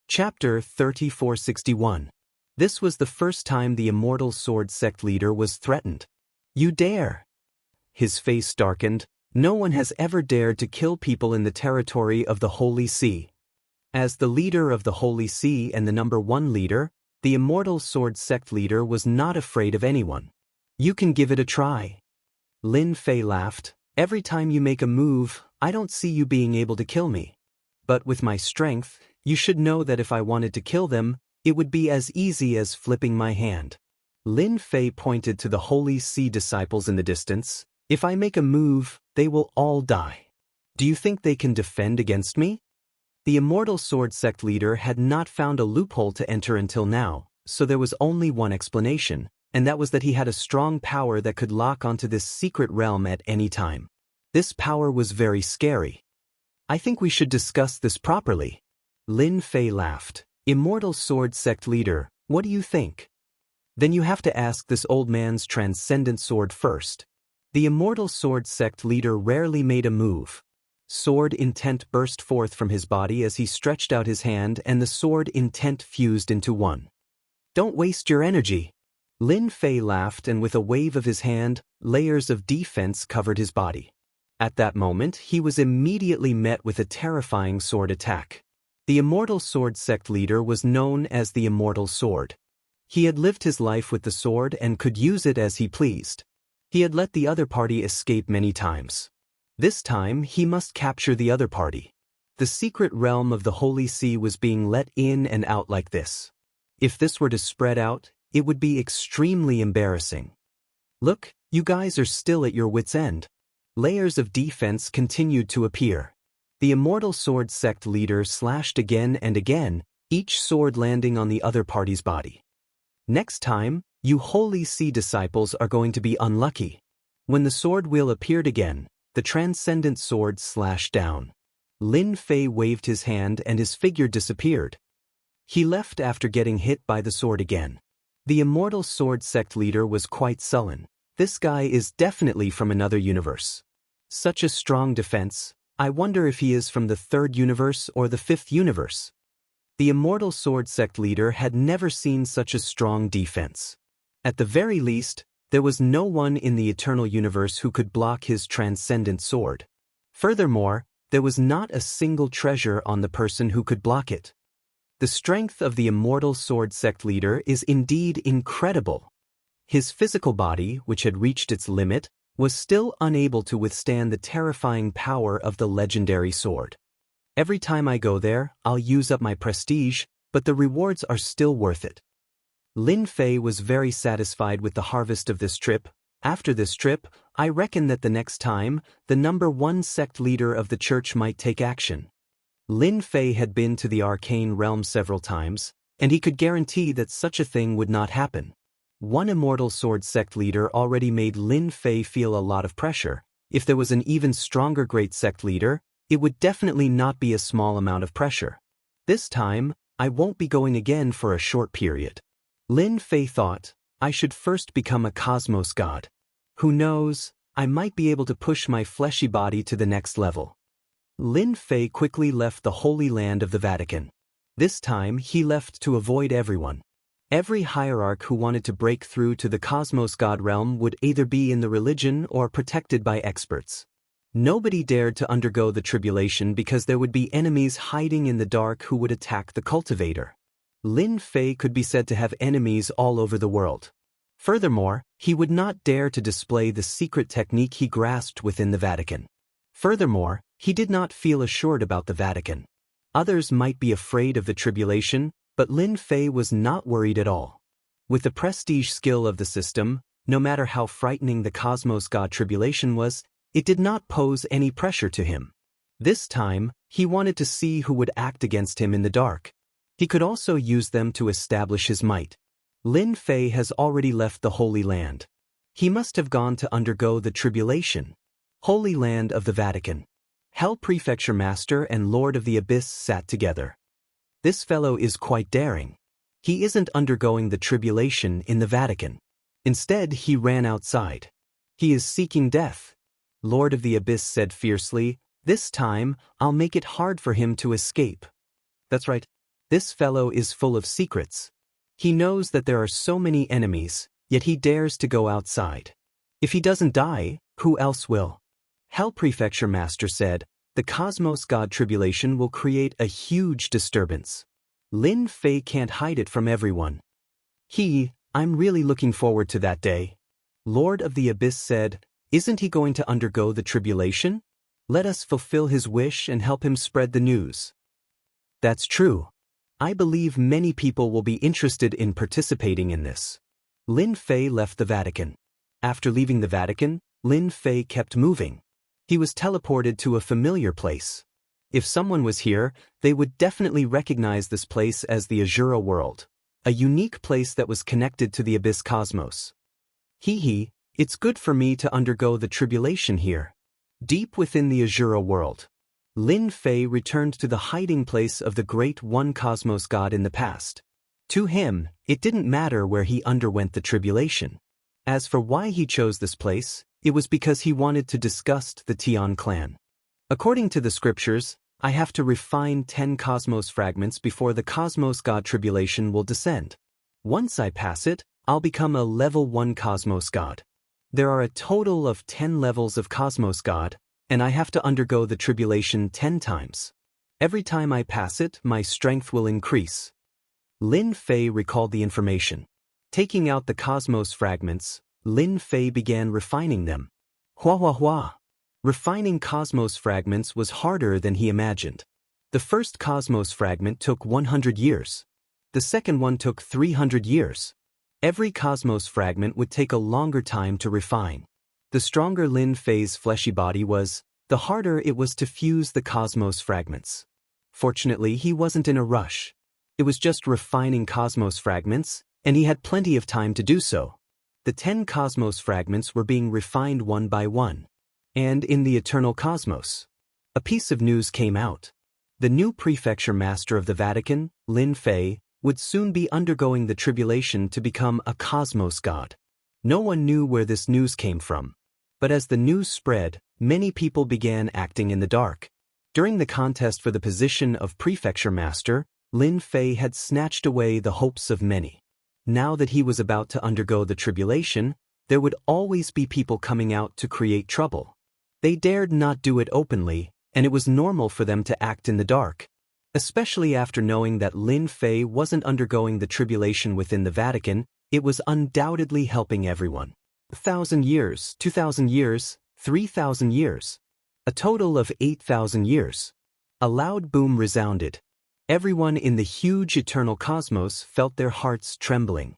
Chapter 3461. This was the first time the Immortal Sword Sect leader was threatened. "You dare!" His face darkened. No one has ever dared to kill people in the territory of the Holy See. As the leader of the Holy See and the #1 leader, the Immortal Sword Sect leader was not afraid of anyone. "You can give it a try." Lin Fei laughed. "Every time you make a move, I don't see you being able to kill me. But with my strength, you should know that if I wanted to kill them, it would be as easy as flipping my hand." Lin Fei pointed to the Holy See disciples in the distance. "If I make a move, they will all die. Do you think they can defend against me?" The Immortal Sword Sect leader had not found a loophole to enter until now, so there was only one explanation, and that was that he had a strong power that could lock onto this secret realm at any time. This power was very scary. "I think we should discuss this properly." Lin Fei laughed. "Immortal Sword Sect leader, what do you think?" "Then you have to ask this old man's transcendent sword first." The Immortal Sword Sect leader rarely made a move. Sword intent burst forth from his body as he stretched out his hand, and the sword intent fused into one. "Don't waste your energy." Lin Fei laughed, and with a wave of his hand, layers of defense covered his body. At that moment, he was immediately met with a terrifying sword attack. The Immortal Sword Sect leader was known as the Immortal Sword. He had lived his life with the sword and could use it as he pleased. He had let the other party escape many times. This time, he must capture the other party. The secret realm of the Holy See was being let in and out like this. If this were to spread out, it would be extremely embarrassing. "Look, you guys are still at your wits' end." Layers of defense continued to appear. The Immortal Sword Sect leader slashed again and again, each sword landing on the other party's body. "Next time, you Holy See disciples are going to be unlucky." When the sword wheel appeared again, the transcendent sword slashed down. Lin Fei waved his hand and his figure disappeared. He left after getting hit by the sword again. The Immortal Sword Sect leader was quite sullen. "This guy is definitely from another universe. Such a strong defense. I wonder if he is from the 3rd universe or the 5th universe." The Immortal Sword Sect leader had never seen such a strong defense. At the very least, there was no one in the Eternal Universe who could block his transcendent sword. Furthermore, there was not a single treasure on the person who could block it. The strength of the Immortal Sword Sect leader is indeed incredible. His physical body, which had reached its limit, was still unable to withstand the terrifying power of the legendary sword. "Every time I go there, I'll use up my prestige, but the rewards are still worth it." Lin Fei was very satisfied with the harvest of this trip. "After this trip, I reckon that the next time, the #1 sect leader of the church might take action." Lin Fei had been to the arcane realm several times, and he could guarantee that such a thing would not happen. One Immortal Sword Sect leader already made Lin Fei feel a lot of pressure. If there was an even stronger Great Sect leader, it would definitely not be a small amount of pressure. "This time, I won't be going again for a short period." Lin Fei thought, "I should first become a cosmos god. Who knows, I might be able to push my fleshy body to the next level." Lin Fei quickly left the Holy Land of the Vatican. This time, he left to avoid everyone. Every hierarch who wanted to break through to the cosmos god realm would either be in the religion or protected by experts. Nobody dared to undergo the tribulation because there would be enemies hiding in the dark who would attack the cultivator. Lin Fei could be said to have enemies all over the world. Furthermore, he would not dare to display the secret technique he grasped within the Vatican. Furthermore, he did not feel assured about the Vatican. Others might be afraid of the tribulation, but Lin Fei was not worried at all. With the prestige skill of the system, no matter how frightening the Cosmos God tribulation was, it did not pose any pressure to him. This time, he wanted to see who would act against him in the dark. He could also use them to establish his might. Lin Fei has already left the Holy Land. He must have gone to undergo the tribulation. Holy Land of the Vatican. Hell Prefecture Master and Lord of the Abyss sat together. "This fellow is quite daring. He isn't undergoing the tribulation in the Vatican. Instead, he ran outside. He is seeking death." Lord of the Abyss said fiercely, "This time, I'll make it hard for him to escape." "That's right. This fellow is full of secrets. He knows that there are so many enemies, yet he dares to go outside. If he doesn't die, who else will? Hell Prefecture Master said, the Cosmos God tribulation will create a huge disturbance. Lin Fei can't hide it from everyone. I'm really looking forward to that day. Lord of the Abyss said, isn't he going to undergo the tribulation? Let us fulfill his wish and help him spread the news. That's true. I believe many people will be interested in participating in this. Lin Fei left the Vatican. After leaving the Vatican, Lin Fei kept moving. He was teleported to a familiar place. If someone was here, they would definitely recognize this place as the Azura world, a unique place that was connected to the Abyss Cosmos. It's good for me to undergo the tribulation here. Deep within the Azura world, Lin Fei returned to the hiding place of the Great One Cosmos God in the past. To him, it didn't matter where he underwent the tribulation. As for why he chose this place, it was because he wanted to disgust the Tian clan. According to the scriptures, I have to refine 10 cosmos fragments before the Cosmos God tribulation will descend. Once I pass it, I'll become a level 1 Cosmos God. There are a total of 10 levels of Cosmos God, and I have to undergo the tribulation 10 times. Every time I pass it, my strength will increase. Lin Fei recalled the information. Taking out the cosmos fragments, Lin Fei began refining them. Refining cosmos fragments was harder than he imagined. The first cosmos fragment took 100 years. The second one took 300 years. Every cosmos fragment would take a longer time to refine. The stronger Lin Fei's fleshy body was, the harder it was to fuse the cosmos fragments. Fortunately, he wasn't in a rush. It was just refining cosmos fragments, and he had plenty of time to do so. The 10 cosmos fragments were being refined one by one. And in the eternal cosmos, a piece of news came out. The new prefecture master of the Vatican, Lin Fei, would soon be undergoing the tribulation to become a cosmos god. No one knew where this news came from. But as the news spread, many people began acting in the dark. During the contest for the position of prefecture master, Lin Fei had snatched away the hopes of many. Now that he was about to undergo the tribulation, there would always be people coming out to create trouble. They dared not do it openly, and it was normal for them to act in the dark. Especially after knowing that Lin Fei wasn't undergoing the tribulation within the Vatican, it was undoubtedly helping everyone. 1,000 years, 2,000 years, 3,000 years. A total of 8,000 years. A loud boom resounded. Everyone in the huge eternal cosmos felt their hearts trembling.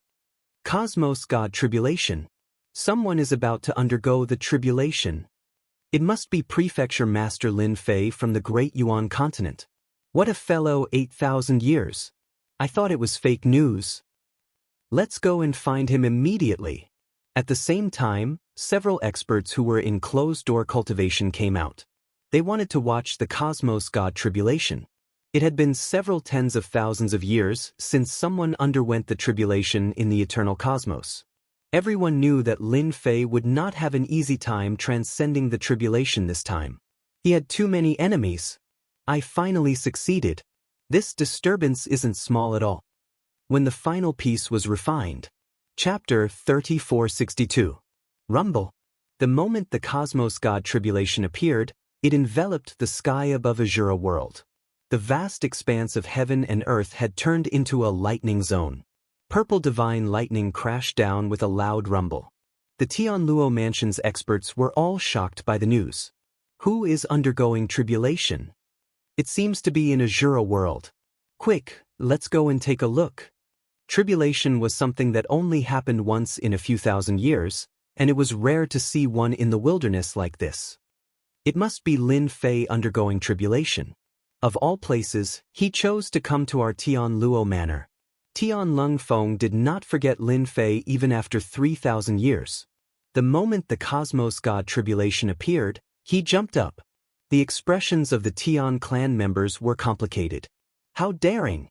Cosmos God tribulation. Someone is about to undergo the tribulation. It must be Prefecture Master Lin Fei from the Great Yuan continent. What a fellow 8,000 years. I thought it was fake news. Let's go and find him immediately. At the same time, several experts who were in closed-door cultivation came out. They wanted to watch the Cosmos God tribulation. It had been several tens of thousands of years since someone underwent the tribulation in the eternal cosmos. Everyone knew that Lin Fei would not have an easy time transcending the tribulation this time. He had too many enemies. I finally succeeded. This disturbance isn't small at all. When the final piece was refined. Chapter 3462. Rumble. The moment the Cosmos God tribulation appeared, it enveloped the sky above Azura world. The vast expanse of heaven and earth had turned into a lightning zone. Purple divine lightning crashed down with a loud rumble. The Tianluo Mansion's experts were all shocked by the news. Who is undergoing tribulation? It seems to be in Azura world. Quick, let's go and take a look. Tribulation was something that only happened once in a few thousand years, and it was rare to see one in the wilderness like this. It must be Lin Fei undergoing tribulation. Of all places, he chose to come to our Tianluo manor. Tian Lungfeng did not forget Lin Fei even after 3,000 years. The moment the Cosmos God tribulation appeared, he jumped up. The expressions of the Tian clan members were complicated. How daring!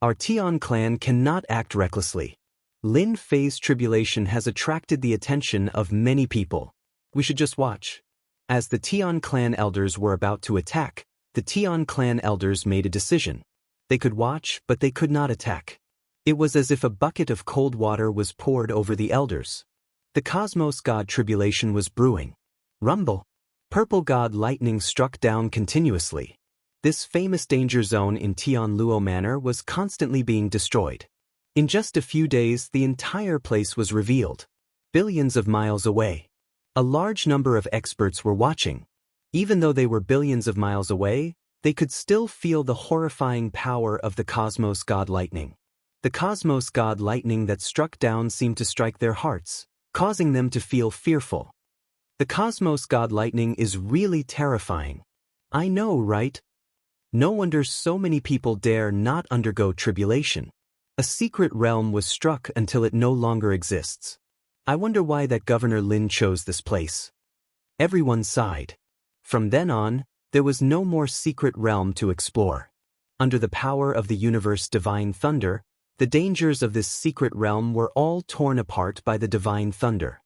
Our Tian clan cannot act recklessly. Lin Fei's tribulation has attracted the attention of many people. We should just watch. As the Tian clan elders were about to attack, the Tian clan elders made a decision. They could watch, but they could not attack. It was as if a bucket of cold water was poured over the elders. The cosmos god tribulation was brewing. Rumble. Purple god lightning struck down continuously. This famous danger zone in Tianluo Manor was constantly being destroyed. In just a few days, the entire place was revealed. Billions of miles away. A large number of experts were watching. Even though they were billions of miles away, they could still feel the horrifying power of the cosmos god lightning. The cosmos god lightning that struck down seemed to strike their hearts, causing them to feel fearful. The cosmos god lightning is really terrifying. I know, right? No wonder so many people dare not undergo tribulation. A secret realm was struck until it no longer exists. I wonder why that Governor Lin chose this place. Everyone sighed. From then on, there was no more secret realm to explore. Under the power of the universe divine thunder, the dangers of this secret realm were all torn apart by the divine thunder.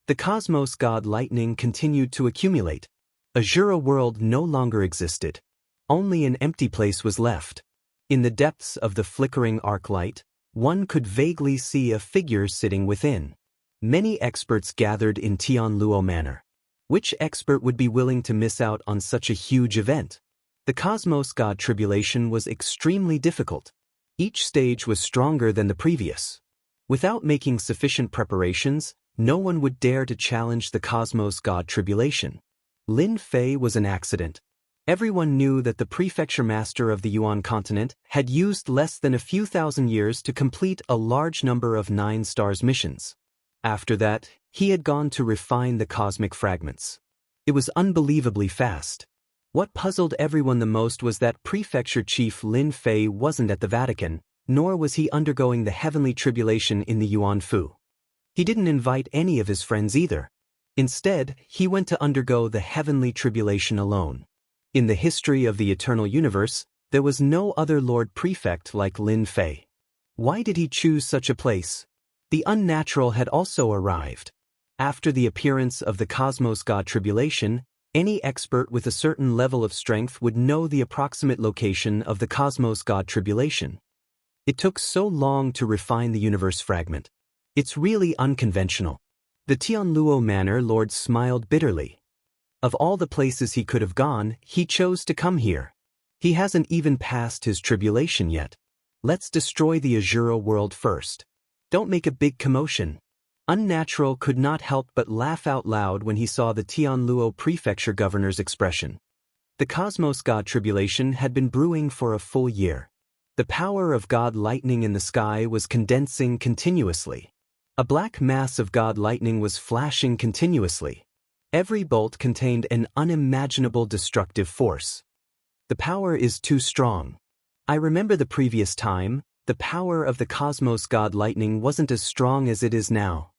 The cosmos god lightning continued to accumulate. Azura world no longer existed. Only an empty place was left. In the depths of the flickering arc light, one could vaguely see a figure sitting within. Many experts gathered in Tianluo Manor. Which expert would be willing to miss out on such a huge event? The cosmos god tribulation was extremely difficult. Each stage was stronger than the previous. Without making sufficient preparations, no one would dare to challenge the cosmos god tribulation. Lin Fei was an accident. Everyone knew that the prefecture master of the Yuan continent had used less than a few thousand years to complete a large number of 9 stars missions. After that, he had gone to refine the cosmic fragments. It was unbelievably fast. What puzzled everyone the most was that prefecture chief Lin Fei wasn't at the Vatican, nor was he undergoing the heavenly tribulation in the Yuan Fu. He didn't invite any of his friends either. Instead, he went to undergo the heavenly tribulation alone. In the history of the eternal universe, there was no other Lord Prefect like Lin Fei. Why did he choose such a place? The unnatural had also arrived. After the appearance of the cosmos god tribulation, any expert with a certain level of strength would know the approximate location of the cosmos god tribulation. It took so long to refine the universe fragment. It's really unconventional. The Tianluo Manor Lord smiled bitterly. Of all the places he could have gone, he chose to come here. He hasn't even passed his tribulation yet. Let's destroy the Azura world first. Don't make a big commotion. Unnatural could not help but laugh out loud when he saw the Tianluo prefecture governor's expression. The cosmos god tribulation had been brewing for a full year. The power of god lightning in the sky was condensing continuously. A black mass of god lightning was flashing continuously. Every bolt contained an unimaginable destructive force. The power is too strong. I remember the previous time, the power of the cosmos god lightning wasn't as strong as it is now.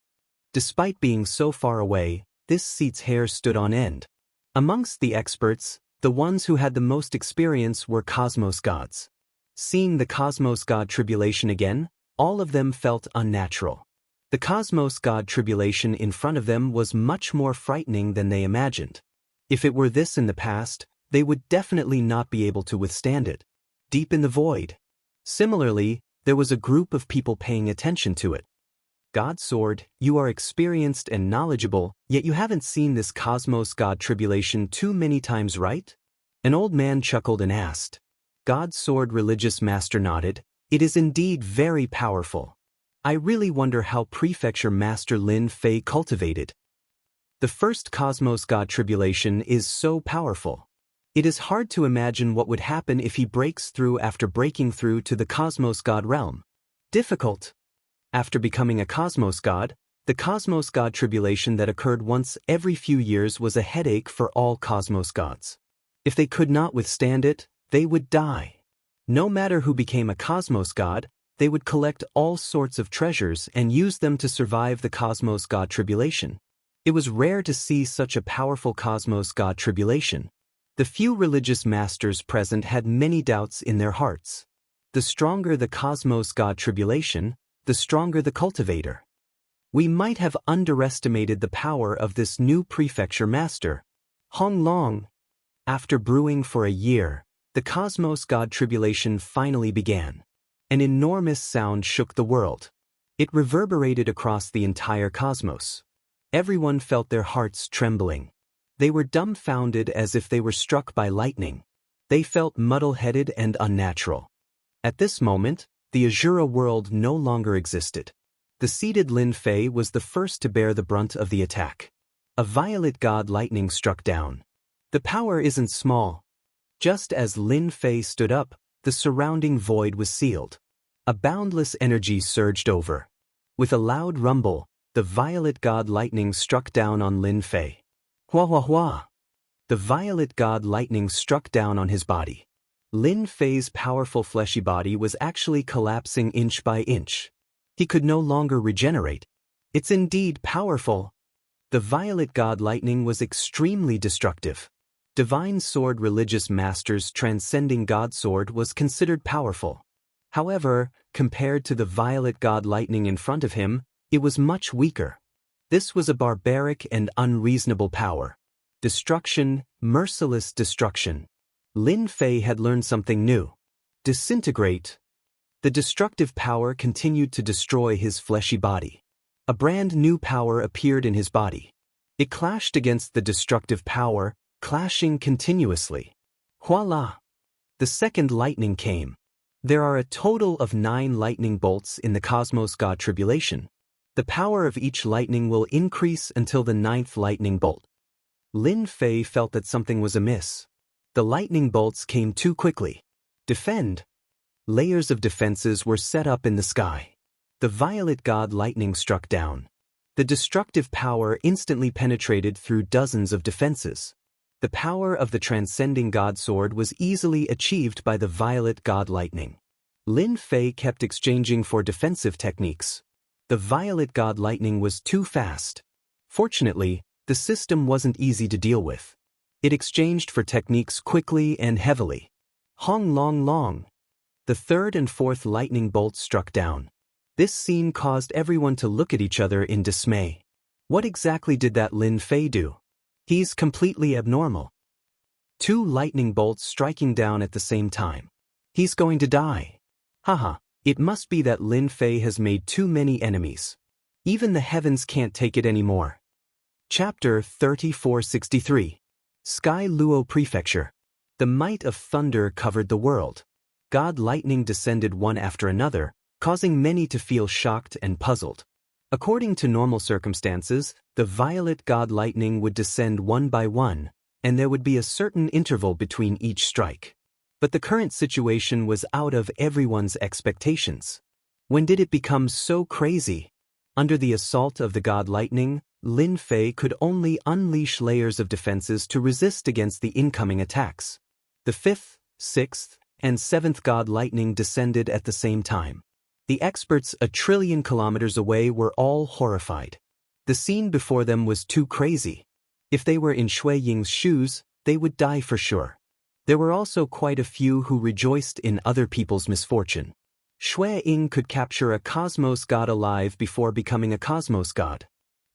Despite being so far away, this seat's hair stood on end. Amongst the experts, the ones who had the most experience were cosmos gods. Seeing the cosmos god tribulation again, all of them felt unnatural. The cosmos god tribulation in front of them was much more frightening than they imagined. If it were this in the past, they would definitely not be able to withstand it. Deep in the void. Similarly, there was a group of people paying attention to it. God Sword, you are experienced and knowledgeable, yet you haven't seen this cosmos god tribulation too many times, right? An old man chuckled and asked. God Sword religious master nodded. It is indeed very powerful. I really wonder how Prefecture Master Lin Fei cultivated. The first cosmos god tribulation is so powerful. It is hard to imagine what would happen if he breaks through after breaking through to the cosmos god realm. Difficult. After becoming a cosmos god, the cosmos god tribulation that occurred once every few years was a headache for all cosmos gods. If they could not withstand it, they would die. No matter who became a cosmos god, they would collect all sorts of treasures and use them to survive the cosmos god tribulation. It was rare to see such a powerful cosmos god tribulation. The few religious masters present had many doubts in their hearts. The stronger the cosmos god tribulation, the stronger the cultivator. We might have underestimated the power of this new prefecture master. Hong Long. After brewing for a year, the Cosmos God tribulation finally began. An enormous sound shook the world. It reverberated across the entire cosmos. Everyone felt their hearts trembling. They were dumbfounded as if they were struck by lightning. They felt muddle-headed and unnatural. At this moment, the Azura world no longer existed. The seated Lin Fei was the first to bear the brunt of the attack. A violet god lightning struck down. The power isn't small. Just as Lin Fei stood up, the surrounding void was sealed. A boundless energy surged over. With a loud rumble, the violet god lightning struck down on Lin Fei. Hua hua hua! The violet god lightning struck down on his body. Lin Fei's powerful fleshy body was actually collapsing inch by inch. He could no longer regenerate. It's indeed powerful. The violet god lightning was extremely destructive. Divine sword religious masters transcending god sword was considered powerful. However, compared to the violet god lightning in front of him, it was much weaker. This was a barbaric and unreasonable power. Destruction, merciless destruction. Lin Fei had learned something new. Disintegrate. The destructive power continued to destroy his fleshy body. A brand new power appeared in his body. It clashed against the destructive power, clashing continuously. Voila! The second lightning came. There are a total of 9 lightning bolts in the Cosmos God Tribulation. The power of each lightning will increase until the 9th lightning bolt. Lin Fei felt that something was amiss. The lightning bolts came too quickly. Defend! Layers of defenses were set up in the sky. The violet god lightning struck down. The destructive power instantly penetrated through dozens of defenses. The power of the transcending god sword was easily achieved by the violet god lightning. Lin Fei kept exchanging for defensive techniques. The violet god lightning was too fast. Fortunately, the system wasn't easy to deal with. It exchanged for techniques quickly and heavily. Hong long long. The 3rd and 4th lightning bolts struck down. This scene caused everyone to look at each other in dismay. What exactly did that Lin Fei do? He's completely abnormal. 2 lightning bolts striking down at the same time. He's going to die. Haha, it must be that Lin Fei has made too many enemies. Even the heavens can't take it anymore. Chapter 3463. Sky Luo Prefecture. The might of thunder covered the world. God lightning descended one after another, causing many to feel shocked and puzzled. According to normal circumstances, the violet god lightning would descend one by one, and there would be a certain interval between each strike. But the current situation was out of everyone's expectations. When did it become so crazy? Under the assault of the god lightning, Lin Fei could only unleash layers of defenses to resist against the incoming attacks. The 5th, 6th, and 7th god lightning descended at the same time. The experts 1 trillion kilometers away were all horrified. The scene before them was too crazy. If they were in Shui Ying's shoes, they would die for sure. There were also quite a few who rejoiced in other people's misfortune. Shui Ying could capture a cosmos god alive before becoming a cosmos god.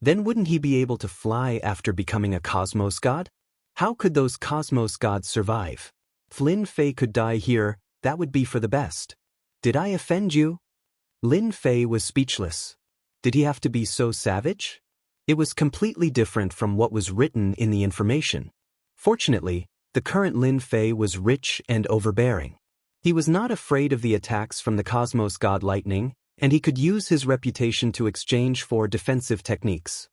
Then wouldn't he be able to fly after becoming a cosmos god? How could those cosmos gods survive? If Lin Fei could die here, that would be for the best. Did I offend you? Lin Fei was speechless. Did he have to be so savage? It was completely different from what was written in the information. Fortunately, the current Lin Fei was rich and overbearing. He was not afraid of the attacks from the cosmos god lightning, and he could use his reputation to exchange for defensive techniques.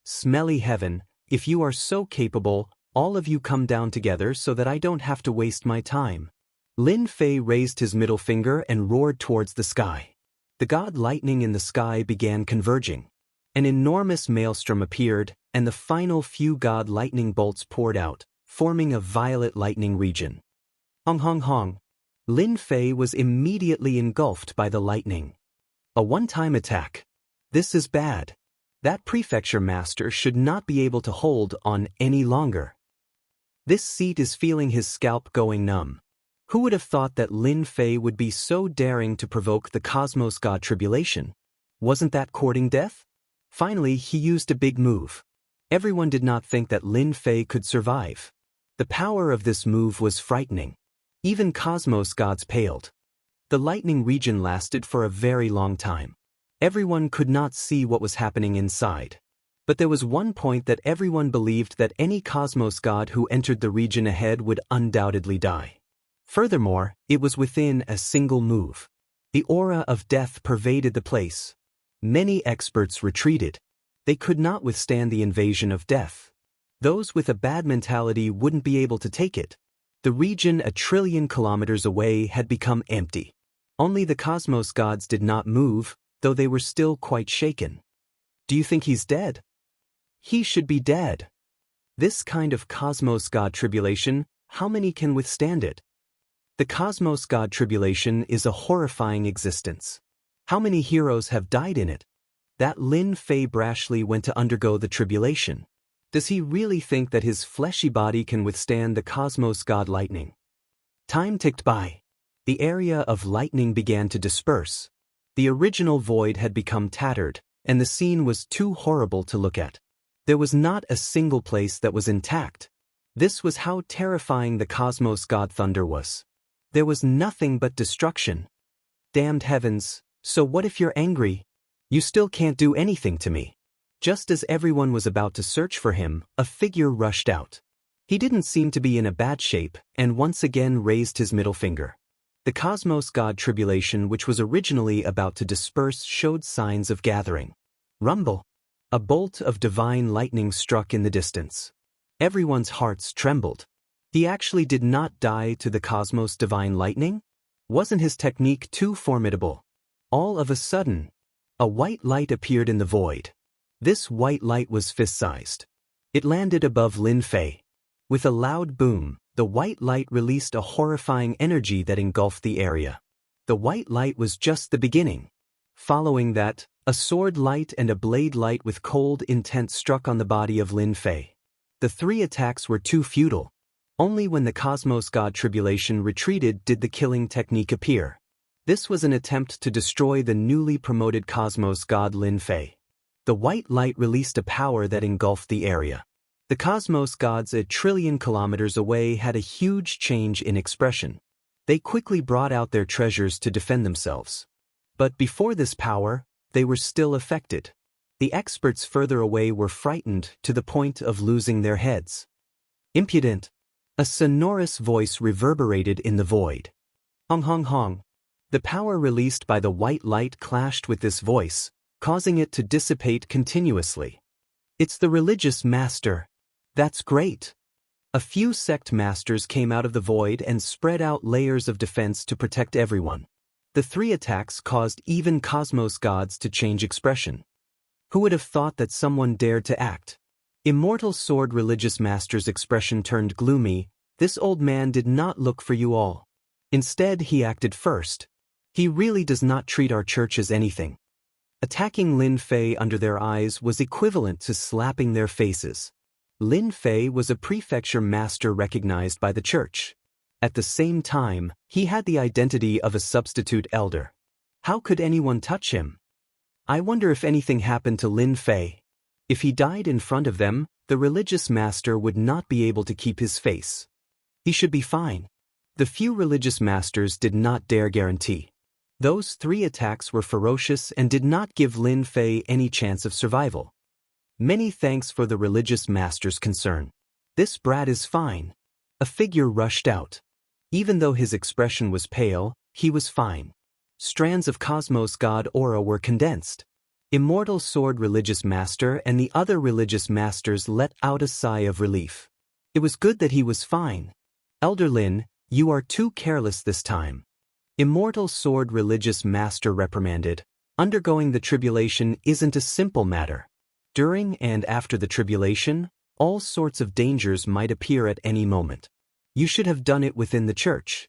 Smelly heaven, if you are so capable, all of you come down together so that I don't have to waste my time. Lin Fei raised his middle finger and roared towards the sky. The god lightning in the sky began converging. An enormous maelstrom appeared, and the final few god lightning bolts poured out, forming a violet lightning region. Hong hong hong. Lin Fei was immediately engulfed by the lightning. A one-time attack. This is bad. That prefecture master should not be able to hold on any longer. This seat is feeling his scalp going numb. Who would have thought that Lin Fei would be so daring to provoke the Cosmos God Tribulation? Wasn't that courting death? Finally, he used a big move. Everyone did not think that Lin Fei could survive. The power of this move was frightening. Even cosmos gods paled. The lightning region lasted for a very long time. Everyone could not see what was happening inside. But there was one point that everyone believed, that any cosmos god who entered the region ahead would undoubtedly die. Furthermore, it was within a single move. The aura of death pervaded the place. Many experts retreated. They could not withstand the invasion of death. Those with a bad mentality wouldn't be able to take it. The region 1,000,000,000,000 kilometers away had become empty. Only the cosmos gods did not move, though they were still quite shaken. Do you think he's dead? He should be dead. This kind of cosmos god tribulation, how many can withstand it? The cosmos god tribulation is a horrifying existence. How many heroes have died in it? That Lin Fei brashly went to undergo the tribulation. Does he really think that his fleshy body can withstand the cosmos god lightning? Time ticked by. The area of lightning began to disperse. The original void had become tattered, and the scene was too horrible to look at. There was not a single place that was intact. This was how terrifying the cosmos god thunder was. There was nothing but destruction. Damned heavens, so what if you're angry? You still can't do anything to me. Just as everyone was about to search for him, a figure rushed out. He didn't seem to be in a bad shape, and once again raised his middle finger. The cosmos god tribulation, which was originally about to disperse, showed signs of gathering. Rumble. A bolt of divine lightning struck in the distance. Everyone's hearts trembled. He actually did not die to the cosmos divine lightning? Wasn't his technique too formidable? All of a sudden, a white light appeared in the void. This white light was fist-sized. It landed above Lin Fei. With a loud boom, the white light released a horrifying energy that engulfed the area. The white light was just the beginning. Following that, a sword light and a blade light with cold intent struck on the body of Lin Fei. The three attacks were too futile. Only when the cosmos god tribulation retreated did the killing technique appear. This was an attempt to destroy the newly promoted cosmos god Lin Fei. The white light released a power that engulfed the area. The cosmos gods 1,000,000,000,000 kilometers away had a huge change in expression. They quickly brought out their treasures to defend themselves. But before this power, they were still affected. The experts further away were frightened to the point of losing their heads. Impudent! A sonorous voice reverberated in the void. Hong hong hong. The power released by the white light clashed with this voice, causing it to dissipate continuously. It's the religious master. That's great. A few sect masters came out of the void and spread out layers of defense to protect everyone. The three attacks caused even cosmos gods to change expression. Who would have thought that someone dared to act? Immortal Sword religious master's expression turned gloomy. This old man did not look for you all. Instead, he acted first. He really does not treat our church as anything. Attacking Lin Fei under their eyes was equivalent to slapping their faces. Lin Fei was a prefecture master recognized by the church. At the same time, he had the identity of a substitute elder. How could anyone touch him? I wonder if anything happened to Lin Fei. If he died in front of them, the religious master would not be able to keep his face. He should be fine. The few religious masters did not dare guarantee. Those three attacks were ferocious and did not give Lin Fei any chance of survival. Many thanks for the religious master's concern. This brat is fine. A figure rushed out. Even though his expression was pale, he was fine. Strands of cosmos god aura were condensed. Immortal Sword religious master and the other religious masters let out a sigh of relief. It was good that he was fine. Elder Lin, you are too careless this time. Immortal Sword religious master reprimanded. Undergoing the tribulation isn't a simple matter. During and after the tribulation, all sorts of dangers might appear at any moment. You should have done it within the church.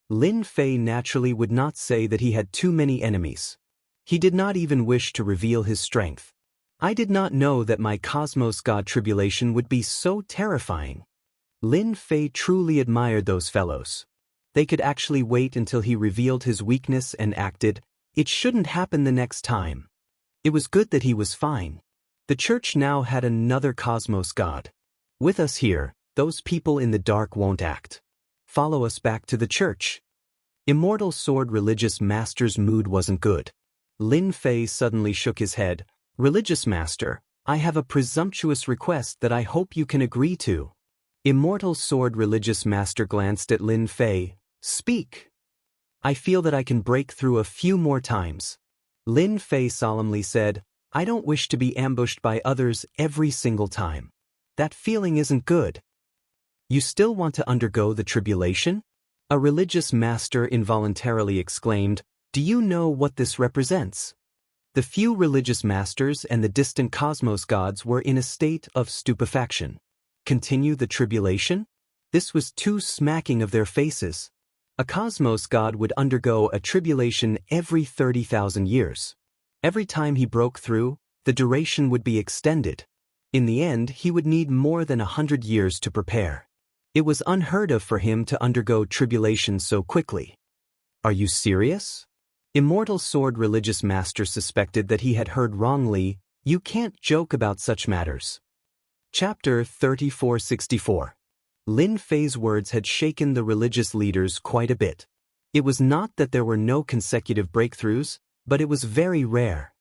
Lin Fei naturally would not say that he had too many enemies. He did not even wish to reveal his strength. I did not know that my cosmos god tribulation would be so terrifying. Lin Fei truly admired those fellows. They could actually wait until he revealed his weakness and acted. It shouldn't happen the next time. It was good that he was fine. The church now had another cosmos god. With us here, those people in the dark won't act. follow us back to the church." Immortal Sword Religious Master's mood wasn't good. Lin Fei suddenly shook his head. "Religious Master, I have a presumptuous request that I hope you can agree to." Immortal Sword Religious Master glanced at Lin Fei. "Speak. I feel that I can break through a few more times." Lin Fei solemnly said, "I don't wish to be ambushed by others every single time. That feeling isn't good." "You still want to undergo the tribulation?" A religious master involuntarily exclaimed, "Do you know what this represents?" The few religious masters and the distant cosmos gods were in a state of stupefaction. Continue the tribulation? This was too smacking of their faces. A cosmos god would undergo a tribulation every 30,000 years. Every time he broke through, the duration would be extended. In the end, he would need more than 100 years to prepare. It was unheard of for him to undergo tribulation so quickly. "Are you serious?" Immortal Sword Religious Master suspected that he had heard wrongly. "You can't joke about such matters." Chapter 3464. Lin Fei's words had shaken the religious leaders quite a bit. It was not that there were no consecutive breakthroughs, but it was very rare.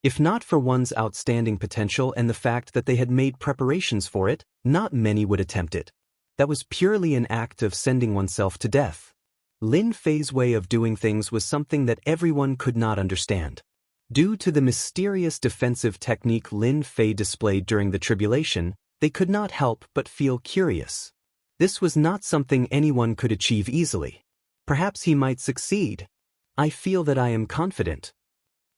If not for one's outstanding potential and the fact that they had made preparations for it, not many would attempt it. That was purely an act of sending oneself to death. Lin Fei's way of doing things was something that everyone could not understand. Due to the mysterious defensive technique Lin Fei displayed during the tribulation, they could not help but feel curious. This was not something anyone could achieve easily. Perhaps he might succeed. "I feel that I am confident."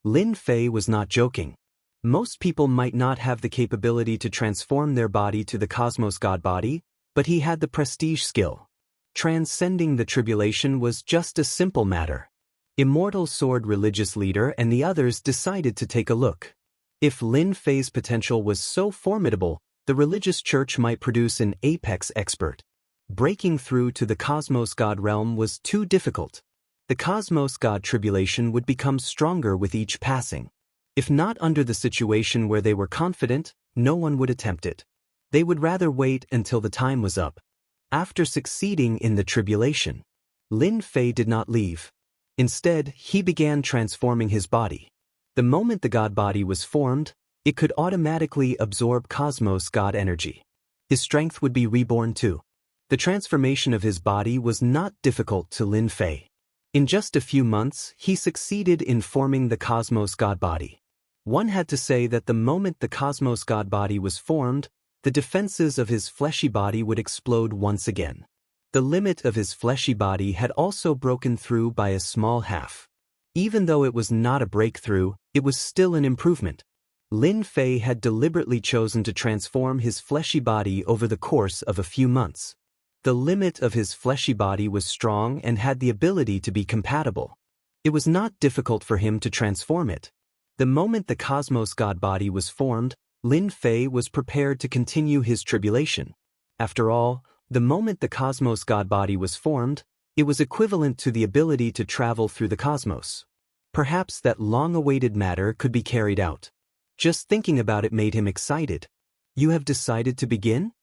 Lin Fei was not joking. Most people might not have the capability to transform their body to the cosmos god body, but he had the prestige skill. Transcending the tribulation was just a simple matter. Immortal Sword Religious Leader and the others decided to take a look. If Lin Fei's potential was so formidable, the religious church might produce an apex expert. Breaking through to the cosmos god realm was too difficult. The cosmos god tribulation would become stronger with each passing. If not under the situation where they were confident, no one would attempt it. They would rather wait until the time was up. After succeeding in the tribulation, Lin Fei did not leave. Instead, he began transforming his body. The moment the god body was formed, it could automatically absorb cosmos god energy. His strength would be reborn too. The transformation of his body was not difficult to Lin Fei. In just a few months, he succeeded in forming the cosmos god body. One had to say that the moment the cosmos god body was formed, the defenses of his fleshy body would explode once again. The limit of his fleshy body had also broken through by a small half. Even though it was not a breakthrough, it was still an improvement. Lin Fei had deliberately chosen to transform his fleshy body over the course of a few months. The limit of his fleshy body was strong and had the ability to be compatible. It was not difficult for him to transform it. The moment the cosmos god body was formed, Lin Fei was prepared to continue his tribulation. After all, the moment the cosmos god body was formed, it was equivalent to the ability to travel through the cosmos. Perhaps that long-awaited matter could be carried out. Just thinking about it made him excited. "You have decided to begin?"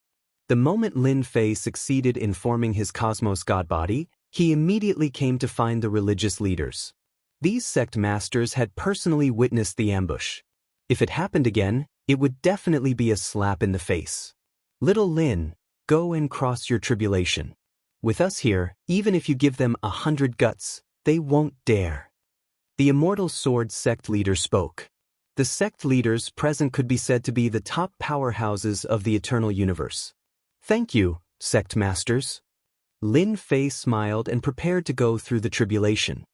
The moment Lin Fei succeeded in forming his cosmos god body, he immediately came to find the religious leaders. These sect masters had personally witnessed the ambush. If it happened again, it would definitely be a slap in the face. "Little Lin, go and cross your tribulation. With us here, even if you give them 100 guts, they won't dare." The Immortal Sword sect leader spoke. The sect leaders present could be said to be the top powerhouses of the eternal universe. "Thank you, sect masters." Lin Fei smiled and prepared to go through the tribulation.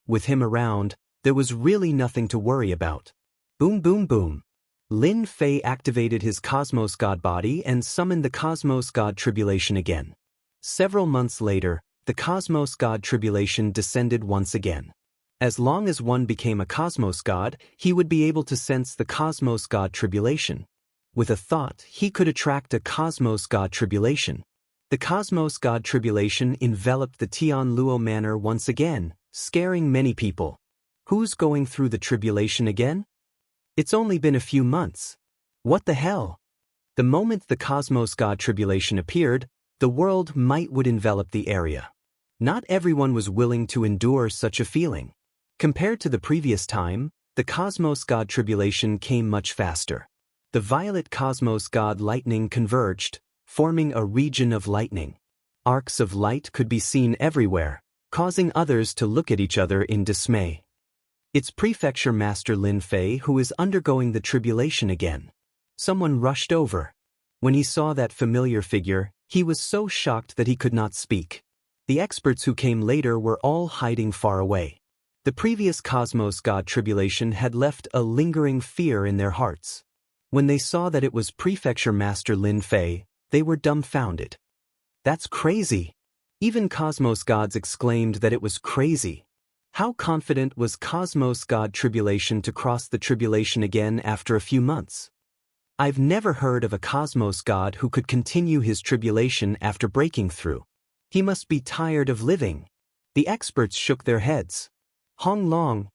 With him around, there was really nothing to worry about. Boom boom boom. Lin Fei activated his cosmos god body and summoned the cosmos god tribulation again. Several months later, the cosmos god tribulation descended once again. As long as one became a cosmos god, he would be able to sense the cosmos god tribulation. With a thought, he could attract a cosmos god tribulation. The cosmos god tribulation enveloped the Tian Luo Manor once again, scaring many people. Who's going through the tribulation again? It's only been a few months. What the hell? The moment the cosmos god tribulation appeared, the world might would envelop the area. Not everyone was willing to endure such a feeling. Compared to the previous time, the Cosmos God tribulation came much faster. The violet Cosmos God lightning converged, forming a region of lightning. Arcs of light could be seen everywhere, causing others to look at each other in dismay. It's Prefecture Master Lin Fei who is undergoing the tribulation again. Someone rushed over. When he saw that familiar figure, he was so shocked that he could not speak. The experts who came later were all hiding far away. The previous Cosmos God tribulation had left a lingering fear in their hearts. When they saw that it was Prefecture Master Lin Fei, they were dumbfounded. That's crazy. Even Cosmos Gods exclaimed that it was crazy. How confident was Cosmos God tribulation to cross the tribulation again after a few months? I've never heard of a Cosmos God who could continue his tribulation after breaking through. He must be tired of living. The experts shook their heads. Hong Long.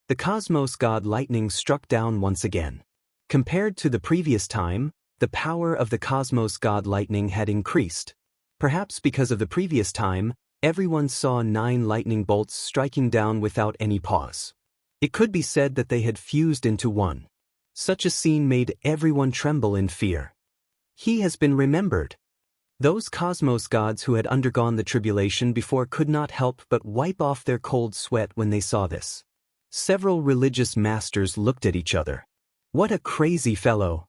The Cosmos God lightning struck down once again. Compared to the previous time, the power of the Cosmos God lightning had increased. Perhaps because of the previous time, everyone saw 9 lightning bolts striking down without any pause. It could be said that they had fused into one. Such a scene made everyone tremble in fear. He has been remembered. Those Cosmos Gods who had undergone the tribulation before could not help but wipe off their cold sweat when they saw this. Several religious masters looked at each other. What a crazy fellow!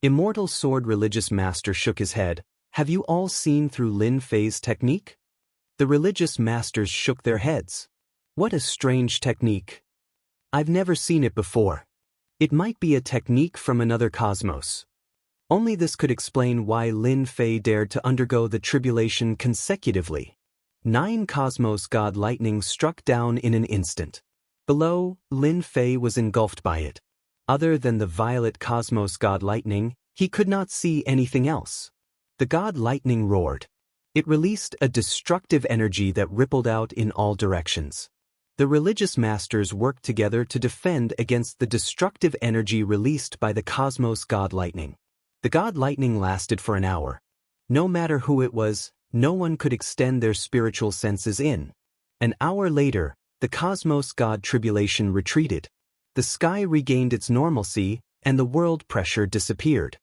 Immortal Sword Religious Master shook his head. Have you all seen through Lin Fei's technique? The religious masters shook their heads. What a strange technique. I've never seen it before. It might be a technique from another cosmos. Only this could explain why Lin Fei dared to undergo the tribulation consecutively. 9 Cosmos God lightning struck down in an instant. Below, Lin Fei was engulfed by it. Other than the violet Cosmos God lightning, he could not see anything else. The God lightning roared. It released a destructive energy that rippled out in all directions. The religious masters worked together to defend against the destructive energy released by the Cosmos God lightning. The God lightning lasted for an hour. No matter who it was, no one could extend their spiritual senses in. An hour later, the Cosmos God tribulation retreated. The sky regained its normalcy, and the world pressure disappeared.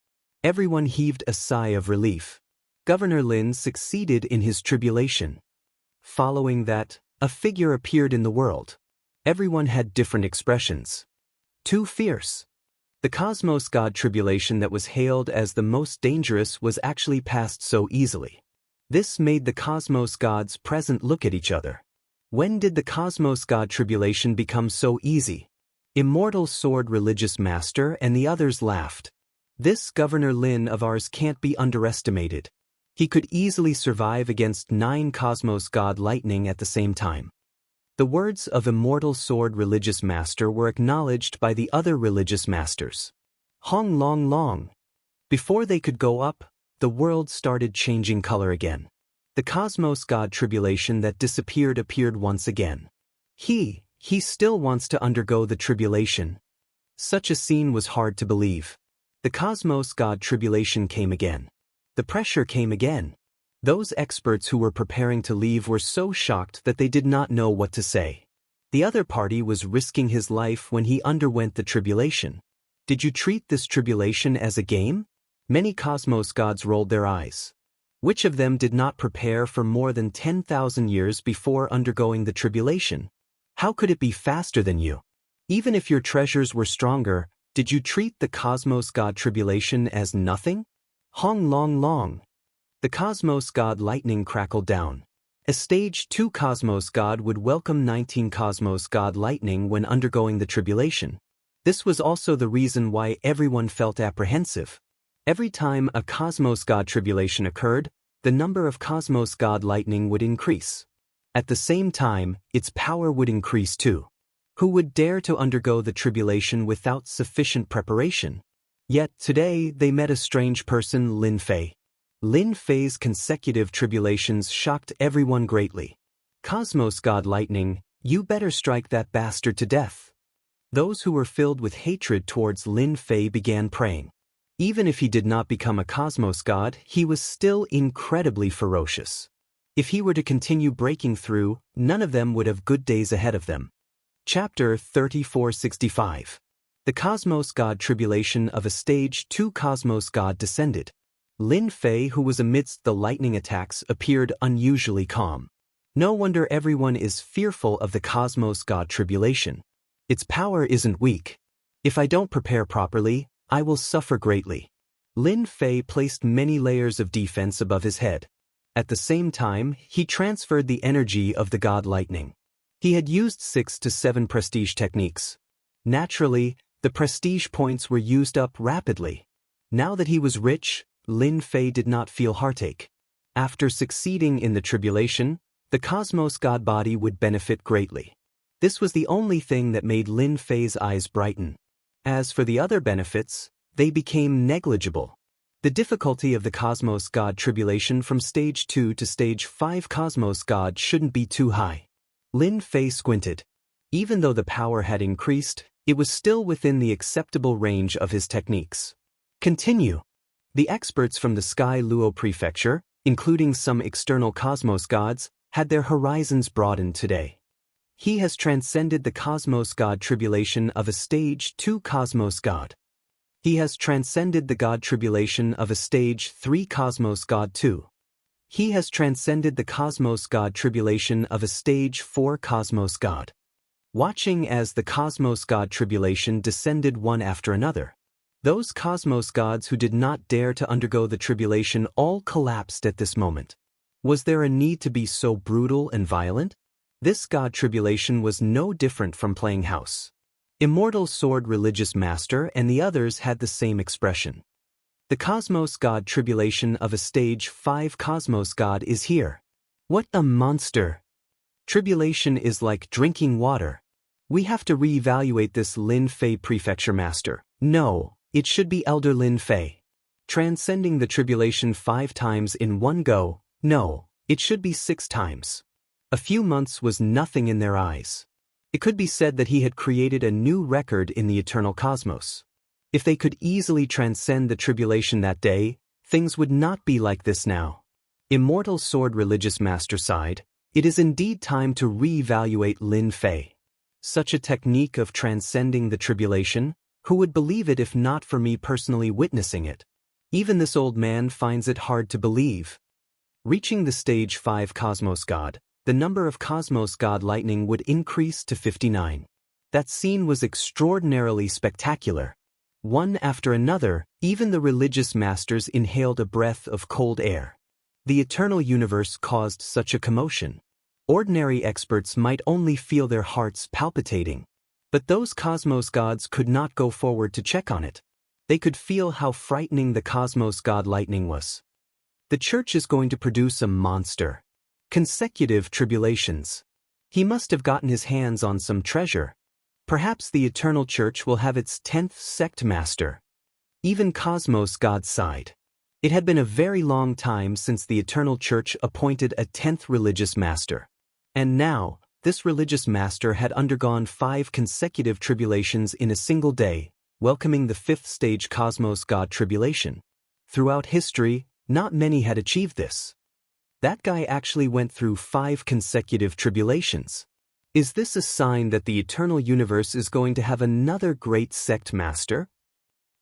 Everyone heaved a sigh of relief. Governor Lin succeeded in his tribulation. Following that, a figure appeared in the world. Everyone had different expressions. Too fierce. The Cosmos God tribulation that was hailed as the most dangerous was actually passed so easily. This made the Cosmos Gods present look at each other. When did the Cosmos God tribulation become so easy? Immortal Sword Religious Master and the others laughed. This Governor Lin of ours can't be underestimated. He could easily survive against 9 Cosmos God lightning at the same time. The words of Immortal Sword Religious Master were acknowledged by the other religious masters. Hong Long Long. Before they could go up, the world started changing color again. The Cosmos God tribulation that disappeared appeared once again. He still wants to undergo the tribulation. Such a scene was hard to believe. The Cosmos God tribulation came again. The pressure came again. Those experts who were preparing to leave were so shocked that they did not know what to say. The other party was risking his life when he underwent the tribulation. Did you treat this tribulation as a game? Many Cosmos Gods rolled their eyes. Which of them did not prepare for more than 10,000 years before undergoing the tribulation? How could it be faster than you? Even if your treasures were stronger, did you treat the Cosmos God tribulation as nothing? Hong Long Long. The Cosmos God lightning crackled down. A stage 2 Cosmos God would welcome 19 Cosmos God lightning when undergoing the tribulation. This was also the reason why everyone felt apprehensive. Every time a Cosmos God tribulation occurred, the number of Cosmos God lightning would increase. At the same time, its power would increase too. Who would dare to undergo the tribulation without sufficient preparation? Yet today they met a strange person, Lin Fei. Lin Fei's consecutive tribulations shocked everyone greatly. Cosmos God lightning, you better strike that bastard to death. Those who were filled with hatred towards Lin Fei began praying. Even if he did not become a Cosmos God, he was still incredibly ferocious. If he were to continue breaking through, none of them would have good days ahead of them. Chapter 3465. The Cosmos God Tribulation of a Stage 2 Cosmos God descended. Lin Fei, who was amidst the lightning attacks, appeared unusually calm. No wonder everyone is fearful of the Cosmos God Tribulation. Its power isn't weak. If I don't prepare properly, I will suffer greatly. Lin Fei placed many layers of defense above his head. At the same time, he transferred the energy of the God Lightning. He had used 6 to 7 prestige techniques. Naturally, the prestige points were used up rapidly. Now that he was rich, Lin Fei did not feel heartache. After succeeding in the tribulation, the Cosmos God body would benefit greatly. This was the only thing that made Lin Fei's eyes brighten. As for the other benefits, they became negligible. The difficulty of the Cosmos God tribulation from Stage 2 to Stage 5 Cosmos God shouldn't be too high. Lin Fei squinted. Even though the power had increased, it was still within the acceptable range of his techniques. Continue. The experts from the Sky Luo Prefecture, including some external Cosmos gods, had their horizons broadened today. He has transcended the Cosmos God tribulation of a Stage 2 Cosmos God. He has transcended the God tribulation of a Stage 3 Cosmos God too. He has transcended the Cosmos God tribulation of a Stage 4 Cosmos God. Watching as the Cosmos God tribulation descended one after another, those Cosmos gods who did not dare to undergo the tribulation all collapsed at this moment. Was there a need to be so brutal and violent? This God tribulation was no different from playing house. Immortal Sword Religious Master and the others had the same expression. The Cosmos God tribulation of a Stage 5 Cosmos God is here. What a monster! Tribulation is like drinking water. We have to reevaluate this Lin Fei Prefecture Master. No, it should be Elder Lin Fei. Transcending the tribulation 5 times in one go. No, it should be 6 times. A few months was nothing in their eyes. It could be said that he had created a new record in the eternal cosmos. If they could easily transcend the tribulation that day, things would not be like this now. Immortal Sword Religious Master sighed. It is indeed time to re-evaluate Lin Fei. Such a technique of transcending the tribulation, who would believe it if not for me personally witnessing it? Even this old man finds it hard to believe. Reaching the Stage 5 Cosmos God, the number of Cosmos God lightning would increase to 59. That scene was extraordinarily spectacular. One after another, even the religious masters inhaled a breath of cold air. The eternal universe caused such a commotion. Ordinary experts might only feel their hearts palpitating. But those Cosmos gods could not go forward to check on it. They could feel how frightening the Cosmos God lightning was. The church is going to produce a monster. Consecutive tribulations. He must have gotten his hands on some treasure. Perhaps the Eternal Church will have its 10th sect master. Even Cosmos God sighed. It had been a very long time since the Eternal Church appointed a 10th religious master. And now, this religious master had undergone 5 consecutive tribulations in a single day, welcoming the 5th stage Cosmos God tribulation. Throughout history, not many had achieved this. That guy actually went through 5 consecutive tribulations. Is this a sign that the eternal universe is going to have another great sect master?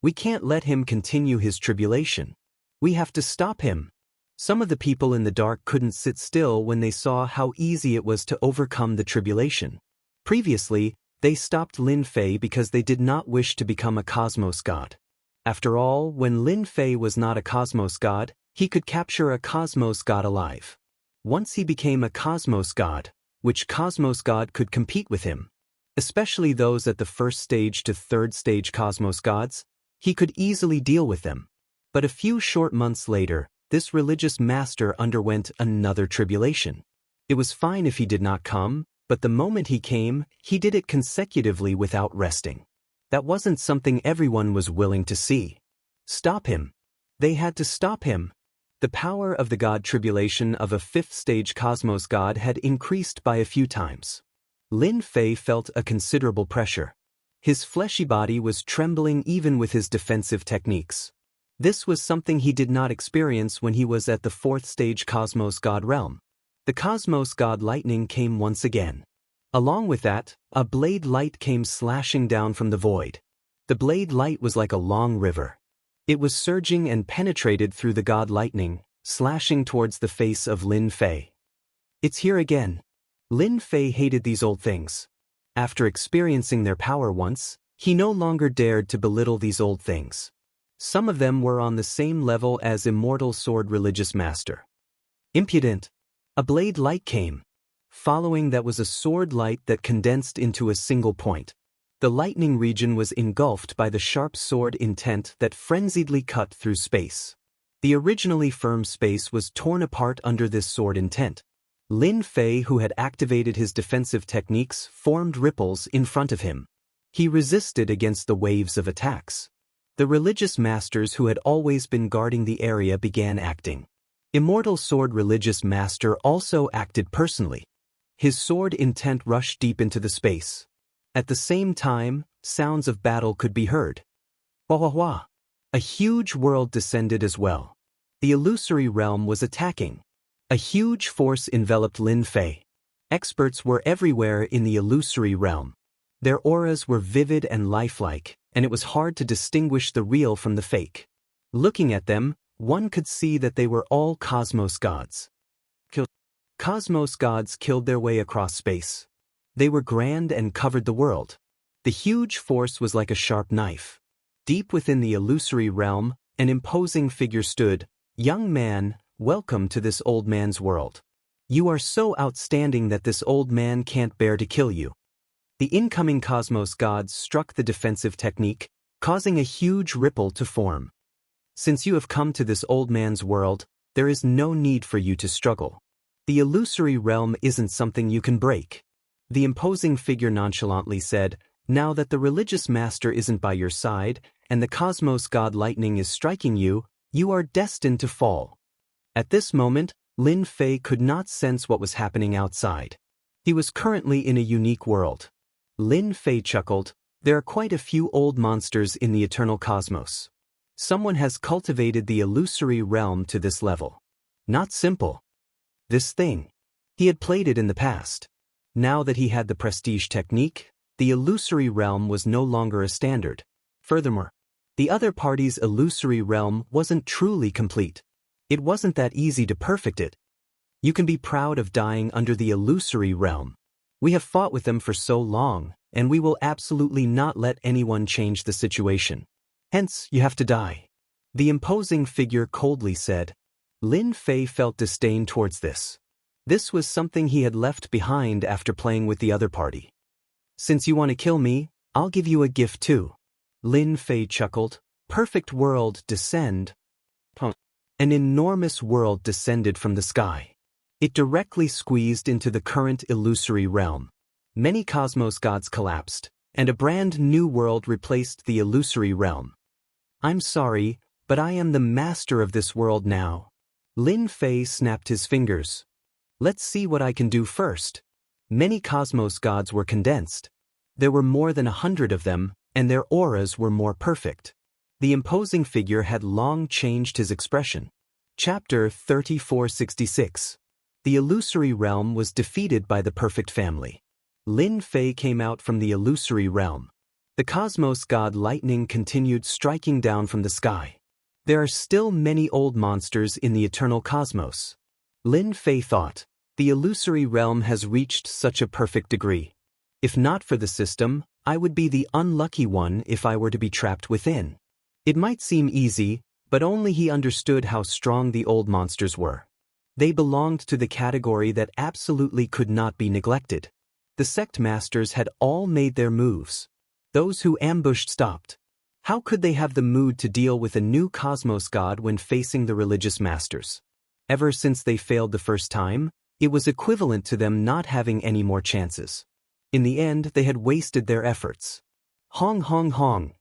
We can't let him continue his tribulation. We have to stop him. Some of the people in the dark couldn't sit still when they saw how easy it was to overcome the tribulation. Previously, they stopped Lin Fei because they did not wish to become a Cosmos God. After all, when Lin Fei was not a Cosmos God, he could capture a Cosmos God alive. Once he became a Cosmos God, which Cosmos God could compete with him? Especially those at the 1st stage to 3rd stage Cosmos Gods, he could easily deal with them. But a few short months later, this religious master underwent another tribulation. It was fine if he did not come, but the moment he came, he did it consecutively without resting. That wasn't something everyone was willing to see. Stop him. They had to stop him. The power of the God tribulation of a 5th stage Cosmos God had increased by a few times. Lin Fei felt a considerable pressure. His fleshy body was trembling even with his defensive techniques. This was something he did not experience when he was at the 4th stage Cosmos God realm. The Cosmos God lightning came once again. Along with that, a blade light came slashing down from the void. The blade light was like a long river. It was surging and penetrated through the god lightning, slashing towards the face of Lin Fei. It's here again. Lin Fei hated these old things. After experiencing their power once, he no longer dared to belittle these old things. Some of them were on the same level as Immortal Sword Religious Master. Impudent. A blade light came. Following that was a sword light that condensed into a single point. The lightning region was engulfed by the sharp sword intent that frenziedly cut through space. The originally firm space was torn apart under this sword intent. Lin Fei, who had activated his defensive techniques, formed ripples in front of him. He resisted against the waves of attacks. The religious masters who had always been guarding the area began acting. Immortal Sword Religious Master also acted personally. His sword intent rushed deep into the space. At the same time, sounds of battle could be heard. Wah wah wah. A huge world descended as well. The illusory realm was attacking. A huge force enveloped Lin Fei. Experts were everywhere in the illusory realm. Their auras were vivid and lifelike, and it was hard to distinguish the real from the fake. Looking at them, one could see that they were all cosmos gods. Cosmos gods killed their way across space. They were grand and covered the world. The huge force was like a sharp knife. Deep within the illusory realm, an imposing figure stood. Young man, welcome to this old man's world. You are so outstanding that this old man can't bear to kill you. The incoming cosmos gods struck the defensive technique, causing a huge ripple to form. Since you have come to this old man's world, there is no need for you to struggle. The illusory realm isn't something you can break. The imposing figure nonchalantly said, now that the religious master isn't by your side, and the cosmos god lightning is striking you, you are destined to fall. At this moment, Lin Fei could not sense what was happening outside. He was currently in a unique world. Lin Fei chuckled, there are quite a few old monsters in the eternal cosmos. Someone has cultivated the illusory realm to this level. Not simple. This thing. He had played it in the past. Now that he had the prestige technique, the illusory realm was no longer a standard. Furthermore, the other party's illusory realm wasn't truly complete. It wasn't that easy to perfect it. You can be proud of dying under the illusory realm. We have fought with them for so long, and we will absolutely not let anyone change the situation. Hence, you have to die. The imposing figure coldly said. Lin Fei felt disdain towards this. This was something he had left behind after playing with the other party. Since you want to kill me, I'll give you a gift too. Lin Fei chuckled. Perfect world descend. An enormous world descended from the sky. It directly squeezed into the current illusory realm. Many cosmos gods collapsed, and a brand new world replaced the illusory realm. I'm sorry, but I am the master of this world now. Lin Fei snapped his fingers. Let's see what I can do first. Many cosmos gods were condensed. There were more than 100 of them, and their auras were more perfect. The imposing figure had long changed his expression. Chapter 3466. The illusory realm was defeated by the perfect family. Lin Fei came out from the illusory realm. The cosmos god lightning continued striking down from the sky. There are still many old monsters in the eternal cosmos. Lin Fei thought, the illusory realm has reached such a perfect degree. If not for the system, I would be the unlucky one if I were to be trapped within. It might seem easy, but only he understood how strong the old monsters were. They belonged to the category that absolutely could not be neglected. The sect masters had all made their moves. Those who ambushed stopped. How could they have the mood to deal with a new cosmos god when facing the religious masters? Ever since they failed the first time, it was equivalent to them not having any more chances. In the end, they had wasted their efforts. Hong hong hong.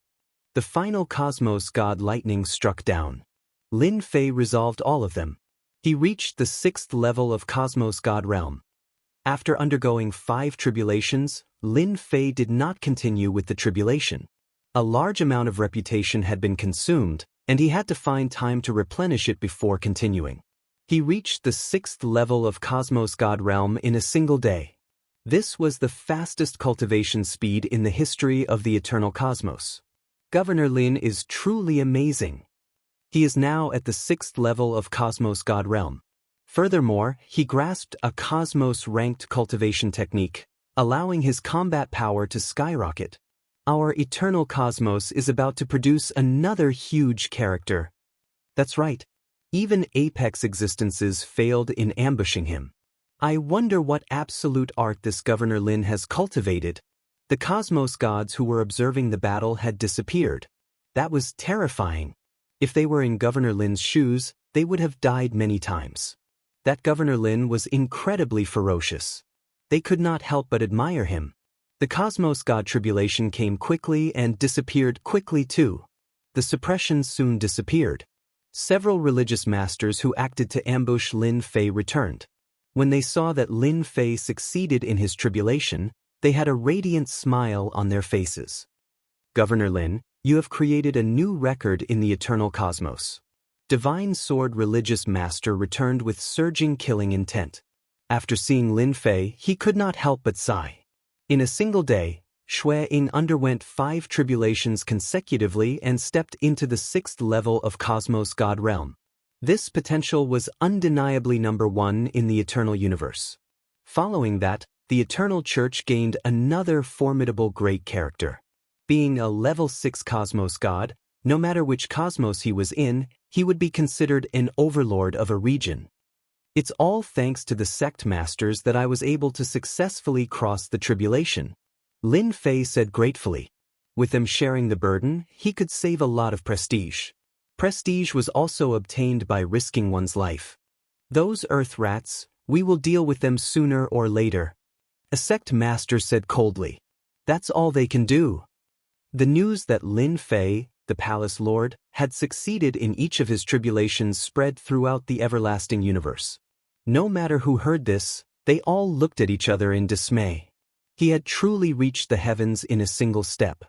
The final cosmos god lightning struck down. Lin Fei resolved all of them. He reached the 6th level of cosmos god realm. After undergoing 5 tribulations, Lin Fei did not continue with the tribulation. A large amount of reputation had been consumed, and he had to find time to replenish it before continuing. He reached the 6th level of Cosmos God Realm in a single day. This was the fastest cultivation speed in the history of the eternal cosmos. Governor Lin is truly amazing. He is now at the 6th level of Cosmos God Realm. Furthermore, he grasped a Cosmos-ranked cultivation technique, allowing his combat power to skyrocket. Our eternal cosmos is about to produce another huge character. That's right. Even apex existences failed in ambushing him. I wonder what absolute art this Governor Lin has cultivated. The cosmos gods who were observing the battle had disappeared. That was terrifying. If they were in Governor Lin's shoes, they would have died many times. That Governor Lin was incredibly ferocious. They could not help but admire him. The cosmos god tribulation came quickly and disappeared quickly too. The suppression soon disappeared. Several religious masters who acted to ambush Lin Fei returned. When they saw that Lin Fei succeeded in his tribulation, they had a radiant smile on their faces. Governor Lin, you have created a new record in the eternal cosmos. Divine Sword Religious Master returned with surging killing intent. After seeing Lin Fei, he could not help but sigh. In a single day, Xue Ying underwent 5 tribulations consecutively and stepped into the 6th level of Cosmos God Realm. This potential was undeniably number 1 in the eternal universe. Following that, the Eternal Church gained another formidable great character. Being a level 6 cosmos god, no matter which cosmos he was in, he would be considered an overlord of a region. It's all thanks to the sect masters that I was able to successfully cross the tribulation, Lin Fei said gratefully. With them sharing the burden, he could save a lot of prestige. Prestige was also obtained by risking one's life. Those earth rats, we will deal with them sooner or later, a sect master said coldly. That's all they can do. The news that Lin Fei, the palace lord, had succeeded in each of his tribulations spread throughout the everlasting universe. No matter who heard this, they all looked at each other in dismay. He had truly reached the heavens in a single step.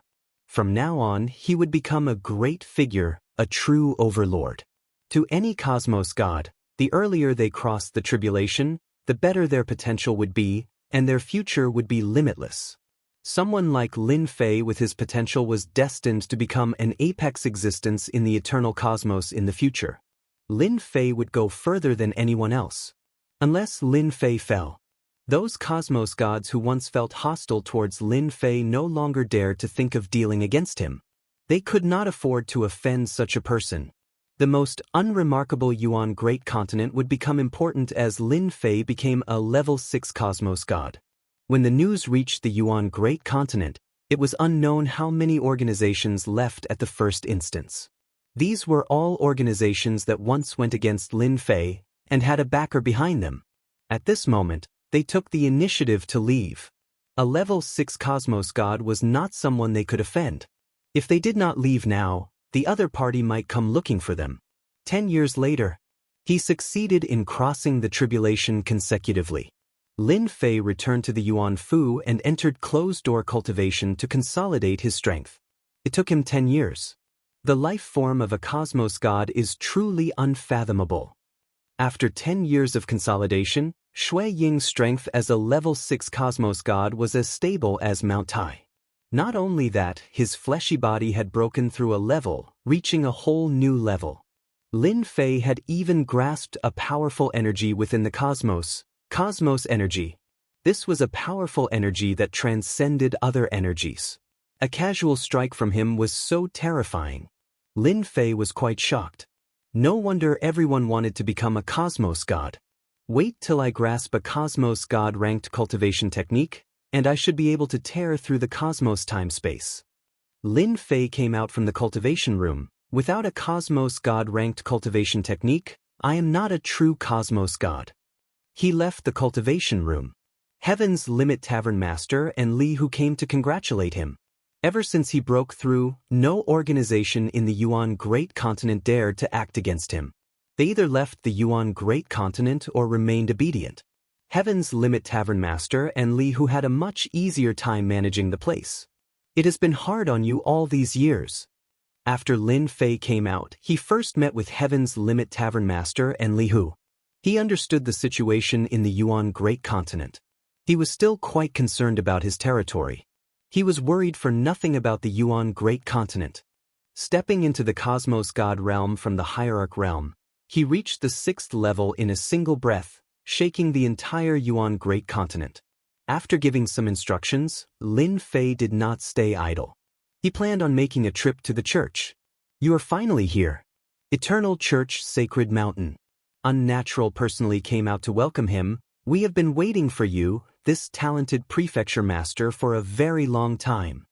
From now on, he would become a great figure, a true overlord. To any cosmos god, the earlier they crossed the tribulation, the better their potential would be, and their future would be limitless. Someone like Lin Fei with his potential was destined to become an apex existence in the eternal cosmos in the future. Lin Fei would go further than anyone else. Unless Lin Fei fell. Those cosmos gods who once felt hostile towards Lin Fei no longer dared to think of dealing against him. They could not afford to offend such a person. The most unremarkable Yuan Great Continent would become important as Lin Fei became a level 6 cosmos god. When the news reached the Yuan Great Continent, it was unknown how many organizations left at the first instance. These were all organizations that once went against Lin Fei and had a backer behind them. At this moment, they took the initiative to leave. A level 6 cosmos god was not someone they could offend. If they did not leave now, the other party might come looking for them. 10 years later, he succeeded in crossing the tribulation consecutively. Lin Fei returned to the Yuan Fu and entered closed-door cultivation to consolidate his strength. It took him 10 years. The life form of a cosmos god is truly unfathomable. After 10 years of consolidation, Xue Ying's strength as a level 6 cosmos god was as stable as Mount Tai. Not only that, his fleshy body had broken through a level, reaching a whole new level. Lin Fei had even grasped a powerful energy within the cosmos energy. This was a powerful energy that transcended other energies. A casual strike from him was so terrifying. Lin Fei was quite shocked. No wonder everyone wanted to become a cosmos god. Wait till I grasp a cosmos god-ranked cultivation technique, and I should be able to tear through the cosmos time-space. Lin Fei came out from the cultivation room. Without a cosmos god-ranked cultivation technique, I am not a true cosmos god. He left the cultivation room. Heaven's Limit Tavern Master and Li Hu came to congratulate him. Ever since he broke through, no organization in the Yuan Great Continent dared to act against him. They either left the Yuan Great Continent or remained obedient. Heaven's Limit Tavern Master and Li Hu had a much easier time managing the place. It has been hard on you all these years. After Lin Fei came out, he first met with Heaven's Limit Tavern Master and Li Hu. He understood the situation in the Yuan Great Continent. He was still quite concerned about his territory. He was worried for nothing about the Yuan Great Continent. Stepping into the Cosmos God realm from the Hierarch realm, he reached the 6th level in a single breath, shaking the entire Yuan Great Continent. After giving some instructions, Lin Fei did not stay idle. He planned on making a trip to the church. You are finally here. Eternal Church Sacred Mountain. Unnatural personally came out to welcome him. We have been waiting for you, this talented prefecture master, for a very long time.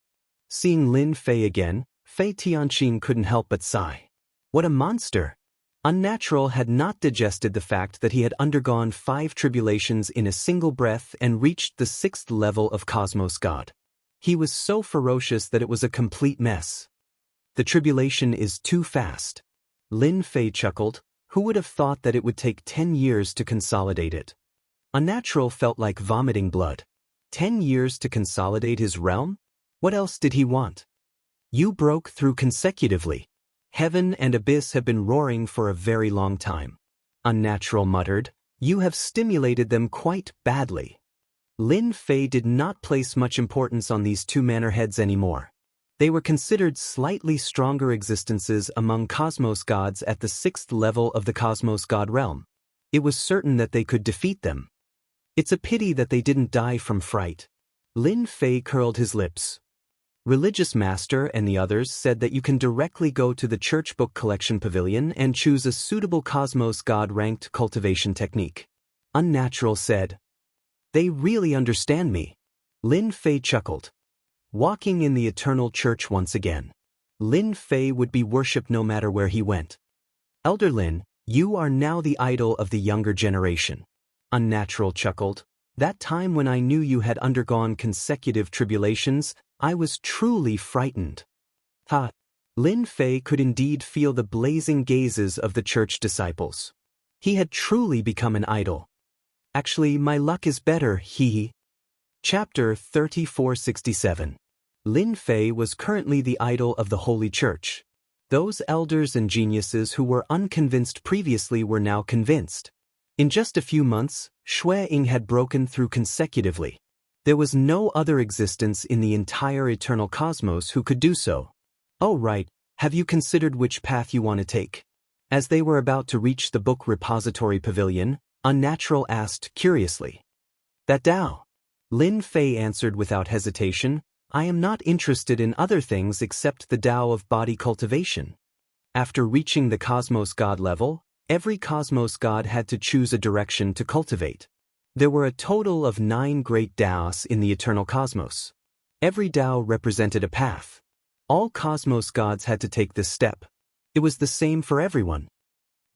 Seeing Lin Fei again, Fei Tianqing couldn't help but sigh. What a monster! Unnatural had not digested the fact that he had undergone 5 tribulations in a single breath and reached the 6th level of Cosmos God. He was so ferocious that it was a complete mess. The tribulation is too fast. Lin Fei chuckled. Who would have thought that it would take 10 years to consolidate it? Unnatural felt like vomiting blood. 10 years to consolidate his realm? What else did he want? You broke through consecutively. Heaven and abyss have been roaring for a very long time. Unnatural muttered. You have stimulated them quite badly. Lin Fei did not place much importance on these 2 mannerheads anymore. They were considered slightly stronger existences among Cosmos Gods at the 6th level of the Cosmos God realm. It was certain that they could defeat them. It's a pity that they didn't die from fright. Lin Fei curled his lips. Religious Master and the others said that you can directly go to the Church Book Collection Pavilion and choose a suitable Cosmos God-ranked cultivation technique. Unnatural said. They really understand me. Lin Fei chuckled. Walking in the Eternal Church once again. Lin Fei would be worshipped no matter where he went. Elder Lin, you are now the idol of the younger generation. Unnatural chuckled. That time when I knew you had undergone consecutive tribulations, I was truly frightened. Ha! Lin Fei could indeed feel the blazing gazes of the church disciples. He had truly become an idol. Actually, my luck is better, hee. Chapter 3467. Lin Fei was currently the idol of the Holy Church. Those elders and geniuses who were unconvinced previously were now convinced. In just a few months, Shui Ying had broken through consecutively. There was no other existence in the entire eternal cosmos who could do so. Oh right, have you considered which path you want to take? As they were about to reach the book repository pavilion, Unnatural asked curiously. That Tao? Lin Fei answered without hesitation, I am not interested in other things except the Tao of body cultivation. After reaching the Cosmos God level, every Cosmos God had to choose a direction to cultivate. There were a total of 9 great Taos in the eternal cosmos. Every Tao represented a path. All Cosmos Gods had to take this step. It was the same for everyone.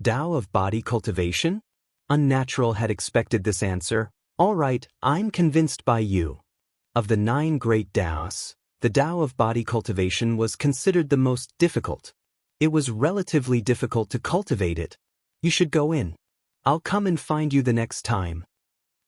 Tao of body cultivation? Unnatural had expected this answer. All right, I'm convinced by you. Of the 9 great Taos, the Tao of body cultivation was considered the most difficult. It was relatively difficult to cultivate it. You should go in. I'll come and find you the next time.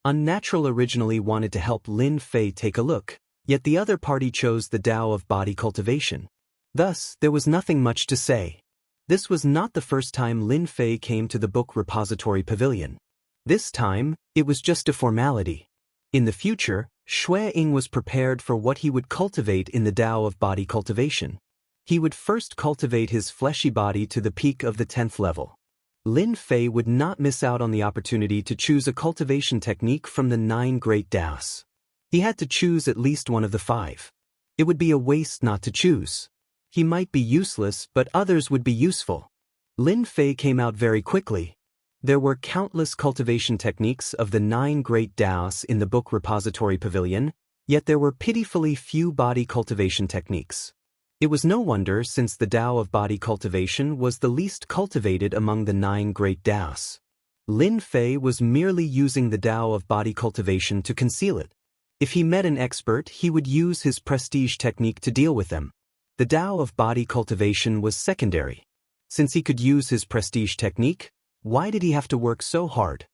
Unnatural originally wanted to help Lin Fei take a look, yet the other party chose the Tao of body cultivation. Thus, there was nothing much to say. This was not the first time Lin Fei came to the book repository pavilion. This time, it was just a formality. In the future, Shui Ying was prepared for what he would cultivate in the Tao of body cultivation. He would first cultivate his fleshy body to the peak of the 10th level. Lin Fei would not miss out on the opportunity to choose a cultivation technique from the 9 great Taos. He had to choose at least one of the 5. It would be a waste not to choose. He might be useless, but others would be useful. Lin Fei came out very quickly. There were countless cultivation techniques of the 9 great Taos in the book repository pavilion, yet there were pitifully few body cultivation techniques. It was no wonder since the Tao of body cultivation was the least cultivated among the 9 great Taos. Lin Fei was merely using the Tao of body cultivation to conceal it. If he met an expert, he would use his prestige technique to deal with them. The Tao of body cultivation was secondary. Since he could use his prestige technique, why did he have to work so hard?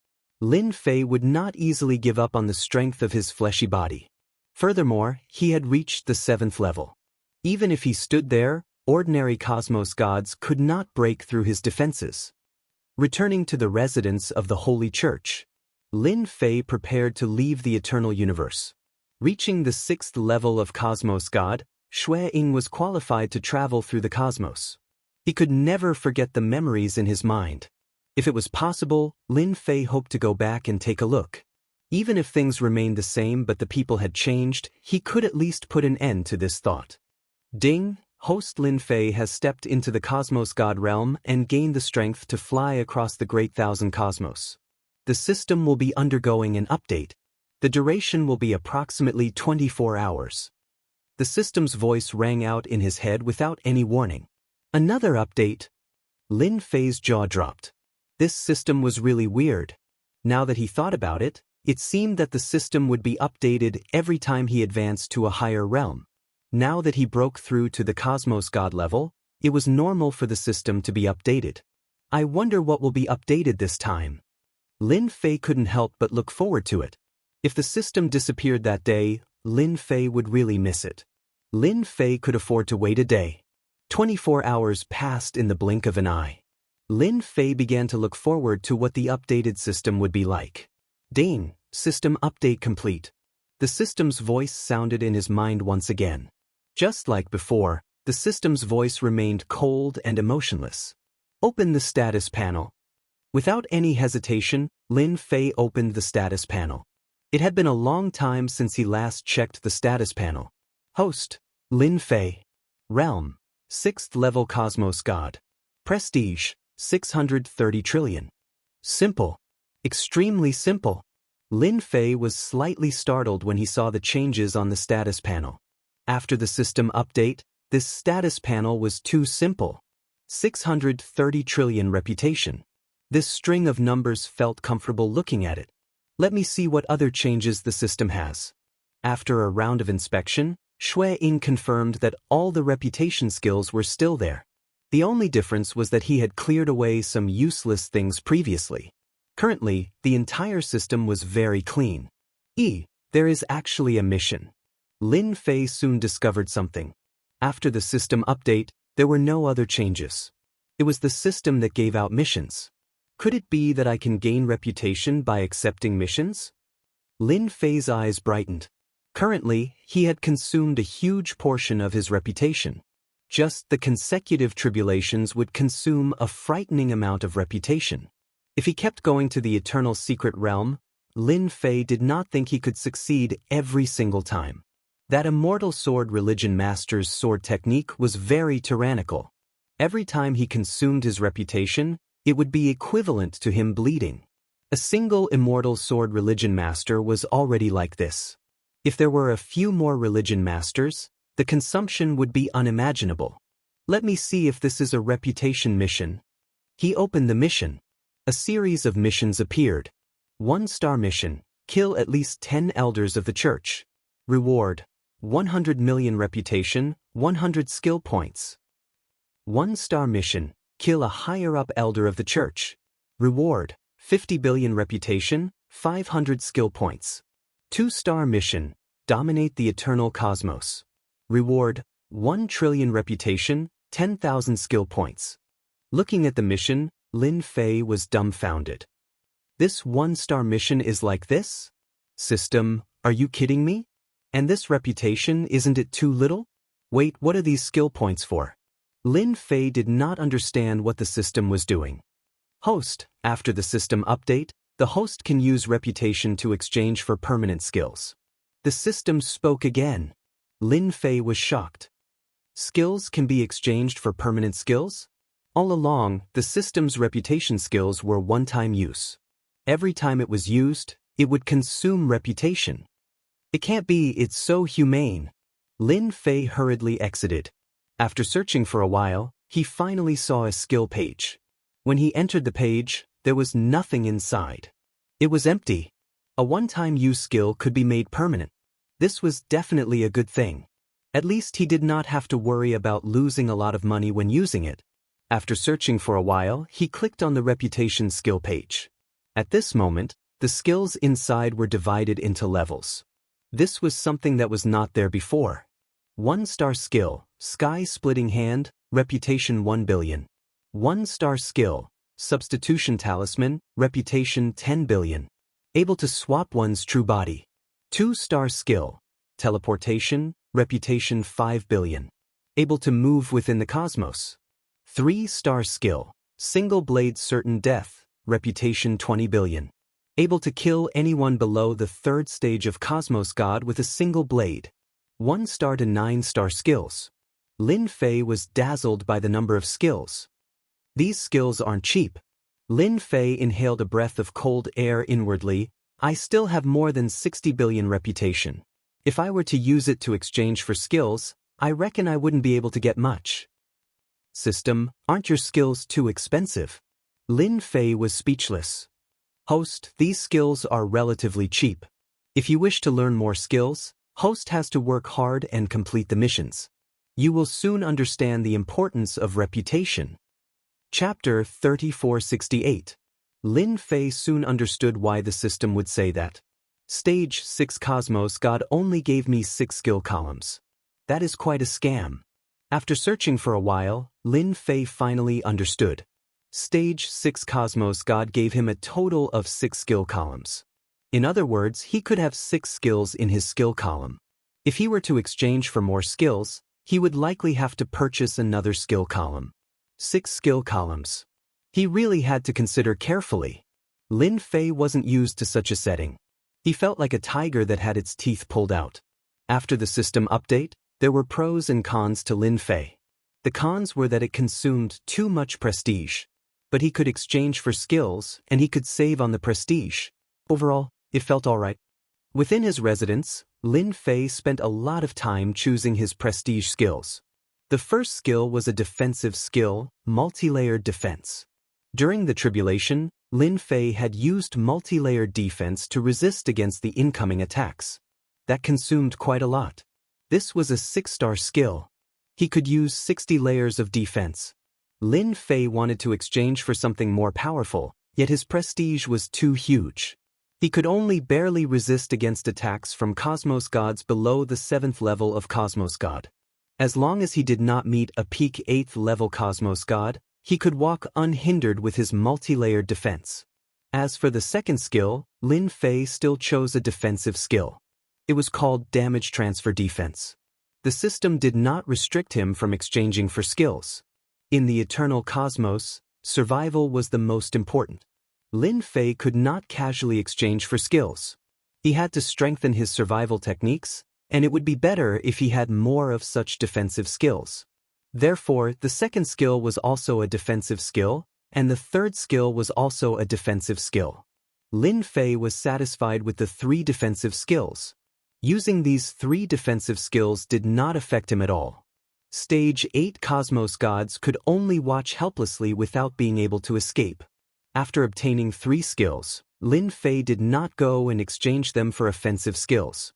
Lin Fei would not easily give up on the strength of his fleshy body. Furthermore, he had reached the 7th level. Even if he stood there, ordinary Cosmos Gods could not break through his defenses. Returning to the residence of the Holy Church, Lin Fei prepared to leave the eternal universe. Reaching the 6th level of Cosmos God, Shui Ying was qualified to travel through the cosmos. He could never forget the memories in his mind. If it was possible, Lin Fei hoped to go back and take a look. Even if things remained the same but the people had changed, he could at least put an end to this thought. Ding! Host Lin Fei has stepped into the Cosmos God realm and gained the strength to fly across the Great Thousand Cosmos. The system will be undergoing an update. The duration will be approximately 24 hours. The system's voice rang out in his head without any warning. Another update? Lin Fei's jaw dropped. This system was really weird. Now that he thought about it, it seemed that the system would be updated every time he advanced to a higher realm. Now that he broke through to the Cosmos God level, it was normal for the system to be updated. I wonder what will be updated this time. Lin Fei couldn't help but look forward to it. If the system disappeared that day, Lin Fei would really miss it. Lin Fei could afford to wait a day. 24 hours passed in the blink of an eye. Lin Fei began to look forward to what the updated system would be like. Ding! System update complete. The system's voice sounded in his mind once again. Just like before, the system's voice remained cold and emotionless. Open the status panel. Without any hesitation, Lin Fei opened the status panel. It had been a long time since he last checked the status panel. Host, Lin Fei. Realm, 6th level Cosmos God. Prestige, 630 trillion. Simple. Extremely simple. Lin Fei was slightly startled when he saw the changes on the status panel. After the system update, this status panel was too simple. 630 trillion reputation. This string of numbers felt comfortable looking at it. Let me see what other changes the system has. After a round of inspection, Shui Ying confirmed that all the reputation skills were still there. The only difference was that he had cleared away some useless things previously. Currently, the entire system was very clean. There is actually a mission. Lin Fei soon discovered something. After the system update, there were no other changes. It was the system that gave out missions. Could it be that I can gain reputation by accepting missions? Lin Fei's eyes brightened. Currently, he had consumed a huge portion of his reputation. Just the consecutive tribulations would consume a frightening amount of reputation. If he kept going to the eternal secret realm, Lin Fei did not think he could succeed every single time. That immortal sword religion master's sword technique was very tyrannical. Every time he consumed his reputation, it would be equivalent to him bleeding. A single immortal sword religion master was already like this. If there were a few more religion masters, the consumption would be unimaginable. Let me see if this is a reputation mission. He opened the mission. A series of missions appeared. 1-star mission, kill at least 10 elders of the church. Reward, 100 million reputation, 100 skill points. 1-star mission, kill a higher-up elder of the church. Reward, 50 billion reputation, 500 skill points. 2-star mission, dominate the eternal cosmos. Reward, 1 trillion reputation, 10,000 skill points. Looking at the mission, Lin Fei was dumbfounded. This 1-star mission is like this? System, are you kidding me? And this reputation, isn't it too little? Wait, what are these skill points for? Lin Fei did not understand what the system was doing. Host, after the system update, the host can use reputation to exchange for permanent skills. The system spoke again. Lin Fei was shocked. Skills can be exchanged for permanent skills? All along, the system's reputation skills were one-time use. Every time it was used, it would consume reputation. It can't be, it's so humane. Lin Fei hurriedly exited. After searching for a while, he finally saw a skill page. When he entered the page, there was nothing inside. It was empty. A one-time use skill could be made permanent. This was definitely a good thing. At least he did not have to worry about losing a lot of money when using it. After searching for a while, he clicked on the reputation skill page. At this moment, the skills inside were divided into levels. This was something that was not there before. 1-star skill, Sky Splitting Hand, reputation 1 billion. 1-star skill, Substitution Talisman, Reputation 10 billion. Able to swap one's true body. 2-star skill. Teleportation, Reputation 5 billion. Able to move within the cosmos. 3-star skill. Single blade certain death, Reputation 20 billion. Able to kill anyone below the 3rd stage of Cosmos God with a single blade. 1-star to 9-star skills. Lin Fei was dazzled by the number of skills. These skills aren't cheap. Lin Fei inhaled a breath of cold air inwardly. I still have more than 60 billion reputation. If I were to use it to exchange for skills, I reckon I wouldn't be able to get much. System, aren't your skills too expensive? Lin Fei was speechless. Host, these skills are relatively cheap. If you wish to learn more skills, Host has to work hard and complete the missions. You will soon understand the importance of reputation. Chapter 3468. Lin Fei soon understood why the system would say that. Stage 6 Cosmos God only gave me 6 skill columns. That is quite a scam. After searching for a while, Lin Fei finally understood. Stage 6 Cosmos God gave him a total of 6 skill columns. In other words, he could have 6 skills in his skill column. If he were to exchange for more skills, he would likely have to purchase another skill column. 6 skill columns. He really had to consider carefully. Lin Fei wasn't used to such a setting. He felt like a tiger that had its teeth pulled out. After the system update, there were pros and cons to Lin Fei. The cons were that it consumed too much prestige. But he could exchange for skills, and he could save on the prestige. Overall, it felt alright. Within his residence, Lin Fei spent a lot of time choosing his prestige skills. The first skill was a defensive skill, multi-layered defense. During the tribulation, Lin Fei had used multi-layered defense to resist against the incoming attacks. That consumed quite a lot. This was a 6-star skill. He could use 60 layers of defense. Lin Fei wanted to exchange for something more powerful, yet his prestige was too huge. He could only barely resist against attacks from Cosmos Gods below the 7th level of Cosmos God. As long as he did not meet a peak 8th level Cosmos God, he could walk unhindered with his multi-layered defense. As for the second skill, Lin Fei still chose a defensive skill. It was called Damage Transfer Defense. The system did not restrict him from exchanging for skills. In the eternal cosmos, survival was the most important. Lin Fei could not casually exchange for skills. He had to strengthen his survival techniques, and it would be better if he had more of such defensive skills. Therefore, the second skill was also a defensive skill, and the third skill was also a defensive skill. Lin Fei was satisfied with the 3 defensive skills. Using these 3 defensive skills did not affect him at all. Stage 8 Cosmos Gods could only watch helplessly without being able to escape. After obtaining 3 skills, Lin Fei did not go and exchange them for offensive skills.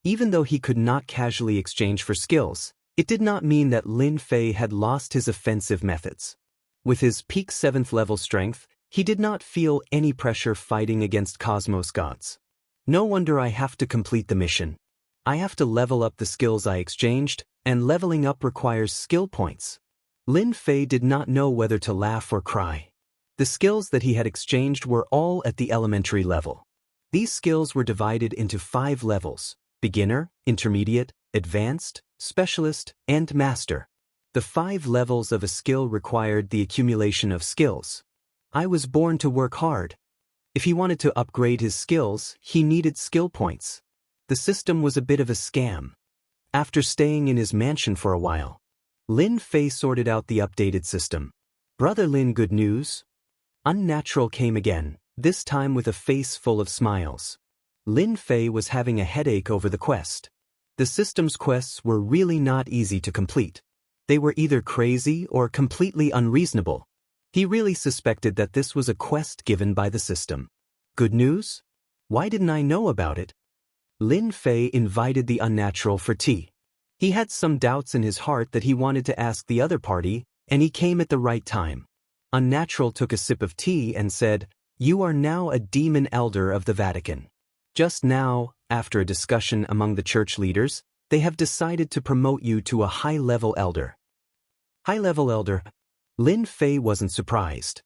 Even though he could not casually exchange for skills, it did not mean that Lin Fei had lost his offensive methods. With his peak 7th level strength, he did not feel any pressure fighting against Cosmos Gods. No wonder I have to complete the mission. I have to level up the skills I exchanged, and leveling up requires skill points. Lin Fei did not know whether to laugh or cry. The skills that he had exchanged were all at the elementary level. These skills were divided into 5 levels: beginner, intermediate, advanced, specialist, and master. The 5 levels of a skill required the accumulation of skills. I was born to work hard. If he wanted to upgrade his skills, he needed skill points. The system was a bit of a scam. After staying in his mansion for a while, Lin Fei sorted out the updated system. Brother Lin, good news? Unnatural came again, this time with a face full of smiles. Lin Fei was having a headache over the quest. The system's quests were really not easy to complete. They were either crazy or completely unreasonable. He really suspected that this was a quest given by the system. Good news? Why didn't I know about it? Lin Fei invited the Unnatural for tea. He had some doubts in his heart that he wanted to ask the other party, and he came at the right time. Unnatural took a sip of tea and said, "You are now a demon elder of the Vatican. Just now, after a discussion among the church leaders, they have decided to promote you to a high-level elder." High-level elder? Lin Fei wasn't surprised.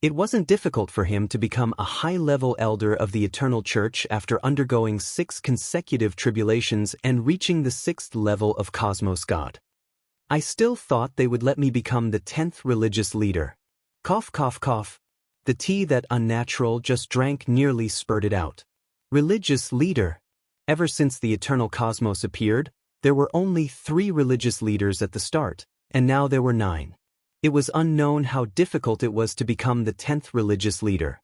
It wasn't difficult for him to become a high-level elder of the Eternal Church after undergoing 6 consecutive tribulations and reaching the 6th level of Cosmos God. I still thought they would let me become the 10th religious leader. Cough, cough, cough. The tea that Unnatural just drank nearly spurted out. Religious leader. Ever since the Eternal Cosmos appeared, there were only 3 religious leaders at the start, and now there were 9. It was unknown how difficult it was to become the 10th religious leader.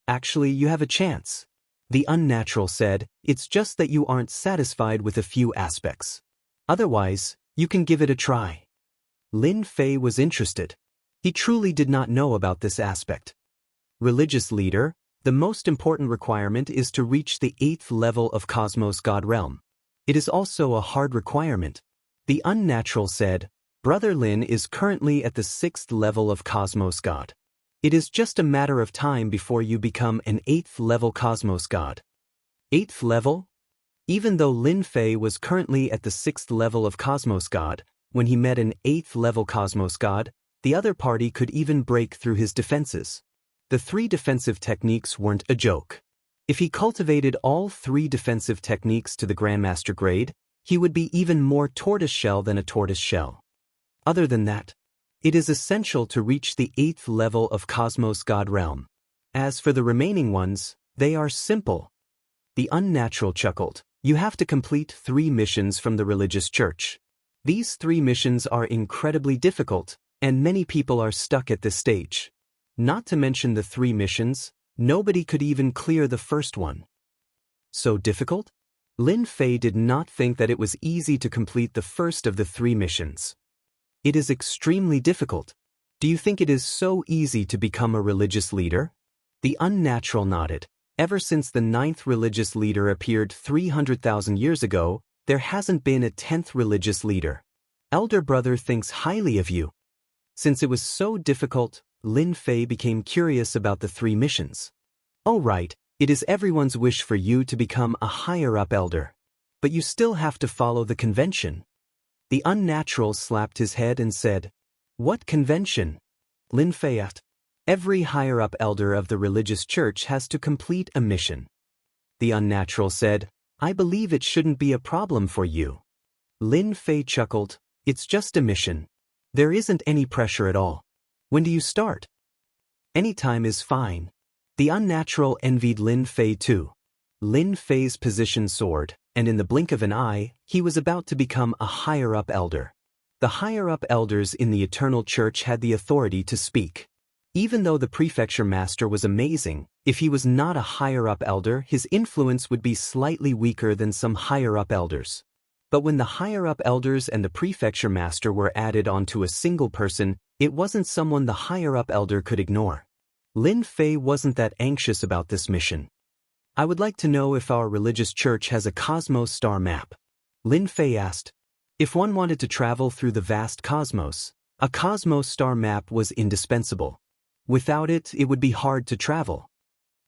Actually, you have a chance. The Unnatural said, it's just that you aren't satisfied with a few aspects. Otherwise, you can give it a try. Lin Fei was interested. He truly did not know about this aspect. Religious leader, the most important requirement is to reach the 8th level of Cosmos God Realm. It is also a hard requirement. The Unnatural said, Brother Lin is currently at the 6th level of Cosmos God. It is just a matter of time before you become an 8th level Cosmos God. 8th level? Even though Lin Fei was currently at the 6th level of Cosmos God, when he met an 8th level Cosmos God, the other party could even break through his defenses. The 3 defensive techniques weren't a joke. If he cultivated all 3 defensive techniques to the Grandmaster grade, he would be even more tortoiseshell than a tortoiseshell. Other than that, it is essential to reach the 8th level of Cosmos God Realm. As for the remaining ones, they are simple. The Unnatural chuckled. You have to complete 3 missions from the religious church. These 3 missions are incredibly difficult, and many people are stuck at this stage. Not to mention the 3 missions, nobody could even clear the first one. So difficult? Lin Fei did not think that it was easy to complete the first of the 3 missions. It is extremely difficult. Do you think it is so easy to become a religious leader? The Unnatural nodded. Ever since the 9th religious leader appeared 300,000 years ago, there hasn't been a 10th religious leader. Elder brother thinks highly of you. Since it was so difficult, Lin Fei became curious about the 3 missions. Oh right, it is everyone's wish for you to become a higher-up elder. But you still have to follow the convention. The Unnatural slapped his head and said, What convention? Lin Fei asked. Every higher-up elder of the religious church has to complete a mission. The Unnatural said, I believe it shouldn't be a problem for you. Lin Fei chuckled, It's just a mission. There isn't any pressure at all. When do you start? Any time is fine. The Unnatural envied Lin Fei too. Lin Fei's position soared, and in the blink of an eye, he was about to become a higher-up elder. The higher-up elders in the Eternal Church had the authority to speak. Even though the prefecture master was amazing, if he was not a higher-up elder, his influence would be slightly weaker than some higher-up elders. But when the higher-up elders and the prefecture master were added onto a single person, it wasn't someone the higher-up elder could ignore. Lin Fei wasn't that anxious about this mission. I would like to know if our religious church has a Cosmos star map. Lin Fei asked. If one wanted to travel through the vast cosmos, a Cosmos star map was indispensable. Without it, it would be hard to travel.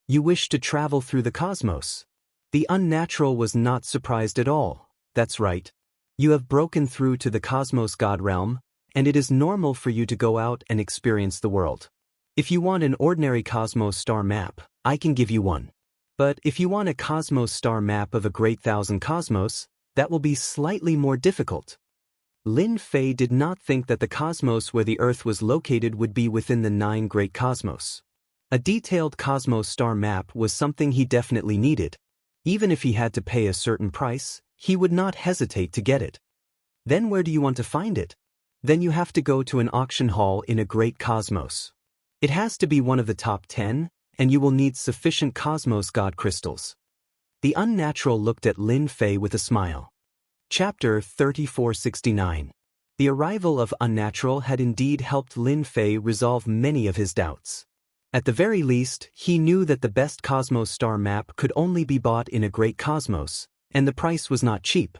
You wish to travel through the cosmos? The Unnatural was not surprised at all. That's right. You have broken through to the Cosmos God Realm, and it is normal for you to go out and experience the world. If you want an ordinary Cosmos star map, I can give you one. But if you want a Cosmos star map of a great thousand cosmos, that will be slightly more difficult. Lin Fei did not think that the cosmos where the Earth was located would be within the 9 great cosmos. A detailed Cosmos star map was something he definitely needed. Even if he had to pay a certain price, he would not hesitate to get it. Then where do you want to find it? Then you have to go to an auction hall in a great cosmos. It has to be one of the top 10, and you will need sufficient Cosmos God crystals. The Unnatural looked at Lin Fei with a smile. Chapter 3469. The arrival of Unnatural had indeed helped Lin Fei resolve many of his doubts. At the very least, he knew that the best Cosmos star map could only be bought in a great cosmos, and the price was not cheap.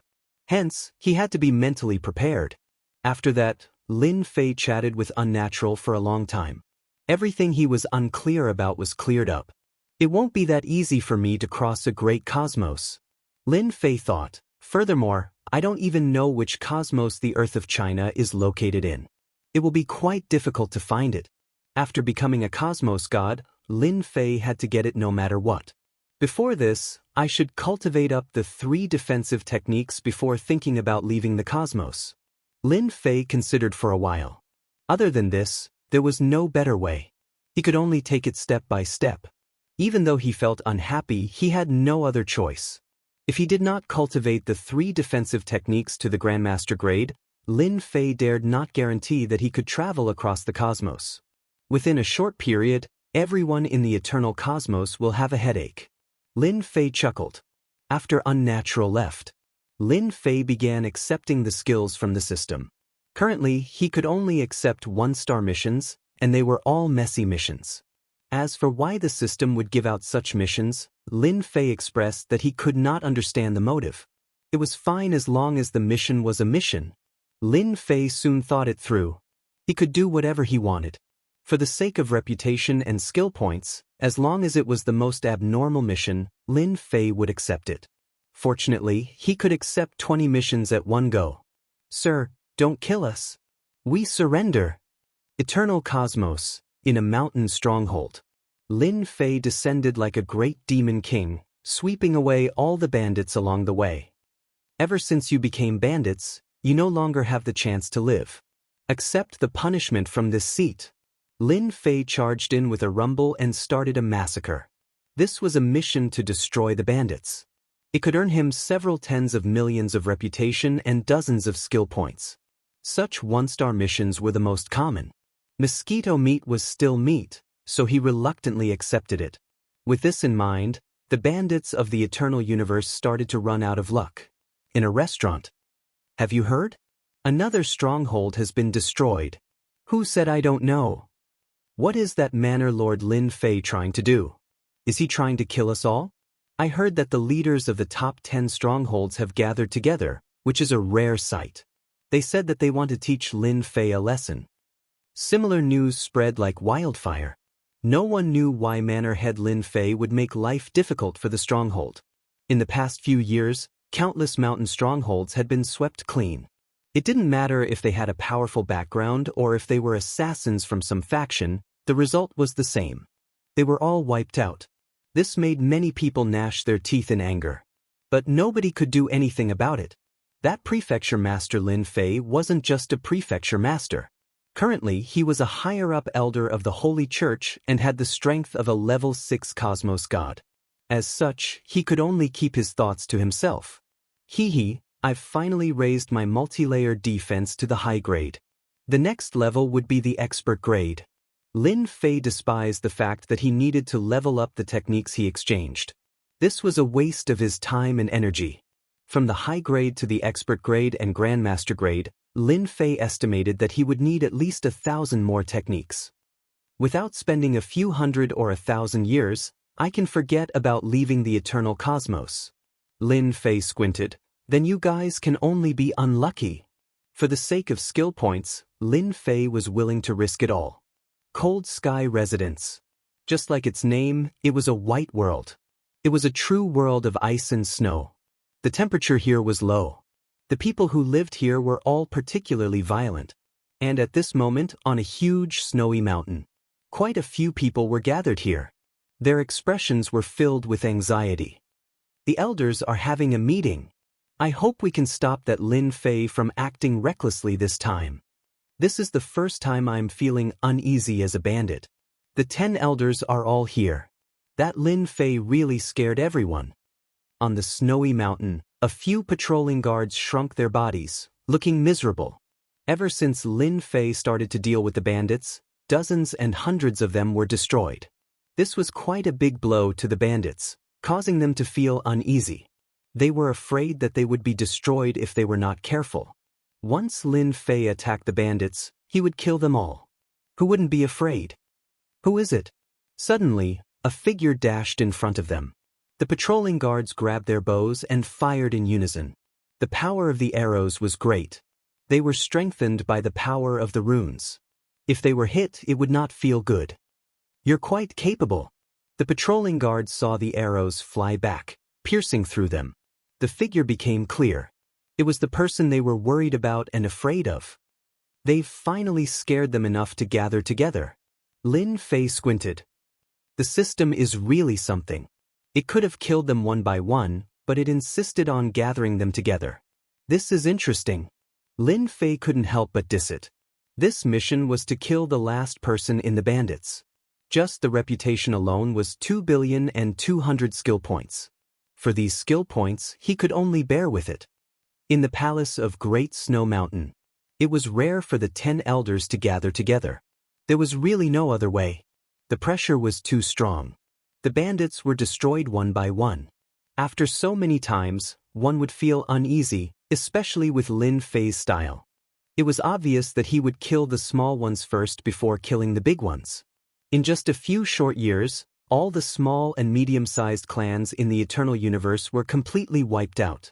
Hence, he had to be mentally prepared. After that, Lin Fei chatted with Unnatural for a long time. Everything he was unclear about was cleared up. It won't be that easy for me to cross a great cosmos, Lin Fei thought. Furthermore, I don't even know which cosmos the Earth of China is located in. It will be quite difficult to find it. After becoming a cosmos god, Lin Fei had to get it no matter what. Before this, I should cultivate up the 3 defensive techniques before thinking about leaving the cosmos. Lin Fei considered for a while. Other than this, there was no better way. He could only take it step by step. Even though he felt unhappy, he had no other choice. If he did not cultivate the 3 defensive techniques to the Grandmaster grade, Lin Fei dared not guarantee that he could travel across the cosmos. Within a short period, everyone in the eternal cosmos will have a headache. Lin Fei chuckled. After Unnatural left, Lin Fei began accepting the skills from the system. Currently, he could only accept 1-star missions, and they were all messy missions. As for why the system would give out such missions, Lin Fei expressed that he could not understand the motive. It was fine as long as the mission was a mission. Lin Fei soon thought it through. He could do whatever he wanted. For the sake of reputation and skill points, as long as it was the most abnormal mission, Lin Fei would accept it. Fortunately, he could accept 20 missions at one go. Sir, don't kill us. We surrender. Eternal Cosmos, in a mountain stronghold. Lin Fei descended like a great demon king, sweeping away all the bandits along the way. Ever since you became bandits, you no longer have the chance to live. Accept the punishment from this seat. Lin Fei charged in with a rumble and started a massacre. This was a mission to destroy the bandits. It could earn him several tens of millions of reputation and dozens of skill points. Such 1-star missions were the most common. Mosquito meat was still meat, so he reluctantly accepted it. With this in mind, the bandits of the Eternal Universe started to run out of luck. In a restaurant. Have you heard? Another stronghold has been destroyed. Who said I don't know? What is that Manor Lord Lin Fei trying to do? Is he trying to kill us all? I heard that the leaders of the top 10 strongholds have gathered together, which is a rare sight. They said that they want to teach Lin Fei a lesson. Similar news spread like wildfire. No one knew why Manor Head Lin Fei would make life difficult for the stronghold. In the past few years, countless mountain strongholds had been swept clean. It didn't matter if they had a powerful background or if they were assassins from some faction, the result was the same. They were all wiped out. This made many people gnash their teeth in anger. But nobody could do anything about it. That prefecture master Lin Fei wasn't just a prefecture master. Currently, he was a higher-up elder of the Holy Church and had the strength of a level 6 cosmos god. As such, he could only keep his thoughts to himself. I've finally raised my multi-layer defense to the high grade. The next level would be the expert grade. Lin Fei despised the fact that he needed to level up the techniques he exchanged. This was a waste of his time and energy. From the high grade to the expert grade and grandmaster grade, Lin Fei estimated that he would need at least 1,000 more techniques. Without spending a few hundred or 1,000 years, I can forget about leaving the eternal cosmos. Lin Fei squinted. Then you guys can only be unlucky. For the sake of skill points, Lin Fei was willing to risk it all. Cold Sky Residence. Just like its name, it was a white world. It was a true world of ice and snow. The temperature here was low. The people who lived here were all particularly violent. And at this moment, on a huge snowy mountain, quite a few people were gathered here. Their expressions were filled with anxiety. The elders are having a meeting. I hope we can stop that Lin Fei from acting recklessly this time. This is the first time I'm feeling uneasy as a bandit. The 10 elders are all here. That Lin Fei really scared everyone. On the snowy mountain, a few patrolling guards shrunk their bodies, looking miserable. Ever since Lin Fei started to deal with the bandits, dozens and hundreds of them were destroyed. This was quite a big blow to the bandits, causing them to feel uneasy. They were afraid that they would be destroyed if they were not careful. Once Lin Fei attacked the bandits, he would kill them all. Who wouldn't be afraid? Who is it? Suddenly, a figure dashed in front of them. The patrolling guards grabbed their bows and fired in unison. The power of the arrows was great. They were strengthened by the power of the runes. If they were hit, it would not feel good. You're quite capable. The patrolling guards saw the arrows fly back, piercing through them. The figure became clear. It was the person they were worried about and afraid of. They've finally scared them enough to gather together. Lin Fei squinted. The system is really something. It could have killed them one by one, but it insisted on gathering them together. This is interesting. Lin Fei couldn't help but diss it. This mission was to kill the last person in the bandits. Just the reputation alone was 2,200,000,000 skill points. For these skill points, he could only bear with it. In the palace of Great Snow Mountain, it was rare for the 10 elders to gather together. There was really no other way. The pressure was too strong. The bandits were destroyed one by one. After so many times, one would feel uneasy, especially with Lin Fei's style. It was obvious that he would kill the small ones first before killing the big ones. In just a few short years, all the small and medium-sized clans in the Eternal Universe were completely wiped out.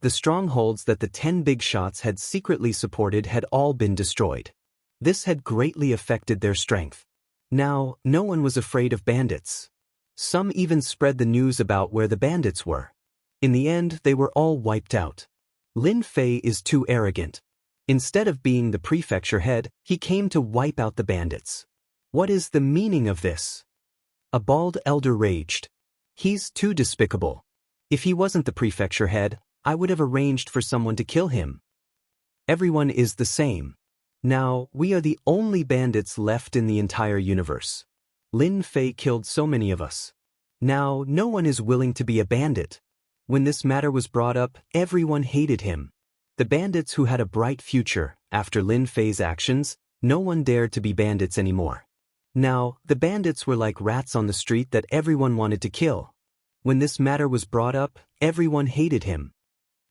The strongholds that the 10 big shots had secretly supported had all been destroyed. This had greatly affected their strength. Now, no one was afraid of bandits. Some even spread the news about where the bandits were. In the end, they were all wiped out. Lin Fei is too arrogant. Instead of being the prefecture head, he came to wipe out the bandits. What is the meaning of this? A bald elder raged. He's too despicable. If he wasn't the prefecture head, I would have arranged for someone to kill him. Everyone is the same. Now, we are the only bandits left in the entire universe. Lin Fei killed so many of us. Now, no one is willing to be a bandit. When this matter was brought up, everyone hated him. The bandits who had a bright future, after Lin Fei's actions, no one dared to be bandits anymore. Now, the bandits were like rats on the street that everyone wanted to kill. When this matter was brought up, everyone hated him.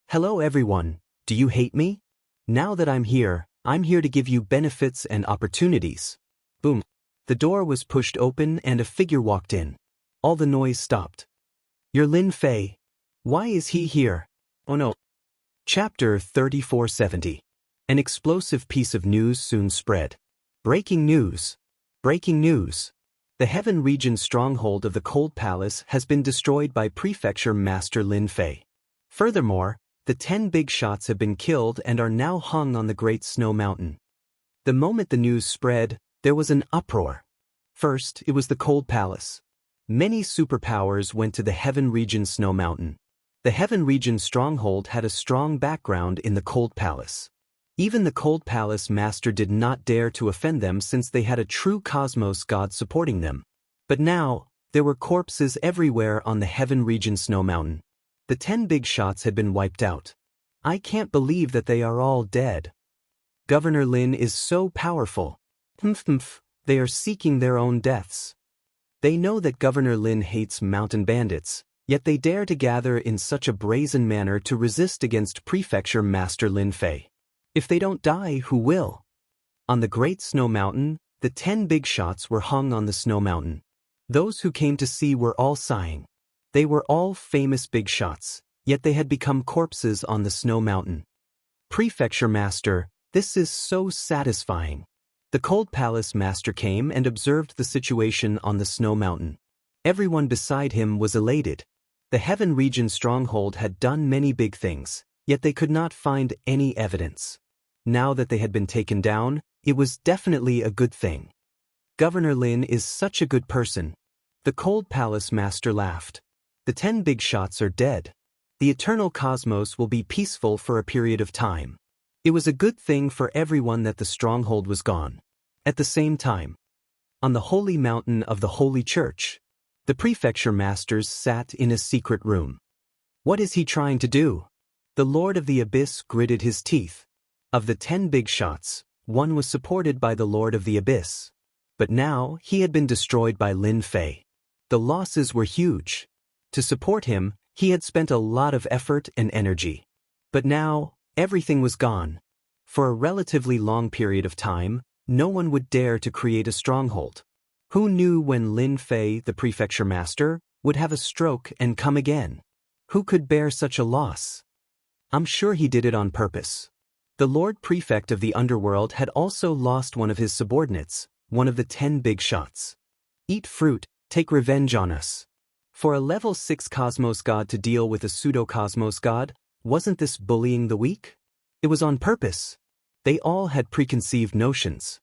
Hello everyone, do you hate me? Now that I'm here to give you benefits and opportunities. Boom. The door was pushed open and a figure walked in. All the noise stopped. You're Lin Fei. Why is he here? Oh no. Chapter 3470. An explosive piece of news soon spread. Breaking news. Breaking news. The Heaven Region stronghold of the Cold Palace has been destroyed by Prefecture Master Lin Fei. Furthermore, the 10 big shots have been killed and are now hung on the Great Snow Mountain. The moment the news spread, there was an uproar. First, it was the Cold Palace. Many superpowers went to the Heaven Region Snow Mountain. The Heaven Region stronghold had a strong background in the Cold Palace. Even the Cold Palace Master did not dare to offend them since they had a true cosmos god supporting them. But now, there were corpses everywhere on the Heaven Region Snow Mountain. The 10 big shots had been wiped out. I can't believe that they are all dead. Governor Lin is so powerful. They are seeking their own deaths. They know that Governor Lin hates mountain bandits, yet they dare to gather in such a brazen manner to resist against Prefecture Master Lin Fei. If they don't die, who will? On the Great Snow Mountain, the 10 big shots were hung on the Snow Mountain. Those who came to see were all sighing. They were all famous big shots, yet they had become corpses on the Snow Mountain. Prefecture Master, this is so satisfying. The Cold Palace Master came and observed the situation on the Snow Mountain. Everyone beside him was elated. The Heaven Region stronghold had done many big things, yet they could not find any evidence. Now that they had been taken down, it was definitely a good thing. Governor Lin is such a good person. The Cold Palace Master laughed. The 10 big shots are dead. The eternal cosmos will be peaceful for a period of time. It was a good thing for everyone that the stronghold was gone. At the same time, on the holy mountain of the Holy Church, the Prefecture Masters sat in a secret room. What is he trying to do? The Lord of the Abyss gritted his teeth. Of the 10 big shots, one was supported by the Lord of the Abyss. But now, he had been destroyed by Lin Fei. The losses were huge. To support him, he had spent a lot of effort and energy. But now, everything was gone. For a relatively long period of time, no one would dare to create a stronghold. Who knew when Lin Fei, the Prefecture Master, would have a stroke and come again? Who could bear such a loss? I'm sure he did it on purpose. The Lord Prefect of the Underworld had also lost one of his subordinates, one of the 10 big shots. Eat fruit, take revenge on us. For a level 6 Cosmos God to deal with a pseudo-Cosmos God, wasn't this bullying the weak? It was on purpose. They all had preconceived notions.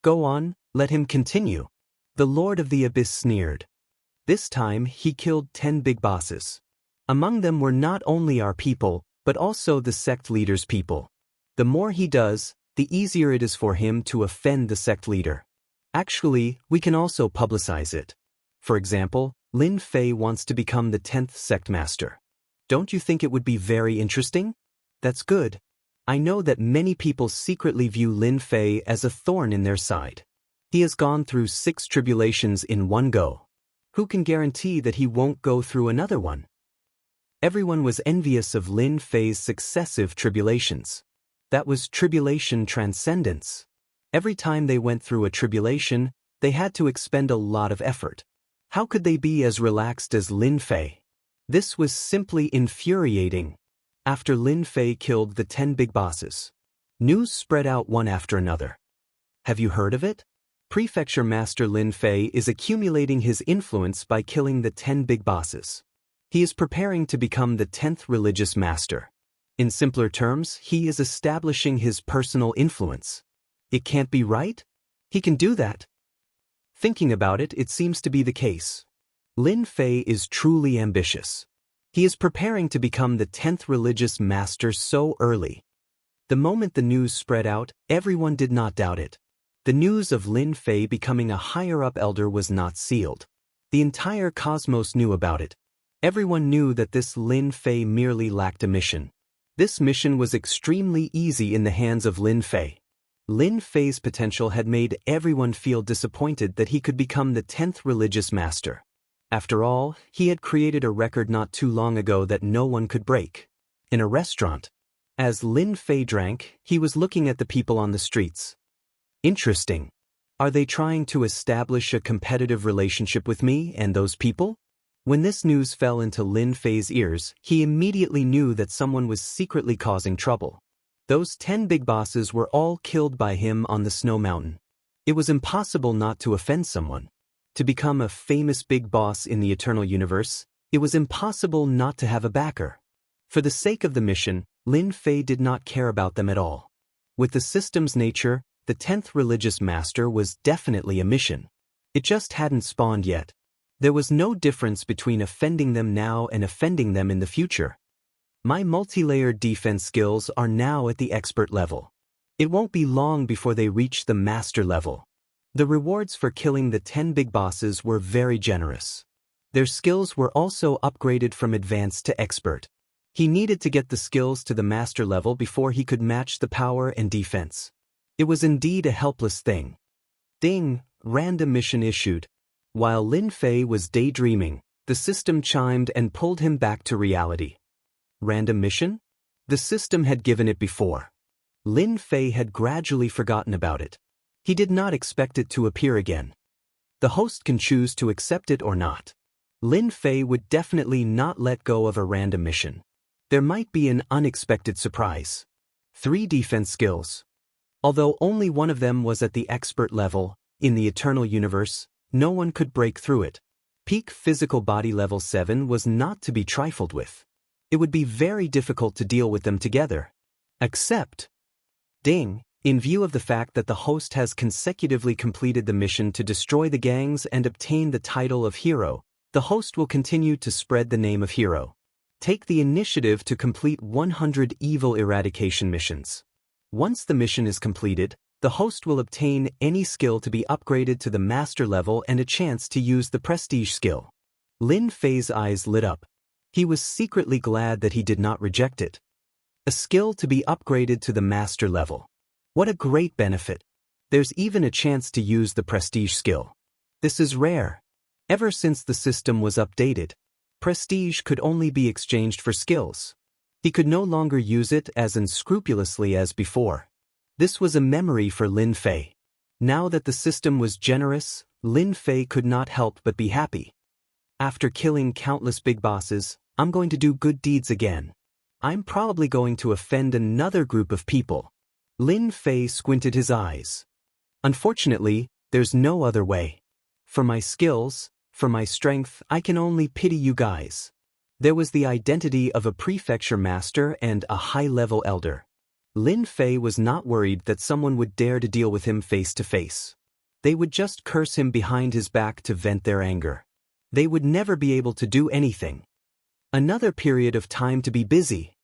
Go on, let him continue. The Lord of the Abyss sneered. This time he killed 10 big bosses. Among them were not only our people, but also the sect leader's people. The more he does, the easier it is for him to offend the sect leader. Actually, we can also publicize it. For example, Lin Fei wants to become the 10th sect master. Don't you think it would be very interesting? That's good. I know that many people secretly view Lin Fei as a thorn in their side. He has gone through 6 tribulations in one go. Who can guarantee that he won't go through another one? Everyone was envious of Lin Fei's successive tribulations. That was tribulation transcendence. Every time they went through a tribulation, they had to expend a lot of effort. How could they be as relaxed as Lin Fei? This was simply infuriating. After Lin Fei killed the 10 big bosses, news spread out one after another. Have you heard of it? Prefecture Master Lin Fei is accumulating his influence by killing the 10 big bosses. He is preparing to become the 10th religious master. In simpler terms, he is establishing his personal influence. It can't be right? He can do that. Thinking about it, it seems to be the case. Lin Fei is truly ambitious. He is preparing to become the 10th religious master so early. The moment the news spread out, everyone did not doubt it. The news of Lin Fei becoming a higher-up elder was not sealed. The entire cosmos knew about it. Everyone knew that this Lin Fei merely lacked a mission. This mission was extremely easy in the hands of Lin Fei. Lin Fei's potential had made everyone feel disappointed that he could become the 10th religious master. After all, he had created a record not too long ago that no one could break. In a restaurant, as Lin Fei drank, he was looking at the people on the streets. Interesting. Are they trying to establish a competitive relationship with me and those people? When this news fell into Lin Fei's ears, he immediately knew that someone was secretly causing trouble. Those 10 big bosses were all killed by him on the snow mountain. It was impossible not to offend someone. To become a famous big boss in the eternal universe, it was impossible not to have a backer. For the sake of the mission, Lin Fei did not care about them at all. With the system's nature, the 10th religious master was definitely a mission. It just hadn't spawned yet. There was no difference between offending them now and offending them in the future. My multi-layered defense skills are now at the expert level. It won't be long before they reach the master level. The rewards for killing the 10 big bosses were very generous. Their skills were also upgraded from advanced to expert. He needed to get the skills to the master level before he could match the power and defense. It was indeed a helpless thing. Ding! Random mission issued. While Lin Fei was daydreaming, the system chimed and pulled him back to reality. Random mission? The system had given it before. Lin Fei had gradually forgotten about it. He did not expect it to appear again. The host can choose to accept it or not. Lin Fei would definitely not let go of a random mission. There might be an unexpected surprise. 3 defense skills. Although only one of them was at the expert level, in the eternal universe, no one could break through it. Peak physical body level 7 was not to be trifled with. It would be very difficult to deal with them together. Except, ding, in view of the fact that the host has consecutively completed the mission to destroy the gangs and obtain the title of hero, the host will continue to spread the name of hero. Take the initiative to complete 100 evil eradication missions. Once the mission is completed, the host will obtain any skill to be upgraded to the master level and a chance to use the prestige skill. Lin Fei's eyes lit up. He was secretly glad that he did not reject it. A skill to be upgraded to the master level. What a great benefit. There's even a chance to use the prestige skill. This is rare. Ever since the system was updated, prestige could only be exchanged for skills. He could no longer use it as unscrupulously as before. This was a memory for Lin Fei. Now that the system was generous, Lin Fei could not help but be happy. After killing countless big bosses, I'm going to do good deeds again. I'm probably going to offend another group of people. Lin Fei squinted his eyes. Unfortunately, there's no other way. For my skills, for my strength, I can only pity you guys. There was the identity of a prefecture master and a high-level elder. Lin Fei was not worried that someone would dare to deal with him face to face. They would just curse him behind his back to vent their anger. They would never be able to do anything. Another period of time to be busy.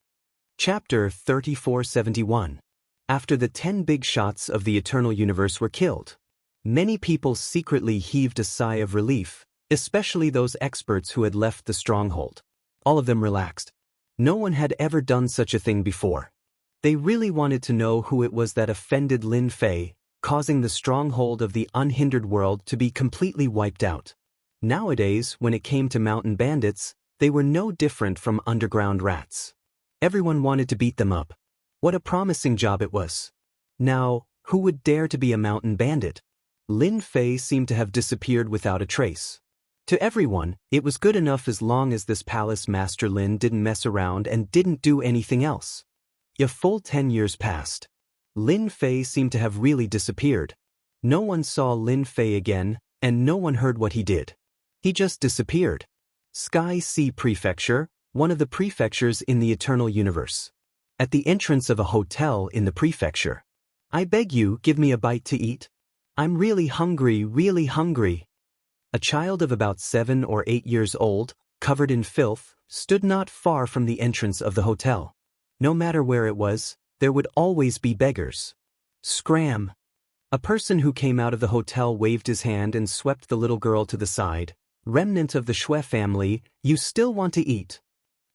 Chapter 3471. After the 10 big shots of the Eternal Universe were killed, many people secretly heaved a sigh of relief, especially those experts who had left the stronghold. All of them relaxed. No one had ever done such a thing before. They really wanted to know who it was that offended Lin Fei, causing the stronghold of the unhindered world to be completely wiped out. Nowadays, when it came to mountain bandits, they were no different from underground rats. Everyone wanted to beat them up. What a promising job it was. Now, who would dare to be a mountain bandit? Lin Fei seemed to have disappeared without a trace. To everyone, it was good enough as long as this palace master Lin didn't mess around and didn't do anything else. A full 10 years passed. Lin Fei seemed to have really disappeared. No one saw Lin Fei again, and no one heard what he did. He just disappeared. Sky Sea Prefecture, one of the prefectures in the Eternal Universe. At the entrance of a hotel in the prefecture. I beg you, give me a bite to eat. I'm really hungry, really hungry. A child of about 7 or 8 years old, covered in filth, stood not far from the entrance of the hotel. No matter where it was, there would always be beggars. Scram! A person who came out of the hotel waved his hand and swept the little girl to the side. Remnant of the Shui family, you still want to eat.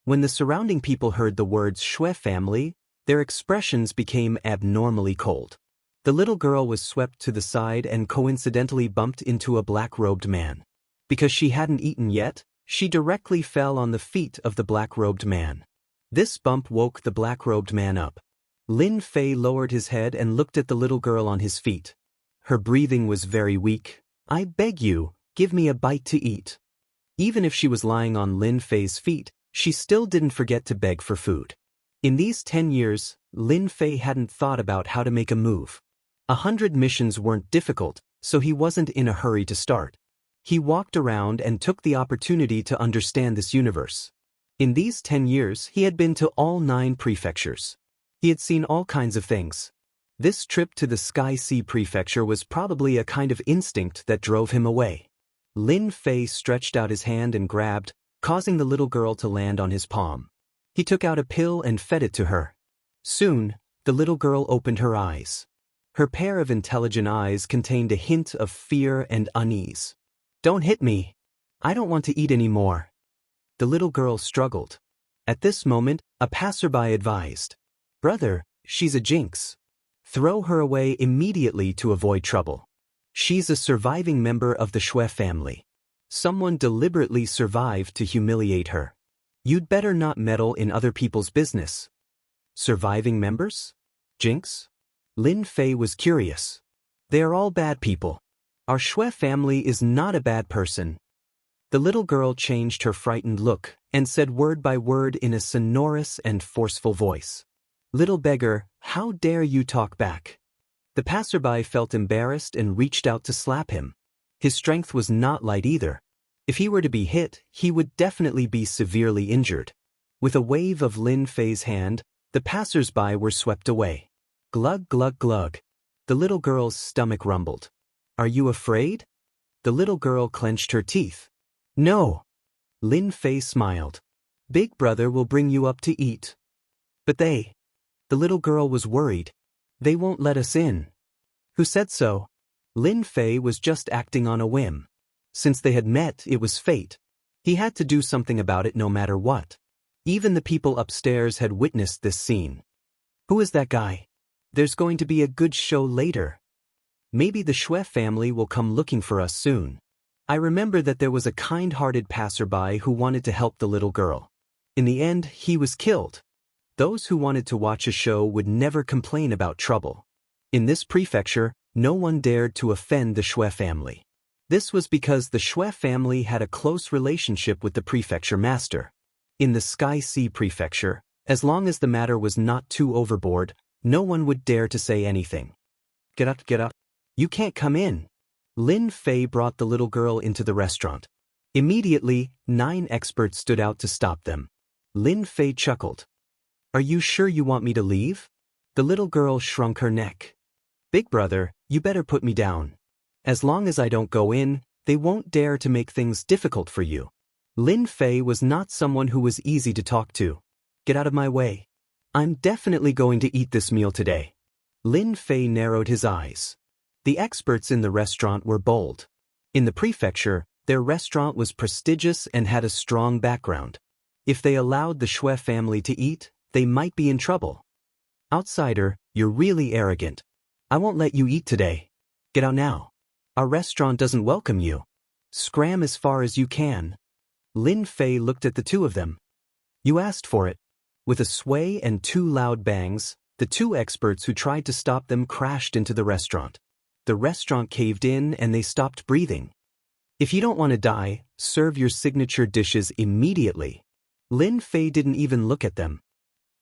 When the surrounding people heard the words Shui family, their expressions became abnormally cold. The little girl was swept to the side and coincidentally bumped into a black-robed man. Because she hadn't eaten yet, she directly fell on the feet of the black-robed man. This bump woke the black-robed man up. Lin Fei lowered his head and looked at the little girl on his feet. Her breathing was very weak. I beg you, give me a bite to eat. Even if she was lying on Lin Fei's feet, she still didn't forget to beg for food. In these 10 years, Lin Fei hadn't thought about how to make a move. 100 missions weren't difficult, so he wasn't in a hurry to start. He walked around and took the opportunity to understand this universe. In these 10 years, he had been to all 9 prefectures. He had seen all kinds of things. This trip to the Sky Sea Prefecture was probably a kind of instinct that drove him away. Lin Fei stretched out his hand and grabbed, causing the little girl to land on his palm. He took out a pill and fed it to her. Soon, the little girl opened her eyes. Her pair of intelligent eyes contained a hint of fear and unease. Don't hit me. I don't want to eat anymore. The little girl struggled. At this moment, a passerby advised, Brother, she's a jinx. Throw her away immediately to avoid trouble. She's a surviving member of the Shui family. Someone deliberately survived to humiliate her. You'd better not meddle in other people's business. Surviving members? Jinx? Lin Fei was curious. They are all bad people. Our Shui family is not a bad person. The little girl changed her frightened look and said word by word in a sonorous and forceful voice. Little beggar, how dare you talk back? The passerby felt embarrassed and reached out to slap him. His strength was not light either. If he were to be hit, he would definitely be severely injured. With a wave of Lin Fei's hand, the passers-by were swept away. Glug glug glug. The little girl's stomach rumbled. Are you afraid? The little girl clenched her teeth. No. Lin Fei smiled. Big brother will bring you up to eat. But they. The little girl was worried. They won't let us in. Who said so? Lin Fei was just acting on a whim. Since they had met, it was fate. He had to do something about it no matter what. Even the people upstairs had witnessed this scene. Who is that guy? There's going to be a good show later. Maybe the Shui family will come looking for us soon. I remember that there was a kind-hearted passerby who wanted to help the little girl. In the end, he was killed. Those who wanted to watch a show would never complain about trouble. In this prefecture, no one dared to offend the Shui family. This was because the Shui family had a close relationship with the prefecture master. In the Sky Sea Prefecture, as long as the matter was not too overboard, no one would dare to say anything. Get up, get up. You can't come in. Lin Fei brought the little girl into the restaurant. Immediately, 9 experts stood out to stop them. Lin Fei chuckled. Are you sure you want me to leave? The little girl shrunk her neck. Big brother, you better put me down. As long as I don't go in, they won't dare to make things difficult for you. Lin Fei was not someone who was easy to talk to. Get out of my way. I'm definitely going to eat this meal today. Lin Fei narrowed his eyes. The experts in the restaurant were bold. In the prefecture, their restaurant was prestigious and had a strong background. If they allowed the Shui family to eat, they might be in trouble. Outsider, you're really arrogant. I won't let you eat today. Get out now. Our restaurant doesn't welcome you. Scram as far as you can. Lin Fei looked at the two of them. You asked for it. With a sway and two loud bangs, the two experts who tried to stop them crashed into the restaurant. The restaurant caved in and they stopped breathing. If you don't want to die, serve your signature dishes immediately. Lin Fei didn't even look at them.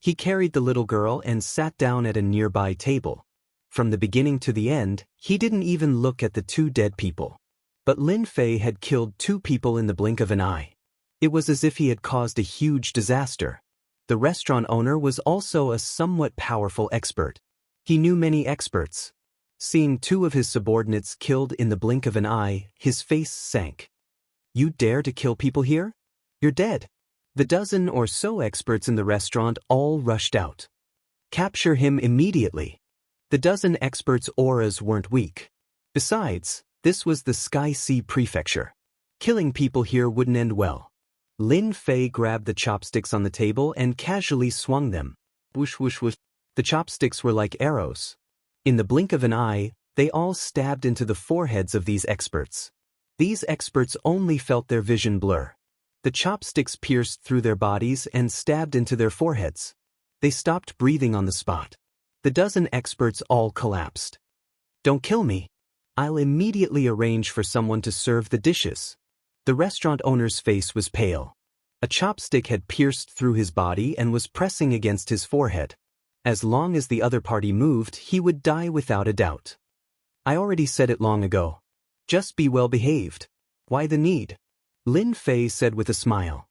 He carried the little girl and sat down at a nearby table. From the beginning to the end, he didn't even look at the two dead people. But Lin Fei had killed two people in the blink of an eye. It was as if he had caused a huge disaster. The restaurant owner was also a somewhat powerful expert. He knew many experts. Seeing two of his subordinates killed in the blink of an eye, his face sank. You dare to kill people here? You're dead. The dozen or so experts in the restaurant all rushed out. Capture him immediately. The dozen experts' auras weren't weak. Besides, this was the Sky Sea Prefecture. Killing people here wouldn't end well. Lin Fei grabbed the chopsticks on the table and casually swung them. Whoosh whoosh whoosh. The chopsticks were like arrows. In the blink of an eye, they all stabbed into the foreheads of these experts. These experts only felt their vision blur. The chopsticks pierced through their bodies and stabbed into their foreheads. They stopped breathing on the spot. The dozen experts all collapsed. Don't kill me. I'll immediately arrange for someone to serve the dishes. The restaurant owner's face was pale. A chopstick had pierced through his body and was pressing against his forehead. As long as the other party moved, he would die without a doubt. I already said it long ago. Just be well behaved. Why the need? Lin Fei said with a smile.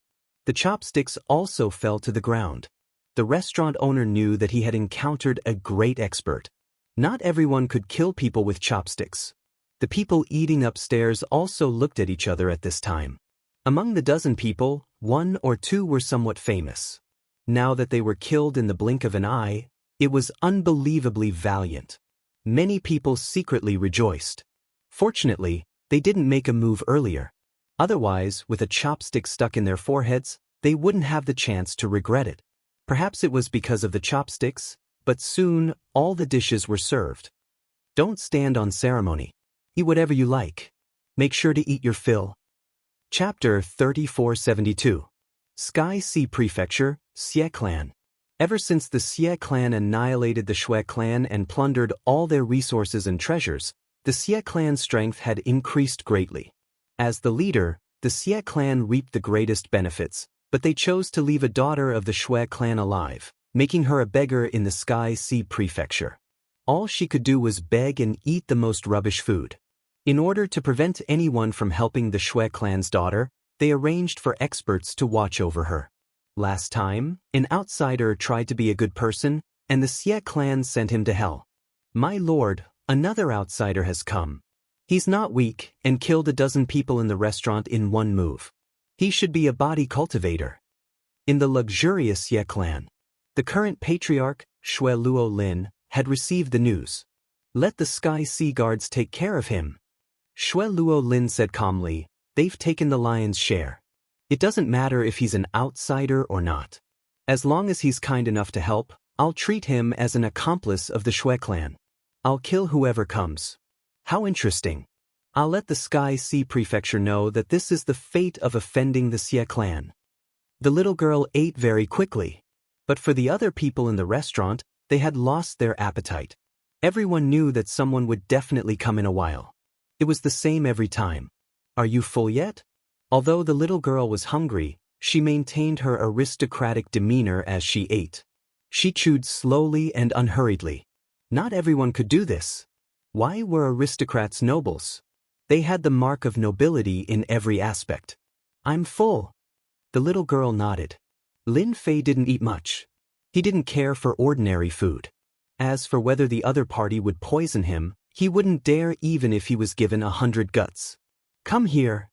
The chopsticks also fell to the ground. The restaurant owner knew that he had encountered a great expert. Not everyone could kill people with chopsticks. The people eating upstairs also looked at each other at this time. Among the dozen people, one or two were somewhat famous. Now that they were killed in the blink of an eye, it was unbelievably valiant. Many people secretly rejoiced. Fortunately, they didn't make a move earlier. Otherwise, with a chopstick stuck in their foreheads, they wouldn't have the chance to regret it. Perhaps it was because of the chopsticks, but soon all the dishes were served. Don't stand on ceremony. Eat whatever you like. Make sure to eat your fill. Chapter 3472. Sky Sea Prefecture, Xie Clan. Ever since the Xie Clan annihilated the Shui clan and plundered all their resources and treasures, the Xie Clan's strength had increased greatly. As the leader, the Xie Clan reaped the greatest benefits, but they chose to leave a daughter of the Shui clan alive, making her a beggar in the Sky Sea Prefecture. All she could do was beg and eat the most rubbish food. In order to prevent anyone from helping the Shui clan's daughter, they arranged for experts to watch over her. Last time, an outsider tried to be a good person, and the Xie clan sent him to hell. My lord, another outsider has come. He's not weak and killed a dozen people in the restaurant in one move. He should be a body cultivator. In the luxurious Xie clan, the current patriarch, Shui Luo Lin, had received the news. Let the Sky Sea Guards take care of him. Shui Luo Lin said calmly, they've taken the lion's share. It doesn't matter if he's an outsider or not. As long as he's kind enough to help, I'll treat him as an accomplice of the Shui clan. I'll kill whoever comes. How interesting. I'll let the Sky Sea Prefecture know that this is the fate of offending the Xie clan. The little girl ate very quickly. But for the other people in the restaurant, they had lost their appetite. Everyone knew that someone would definitely come in a while. It was the same every time. Are you full yet? Although the little girl was hungry, she maintained her aristocratic demeanor as she ate. She chewed slowly and unhurriedly. Not everyone could do this. Why were aristocrats nobles? They had the mark of nobility in every aspect. I'm full. The little girl nodded. Lin Fei didn't eat much. He didn't care for ordinary food. As for whether the other party would poison him, He wouldn't dare even if he was given 100 guts. Come here.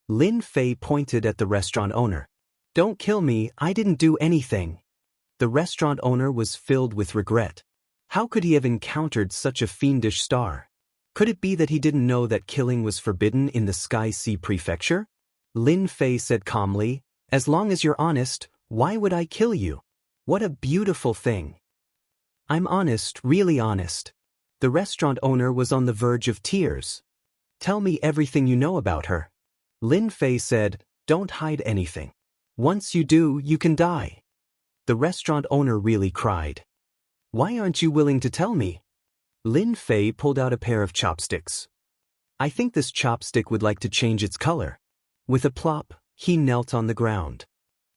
Lin Fei pointed at the restaurant owner. Don't kill me, I didn't do anything. The restaurant owner was filled with regret. How could he have encountered such a fiendish star? Could it be that he didn't know that killing was forbidden in the Sky Sea Prefecture? Lin Fei said calmly, as long as you're honest, why would I kill you? What a beautiful thing. I'm honest, really honest. The restaurant owner was on the verge of tears. Tell me everything you know about her. Lin Fei said, don't hide anything. Once you do, you can die. The restaurant owner really cried. Why aren't you willing to tell me? Lin Fei pulled out a pair of chopsticks. I think this chopstick would like to change its color. With a plop, he knelt on the ground.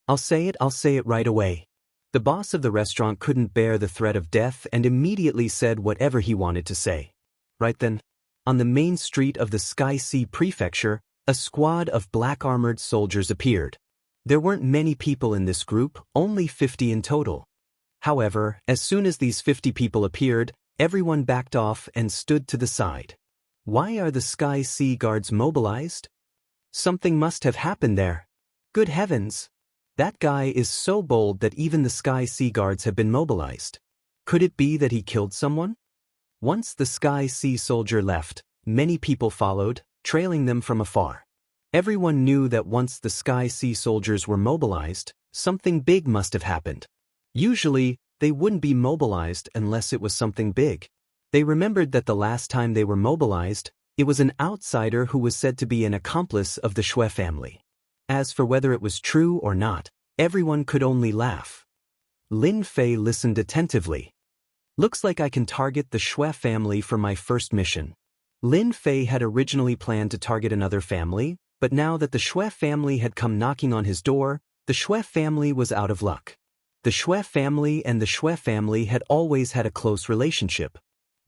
I'll say it right away. The boss of the restaurant couldn't bear the threat of death and immediately said whatever he wanted to say. Right then, on the main street of the Sky Sea Prefecture, a squad of black-armored soldiers appeared. There weren't many people in this group, only 50 in total. However, as soon as these 50 people appeared, everyone backed off and stood to the side. Why are the Sky Sea Guards mobilized? Something must have happened there. Good heavens! That guy is so bold that even the Sky Sea Guards have been mobilized. Could it be that he killed someone? Once the Sky Sea soldier left, many people followed, trailing them from afar. Everyone knew that once the Sky Sea soldiers were mobilized, something big must have happened. Usually, they wouldn't be mobilized unless it was something big. They remembered that the last time they were mobilized, it was an outsider who was said to be an accomplice of the Xue family. As for whether it was true or not, everyone could only laugh. Lin Fei listened attentively. Looks like I can target the Xue family for my first mission. Lin Fei had originally planned to target another family, but now that the Xue family had come knocking on his door, the Xue family was out of luck. The Xue family and the Xue family had always had a close relationship.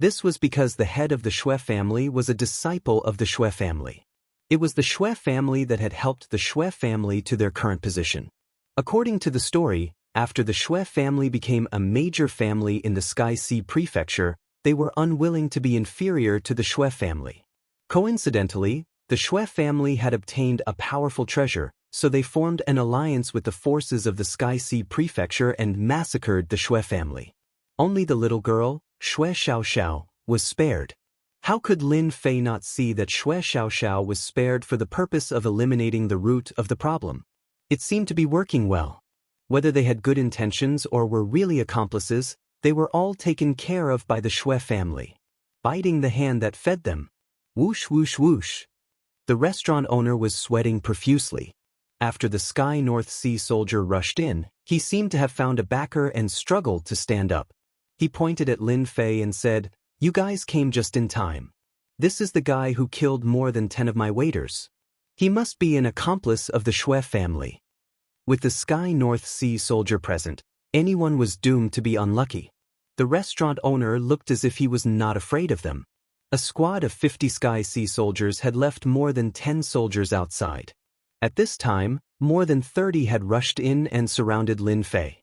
This was because the head of the Xue family was a disciple of the Xue family. It was the Xue family that had helped the Xue family to their current position. According to the story, after the Xue family became a major family in the Sky Sea Prefecture, they were unwilling to be inferior to the Xue family. Coincidentally, the Xue family had obtained a powerful treasure, so they formed an alliance with the forces of the Sky Sea Prefecture and massacred the Xue family. Only the little girl, Xue Xiaoxiao, was spared. How could Lin Fei not see that Xue Xiaoxiao was spared for the purpose of eliminating the root of the problem? It seemed to be working well. Whether they had good intentions or were really accomplices, they were all taken care of by the Xue family. Biting the hand that fed them. Whoosh whoosh whoosh. The restaurant owner was sweating profusely. After the Sky North Sea soldier rushed in, he seemed to have found a backer and struggled to stand up. He pointed at Lin Fei and said, "You guys came just in time. This is the guy who killed more than 10 of my waiters. He must be an accomplice of the Xue family." With the Sky North Sea soldier present, anyone was doomed to be unlucky. The restaurant owner looked as if he was not afraid of them. A squad of 50 Sky Sea soldiers had left more than 10 soldiers outside. At this time, more than 30 had rushed in and surrounded Lin Fei.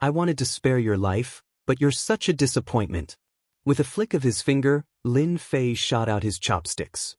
"I wanted to spare your life, but you're such a disappointment." With a flick of his finger, Lin Fei shot out his chopsticks.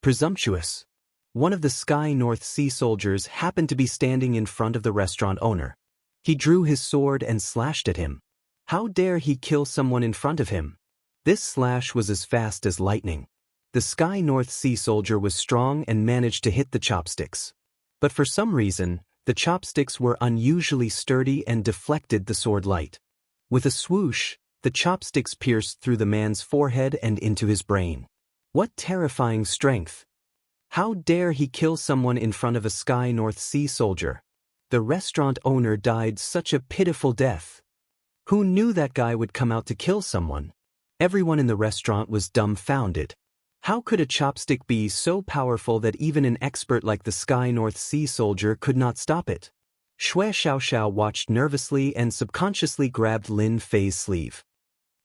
Presumptuous. One of the Sky North Sea soldiers happened to be standing in front of the restaurant owner. He drew his sword and slashed at him. How dare he kill someone in front of him? This slash was as fast as lightning. The Sky North Sea soldier was strong and managed to hit the chopsticks. But for some reason, the chopsticks were unusually sturdy and deflected the sword light. With a swoosh, the chopsticks pierced through the man's forehead and into his brain. What terrifying strength! How dare he kill someone in front of a Sky North Sea soldier? The restaurant owner died such a pitiful death. Who knew that guy would come out to kill someone? Everyone in the restaurant was dumbfounded. How could a chopstick be so powerful that even an expert like the Sky North Sea soldier could not stop it? Xue Xiaoxiao watched nervously and subconsciously grabbed Lin Fei's sleeve.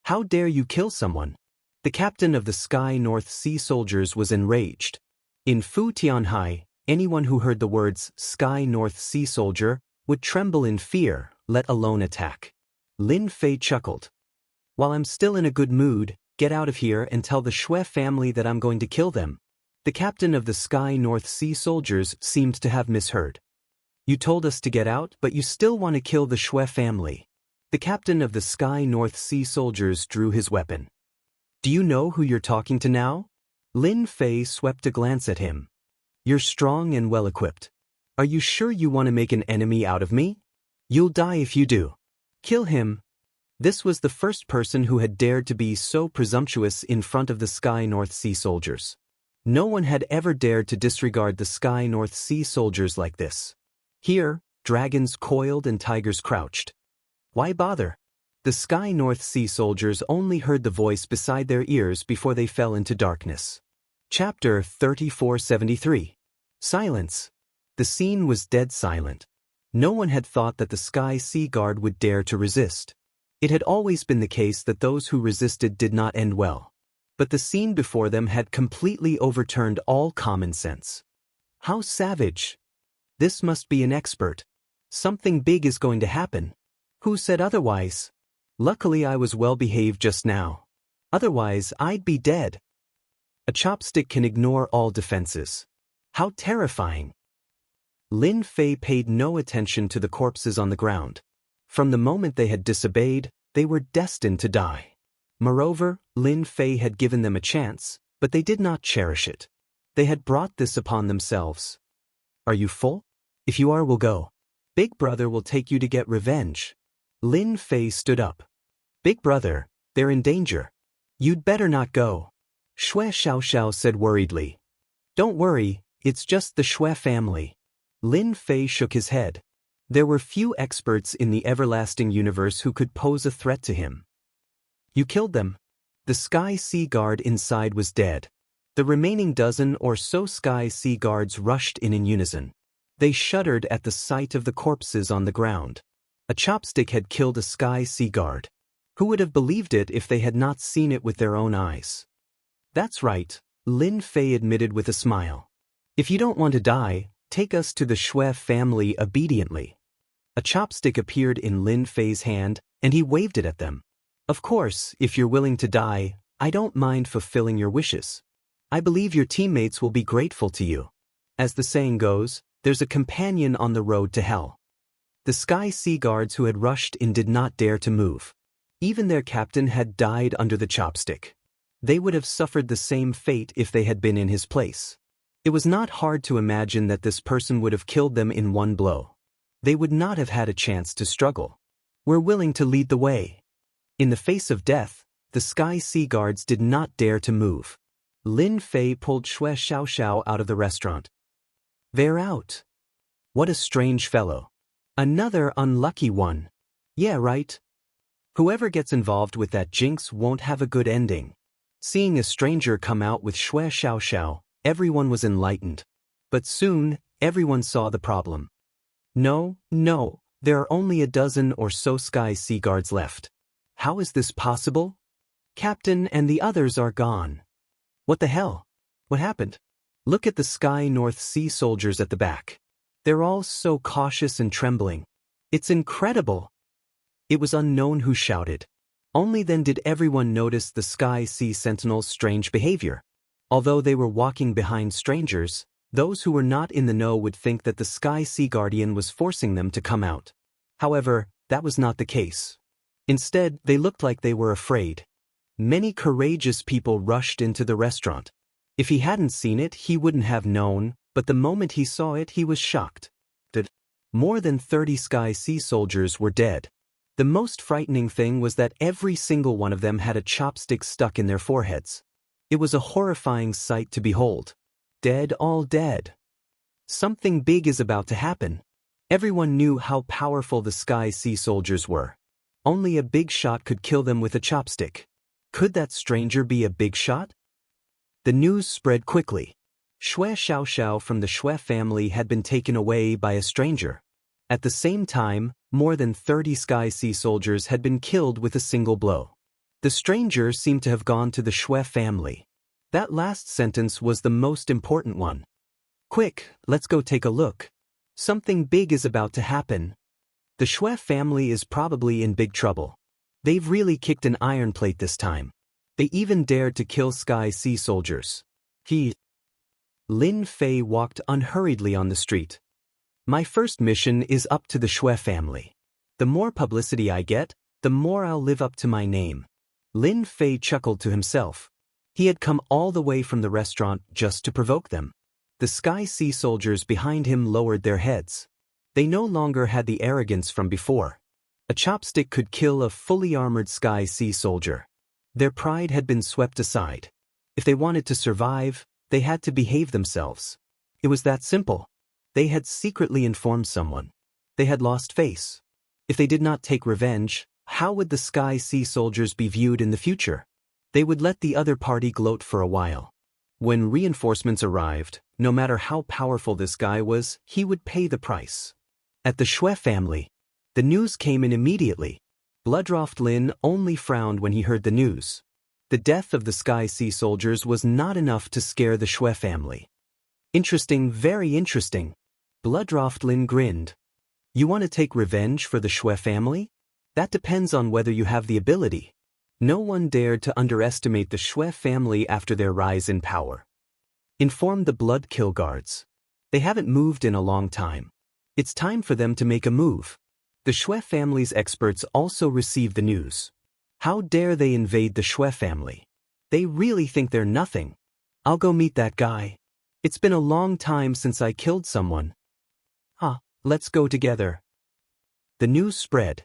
How dare you kill someone? The captain of the Sky North Sea soldiers was enraged. In Fu Tianhai, anyone who heard the words Sky North Sea soldier would tremble in fear, let alone attack. Lin Fei chuckled. While I'm still in a good mood, get out of here and tell the Shui family that I'm going to kill them. The captain of the Sky North Sea soldiers seemed to have misheard. You told us to get out, but you still want to kill the Shui family. The captain of the Sky North Sea soldiers drew his weapon. Do you know who you're talking to now? Lin Fei swept a glance at him. You're strong and well-equipped. Are you sure you want to make an enemy out of me? You'll die if you do. Kill him. This was the first person who had dared to be so presumptuous in front of the Sky North Sea soldiers. No one had ever dared to disregard the Sky North Sea soldiers like this. Here, dragons coiled and tigers crouched. Why bother? The Sky North Sea soldiers only heard the voice beside their ears before they fell into darkness. Chapter 3473. Silence. The scene was dead silent. No one had thought that the Sky Sea Guard would dare to resist. It had always been the case that those who resisted did not end well. But the scene before them had completely overturned all common sense. How savage! This must be an expert. Something big is going to happen. Who said otherwise? Luckily I was well behaved just now. Otherwise I'd be dead. A chopstick can ignore all defenses. How terrifying! Lin Fei paid no attention to the corpses on the ground. From the moment they had disobeyed, they were destined to die. Moreover, Lin Fei had given them a chance, but they did not cherish it. They had brought this upon themselves. Are you full? If you are, we'll go. Big brother will take you to get revenge. Lin Fei stood up. Big brother, they're in danger. You'd better not go. Shui Xiaoxiao said worriedly. Don't worry, it's just the Shui family. Lin Fei shook his head. There were few experts in the everlasting universe who could pose a threat to him. You killed them. The Sky Sea Guard inside was dead. The remaining dozen or so Sky Sea Guards rushed in unison. They shuddered at the sight of the corpses on the ground. A chopstick had killed a Sky Sea Guard. Who would have believed it if they had not seen it with their own eyes? That's right, Lin Fei admitted with a smile. If you don't want to die, take us to the Shui family obediently. A chopstick appeared in Lin Fei's hand, and he waved it at them. Of course, if you're willing to die, I don't mind fulfilling your wishes. I believe your teammates will be grateful to you. As the saying goes, there's a companion on the road to hell. The Sky Sea Guards who had rushed in did not dare to move. Even their captain had died under the chopstick. They would have suffered the same fate if they had been in his place. It was not hard to imagine that this person would have killed them in one blow. They would not have had a chance to struggle. We're willing to lead the way. In the face of death, the Sky Sea Guards did not dare to move. Lin Fei pulled Shui Xiaoxiao out of the restaurant. They're out. What a strange fellow. Another unlucky one. Yeah, right. Whoever gets involved with that jinx won't have a good ending. Seeing a stranger come out with Shui Xiaoxiao, everyone was enlightened. But soon, everyone saw the problem. No, there are only a dozen or so Sky Sea Guards left. How is this possible? Captain and the others are gone. What the hell? What happened? Look at the Sky North Sea soldiers at the back. They're all so cautious and trembling. It's incredible. It was unknown who shouted. Only then did everyone notice the Sky Sea Sentinel's strange behavior. Although they were walking behind strangers, those who were not in the know would think that the Sky Sea Guardian was forcing them to come out. However, that was not the case. Instead, they looked like they were afraid. Many courageous people rushed into the restaurant. If he hadn't seen it, he wouldn't have known, but the moment he saw it, he was shocked. More than 30 Sky Sea soldiers were dead. The most frightening thing was that every single one of them had a chopstick stuck in their foreheads. It was a horrifying sight to behold. Dead, all dead. Something big is about to happen. Everyone knew how powerful the Sky Sea soldiers were. Only a big shot could kill them with a chopstick. Could that stranger be a big shot? The news spread quickly. Shui Xiaoxiao from the Shui family had been taken away by a stranger. At the same time, more than 30 Sky Sea soldiers had been killed with a single blow. The stranger seemed to have gone to the Shui family. That last sentence was the most important one. Quick, let's go take a look. Something big is about to happen. The Shui family is probably in big trouble. They've really kicked an iron plate this time. They even dared to kill Sky Sea soldiers. Lin Fei walked unhurriedly on the street. My first mission is up to the Shui family. The more publicity I get, the more I'll live up to my name. Lin Fei chuckled to himself. He had come all the way from the restaurant just to provoke them. The Sky Sea soldiers behind him lowered their heads. They no longer had the arrogance from before. A chopstick could kill a fully armored Sky Sea soldier. Their pride had been swept aside. If they wanted to survive, they had to behave themselves. It was that simple. They had secretly informed someone. They had lost face. If they did not take revenge, how would the Sky Sea soldiers be viewed in the future? They would let the other party gloat for a while. When reinforcements arrived, no matter how powerful this guy was, he would pay the price. At the Shui family, the news came in immediately. Bloodroft Lin only frowned when he heard the news. The death of the Sky Sea soldiers was not enough to scare the Shui family. Interesting, very interesting. Bloodroft Lin grinned. You want to take revenge for the Shui family? That depends on whether you have the ability. No one dared to underestimate the Shui family after their rise in power. Inform the Blood Kill Guards. They haven't moved in a long time. It's time for them to make a move. The Shui family's experts also received the news. How dare they invade the Shui family? They really think they're nothing. I'll go meet that guy. It's been a long time since I killed someone. Let's go together. The news spread.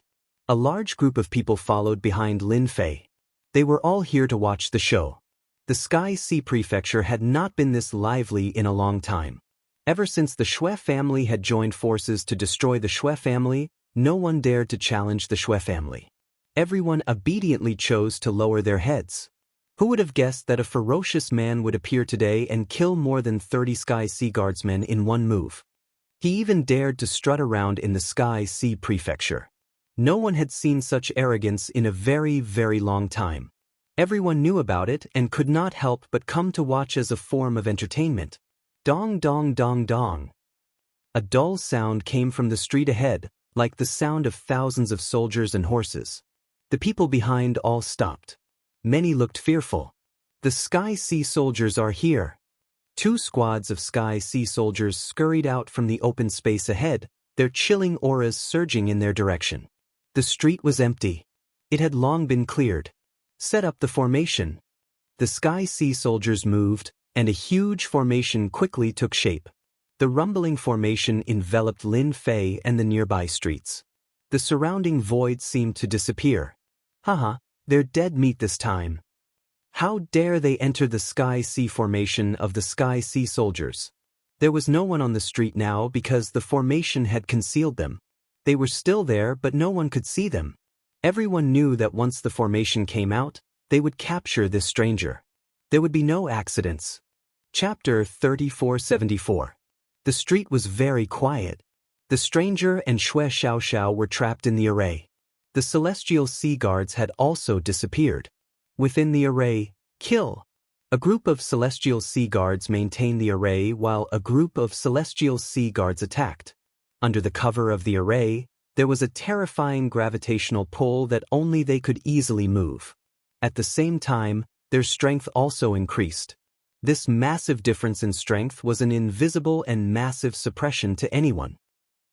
A large group of people followed behind Lin Fei. They were all here to watch the show. The Sky Sea Prefecture had not been this lively in a long time. Ever since the Shui family had joined forces to destroy the Shui family, no one dared to challenge the Shui family. Everyone obediently chose to lower their heads. Who would have guessed that a ferocious man would appear today and kill more than 30 Sky Sea Guardsmen in one move? He even dared to strut around in the Sky Sea Prefecture. No one had seen such arrogance in a very, very long time. Everyone knew about it and could not help but come to watch as a form of entertainment. Dong dong dong dong. A dull sound came from the street ahead, like the sound of thousands of soldiers and horses. The people behind all stopped. Many looked fearful. The Sky Sea soldiers are here. 2 squads of Sky Sea soldiers scurried out from the open space ahead, their chilling auras surging in their direction. The street was empty. It had long been cleared. Set up the formation. The Sky Sea soldiers moved, and a huge formation quickly took shape. The rumbling formation enveloped Lin Fei and the nearby streets. The surrounding void seemed to disappear. They're dead meat this time. How dare they enter the Sky Sea formation of the Sky Sea soldiers? There was no one on the street now because the formation had concealed them. They were still there, but no one could see them. Everyone knew that once the formation came out, they would capture this stranger. There would be no accidents. Chapter 3474. The street was very quiet. The stranger and Shui Xiaoxiao were trapped in the array. The Celestial Sea Guards had also disappeared. Within the array, kill. A group of Celestial Sea Guards maintained the array while a group of Celestial Sea Guards attacked. Under the cover of the array, there was a terrifying gravitational pull that only they could easily move. At the same time, their strength also increased. This massive difference in strength was an invisible and massive suppression to anyone.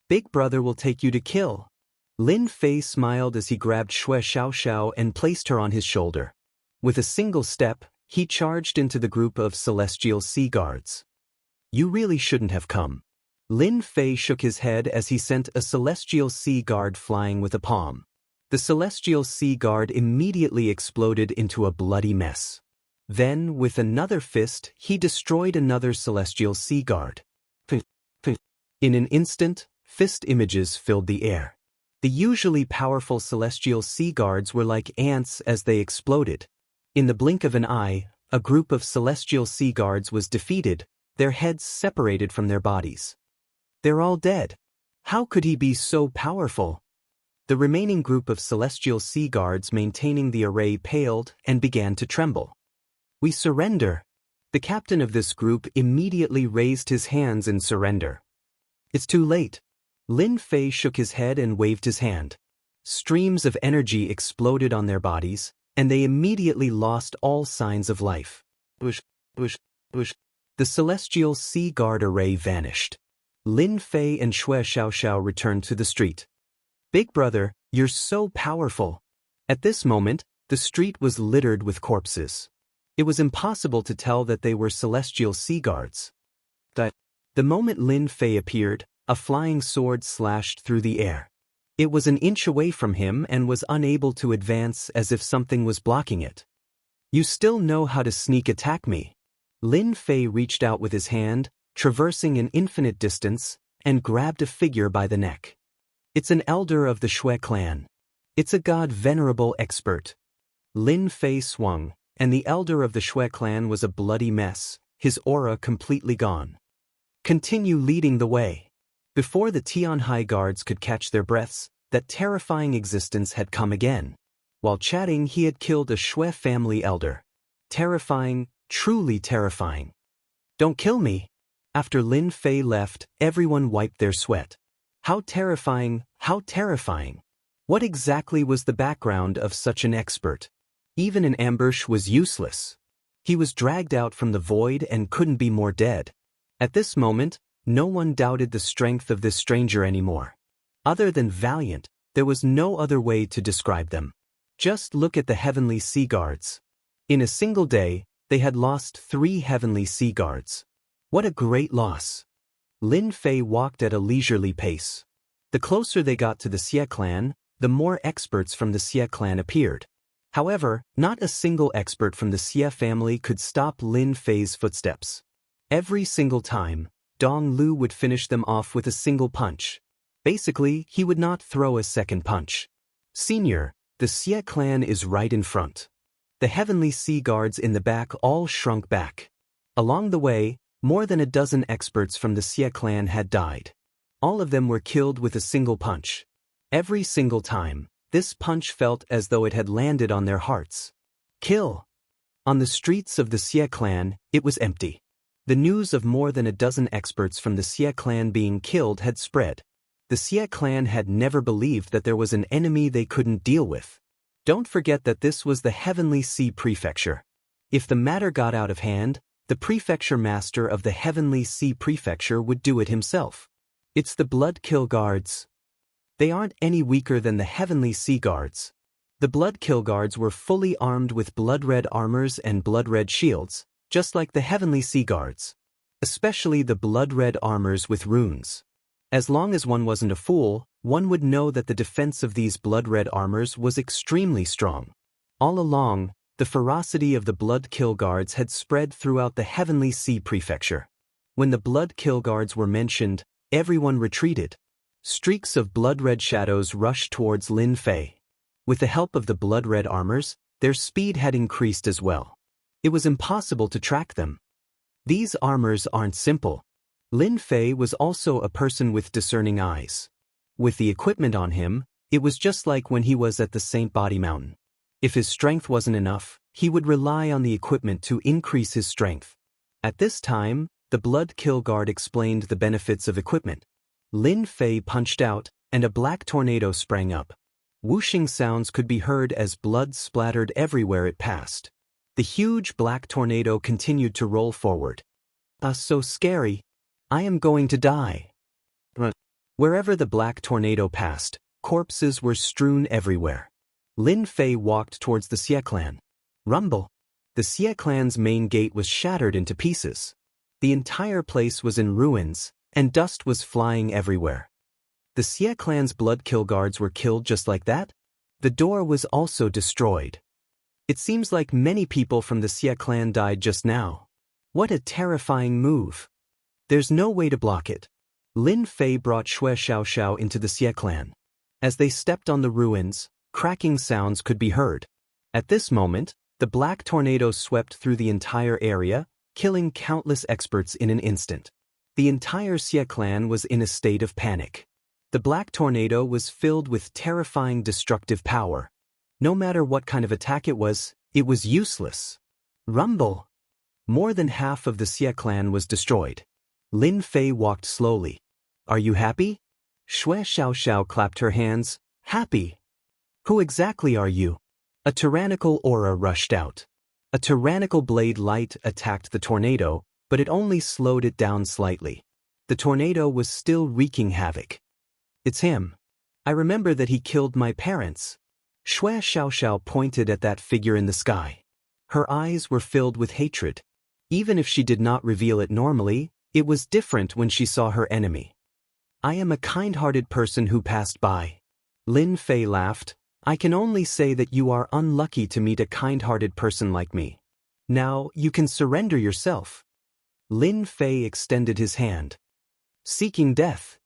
Big Brother will take you to kill. Lin Fei smiled as he grabbed Shui Xiaoxiao and placed her on his shoulder. With a single step, he charged into the group of Celestial Sea Guards. You really shouldn't have come. Lin Fei shook his head as he sent a Celestial Sea Guard flying with a palm. The Celestial Sea Guard immediately exploded into a bloody mess. Then, with another fist, he destroyed another Celestial Sea Guard. In an instant, fist images filled the air. The usually powerful Celestial Sea Guards were like ants as they exploded. In the blink of an eye, a group of Celestial Sea Guards was defeated, their heads separated from their bodies. They're all dead. How could he be so powerful? The remaining group of Celestial Sea Guards maintaining the array paled and began to tremble. We surrender. The captain of this group immediately raised his hands in surrender. It's too late. Lin Fei shook his head and waved his hand. Streams of energy exploded on their bodies, and they immediately lost all signs of life. Bush, bush, bush. The celestial sea guard array vanished. Lin Fei and Xue Xiaoxiao returned to the street. Big brother, you're so powerful. At this moment, the street was littered with corpses. It was impossible to tell that they were celestial sea guards. The moment Lin Fei appeared, a flying sword slashed through the air. It was an inch away from him and was unable to advance as if something was blocking it. You still know how to sneak attack me. Lin Fei reached out with his hand, traversing an infinite distance, and grabbed a figure by the neck. It's an elder of the Xue clan. It's a god-venerable expert. Lin Fei swung, and the elder of the Xue clan was a bloody mess, his aura completely gone. Continue leading the way. Before the Tianhai guards could catch their breaths, that terrifying existence had come again. While chatting, he had killed a Xue family elder. Terrifying, truly terrifying. Don't kill me. After Lin Fei left, everyone wiped their sweat. How terrifying, how terrifying. What exactly was the background of such an expert? Even an ambush was useless. He was dragged out from the void and couldn't be more dead. At this moment, no one doubted the strength of this stranger anymore. Other than valiant, there was no other way to describe them. Just look at the heavenly sea guards. In a single day, they had lost 3 heavenly sea guards. What a great loss. Lin Fei walked at a leisurely pace. The closer they got to the Xie clan, the more experts from the Xie clan appeared. However, not a single expert from the Xie family could stop Lin Fei's footsteps. Every single time, Dong Lu would finish them off with a single punch. Basically, he would not throw a second punch. Senior, the Xie clan is right in front. The heavenly sea guards in the back all shrunk back. Along the way, more than a dozen experts from the Xie clan had died. All of them were killed with a single punch. Every single time, this punch felt as though it had landed on their hearts. Kill! On the streets of the Xie clan, it was empty. The news of more than a dozen experts from the Xie clan being killed had spread. The Xie clan had never believed that there was an enemy they couldn't deal with. Don't forget that this was the Heavenly Sea Prefecture. If the matter got out of hand, the prefecture master of the Heavenly Sea Prefecture would do it himself. It's the Blood Kill Guards. They aren't any weaker than the Heavenly Sea Guards. The Blood Kill Guards were fully armed with blood-red armors and blood-red shields, just like the Heavenly Sea Guards. Especially the blood-red armors with runes. As long as one wasn't a fool, one would know that the defense of these blood-red armors was extremely strong. All along, the ferocity of the Blood Kill Guards had spread throughout the Heavenly Sea Prefecture. When the Blood Kill Guards were mentioned, everyone retreated. Streaks of blood-red shadows rushed towards Lin Fei. With the help of the blood-red armors, their speed had increased as well. It was impossible to track them. These armors aren't simple. Lin Fei was also a person with discerning eyes. With the equipment on him, it was just like when he was at the Saint Body Mountain. If his strength wasn't enough, he would rely on the equipment to increase his strength. At this time, the Blood Kill Guard explained the benefits of equipment. Lin Fei punched out, and a black tornado sprang up. Whooshing sounds could be heard as blood splattered everywhere it passed. The huge black tornado continued to roll forward. So scary. I am going to die. Wherever the black tornado passed, corpses were strewn everywhere. Lin Fei walked towards the Xie clan. Rumble. The Xie clan's main gate was shattered into pieces. The entire place was in ruins, and dust was flying everywhere. The Xie clan's Blood Kill Guards were killed just like that? The door was also destroyed. It seems like many people from the Xie clan died just now. What a terrifying move. There's no way to block it. Lin Fei brought Xue Xiaoxiao into the Xie clan. As they stepped on the ruins, cracking sounds could be heard. At this moment, the black tornado swept through the entire area, killing countless experts in an instant. The entire Xie clan was in a state of panic. The black tornado was filled with terrifying destructive power. No matter what kind of attack it was useless. Rumble! More than half of the Xie clan was destroyed. Lin Fei walked slowly. Are you happy? Xue Xiaoxiao clapped her hands. Happy? Who exactly are you? A tyrannical aura rushed out. A tyrannical blade light attacked the tornado, but it only slowed it down slightly. The tornado was still wreaking havoc. It's him. I remember that he killed my parents. Xue Xiaoxiao pointed at that figure in the sky. Her eyes were filled with hatred. Even if she did not reveal it normally, it was different when she saw her enemy. I am a kind-hearted person who passed by. Lin Fei laughed. I can only say that you are unlucky to meet a kind-hearted person like me. Now, you can surrender yourself. Lin Fei extended his hand. Seeking death.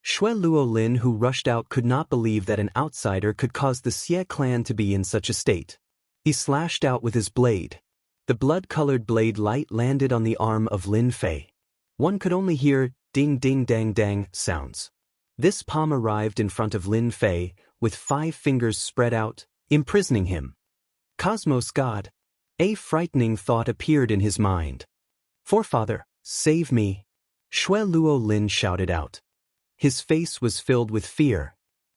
Xue Luolin, who rushed out, could not believe that an outsider could cause the Xie clan to be in such a state. He slashed out with his blade. The blood-colored blade light landed on the arm of Lin Fei. One could only hear ding-ding-dang-dang sounds. This palm arrived in front of Lin Fei, with 5 fingers spread out, imprisoning him. Cosmos God. A frightening thought appeared in his mind. Forefather, save me. Xue Luolin shouted out. His face was filled with fear.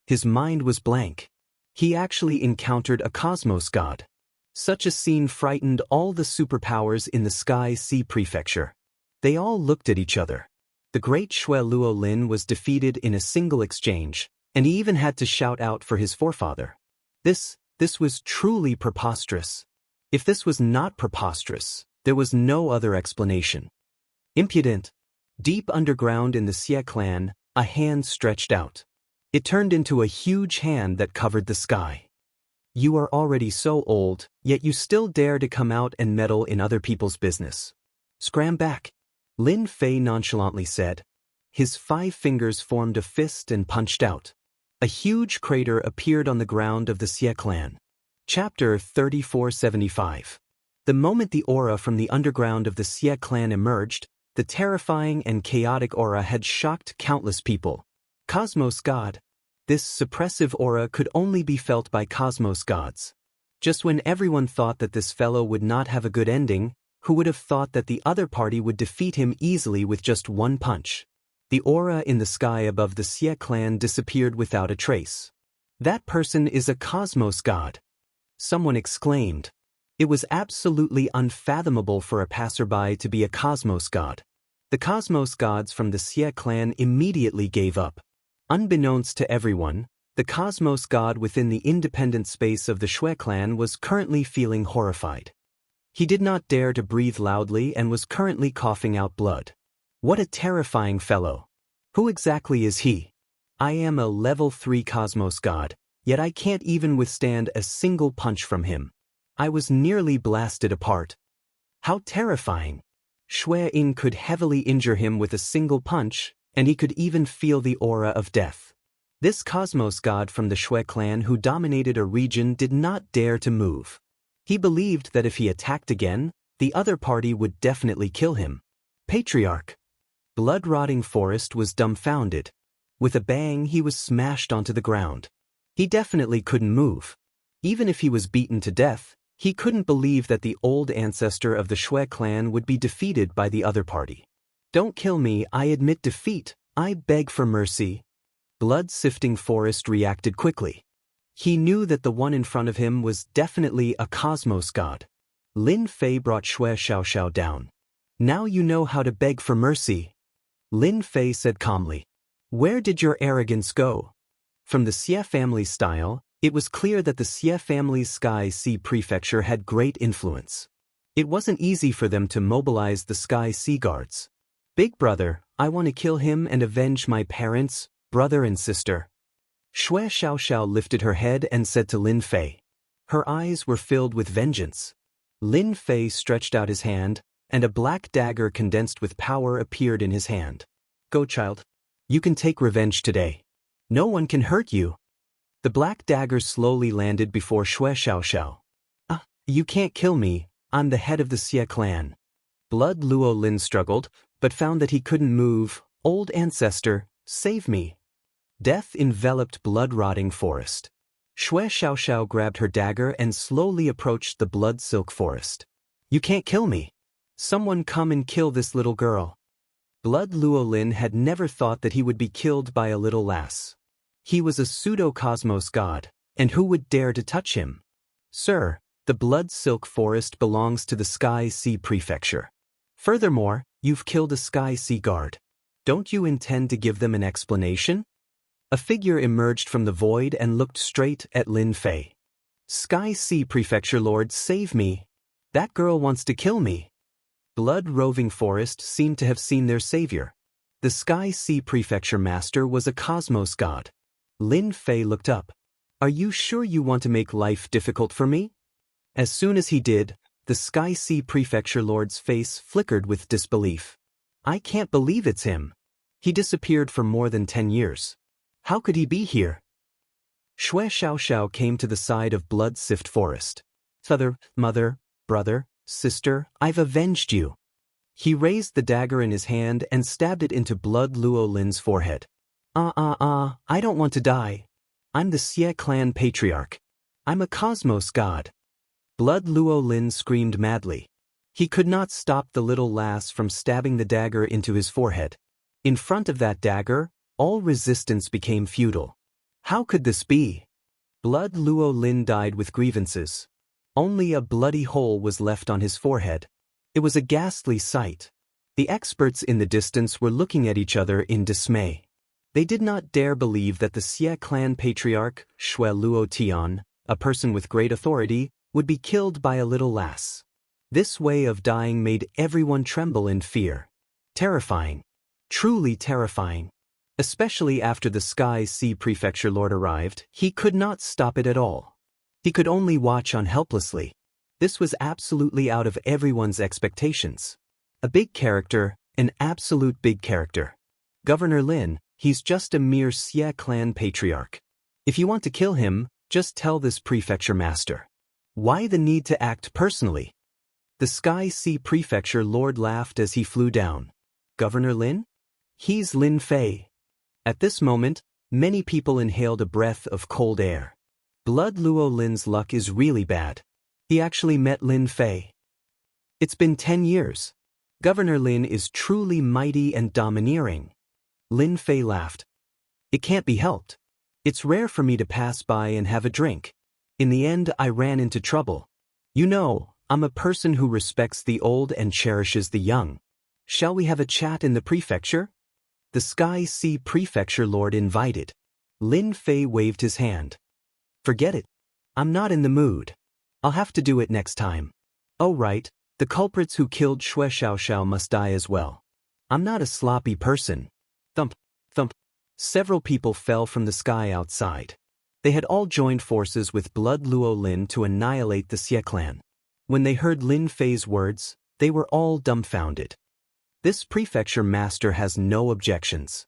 His mind was blank. He actually encountered a Cosmos God. Such a scene frightened all the superpowers in the Sky Sea Prefecture. They all looked at each other. The great Xue Luolin was defeated in a single exchange, and he even had to shout out for his forefather. This was truly preposterous. If this was not preposterous, there was no other explanation. Impudent. Deep underground in the Xie clan, a hand stretched out. It turned into a huge hand that covered the sky. You are already so old, yet you still dare to come out and meddle in other people's business. Scram back. Lin Fei nonchalantly said. His 5 fingers formed a fist and punched out. A huge crater appeared on the ground of the Xie clan. Chapter 3475. The moment the aura from the underground of the Xie clan emerged, the terrifying and chaotic aura had shocked countless people. Cosmos God. This suppressive aura could only be felt by Cosmos gods. Just when everyone thought that this fellow would not have a good ending, who would have thought that the other party would defeat him easily with just one punch? The aura in the sky above the Xie clan disappeared without a trace. That person is a Cosmos God. Someone exclaimed. It was absolutely unfathomable for a passerby to be a Cosmos God. The Cosmos gods from the Xie clan immediately gave up. Unbeknownst to everyone, the Cosmos God within the independent space of the Xue clan was currently feeling horrified. He did not dare to breathe loudly and was currently coughing out blood. What a terrifying fellow. Who exactly is he? I am a level 3 Cosmos God, yet I can't even withstand a single punch from him. I was nearly blasted apart. How terrifying. Xue Yin could heavily injure him with a single punch, and he could even feel the aura of death. This Cosmos God from the Xue clan who dominated a region did not dare to move. He believed that if he attacked again, the other party would definitely kill him. Patriarch. Blood-rotting Forest was dumbfounded. With a bang, he was smashed onto the ground. He definitely couldn't move. Even if he was beaten to death, he couldn't believe that the old ancestor of the Xue clan would be defeated by the other party. Don't kill me, I admit defeat, I beg for mercy. Blood-sifting Forest reacted quickly. He knew that the one in front of him was definitely a Cosmos God. Lin Fei brought Xue Xiaoxiao down. Now you know how to beg for mercy. Lin Fei said calmly. Where did your arrogance go? From the Xie family's style, it was clear that the Xie family's Sky Sea Prefecture had great influence. It wasn't easy for them to mobilize the Sky Sea Guards. Big brother, I want to kill him and avenge my parents, brother and sister. Xue Xiaoxiao lifted her head and said to Lin Fei. Her eyes were filled with vengeance. Lin Fei stretched out his hand, and a black dagger condensed with power appeared in his hand. Go, child. You can take revenge today. No one can hurt you. The black dagger slowly landed before Xue Xiaoxiao. You can't kill me, I'm the head of the Xie clan. Blood Luolin struggled, but found that he couldn't move. Old ancestor, save me. Death enveloped blood-rotting Forest. Xue Xiaoxiao grabbed her dagger and slowly approached the blood-silk forest. You can't kill me. Someone come and kill this little girl. Blood Luolin had never thought that he would be killed by a little lass. He was a pseudo-cosmos god, and who would dare to touch him? Sir, the Blood Silk Forest belongs to the Sky Sea Prefecture. Furthermore, you've killed a Sky Sea guard. Don't you intend to give them an explanation? A figure emerged from the void and looked straight at Lin Fei. Sky Sea Prefecture Lord, save me. That girl wants to kill me. Blood Roving Forest seemed to have seen their savior. The Sky Sea Prefecture Master was a cosmos god. Lin Fei looked up. Are you sure you want to make life difficult for me? As soon as he did, the Sky Sea Prefecture Lord's face flickered with disbelief. I can't believe it's him. He disappeared for more than 10 years. How could he be here? Shui Xiaoxiao came to the side of Blood Sift Forest. Father, mother, brother, sister, I've avenged you. He raised the dagger in his hand and stabbed it into Blood Luo Lin's forehead. I don't want to die. I'm the Xie clan patriarch. I'm a cosmos god. Blood Luo Lin screamed madly. He could not stop the little lass from stabbing the dagger into his forehead. In front of that dagger, all resistance became futile. How could this be? Blood Luo Lin died with grievances. Only a bloody hole was left on his forehead. It was a ghastly sight. The experts in the distance were looking at each other in dismay. They did not dare believe that the Xie clan patriarch, Shui Luo Tian, a person with great authority, would be killed by a little lass. This way of dying made everyone tremble in fear. Terrifying. Truly terrifying. Especially after the Sky Sea Prefecture Lord arrived, he could not stop it at all. He could only watch on helplessly. This was absolutely out of everyone's expectations. A big character, an absolute big character. Governor Lin, he's just a mere Xie clan patriarch. If you want to kill him, just tell this prefecture master. Why the need to act personally? The Sky Sea Prefecture Lord laughed as he flew down. Governor Lin? He's Lin Fei. At this moment, many people inhaled a breath of cold air. Blood Luo Lin's luck is really bad. He actually met Lin Fei. It's been 10 years. Governor Lin is truly mighty and domineering. Lin Fei laughed. It can't be helped. It's rare for me to pass by and have a drink. In the end, I ran into trouble. You know, I'm a person who respects the old and cherishes the young. Shall we have a chat in the prefecture? The Sky Sea Prefecture Lord invited. Lin Fei waved his hand. Forget it. I'm not in the mood. I'll have to do it next time. Oh right, the culprits who killed Shui Xiaoxiao must die as well. I'm not a sloppy person. Thump, thump. Several people fell from the sky outside. They had all joined forces with Blood Luo Lin to annihilate the Xie clan. When they heard Lin Fei's words, they were all dumbfounded. This prefecture master has no objections.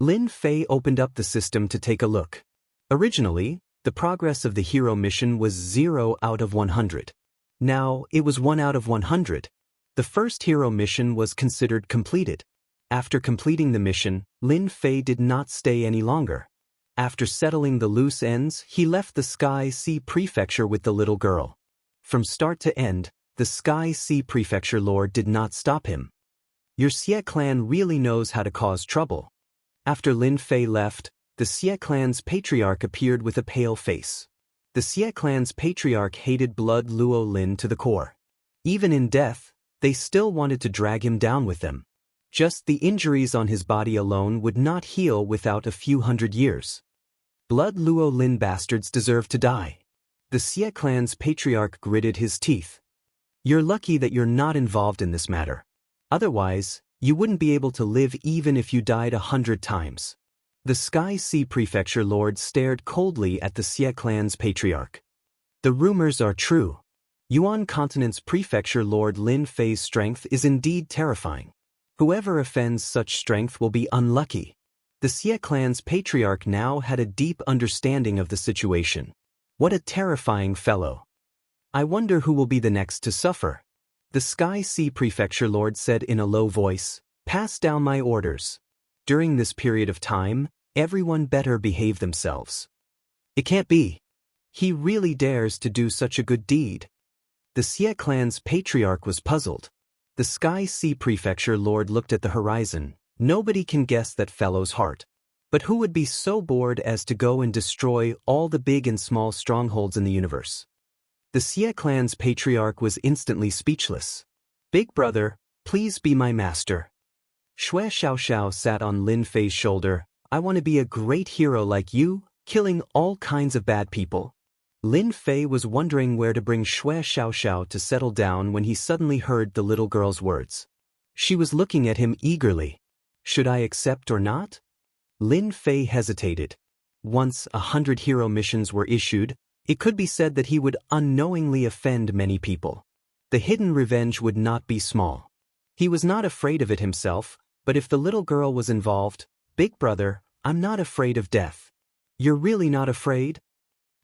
Lin Fei opened up the system to take a look. Originally, the progress of the hero mission was 0 out of 100. Now, it was 1 out of 100. The first hero mission was considered completed. After completing the mission, Lin Fei did not stay any longer. After settling the loose ends, he left the Sky Sea Prefecture with the little girl. From start to end, the Sky Sea Prefecture Lord did not stop him. Your Xie clan really knows how to cause trouble. After Lin Fei left, the Xie clan's patriarch appeared with a pale face. The Xie clan's patriarch hated Blood Luo Lin to the core. Even in death, they still wanted to drag him down with them. Just the injuries on his body alone would not heal without a few hundred years. Blood Luo Lin bastards deserve to die. The Xie clan's patriarch gritted his teeth. You're lucky that you're not involved in this matter. Otherwise, you wouldn't be able to live even if you died 100 times. The Sky Sea Prefecture Lord stared coldly at the Xie clan's patriarch. The rumors are true. Yuan Continent's Prefecture Lord Lin Fei's strength is indeed terrifying. Whoever offends such strength will be unlucky. The Xie clan's patriarch now had a deep understanding of the situation. What a terrifying fellow. I wonder who will be the next to suffer. The Sky Sea Prefecture Lord said in a low voice, Pass down my orders. During this period of time, everyone better behave themselves. It can't be. He really dares to do such a good deed. The Xie clan's patriarch was puzzled. The Sky Sea Prefecture Lord looked at the horizon. Nobody can guess that fellow's heart. But who would be so bored as to go and destroy all the big and small strongholds in the universe? The Xie clan's patriarch was instantly speechless. Big brother, please be my master. Shui Xiaoxiao sat on Lin Fei's shoulder. I want to be a great hero like you, killing all kinds of bad people. Lin Fei was wondering where to bring Shui Xiaoxiao to settle down when he suddenly heard the little girl's words. She was looking at him eagerly. Should I accept or not? Lin Fei hesitated. Once 100 hero missions were issued, it could be said that he would unknowingly offend many people. The hidden revenge would not be small. He was not afraid of it himself, but if the little girl was involved, Big brother, I'm not afraid of death. You're really not afraid?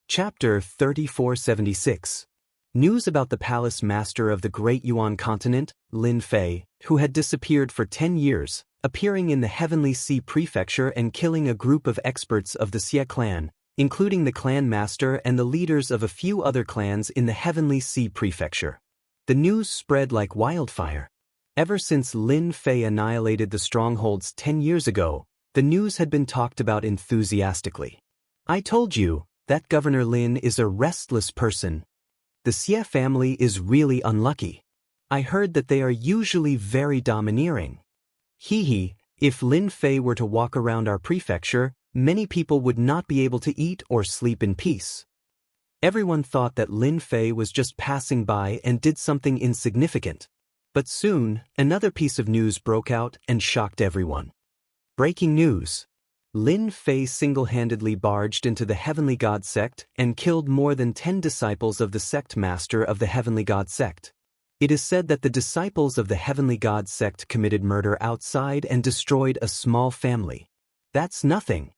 Chapter 3476. News about the palace master of the Great Yuan continent, Lin Fei, who had disappeared for 10 years, appearing in the Heavenly Sea Prefecture and killing a group of experts of the Xie clan, including the clan master and the leaders of a few other clans in the Heavenly Sea Prefecture. The news spread like wildfire. Ever since Lin Fei annihilated the strongholds 10 years ago, the news had been talked about enthusiastically. I told you, that Governor Lin is a restless person. The Xie family is really unlucky. I heard that they are usually very domineering. Hee, if Lin Fei were to walk around our prefecture, many people would not be able to eat or sleep in peace. Everyone thought that Lin Fei was just passing by and did something insignificant. But soon, another piece of news broke out and shocked everyone. Breaking news. Lin Fei single-handedly barged into the Heavenly God sect and killed more than 10 disciples of the sect master of the Heavenly God sect. It is said that the disciples of the Heavenly God sect committed murder outside and destroyed a small family. That's nothing.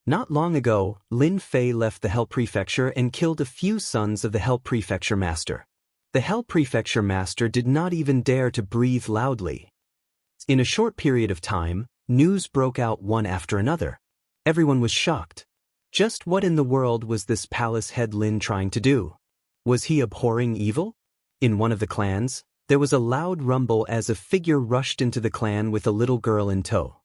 Not long ago, Lin Fei left the Hell Prefecture and killed a few sons of the Hell Prefecture master. The Hell Prefecture master did not even dare to breathe loudly. In a short period of time, news broke out one after another. Everyone was shocked. Just what in the world was this palace head Lin trying to do? Was he abhorring evil? In one of the clans, there was a loud rumble as a figure rushed into the clan with a little girl in tow.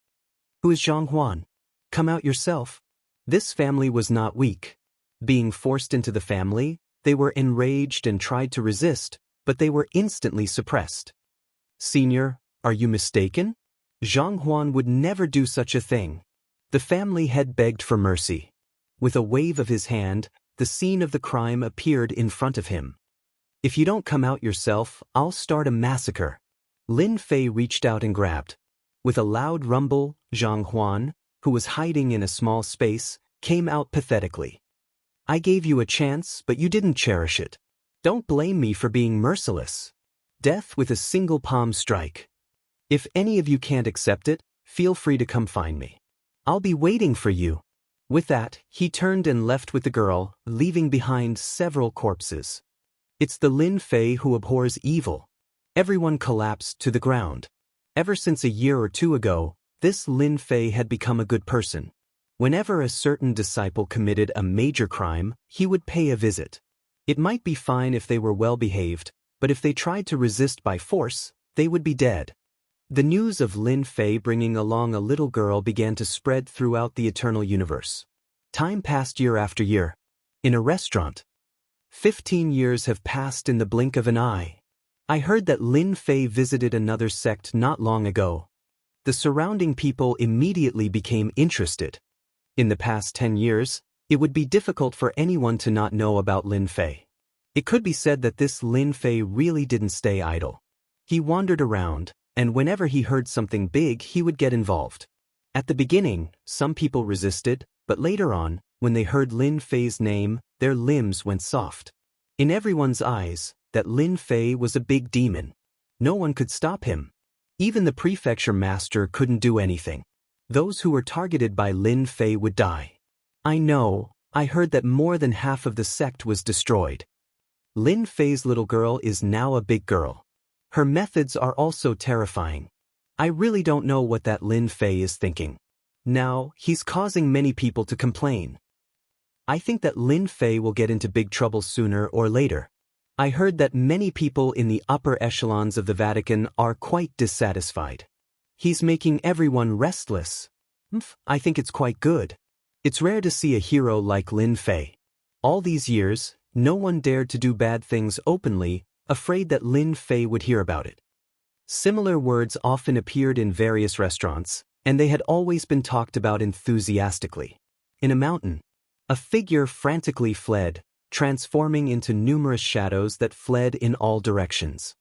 Who is Zhang Huan? Come out yourself. This family was not weak. Being forced into the family, they were enraged and tried to resist, but they were instantly suppressed. Senior, are you mistaken? Zhang Huan would never do such a thing. The family head begged for mercy. With a wave of his hand, the scene of the crime appeared in front of him. If you don't come out yourself, I'll start a massacre. Lin Fei reached out and grabbed. With a loud rumble, Zhang Huan, who was hiding in a small space, came out pathetically. I gave you a chance, but you didn't cherish it. Don't blame me for being merciless. Death with a single palm strike. If any of you can't accept it, feel free to come find me. I'll be waiting for you. With that, he turned and left with the girl, leaving behind several corpses. It's the Lin Fei who abhors evil. Everyone collapsed to the ground. Ever since a year or two ago, this Lin Fei had become a good person. Whenever a certain disciple committed a major crime, he would pay a visit. It might be fine if they were well behaved, but if they tried to resist by force, they would be dead. The news of Lin Fei bringing along a little girl began to spread throughout the eternal universe. Time passed year after year. In a restaurant. 15 years have passed in the blink of an eye. I heard that Lin Fei visited another sect not long ago. The surrounding people immediately became interested. In the past 10 years, it would be difficult for anyone to not know about Lin Fei. It could be said that this Lin Fei really didn't stay idle. He wandered around, and whenever he heard something big, he would get involved. At the beginning, some people resisted, but later on, when they heard Lin Fei's name, their limbs went soft. In everyone's eyes, that Lin Fei was a big demon. No one could stop him. Even the prefecture master couldn't do anything. Those who were targeted by Lin Fei would die. I heard that more than half of the sect was destroyed. Lin Fei's little girl is now a big girl. Her methods are also terrifying. I really don't know what that Lin Fei is thinking. Now, he's causing many people to complain. I think that Lin Fei will get into big trouble sooner or later. I heard that many people in the upper echelons of the Vatican are quite dissatisfied. He's making everyone restless. I think it's quite good. It's rare to see a hero like Lin Fei. All these years, no one dared to do bad things openly, afraid that Lin Fei would hear about it. Similar words often appeared in various restaurants, and they had always been talked about enthusiastically. In a mountain, a figure frantically fled, transforming into numerous shadows that fled in all directions.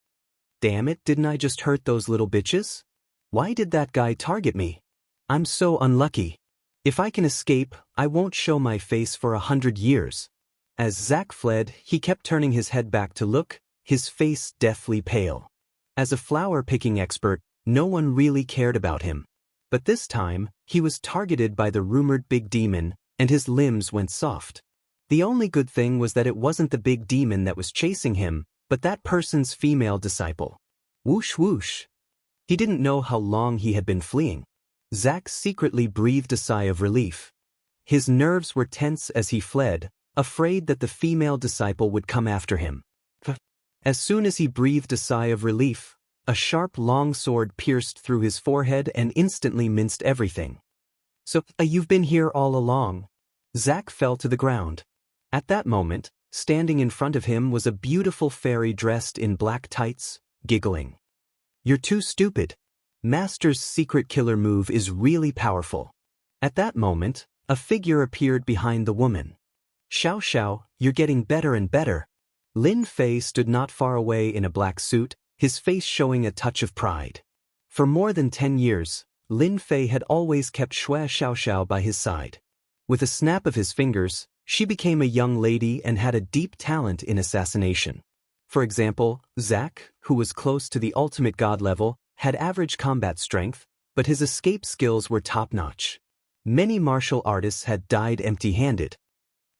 Damn it, didn't I just hurt those little bitches? Why did that guy target me? I'm so unlucky. If I can escape, I won't show my face for 100 years. As Zack fled, he kept turning his head back to look, his face deathly pale. As a flower-picking expert, no one really cared about him. But this time, he was targeted by the rumored big demon, and his limbs went soft. The only good thing was that it wasn't the big demon that was chasing him, but that person's female disciple. Whoosh whoosh. He didn't know how long he had been fleeing. Zack secretly breathed a sigh of relief. His nerves were tense as he fled, afraid that the female disciple would come after him. As soon as he breathed a sigh of relief, a sharp long sword pierced through his forehead and instantly minced everything. So, you've been here all along. Zack fell to the ground. At that moment, standing in front of him was a beautiful fairy dressed in black tights, giggling. You're too stupid. Master's secret killer move is really powerful. At that moment, a figure appeared behind the woman. Xiao Xiao, you're getting better and better. Lin Fei stood not far away in a black suit, his face showing a touch of pride. For more than 10 years, Lin Fei had always kept Xue Xiaoxiao by his side. With a snap of his fingers, she became a young lady and had a deep talent in assassination. For example, Zack, who was close to the ultimate god level, had average combat strength, but his escape skills were top-notch. Many martial artists had died empty-handed.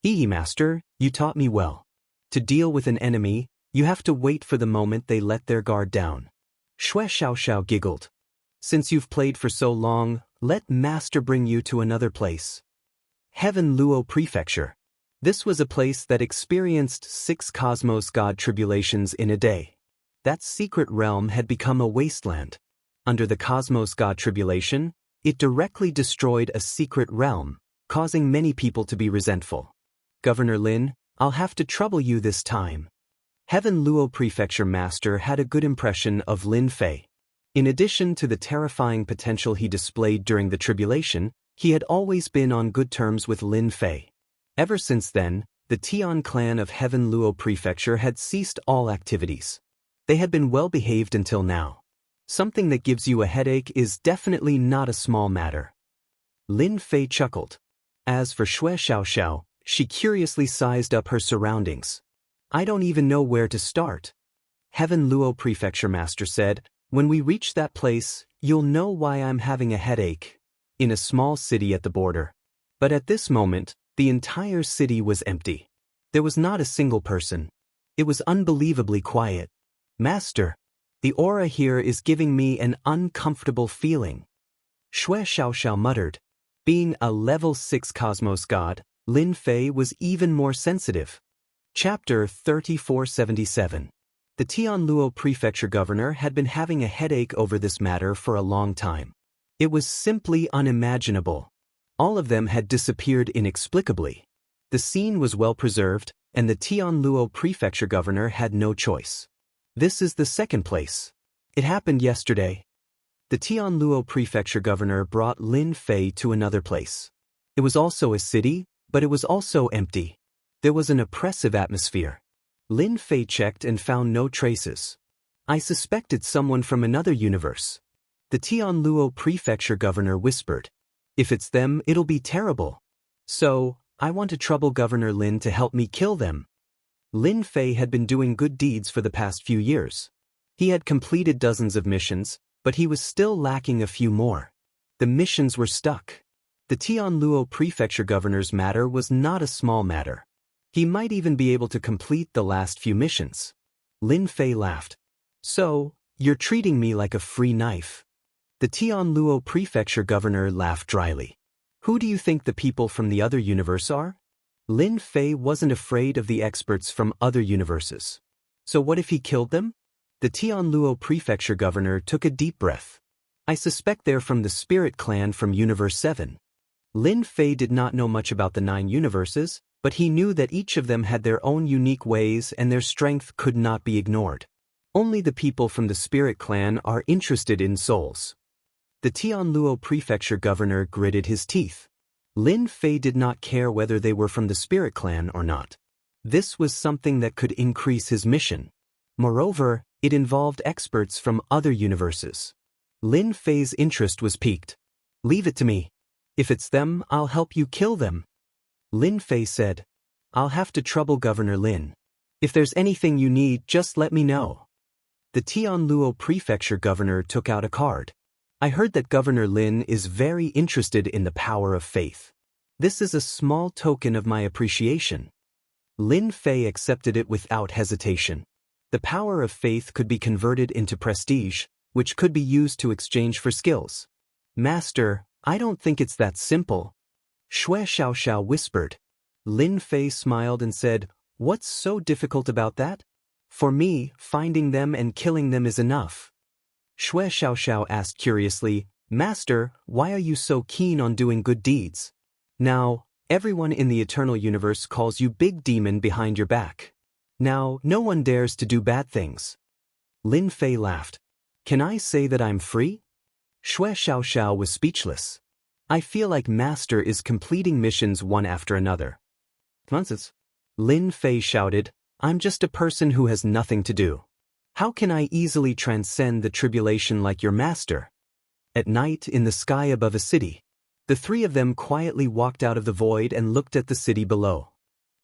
Master, you taught me well. To deal with an enemy, you have to wait for the moment they let their guard down. Xue Xiaoxiao giggled. Since you've played for so long, let Master bring you to another place. Heaven Luo Prefecture. This was a place that experienced 6 cosmos god tribulations in a day. That secret realm had become a wasteland. Under the cosmos god tribulation, it directly destroyed a secret realm, causing many people to be resentful. Governor Lin, I'll have to trouble you this time. Heaven Luo Prefecture Master had a good impression of Lin Fei. In addition to the terrifying potential he displayed during the tribulation, he had always been on good terms with Lin Fei. Ever since then, the Tian clan of Heaven Luo Prefecture had ceased all activities. They had been well behaved until now. Something that gives you a headache is definitely not a small matter. Lin Fei chuckled. As for Xue Xiaoxiao, she curiously sized up her surroundings. I don't even know where to start. Heaven Luo Prefecture Master said, when we reach that place, you'll know why I'm having a headache. In a small city at the border. But at this moment, the entire city was empty. There was not a single person. It was unbelievably quiet. Master, the aura here is giving me an uncomfortable feeling. Xue Xiaoxiao muttered. Being a level 6 cosmos god, Lin Fei was even more sensitive. Chapter 3477. The Tianluo Prefecture Governor had been having a headache over this matter for a long time. It was simply unimaginable. All of them had disappeared inexplicably. The scene was well preserved, and the Tianluo Prefecture Governor had no choice. This is the second place. It happened yesterday. The Tianluo Prefecture Governor brought Lin Fei to another place. It was also a city, but it was also empty. There was an oppressive atmosphere. Lin Fei checked and found no traces. I suspected someone from another universe. The Tianluo Prefecture Governor whispered. If it's them, it'll be terrible. So, I want to trouble Governor Lin to help me kill them. Lin Fei had been doing good deeds for the past few years. He had completed dozens of missions, but he was still lacking a few more. The missions were stuck. The Tianluo Prefecture Governor's matter was not a small matter. He might even be able to complete the last few missions. Lin Fei laughed. So, you're treating me like a free knife. The Tianluo Prefecture Governor laughed dryly. Who do you think the people from the other universe are? Lin Fei wasn't afraid of the experts from other universes. So what if he killed them? The Tianluo Prefecture Governor took a deep breath. I suspect they're from the Spirit Clan from Universe 7. Lin Fei did not know much about the 9 universes, but he knew that each of them had their own unique ways and their strength could not be ignored. Only the people from the Spirit Clan are interested in souls. The Tianluo Prefecture governor gritted his teeth. Lin Fei did not care whether they were from the Spirit Clan or not. This was something that could increase his mission. Moreover, it involved experts from other universes. Lin Fei's interest was piqued. "Leave it to me. If it's them, I'll help you kill them." Lin Fei said, "I'll have to trouble Governor Lin. If there's anything you need, just let me know." The Tianluo Prefecture governor took out a card. "I heard that Governor Lin is very interested in the power of faith. This is a small token of my appreciation." Lin Fei accepted it without hesitation. The power of faith could be converted into prestige, which could be used to exchange for skills. "Master, I don't think it's that simple," Shui Xiaoxiao whispered. Lin Fei smiled and said, "What's so difficult about that? For me, finding them and killing them is enough." Shui Xiaoxiao asked curiously, "Master, why are you so keen on doing good deeds? Now, everyone in the Eternal Universe calls you Big Demon behind your back. Now, no one dares to do bad things." Lin Fei laughed. "Can I say that I'm free?" Shui Xiaoxiao was speechless. "I feel like Master is completing missions one after another." "Nonsense." Lin Fei shouted, "I'm just a person who has nothing to do. How can I easily transcend the tribulation like your master?" At night, in the sky above a city, the three of them quietly walked out of the void and looked at the city below.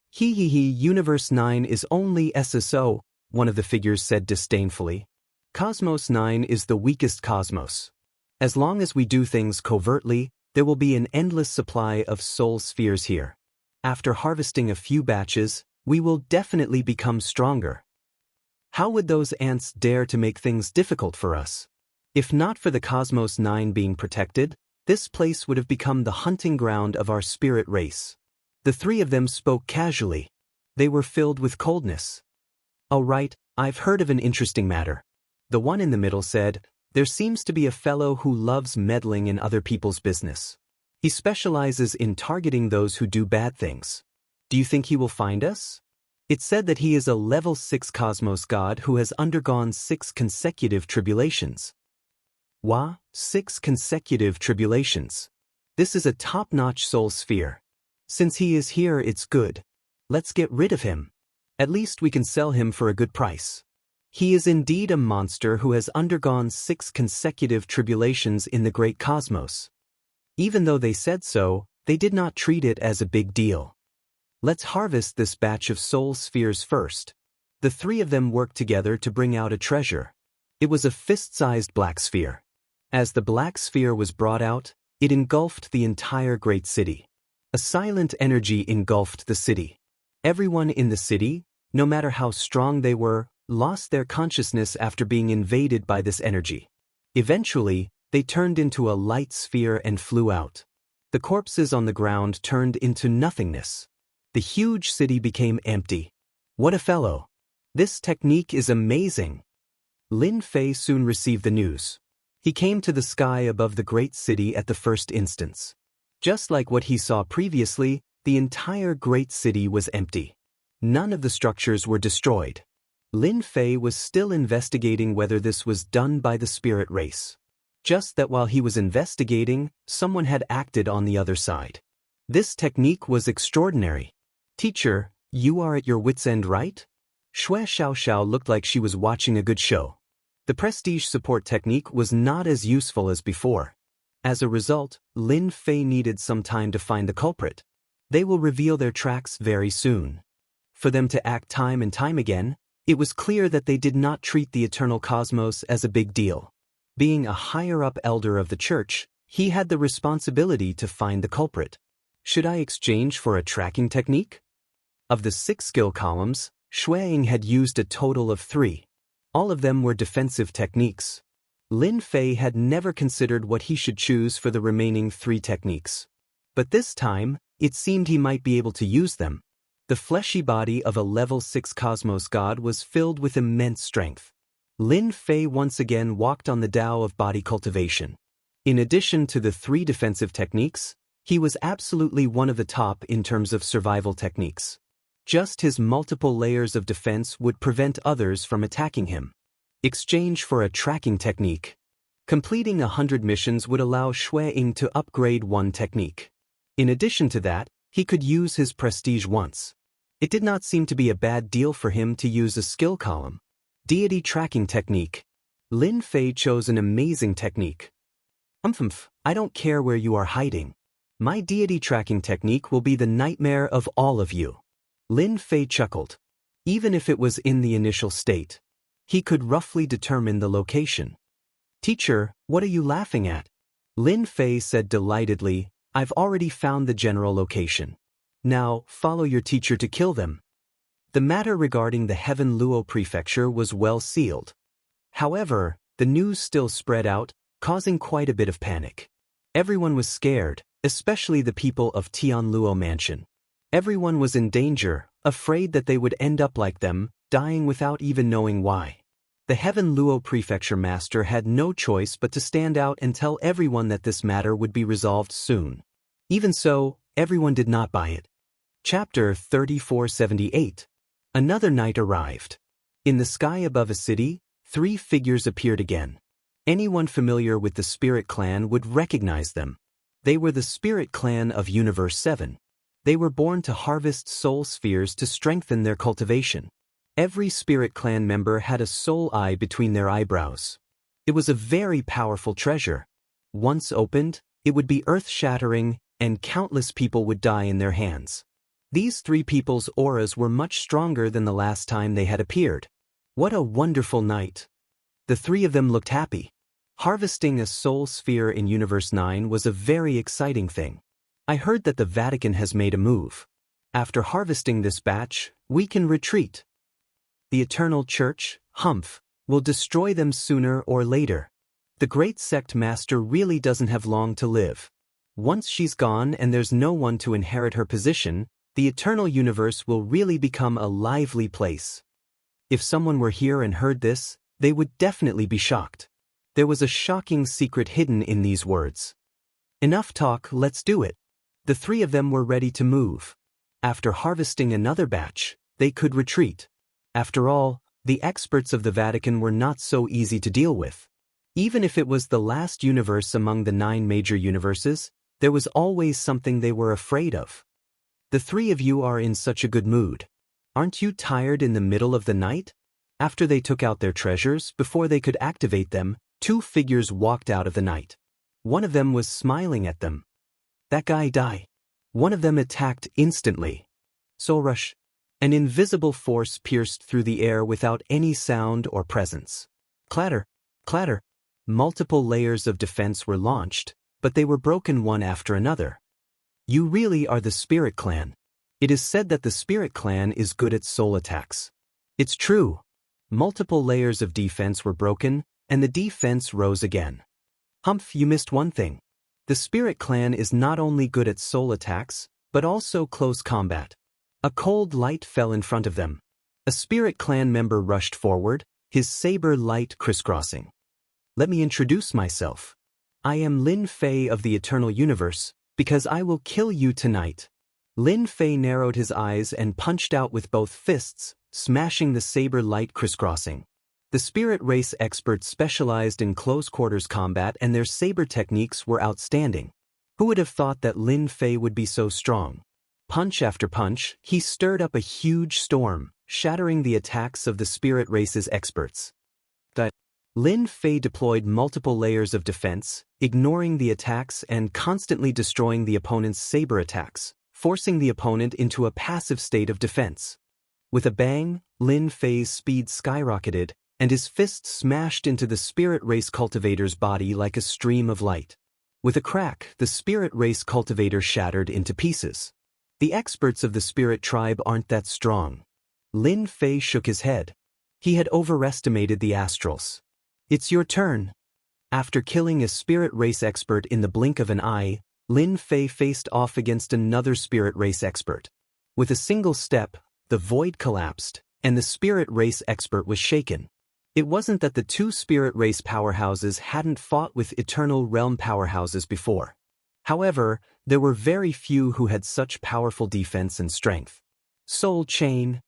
"Hee, Universe 9 is only SSO, one of the figures said disdainfully. "Cosmos 9 is the weakest cosmos. As long as we do things covertly, there will be an endless supply of soul spheres here. After harvesting a few batches, we will definitely become stronger. How would those ants dare to make things difficult for us? If not for the Cosmos 9 being protected, this place would have become the hunting ground of our spirit race." The three of them spoke casually. They were filled with coldness. "Oh right, I've heard of an interesting matter." The one in the middle said, "There seems to be a fellow who loves meddling in other people's business. He specializes in targeting those who do bad things. Do you think he will find us? It's said that he is a level 6 cosmos god who has undergone 6 consecutive tribulations." "Wah, 6 consecutive tribulations. This is a top-notch soul sphere. Since he is here, it's good. Let's get rid of him. At least we can sell him for a good price. He is indeed a monster who has undergone 6 consecutive tribulations in the great cosmos." Even though they said so, they did not treat it as a big deal. "Let's harvest this batch of soul spheres first." The three of them worked together to bring out a treasure. It was a fist-sized black sphere. As the black sphere was brought out, it engulfed the entire great city. A silent energy engulfed the city. Everyone in the city, no matter how strong they were, lost their consciousness after being invaded by this energy. Eventually, they turned into a light sphere and flew out. The corpses on the ground turned into nothingness. The huge city became empty. "What a fellow! This technique is amazing." Lin Fei soon received the news. He came to the sky above the great city at the first instance. Just like what he saw previously, the entire great city was empty. None of the structures were destroyed. Lin Fei was still investigating whether this was done by the spirit race. Just that while he was investigating, someone had acted on the other side. This technique was extraordinary. "Teacher, you are at your wits' end, right?" Shui Xiaoxiao looked like she was watching a good show. The prestige support technique was not as useful as before. As a result, Lin Fei needed some time to find the culprit. They will reveal their tracks very soon. For them to act time and time again, it was clear that they did not treat the eternal cosmos as a big deal. Being a higher-up elder of the church, he had the responsibility to find the culprit. Should I exchange for a tracking technique? Of the 6 skill columns, Xueying had used a total of 3. All of them were defensive techniques. Lin Fei had never considered what he should choose for the remaining 3 techniques. But this time, it seemed he might be able to use them. The fleshy body of a level 6 cosmos god was filled with immense strength. Lin Fei once again walked on the Tao of body cultivation. In addition to the 3 defensive techniques, He was absolutely one of the top in terms of survival techniques. Just his multiple layers of defense would prevent others from attacking him. Exchange for a tracking technique. Completing 100 missions would allow Shui Ying to upgrade one technique. In addition to that, he could use his prestige once. It did not seem to be a bad deal for him to use a skill column. Deity tracking technique. Lin Fei chose an amazing technique. I don't care where you are hiding. My deity tracking technique will be the nightmare of all of you. Lin Fei chuckled. Even if it was in the initial state, he could roughly determine the location. Teacher, what are you laughing at? Lin Fei said delightedly, I've already found the general location. Now, follow your teacher to kill them. The matter regarding the Heaven Luo Prefecture was well sealed. However, the news still spread out, causing quite a bit of panic. Everyone was scared, especially the people of Tian Luo Mansion. Everyone was in danger, afraid that they would end up like them, dying without even knowing why. The Heaven Luo Prefecture Master had no choice but to stand out and tell everyone that this matter would be resolved soon. Even so, everyone did not buy it. Chapter 3478. Another night arrived. In the sky above a city, 3 figures appeared again. Anyone familiar with the Spirit Clan would recognize them. They were the Spirit Clan of Universe 7. They were born to harvest soul spheres to strengthen their cultivation. Every Spirit Clan member had a soul eye between their eyebrows. It was a very powerful treasure. Once opened, it would be earth-shattering, and countless people would die in their hands. These 3 people's auras were much stronger than the last time they had appeared. What a wonderful night! The 3 of them looked happy. Harvesting a soul sphere in Universe 9 was a very exciting thing. I heard that the Vatican has made a move. After harvesting this batch, we can retreat. The Eternal Church, will destroy them sooner or later. The Great Sect Master really doesn't have long to live. Once she's gone and there's no one to inherit her position, the Eternal Universe will really become a lively place. If someone were here and heard this, they would definitely be shocked. There was a shocking secret hidden in these words. Enough talk, let's do it. The 3 of them were ready to move. After harvesting another batch, they could retreat. After all, the experts of the Vatican were not so easy to deal with. Even if it was the last universe among the 9 major universes, there was always something they were afraid of. The 3 of you are in such a good mood. Aren't you tired in the middle of the night? After they took out their treasures, before they could activate them, 2 figures walked out of the night. One of them was smiling at them. That guy die. One of them attacked instantly. Soul Rush. An invisible force pierced through the air without any sound or presence. Clatter, clatter. Multiple layers of defense were launched, but they were broken one after another. You really are the Spirit Clan. It is said that the Spirit Clan is good at soul attacks. It's true. Multiple layers of defense were broken, and the defense rose again. You missed one thing. The Spirit Clan is not only good at soul attacks, but also close combat. A cold light fell in front of them. A Spirit Clan member rushed forward, his saber light crisscrossing. Let me introduce myself. I am Lin Fei of the Eternal Universe, because I will kill you tonight. Lin Fei narrowed his eyes and punched out with both fists, smashing the saber light crisscrossing. The Spirit Race experts specialized in close-quarters combat and their saber techniques were outstanding. Who would have thought that Lin Fei would be so strong? Punch after punch, he stirred up a huge storm, shattering the attacks of the Spirit Race's experts. Lin Fei deployed multiple layers of defense, ignoring the attacks and constantly destroying the opponent's saber attacks, forcing the opponent into a passive state of defense. With a bang, Lin Fei's speed skyrocketed, and his fist smashed into the Spirit Race cultivator's body like a stream of light. With a crack, the Spirit Race cultivator shattered into pieces. The experts of the Spirit Tribe aren't that strong. Lin Fei shook his head. He had overestimated the Astrals. It's your turn. After killing a Spirit Race expert in the blink of an eye, Lin Fei faced off against another Spirit Race expert. With a single step, the void collapsed, and the Spirit Race expert was shaken. It wasn't that the 2 Spirit Race powerhouses hadn't fought with Eternal Realm powerhouses before. However, there were very few who had such powerful defense and strength. Soul Chain.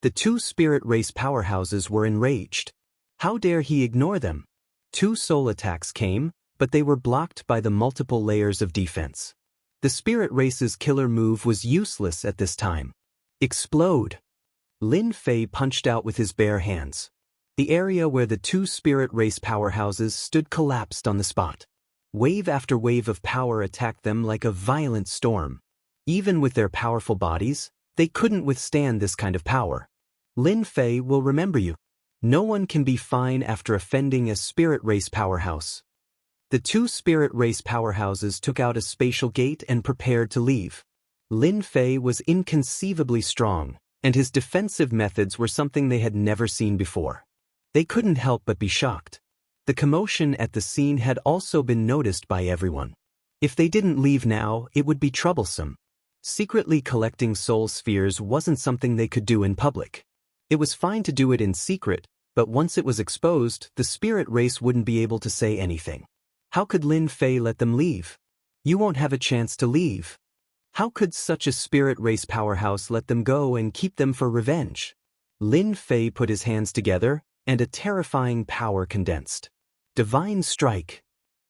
The two spirit race powerhouses were enraged. How dare he ignore them? Two soul attacks came, but they were blocked by the multiple layers of defense. The spirit race's killer move was useless at this time. Explode! Lin Fei punched out with his bare hands. The area where the two spirit race powerhouses stood collapsed on the spot. Wave after wave of power attacked them like a violent storm. Even with their powerful bodies, they couldn't withstand this kind of power. Lin Fei will remember you. No one can be fine after offending a spirit race powerhouse. The two spirit race powerhouses took out a spatial gate and prepared to leave. Lin Fei was inconceivably strong, and his defensive methods were something they had never seen before. They couldn't help but be shocked. The commotion at the scene had also been noticed by everyone. If they didn't leave now, it would be troublesome. Secretly collecting soul spheres wasn't something they could do in public. It was fine to do it in secret, but once it was exposed, the spirit race wouldn't be able to say anything. How could Lin Fei let them leave? You won't have a chance to leave. How could such a spirit race powerhouse let them go and keep them for revenge? Lin Fei put his hands together, and a terrifying power condensed. Divine Strike.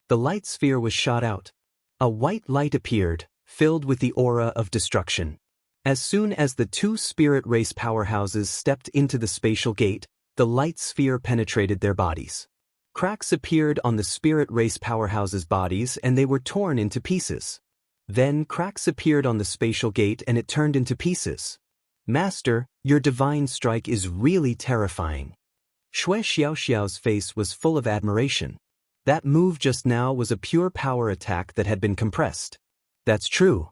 The light sphere was shot out. A white light appeared, filled with the aura of destruction. As soon as the two spirit race powerhouses stepped into the spatial gate, the light sphere penetrated their bodies. Cracks appeared on the spirit race powerhouses' bodies and they were torn into pieces. Then cracks appeared on the spatial gate and it turned into pieces. Master, your divine strike is really terrifying. Shui Xiaoxiao's face was full of admiration. That move just now was a pure power attack that had been compressed. That's true.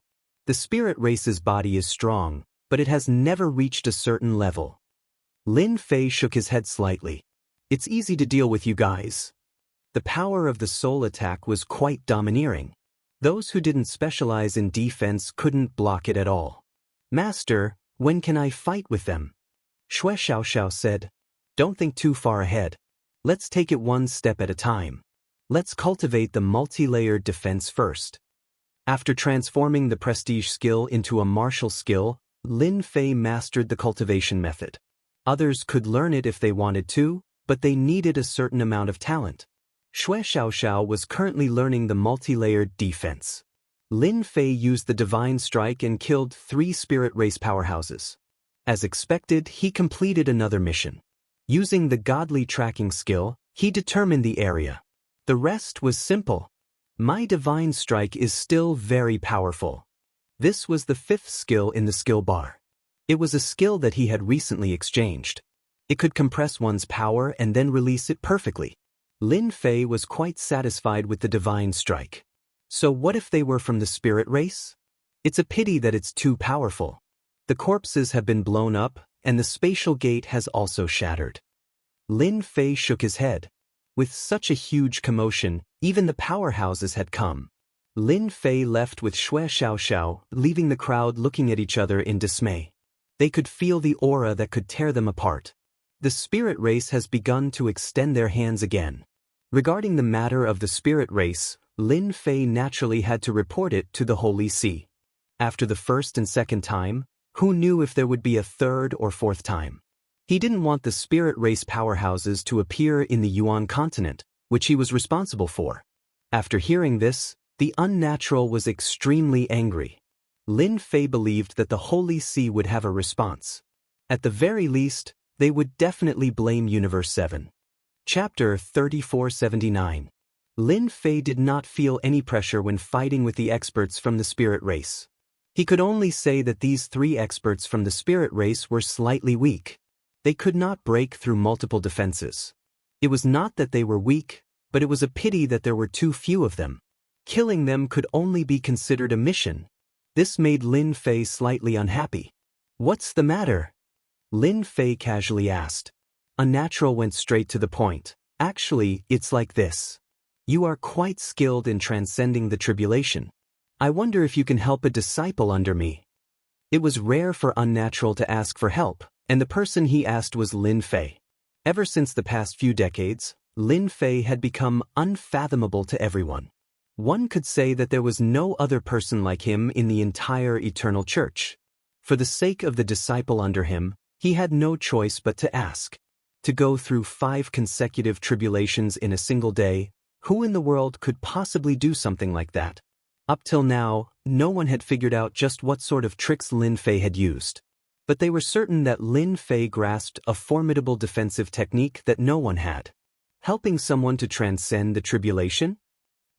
The spirit race's body is strong, but it has never reached a certain level. Lin Fei shook his head slightly. It's easy to deal with you guys. The power of the soul attack was quite domineering. Those who didn't specialize in defense couldn't block it at all. Master, when can I fight with them? Shui Xiaoxiao said. Don't think too far ahead. Let's take it one step at a time. Let's cultivate the multi-layered defense first. After transforming the prestige skill into a martial skill, Lin Fei mastered the cultivation method. Others could learn it if they wanted to, but they needed a certain amount of talent. Shui Xiaoxiao was currently learning the multi-layered defense. Lin Fei used the divine strike and killed 3 spirit race powerhouses. As expected, he completed another mission. Using the godly tracking skill, he determined the area. The rest was simple. My divine strike is still very powerful. This was the 5th skill in the skill bar. It was a skill that he had recently exchanged. It could compress one's power and then release it perfectly. Lin Fei was quite satisfied with the divine strike. So what if they were from the spirit race? It's a pity that it's too powerful. The corpses have been blown up, and the spatial gate has also shattered. Lin Fei shook his head. With such a huge commotion, even the powerhouses had come. Lin Fei left with Shui Xiaoxiao, leaving the crowd looking at each other in dismay. They could feel the aura that could tear them apart. The spirit race has begun to extend their hands again. Regarding the matter of the spirit race, Lin Fei naturally had to report it to the Holy See. After the first and second time, who knew if there would be a third or fourth time? He didn't want the spirit race powerhouses to appear in the Yuan continent, which he was responsible for. After hearing this, the unnatural was extremely angry. Lin Fei believed that the Holy See would have a response. At the very least, they would definitely blame Universe 7. Chapter 3479. Lin Fei did not feel any pressure when fighting with the experts from the spirit race. He could only say that these 3 experts from the spirit race were slightly weak. They could not break through multiple defenses. It was not that they were weak, but it was a pity that there were too few of them. Killing them could only be considered a mission. This made Lin Fei slightly unhappy. What's the matter? Lin Fei casually asked. Unnatural went straight to the point. Actually, it's like this. You are quite skilled in transcending the tribulation. I wonder if you can help a disciple under me. It was rare for Unnatural to ask for help, and the person he asked was Lin Fei. Ever since the past few decades, Lin Fei had become unfathomable to everyone. One could say that there was no other person like him in the entire eternal church. For the sake of the disciple under him, he had no choice but to ask. To go through 5 consecutive tribulations in a single day, who in the world could possibly do something like that? Up till now, no one had figured out just what sort of tricks Lin Fei had used. But they were certain that Lin Fei grasped a formidable defensive technique that no one had. Helping someone to transcend the tribulation?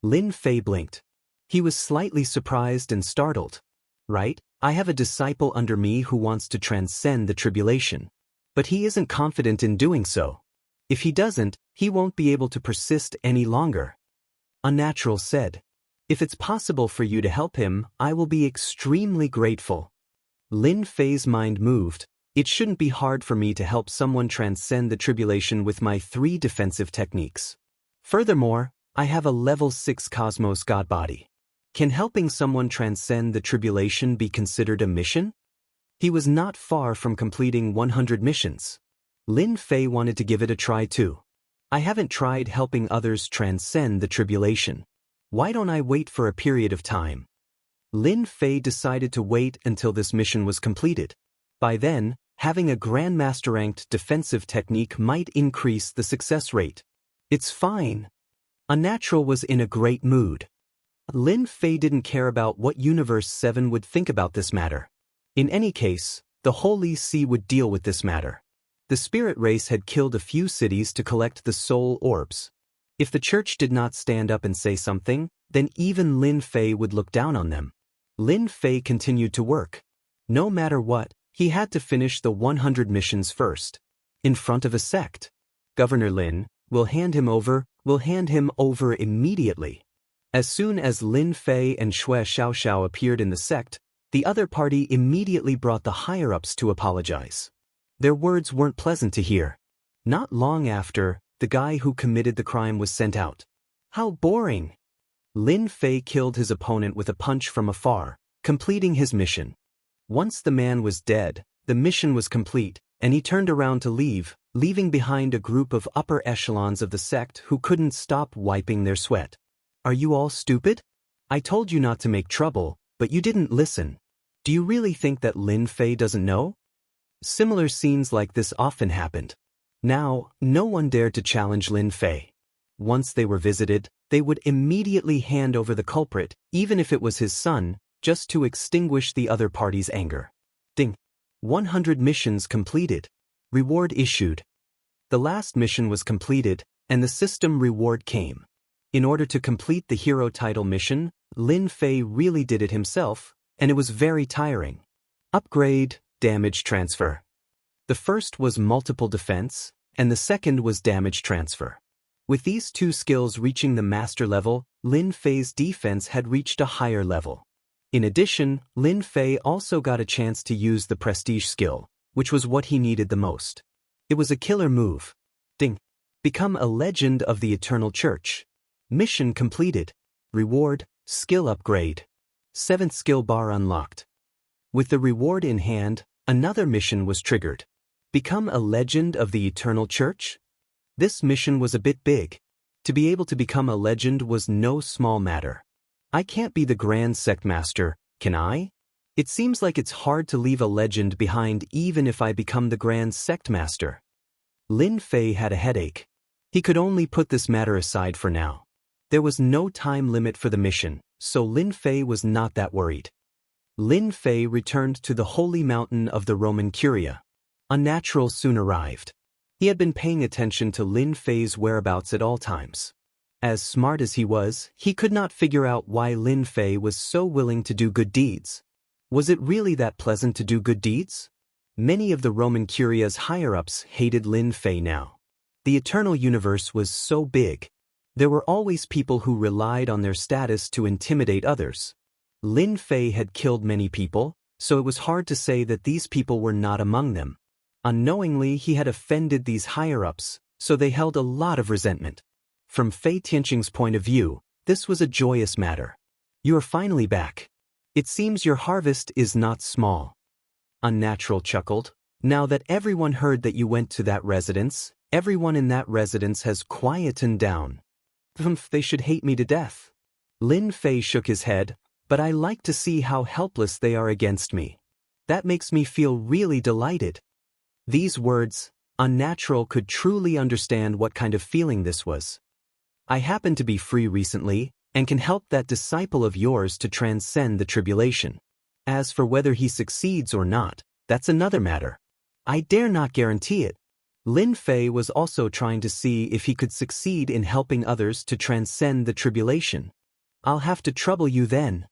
Lin Fei blinked. He was slightly surprised and startled. Right, I have a disciple under me who wants to transcend the tribulation. But he isn't confident in doing so. If he doesn't, he won't be able to persist any longer. Unnatural said, "If it's possible for you to help him, I will be extremely grateful." Lin Fei's mind moved. It shouldn't be hard for me to help someone transcend the tribulation with my 3 defensive techniques. Furthermore, I have a level 6 Cosmos God body. Can helping someone transcend the tribulation be considered a mission? He was not far from completing 100 missions. Lin Fei wanted to give it a try too. I haven't tried helping others transcend the tribulation. Why don't I wait for a period of time? Lin Fei decided to wait until this mission was completed. By then, having a Grandmaster-ranked defensive technique might increase the success rate. It's fine. Unnatural was in a great mood. Lin Fei didn't care about what Universe 7 would think about this matter. In any case, the Holy See would deal with this matter. The spirit race had killed a few cities to collect the soul orbs. If the church did not stand up and say something, then even Lin Fei would look down on them. Lin Fei continued to work. No matter what, he had to finish the 100 missions first. In front of a sect. Governor Lin will hand him over immediately. As soon as Lin Fei and Xue Xiaoxiao appeared in the sect, the other party immediately brought the higher-ups to apologize. Their words weren't pleasant to hear. Not long after, the guy who committed the crime was sent out. How boring! Lin Fei killed his opponent with a punch from afar, completing his mission. Once the man was dead, the mission was complete, and he turned around to leave, leaving behind a group of upper echelons of the sect who couldn't stop wiping their sweat. Are you all stupid? I told you not to make trouble, but you didn't listen. Do you really think that Lin Fei doesn't know? Similar scenes like this often happened. Now, no one dared to challenge Lin Fei. Once they were visited, they would immediately hand over the culprit, even if it was his son, just to extinguish the other party's anger. Ding. 100 missions completed. Reward issued. The last mission was completed, and the system reward came. In order to complete the hero title mission, Lin Fei really did it himself, and it was very tiring. Upgrade, damage transfer. The first was multiple defense, and the second was damage transfer. With these 2 skills reaching the master level, Lin Fei's defense had reached a higher level. In addition, Lin Fei also got a chance to use the prestige skill, which was what he needed the most. It was a killer move. Ding. Become a legend of the Eternal Church. Mission completed. Reward, skill upgrade. 7th skill bar unlocked. With the reward in hand, another mission was triggered. Become a legend of the Eternal Church? This mission was a bit big. To be able to become a legend was no small matter. I can't be the Grand Sect Master, can I? It seems like it's hard to leave a legend behind even if I become the Grand Sect Master. Lin Fei had a headache. He could only put this matter aside for now. There was no time limit for the mission, so Lin Fei was not that worried. Lin Fei returned to the holy mountain of the Roman Curia. Unnatural soon arrived. He had been paying attention to Lin Fei's whereabouts at all times. As smart as he was, he could not figure out why Lin Fei was so willing to do good deeds. Was it really that pleasant to do good deeds? Many of the Roman Curia's higher-ups hated Lin Fei now. The eternal universe was so big. There were always people who relied on their status to intimidate others. Lin Fei had killed many people, so it was hard to say that these people were not among them. Unknowingly, he had offended these higher-ups, so they held a lot of resentment. From Fei Tianqing's point of view, this was a joyous matter. You are finally back. It seems your harvest is not small. Unnatural chuckled. Now that everyone heard that you went to that residence, everyone in that residence has quietened down. They should hate me to death. Lin Fei shook his head, but I like to see how helpless they are against me. That makes me feel really delighted. These words, unnatural, could truly understand what kind of feeling this was. I happen to be free recently, and can help that disciple of yours to transcend the tribulation. As for whether he succeeds or not, that's another matter. I dare not guarantee it. Lin Fei was also trying to see if he could succeed in helping others to transcend the tribulation. I'll have to trouble you then.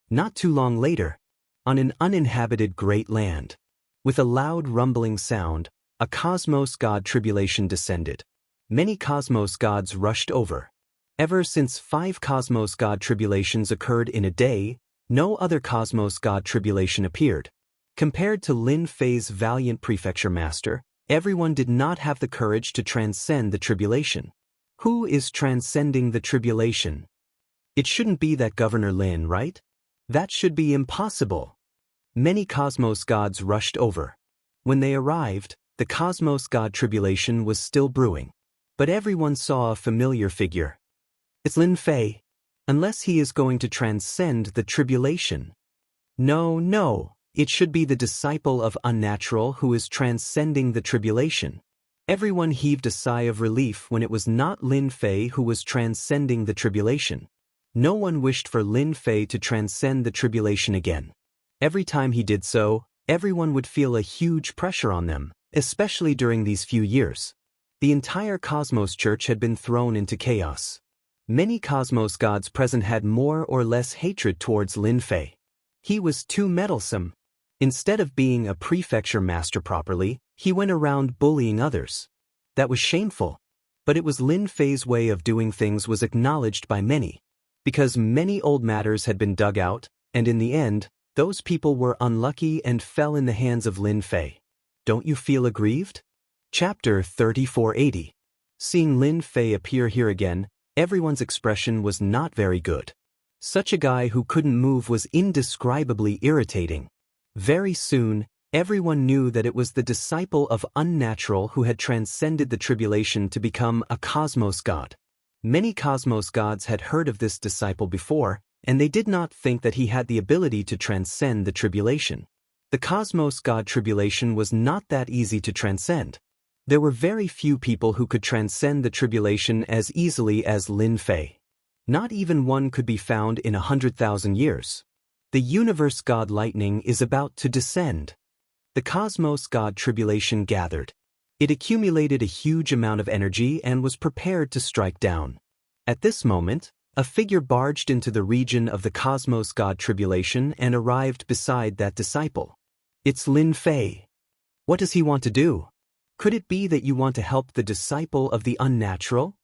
Not too long later, on an uninhabited great land, with a loud rumbling sound, a cosmos god tribulation descended. Many cosmos gods rushed over. Ever since 5 cosmos god tribulations occurred in a day, no other cosmos god tribulation appeared. Compared to Lin Fei's valiant prefecture master, everyone did not have the courage to transcend the tribulation. Who is transcending the tribulation? It shouldn't be that Governor Lin, right? That should be impossible. Many cosmos gods rushed over. When they arrived, the cosmos god tribulation was still brewing. But everyone saw a familiar figure. It's Lin Fei. Unless he is going to transcend the tribulation. No, it should be the disciple of unnatural who is transcending the tribulation. Everyone heaved a sigh of relief when it was not Lin Fei who was transcending the tribulation. No one wished for Lin Fei to transcend the tribulation again. Every time he did so, everyone would feel a huge pressure on them, especially during these few years. The entire Cosmos Church had been thrown into chaos. Many cosmos gods present had more or less hatred towards Lin Fei. He was too meddlesome. Instead of being a prefecture master properly, he went around bullying others. That was shameful. But it was Lin Fei's way of doing things was acknowledged by many. Because many old matters had been dug out, and in the end, those people were unlucky and fell in the hands of Lin Fei. Don't you feel aggrieved? Chapter 3480. Seeing Lin Fei appear here again, everyone's expression was not very good. Such a guy who couldn't move was indescribably irritating. Very soon, everyone knew that it was the disciple of unnatural who had transcended the tribulation to become a cosmos god. Many cosmos gods had heard of this disciple before, and they did not think that he had the ability to transcend the tribulation. The cosmos god tribulation was not that easy to transcend. There were very few people who could transcend the tribulation as easily as Lin Fei. Not even one could be found in 100,000 years. The universe god lightning is about to descend. The cosmos god tribulation gathered. It accumulated a huge amount of energy and was prepared to strike down. At this moment, a figure barged into the region of the cosmos god tribulation and arrived beside that disciple. It's Lin Fei. What does he want to do? Could it be that you want to help the disciple of the unnatural?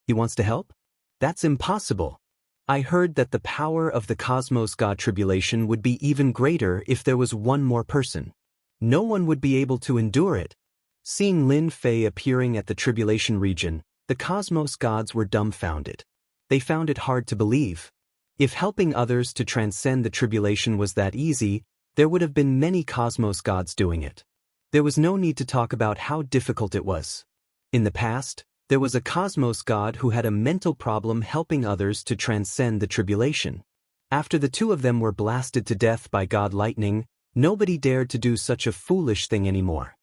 He wants to help? That's impossible. I heard that the power of the cosmos god tribulation would be even greater if there was one more person. No one would be able to endure it. Seeing Lin Fei appearing at the tribulation region, the cosmos gods were dumbfounded. They found it hard to believe. If helping others to transcend the tribulation was that easy, there would have been many cosmos gods doing it. There was no need to talk about how difficult it was. In the past, there was a cosmos god who had a mental problem helping others to transcend the tribulation. After the two of them were blasted to death by god lightning, nobody dared to do such a foolish thing anymore.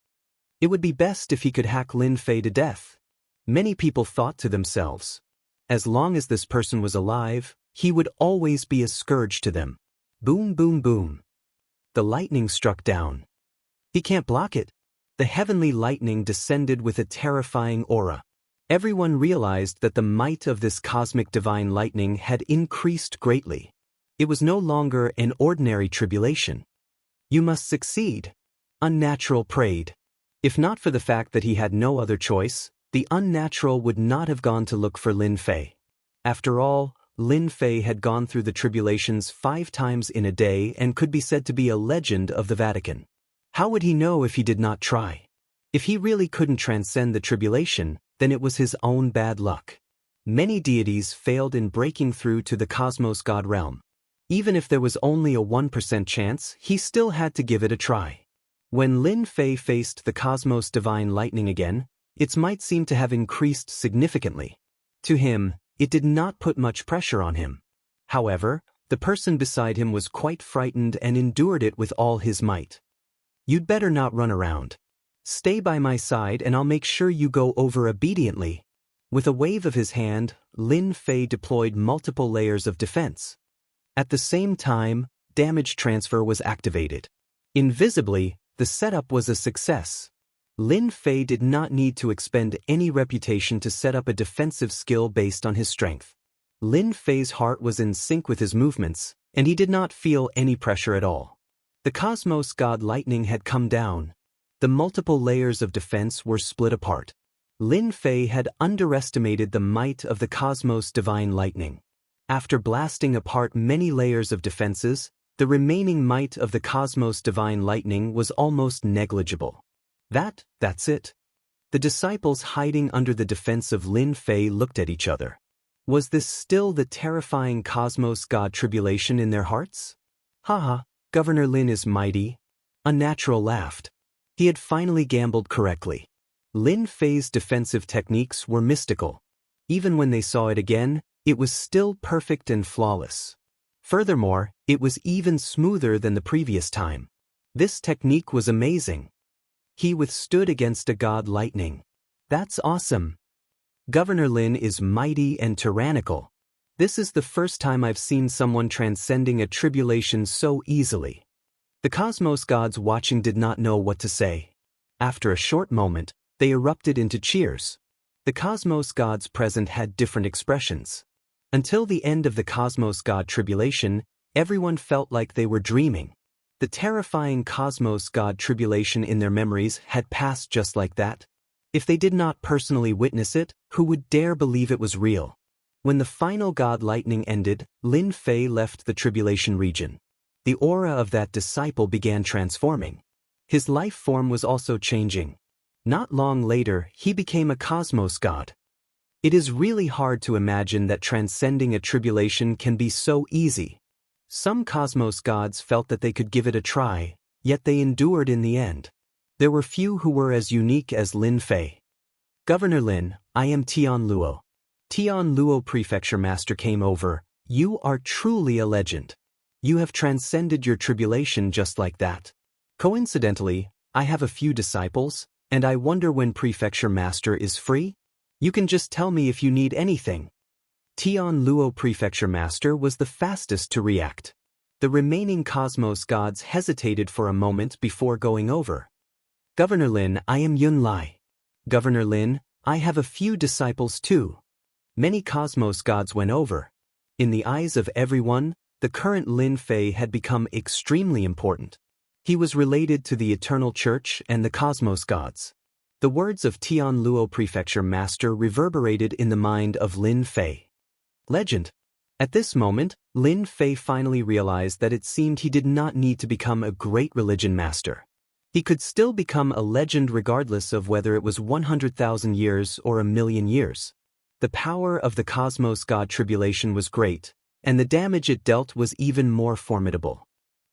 It would be best if he could hack Lin Fei to death. Many people thought to themselves, as long as this person was alive, he would always be a scourge to them. Boom, boom, boom. The lightning struck down. He can't block it. The heavenly lightning descended with a terrifying aura. Everyone realized that the might of this cosmic divine lightning had increased greatly. It was no longer an ordinary tribulation. You must succeed. Unnatural prayed. If not for the fact that he had no other choice, the unnatural would not have gone to look for Lin Fei. After all, Lin Fei had gone through the tribulations 5 times in a day and could be said to be a legend of the Vatican. How would he know if he did not try? If he really couldn't transcend the tribulation, then it was his own bad luck. Many deities failed in breaking through to the cosmos god realm. Even if there was only a 1% chance, he still had to give it a try. When Lin Fei faced the cosmos divine lightning again, its might seemed to have increased significantly. To him, it did not put much pressure on him. However, the person beside him was quite frightened and endured it with all his might. "You'd better not run around. Stay by my side and I'll make sure you go over obediently." With a wave of his hand, Lin Fei deployed multiple layers of defense. At the same time, damage transfer was activated. Invisibly, the setup was a success. Lin Fei did not need to expend any reputation to set up a defensive skill based on his strength. Lin Fei's heart was in sync with his movements, and he did not feel any pressure at all. The Cosmos God Lightning had come down. The multiple layers of defense were split apart. Lin Fei had underestimated the might of the Cosmos Divine Lightning. After blasting apart many layers of defenses, the remaining might of the Cosmos Divine Lightning was almost negligible. That's it. The disciples hiding under the defense of Lin Fei looked at each other. Was this still the terrifying Cosmos God tribulation in their hearts? Haha, Governor Lin is mighty. Unnatural laughed. He had finally gambled correctly. Lin Fei's defensive techniques were mystical. Even when they saw it again, it was still perfect and flawless. Furthermore, it was even smoother than the previous time. This technique was amazing. He withstood against a God Lightning. That's awesome. Governor Lin is mighty and tyrannical. This is the first time I've seen someone transcending a tribulation so easily. The Cosmos Gods watching did not know what to say. After a short moment, they erupted into cheers. The Cosmos Gods present had different expressions. Until the end of the Cosmos God tribulation, everyone felt like they were dreaming. The terrifying Cosmos God tribulation in their memories had passed just like that. If they did not personally witness it, who would dare believe it was real? When the final God Lightning ended, Lin Fei left the tribulation region. The aura of that disciple began transforming. His life form was also changing. Not long later, he became a Cosmos God. It is really hard to imagine that transcending a tribulation can be so easy. Some Cosmos Gods felt that they could give it a try, yet they endured in the end. There were few who were as unique as Lin Fei. "Governor Lin, I am Tian Luo." Tian Luo Prefecture Master came over. "You are truly a legend. You have transcended your tribulation just like that. Coincidentally, I have a few disciples, and I wonder when Prefecture Master is free? You can just tell me if you need anything." Tian Luo Prefecture Master was the fastest to react. The remaining Cosmos Gods hesitated for a moment before going over. "Governor Lin, I am Yun Lai." "Governor Lin, I have a few disciples too." Many Cosmos Gods went over. In the eyes of everyone, the current Lin Fei had become extremely important. He was related to the Eternal Church and the Cosmos Gods. The words of Tian Luo Prefecture Master reverberated in the mind of Lin Fei. Legend. At this moment, Lin Fei finally realized that it seemed he did not need to become a great religion master. He could still become a legend regardless of whether it was 100,000 years or a million years. The power of the Cosmos God tribulation was great, and the damage it dealt was even more formidable.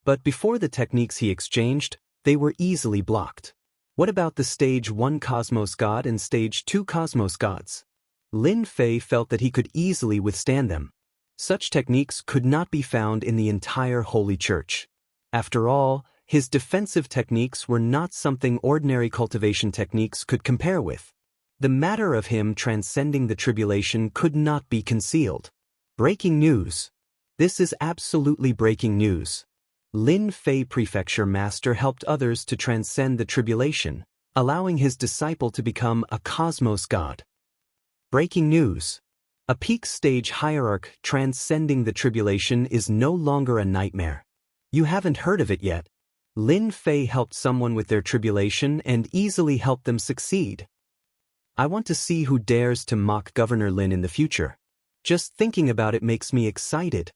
But before the techniques he exchanged, they were easily blocked. What about the Stage 1 Cosmos God and Stage 2 Cosmos Gods? Lin Fei felt that he could easily withstand them. Such techniques could not be found in the entire Holy Church. After all, his defensive techniques were not something ordinary cultivation techniques could compare with. The matter of him transcending the tribulation could not be concealed. Breaking news. This is absolutely breaking news. Lin Fei Prefecture Master helped others to transcend the tribulation, allowing his disciple to become a Cosmos God. Breaking news. A peak stage hierarch transcending the tribulation is no longer a nightmare. You haven't heard of it yet. Lin Fei helped someone with their tribulation and easily helped them succeed. I want to see who dares to mock Governor Lin in the future. Just thinking about it makes me excited.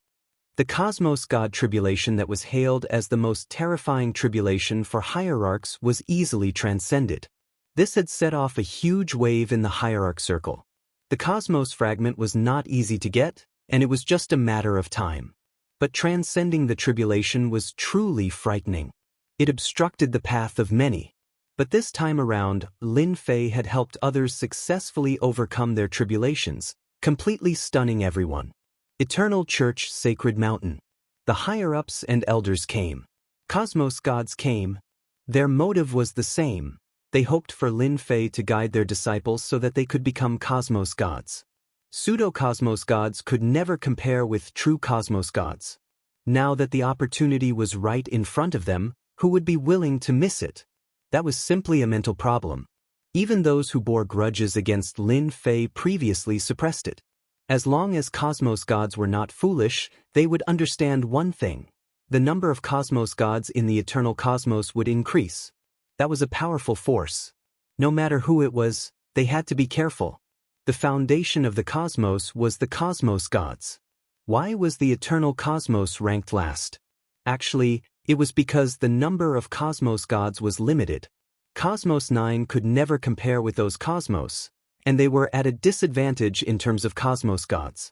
The Cosmos God tribulation that was hailed as the most terrifying tribulation for hierarchs was easily transcended. This had set off a huge wave in the hierarch circle. The Cosmos fragment was not easy to get, and it was just a matter of time. But transcending the tribulation was truly frightening. It obstructed the path of many. But this time around, Lin Fei had helped others successfully overcome their tribulations, completely stunning everyone. Eternal Church Sacred Mountain. The higher-ups and elders came. Cosmos gods came. Their motive was the same. They hoped for Lin Fei to guide their disciples so that they could become cosmos gods. Pseudo-cosmos gods could never compare with true cosmos gods. Now that the opportunity was right in front of them, who would be willing to miss it? That was simply a mental problem. Even those who bore grudges against Lin Fei previously suppressed it. As long as cosmos gods were not foolish, they would understand one thing. The number of cosmos gods in the eternal cosmos would increase. That was a powerful force. No matter who it was, they had to be careful. The foundation of the cosmos was the cosmos gods. Why was the eternal cosmos ranked last? Actually, it was because the number of cosmos gods was limited. Cosmos 9 could never compare with those cosmos, and they were at a disadvantage in terms of cosmos gods.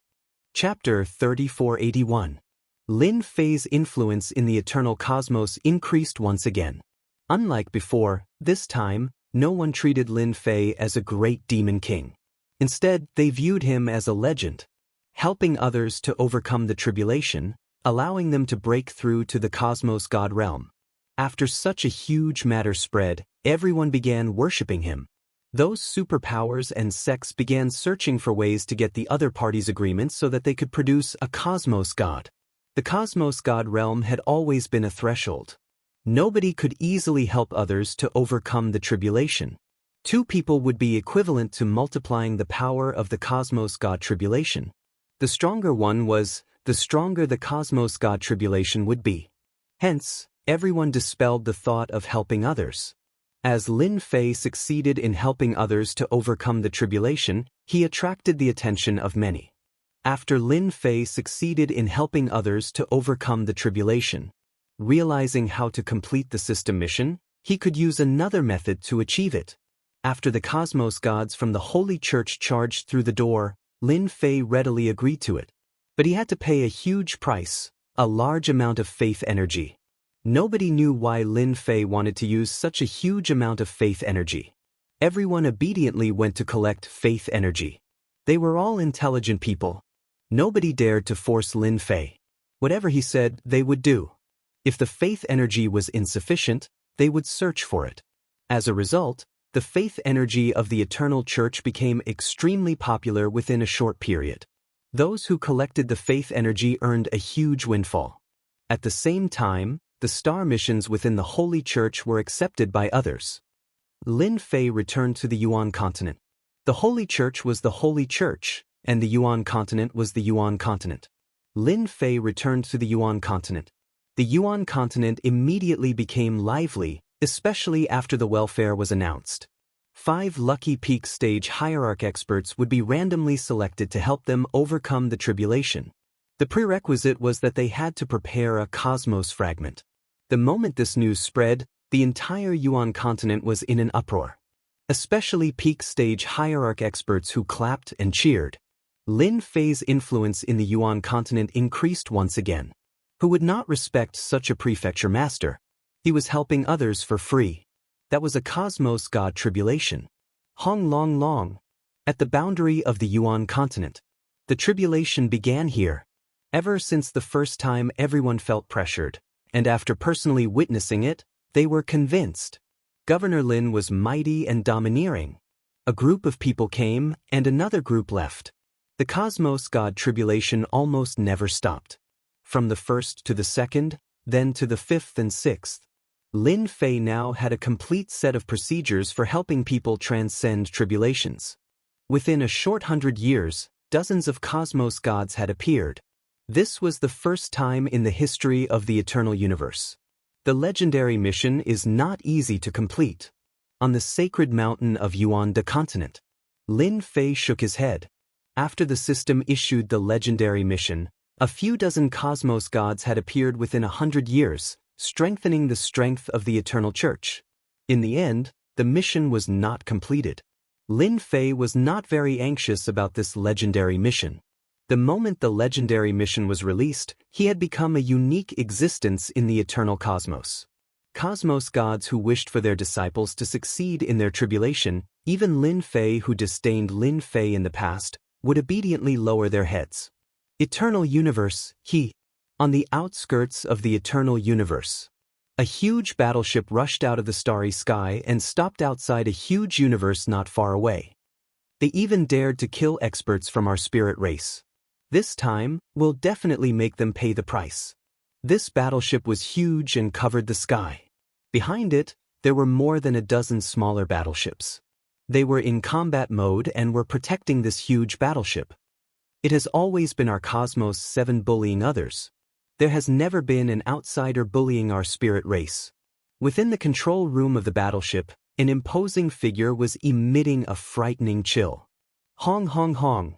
Chapter 3481. Lin Fei's influence in the eternal cosmos increased once again. Unlike before, this time, no one treated Lin Fei as a great demon king. Instead, they viewed him as a legend, helping others to overcome the tribulation, allowing them to break through to the cosmos god realm. After such a huge matter spread, everyone began worshipping him. Those superpowers and sects began searching for ways to get the other parties' agreement so that they could produce a cosmos god. The cosmos god realm had always been a threshold. Nobody could easily help others to overcome the tribulation. Two people would be equivalent to multiplying the power of the cosmos god tribulation. The stronger one was, the stronger the cosmos god tribulation would be. Hence, everyone dispelled the thought of helping others. As Lin Fei succeeded in helping others to overcome the tribulation, he attracted the attention of many. After Lin Fei succeeded in helping others to overcome the tribulation, realizing how to complete the system mission, he could use another method to achieve it. After the cosmos gods from the Holy Church charged through the door, Lin Fei readily agreed to it. But he had to pay a huge price, a large amount of faith energy. Nobody knew why Lin Fei wanted to use such a huge amount of faith energy. Everyone obediently went to collect faith energy. They were all intelligent people. Nobody dared to force Lin Fei. Whatever he said, they would do. If the faith energy was insufficient, they would search for it. As a result, the faith energy of the Eternal Church became extremely popular within a short period. Those who collected the faith energy earned a huge windfall. At the same time, the star missions within the Holy Church were accepted by others. Lin Fei returned to the Yuan continent. The Holy Church was the Holy Church, and the Yuan continent was the Yuan continent. Lin Fei returned to the Yuan continent. The Yuan continent immediately became lively, especially after the welfare was announced. 5 lucky peak stage hierarch experts would be randomly selected to help them overcome the tribulation. The prerequisite was that they had to prepare a cosmos fragment. The moment this news spread, the entire Yuan continent was in an uproar. Especially peak stage hierarch experts who clapped and cheered. Lin Fei's influence in the Yuan continent increased once again. Who would not respect such a prefecture master? He was helping others for free. That was a cosmos god tribulation. Hong Long Long. At the boundary of the Yuan continent. The tribulation began here. Ever since the first time everyone felt pressured, and after personally witnessing it, they were convinced. Governor Lin was mighty and domineering. A group of people came, and another group left. The cosmos god tribulation almost never stopped. From the first to the second, then to the 5th and 6th. Lin Fei now had a complete set of procedures for helping people transcend tribulations. Within a short 100 years, dozens of cosmos gods had appeared. This was the first time in the history of the eternal universe. The legendary mission is not easy to complete. On the sacred mountain of Yuan the continent, Lin Fei shook his head. After the system issued the legendary mission, a few dozen cosmos gods had appeared within 100 years, strengthening the strength of the Eternal Church. In the end, the mission was not completed. Lin Fei was not very anxious about this legendary mission. The moment the legendary mission was released, he had become a unique existence in the eternal cosmos. Cosmos gods who wished for their disciples to succeed in their tribulation, even Lin Fei who disdained Lin Fei in the past, would obediently lower their heads. Eternal universe, On the outskirts of the eternal universe. A huge battleship rushed out of the starry sky and stopped outside a huge universe not far away. They even dared to kill experts from our spirit race. This time, we'll definitely make them pay the price. This battleship was huge and covered the sky. Behind it, there were more than a dozen smaller battleships. They were in combat mode and were protecting this huge battleship. It has always been our Cosmos 7 bullying others. There has never been an outsider bullying our spirit race. Within the control room of the battleship, an imposing figure was emitting a frightening chill. Hong hong hong.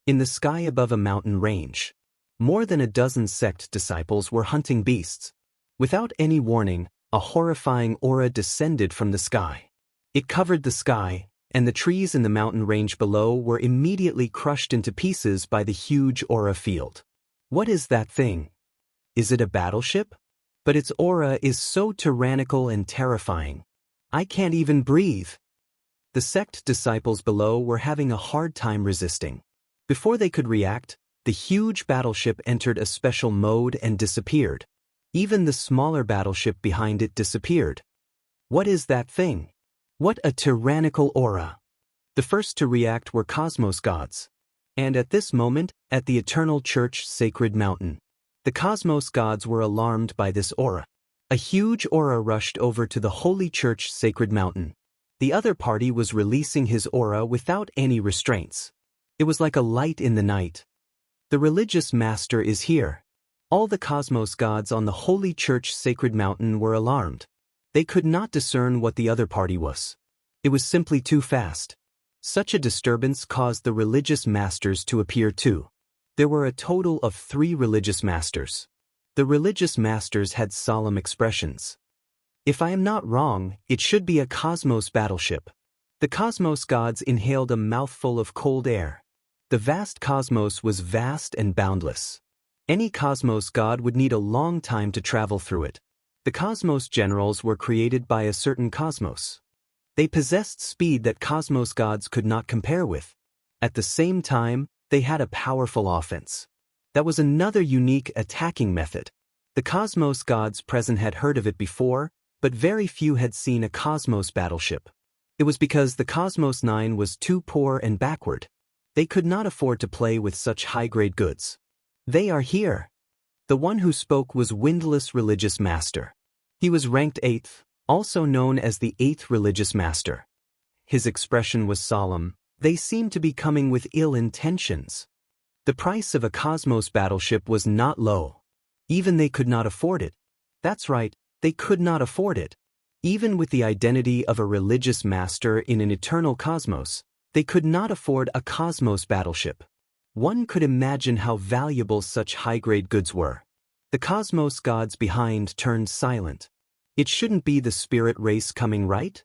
In the sky above a mountain range, more than a dozen sect disciples were hunting beasts. Without any warning, a horrifying aura descended from the sky. It covered the sky, and the trees in the mountain range below were immediately crushed into pieces by the huge aura field. What is that thing? Is it a battleship? But its aura is so tyrannical and terrifying. I can't even breathe. The sect disciples below were having a hard time resisting. Before they could react, the huge battleship entered a special mode and disappeared. Even the smaller battleship behind it disappeared. What is that thing? What a tyrannical aura! The first to react were Cosmos gods. And at this moment, at the Eternal Church Sacred Mountain, the Cosmos gods were alarmed by this aura. A huge aura rushed over to the Holy Church Sacred Mountain. The other party was releasing his aura without any restraints. It was like a light in the night. The religious master is here. All the Cosmos gods on the Holy Church Sacred Mountain were alarmed. They could not discern what the other party was. It was simply too fast. Such a disturbance caused the religious masters to appear too. There were a total of 3 religious masters. The religious masters had solemn expressions. If I am not wrong, it should be a Cosmos battleship. The Cosmos gods inhaled a mouthful of cold air. The vast cosmos was vast and boundless. Any Cosmos god would need a long time to travel through it. The Cosmos generals were created by a certain cosmos. They possessed speed that Cosmos gods could not compare with. At the same time, they had a powerful offense. That was another unique attacking method. The Cosmos gods present had heard of it before, but very few had seen a Cosmos battleship. It was because the Cosmos 9 was too poor and backward. They could not afford to play with such high-grade goods. They are here. The one who spoke was Windless Religious Master. He was ranked 8th, also known as the 8th Religious Master. His expression was solemn. They seemed to be coming with ill intentions. The price of a Cosmos battleship was not low. Even they could not afford it. That's right, they could not afford it. Even with the identity of a religious master in an eternal cosmos, they could not afford a Cosmos battleship. One could imagine how valuable such high-grade goods were. The Cosmos gods behind turned silent. It shouldn't be the spirit race coming, right?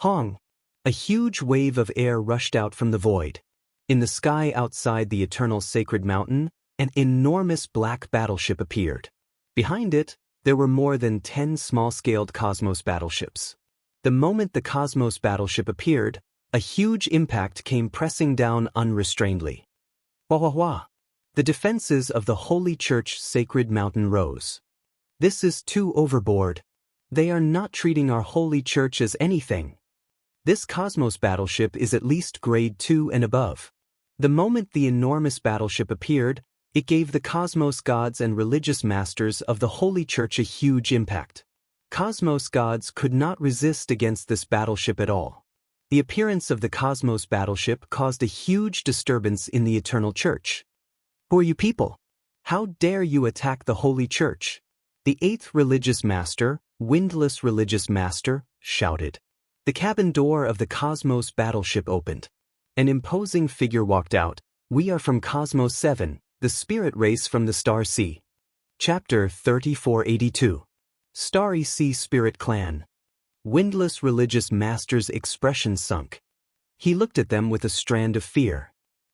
Hong! A huge wave of air rushed out from the void. In the sky outside the eternal sacred mountain, an enormous black battleship appeared. Behind it, there were more than 10 small-scaled Cosmos battleships. The moment the Cosmos battleship appeared, a huge impact came pressing down unrestrainedly. Wah wah wah! The defenses of the Holy Church Sacred Mountain rose. This is too overboard. They are not treating our Holy Church as anything. This Cosmos battleship is at least grade 2 and above. The moment the enormous battleship appeared, it gave the Cosmos gods and religious masters of the Holy Church a huge impact. Cosmos gods could not resist against this battleship at all. The appearance of the Cosmos battleship caused a huge disturbance in the Eternal Church. Who are you people? How dare you attack the Holy Church? The 8th Religious Master, Windless Religious Master, shouted. The cabin door of the Cosmos battleship opened. An imposing figure walked out. We are from Cosmos 7, the spirit race from the Star Sea. Chapter 3482. Starry Sea Spirit Clan. Windless Religious Master's expression sunk. He looked at them with a strand of fear.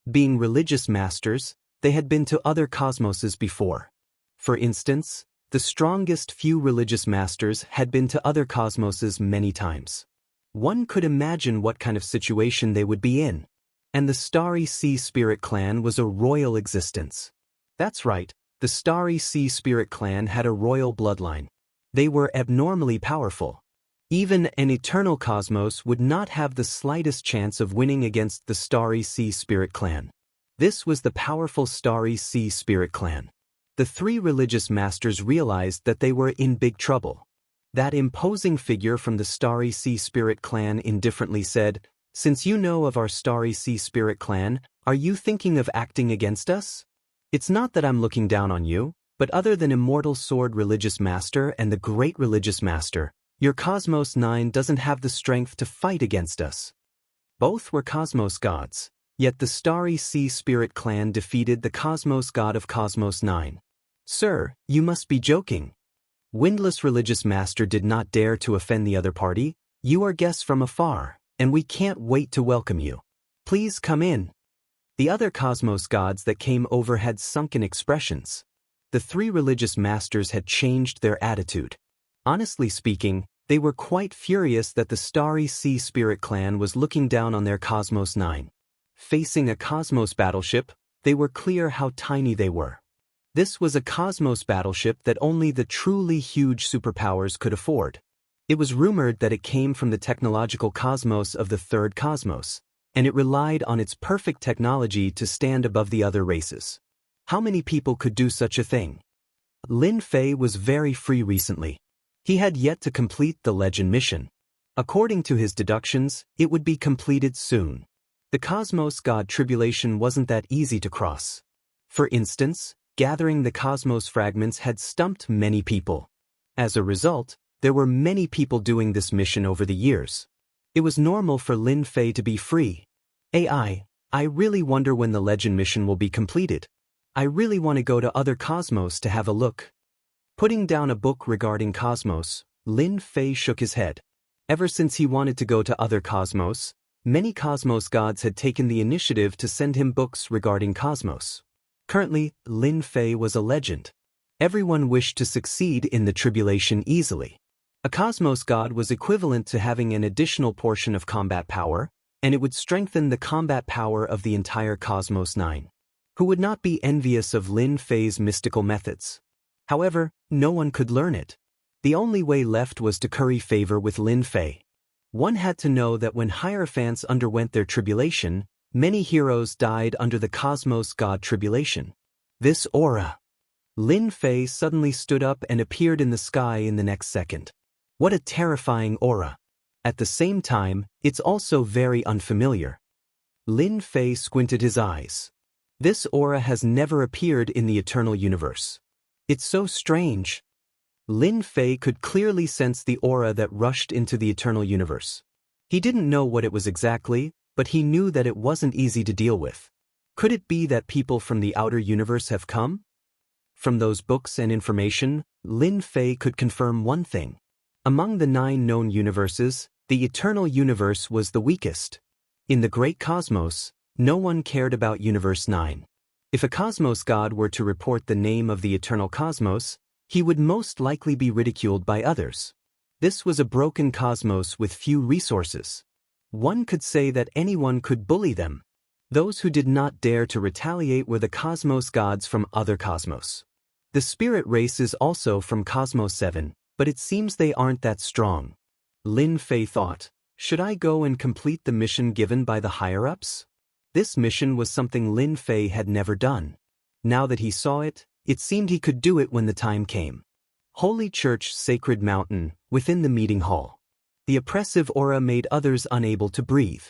Being religious masters, they had been to other cosmoses before. For instance, the strongest few religious masters had been to other cosmoses many times. One could imagine what kind of situation they would be in. And the Starry Sea Spirit Clan was a royal existence. That's right, the Starry Sea Spirit clan had a royal bloodline. They were abnormally powerful. Even an eternal cosmos would not have the slightest chance of winning against the Starry Sea Spirit clan. This was the powerful Starry Sea Spirit clan. The three religious masters realized that they were in big trouble. That imposing figure from the Starry Sea Spirit clan indifferently said, "Since you know of our Starry Sea Spirit clan, are you thinking of acting against us? It's not that I'm looking down on you, but other than Immortal Sword Religious Master and the Great Religious Master, your Cosmos 9 doesn't have the strength to fight against us." Both were Cosmos gods, yet the Starry Sea Spirit clan defeated the Cosmos god of Cosmos 9. "Sir, you must be joking. Windless Religious Master did not dare to offend the other party. You are guests from afar, and we can't wait to welcome you. Please come in." The other Cosmos gods that came over had sunken expressions. The three religious masters had changed their attitude. Honestly speaking, they were quite furious that the Starry Sea Spirit clan was looking down on their Cosmos 9. Facing a Cosmos battleship, they were clear how tiny they were. This was a Cosmos battleship that only the truly huge superpowers could afford. It was rumored that it came from the technological cosmos of the third cosmos, and it relied on its perfect technology to stand above the other races. How many people could do such a thing? Lin Fei was very free recently. He had yet to complete the legend mission. According to his deductions, it would be completed soon. The Cosmos God tribulation wasn't that easy to cross. For instance, gathering the cosmos fragments had stumped many people. As a result, there were many people doing this mission over the years. It was normal for Lin Fei to be free. I really wonder when the legend mission will be completed. I really want to go to other cosmos to have a look. Putting down a book regarding cosmos, Lin Fei shook his head. Ever since he wanted to go to other cosmos, many cosmos gods had taken the initiative to send him books regarding cosmos. Currently, Lin Fei was a legend. Everyone wished to succeed in the tribulation easily. A Cosmos god was equivalent to having an additional portion of combat power, and it would strengthen the combat power of the entire Cosmos 9. Who would not be envious of Lin Fei's mystical methods? However, no one could learn it. The only way left was to curry favor with Lin Fei. One had to know that when Hierophants underwent their tribulation, many heroes died under the Cosmos God tribulation. This aura. Lin Fei suddenly stood up and appeared in the sky in the next second. What a terrifying aura. At the same time, it's also very unfamiliar. Lin Fei squinted his eyes. This aura has never appeared in the eternal universe. It's so strange. Lin Fei could clearly sense the aura that rushed into the eternal universe. He didn't know what it was exactly, but he knew that it wasn't easy to deal with. Could it be that people from the outer universe have come? From those books and information, Lin Fei could confirm one thing. Among the 9 known universes, the eternal universe was the weakest. In the great cosmos, no one cared about Universe 9. If a cosmos god were to report the name of the eternal cosmos, he would most likely be ridiculed by others. This was a broken cosmos with few resources. One could say that anyone could bully them. Those who did not dare to retaliate were the cosmos gods from other cosmos. The spirit race is also from Cosmos 7, but it seems they aren't that strong. Lin Fei thought, should I go and complete the mission given by the higher-ups? This mission was something Lin Fei had never done. Now that he saw it, it seemed he could do it when the time came. Holy Church Sacred Mountain, within the meeting hall. The oppressive aura made others unable to breathe.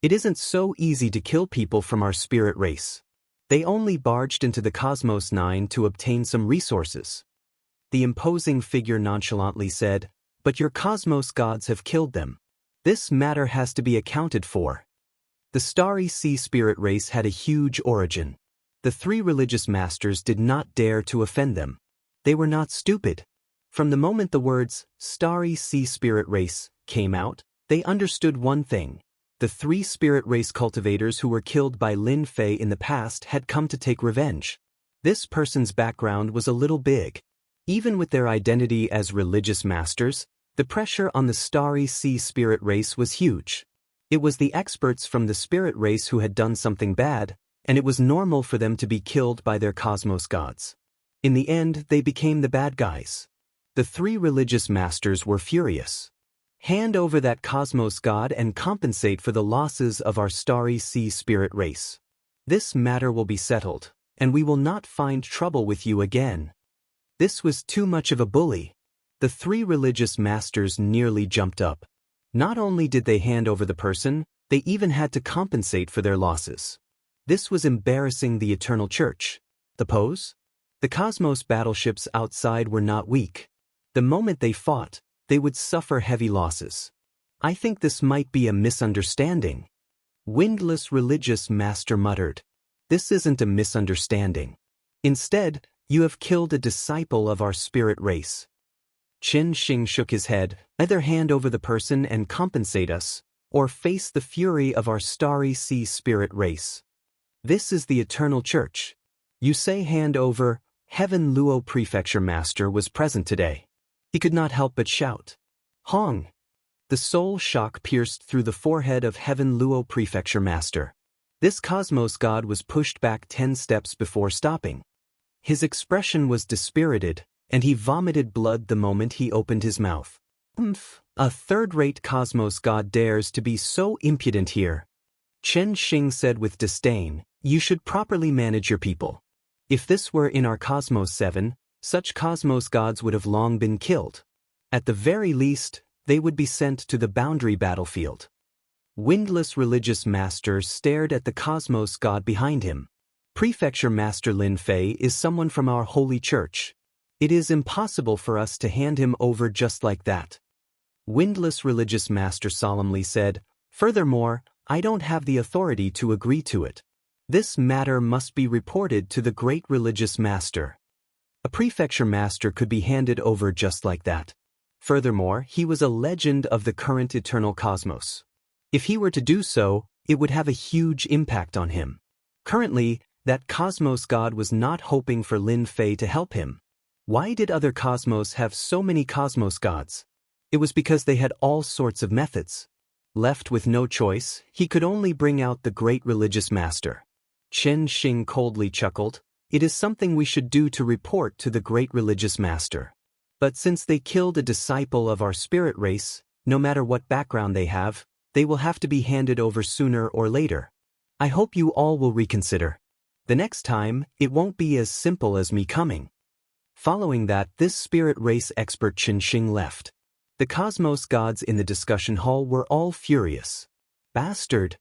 It isn't so easy to kill people from our spirit race. They only barged into the Cosmos 9 to obtain some resources. The imposing figure nonchalantly said, but your Cosmos gods have killed them. This matter has to be accounted for. The Starry Sea Spirit race had a huge origin. The 3 religious masters did not dare to offend them. They were not stupid. From the moment the words, Starry Sea Spirit race, came out, they understood one thing. The 3 spirit race cultivators who were killed by Lin Fei in the past had come to take revenge. This person's background was a little big. Even with their identity as religious masters, the pressure on the Starry Sea Spirit race was huge. It was the experts from the spirit race who had done something bad, and it was normal for them to be killed by their cosmos gods. In the end, they became the bad guys. The three religious masters were furious. Hand over that cosmos god and compensate for the losses of our starry sea spirit race. This matter will be settled, and we will not find trouble with you again. This was too much of a bully. The three religious masters nearly jumped up. Not only did they hand over the person, they even had to compensate for their losses. This was embarrassing the Eternal Church. The pose? The cosmos battleships outside were not weak. The moment they fought, they would suffer heavy losses. I think this might be a misunderstanding. Windless religious master muttered. This isn't a misunderstanding. Instead, you have killed a disciple of our spirit race. Qin Shing shook his head. Either hand over the person and compensate us, or face the fury of our starry sea spirit race. This is the Eternal Church. You say hand over. Heaven Luo Prefecture Master was present today. He could not help but shout. Hong! The soul shock pierced through the forehead of Heaven Luo Prefecture Master. This cosmos god was pushed back 10 steps before stopping. His expression was dispirited, and he vomited blood the moment he opened his mouth. A third-rate cosmos god dares to be so impudent here. Chen Xing said with disdain, you should properly manage your people. If this were in our Cosmos 7, such cosmos gods would have long been killed. At the very least, they would be sent to the boundary battlefield. Windless religious master stared at the cosmos god behind him. Prefecture Master Lin Fei is someone from our holy church. It is impossible for us to hand him over just like that. Windless religious master solemnly said, furthermore, I don't have the authority to agree to it. This matter must be reported to the great religious master. A prefecture master could be handed over just like that. Furthermore, he was a legend of the current eternal cosmos. If he were to do so, it would have a huge impact on him. Currently, that cosmos god was not hoping for Lin Fei to help him. Why did other cosmos have so many cosmos gods? It was because they had all sorts of methods. Left with no choice, he could only bring out the great religious master. Chen Xing coldly chuckled. It is something we should do to report to the great religious master. But since they killed a disciple of our spirit race, no matter what background they have will have to be handed over sooner or later. I hope you all will reconsider. The next time, it won't be as simple as me coming. Following that, this spirit race expert Chen Xing left. The cosmos gods in the discussion hall were all furious. Bastard!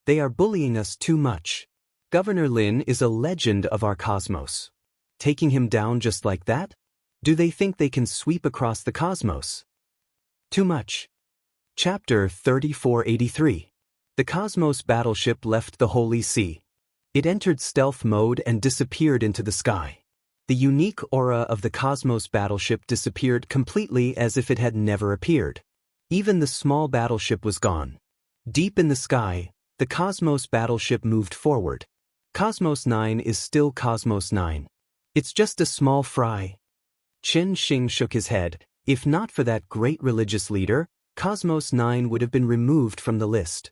They are bullying us too much. Governor Lin is a legend of our cosmos. Taking him down just like that? Do they think they can sweep across the cosmos? Too much. Chapter 3483. The cosmos battleship left the Holy Sea. It entered stealth mode and disappeared into the sky. The unique aura of the cosmos battleship disappeared completely as if it had never appeared. Even the small battleship was gone. Deep in the sky, the cosmos battleship moved forward. Cosmos 9 is still Cosmos 9. It's just a small fry. Chen Xing shook his head. If not for that great religious leader, Cosmos 9 would have been removed from the list.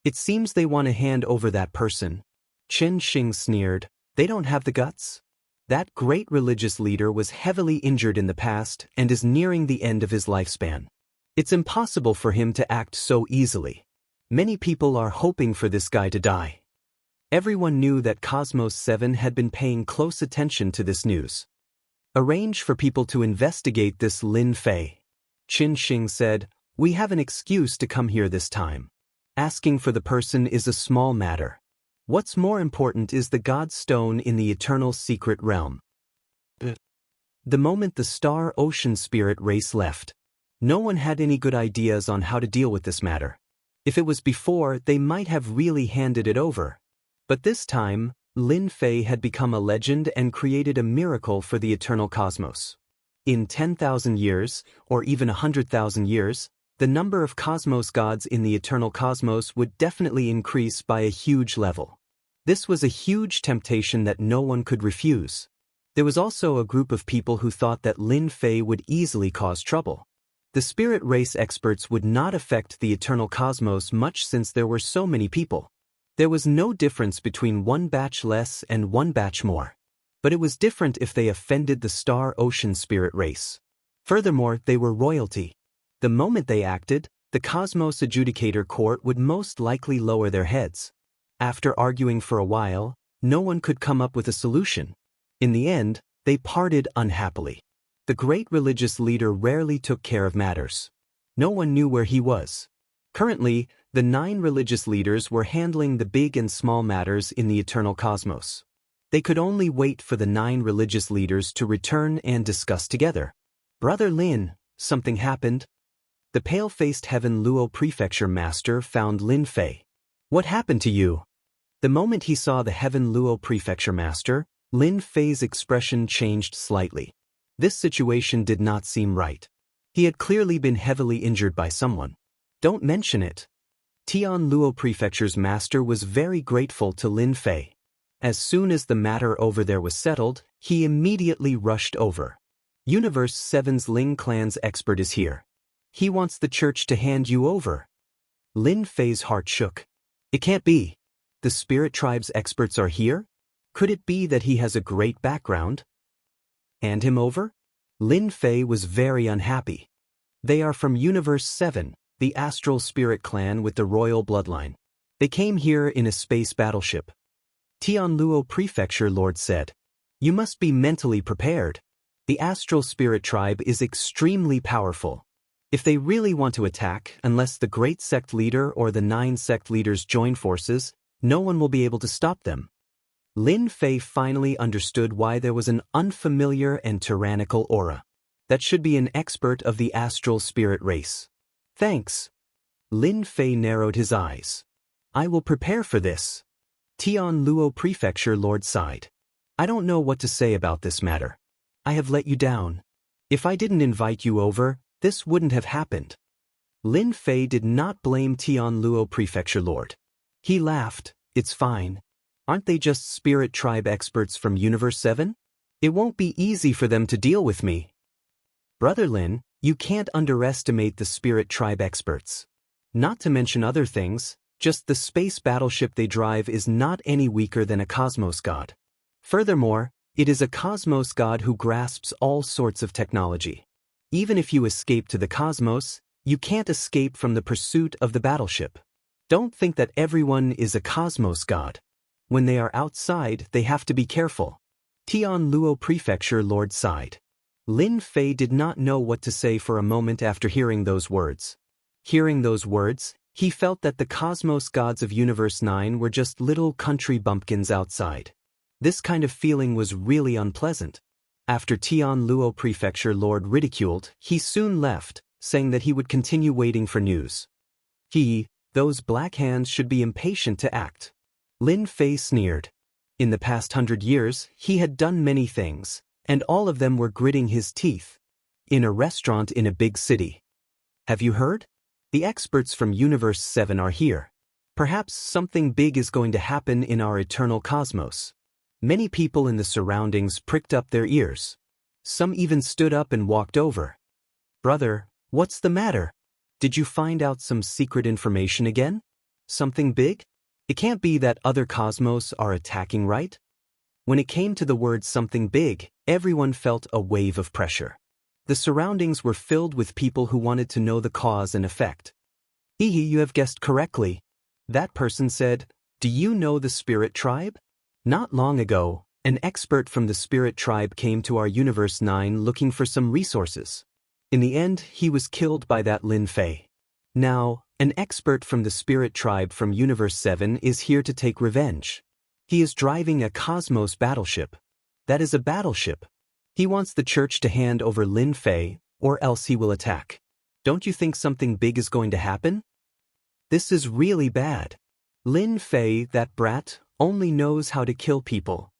It seems they want to hand over that person. Chen Xing sneered. They don't have the guts? That great religious leader was heavily injured in the past and is nearing the end of his lifespan. It's impossible for him to act so easily. Many people are hoping for this guy to die. Everyone knew that Cosmos 7 had been paying close attention to this news. Arrange for people to investigate this Lin Fei. Qin Xing said, we have an excuse to come here this time. Asking for the person is a small matter. What's more important is the God Stone in the eternal secret realm. The moment the Star Ocean Spirit race left, no one had any good ideas on how to deal with this matter. If it was before, they might have really handed it over. But this time, Lin Fei had become a legend and created a miracle for the eternal cosmos. In 10,000 years, or even 100,000 years, the number of cosmos gods in the eternal cosmos would definitely increase by a huge level. This was a huge temptation that no one could refuse. There was also a group of people who thought that Lin Fei would easily cause trouble. The spirit race experts would not affect the eternal cosmos much since there were so many people. There was no difference between one batch less and one batch more. But it was different if they offended the Star Ocean Spirit race. Furthermore, they were royalty. The moment they acted, the Cosmos Adjudicator Court would most likely lower their heads. After arguing for a while, no one could come up with a solution. In the end, they parted unhappily. The great religious leader rarely took care of matters. No one knew where he was. Currently, the 9 religious leaders were handling the big and small matters in the eternal cosmos. They could only wait for the 9 religious leaders to return and discuss together. Brother Lin, something happened. The pale-faced Heaven Luo Prefecture Master found Lin Fei. What happened to you? The moment he saw the Heaven Luo Prefecture Master, Lin Fei's expression changed slightly. This situation did not seem right. He had clearly been heavily injured by someone. Don't mention it. Tian Luo Prefecture's master was very grateful to Lin Fei. As soon as the matter over there was settled, he immediately rushed over. Universe 7's Ling Clan's expert is here. He wants the church to hand you over. Lin Fei's heart shook. It can't be. The Spirit Tribe's experts are here? Could it be that he has a great background? Hand him over? Lin Fei was very unhappy. They are from Universe 7, the Astral Spirit Clan with the royal bloodline. They came here in a space battleship. Tianluo Prefecture Lord said, "You must be mentally prepared. The Astral Spirit Tribe is extremely powerful. If they really want to attack, unless the Great Sect Leader or the 9 Sect Leaders join forces, no one will be able to stop them." Lin Fei finally understood why there was an unfamiliar and tyrannical aura. That should be an expert of the Astral Spirit race. Thanks. Lin Fei narrowed his eyes. I will prepare for this. Tianluo Prefecture Lord sighed. I don't know what to say about this matter. I have let you down. If I didn't invite you over, this wouldn't have happened. Lin Fei did not blame Tianluo Prefecture Lord. He laughed. It's fine. Aren't they just Spirit Tribe experts from Universe 7? It won't be easy for them to deal with me. Brother Lin, you can't underestimate the Spirit Tribe experts. Not to mention other things, just the space battleship they drive is not any weaker than a cosmos god. Furthermore, it is a cosmos god who grasps all sorts of technology. Even if you escape to the cosmos, you can't escape from the pursuit of the battleship. Don't think that everyone is a cosmos god. When they are outside, they have to be careful. Tianluo Prefecture Lord sighed. Lin Fei did not know what to say for a moment after hearing those words. Hearing those words, he felt that the cosmos gods of Universe 9 were just little country bumpkins outside. This kind of feeling was really unpleasant. After Tianluo Prefecture Lord ridiculed, he soon left, saying that he would continue waiting for news. Those black hands should be impatient to act. Lin Fei sneered. In the past 100 years, he had done many things, and all of them were gritting his teeth. In a restaurant in a big city. Have you heard? The experts from Universe 7 are here. Perhaps something big is going to happen in our eternal cosmos. Many people in the surroundings pricked up their ears. Some even stood up and walked over. Brother, what's the matter? Did you find out some secret information again? Something big? It can't be that other cosmos are attacking, right? When it came to the word something big, everyone felt a wave of pressure. The surroundings were filled with people who wanted to know the cause and effect. You have guessed correctly. That person said, do you know the Spirit Tribe? Not long ago, an expert from the Spirit Tribe came to our Universe 9 looking for some resources. In the end, he was killed by that Lin Fei. Now, an expert from the Spirit Tribe from Universe 7 is here to take revenge. He is driving a cosmos battleship. That is a battleship. He wants the church to hand over Lin Fei, or else he will attack. Don't you think something big is going to happen? This is really bad. Lin Fei, that brat, only knows how to kill people.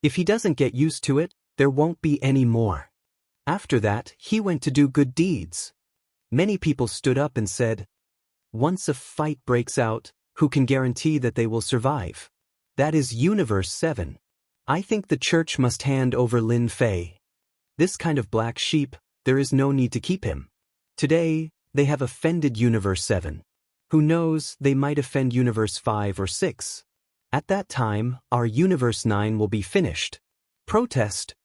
If he doesn't get used to it, there won't be any more. After that, he went to do good deeds. Many people stood up and said, once a fight breaks out, who can guarantee that they will survive? That is Universe 7. I think the church must hand over Lin Fei. This kind of black sheep, there is no need to keep him. Today, they have offended Universe 7. Who knows, they might offend Universe 5 or 6. At that time, our Universe 9 will be finished. Protest.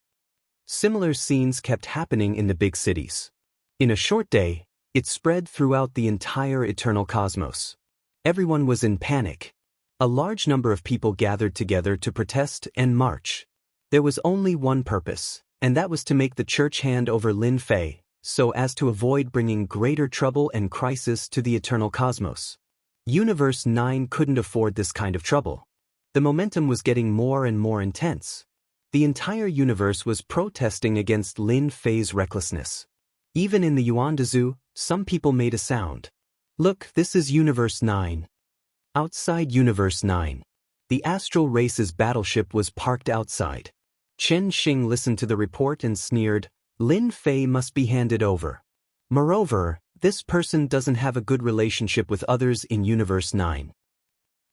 Similar scenes kept happening in the big cities. In a short day, it spread throughout the entire eternal cosmos. Everyone was in panic. A large number of people gathered together to protest and march. There was only one purpose, and that was to make the church hand over Lin Fei, so as to avoid bringing greater trouble and crisis to the eternal cosmos. Universe 9 couldn't afford this kind of trouble. The momentum was getting more and more intense. The entire universe was protesting against Lin Fei's recklessness. Even in the Yuandazu, some people made a sound. Look, this is Universe 9. Outside Universe 9. The Astral Race's battleship was parked outside. Chen Xing listened to the report and sneered, Lin Fei must be handed over. Moreover, this person doesn't have a good relationship with others in Universe 9.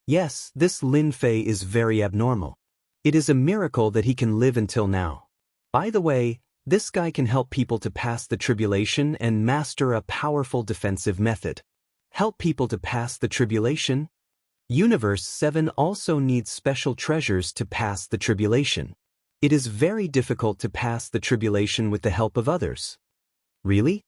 Yes, this Lin Fei is very abnormal. It is a miracle that he can live until now. By the way, this guy can help people to pass the tribulation and master a powerful defensive method. Help people to pass the tribulation? Universe 7 also needs special treasures to pass the tribulation. It is very difficult to pass the tribulation with the help of others. Really?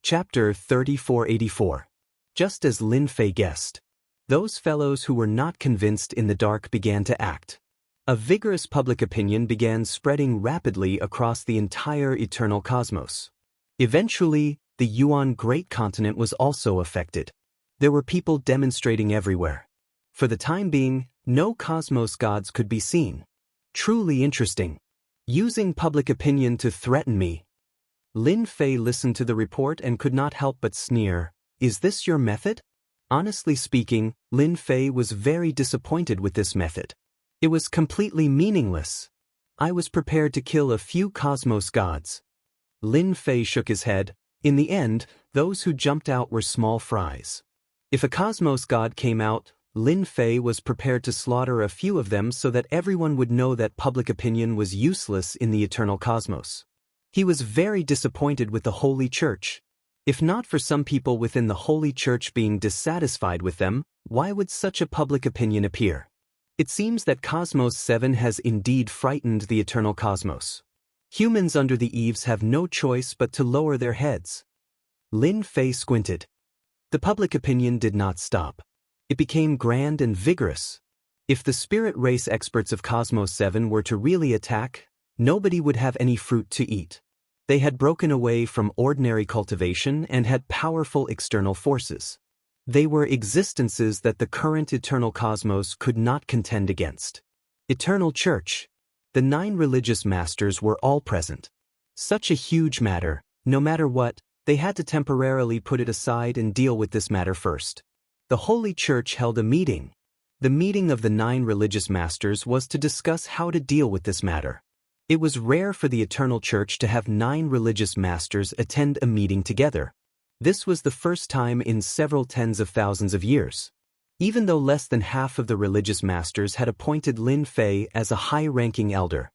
Chapter 3484. Just as Lin Fei guessed, those fellows who were not convinced in the dark began to act. A vigorous public opinion began spreading rapidly across the entire eternal cosmos. Eventually, the Yuan Great Continent was also affected. There were people demonstrating everywhere. For the time being, no cosmos gods could be seen. Truly interesting. Using public opinion to threaten me. Lin Fei listened to the report and could not help but sneer. Is this your method? Honestly speaking, Lin Fei was very disappointed with this method. It was completely meaningless. I was prepared to kill a few cosmos gods. Lin Fei shook his head. In the end, those who jumped out were small fries. If a cosmos god came out, Lin Fei was prepared to slaughter a few of them so that everyone would know that public opinion was useless in the eternal cosmos. He was very disappointed with the Holy Church. If not for some people within the Holy Church being dissatisfied with them, why would such a public opinion appear? It seems that Cosmos 7 has indeed frightened the eternal cosmos. Humans under the eaves have no choice but to lower their heads. Lin Fei squinted. The public opinion did not stop. It became grand and vigorous. If the spirit race experts of Cosmos 7 were to really attack, nobody would have any fruit to eat. They had broken away from ordinary cultivation and had powerful external forces. They were existences that the current eternal cosmos could not contend against. Eternal Church. The 9 religious masters were all present. Such a huge matter, no matter what, they had to temporarily put it aside and deal with this matter first. The Holy Church held a meeting. The meeting of the 9 religious masters was to discuss how to deal with this matter. It was rare for the Eternal Church to have 9 religious masters attend a meeting together. This was the first time in several tens of thousands of years. Even though less than half of the religious masters had appointed Lin Fei as a high-ranking elder,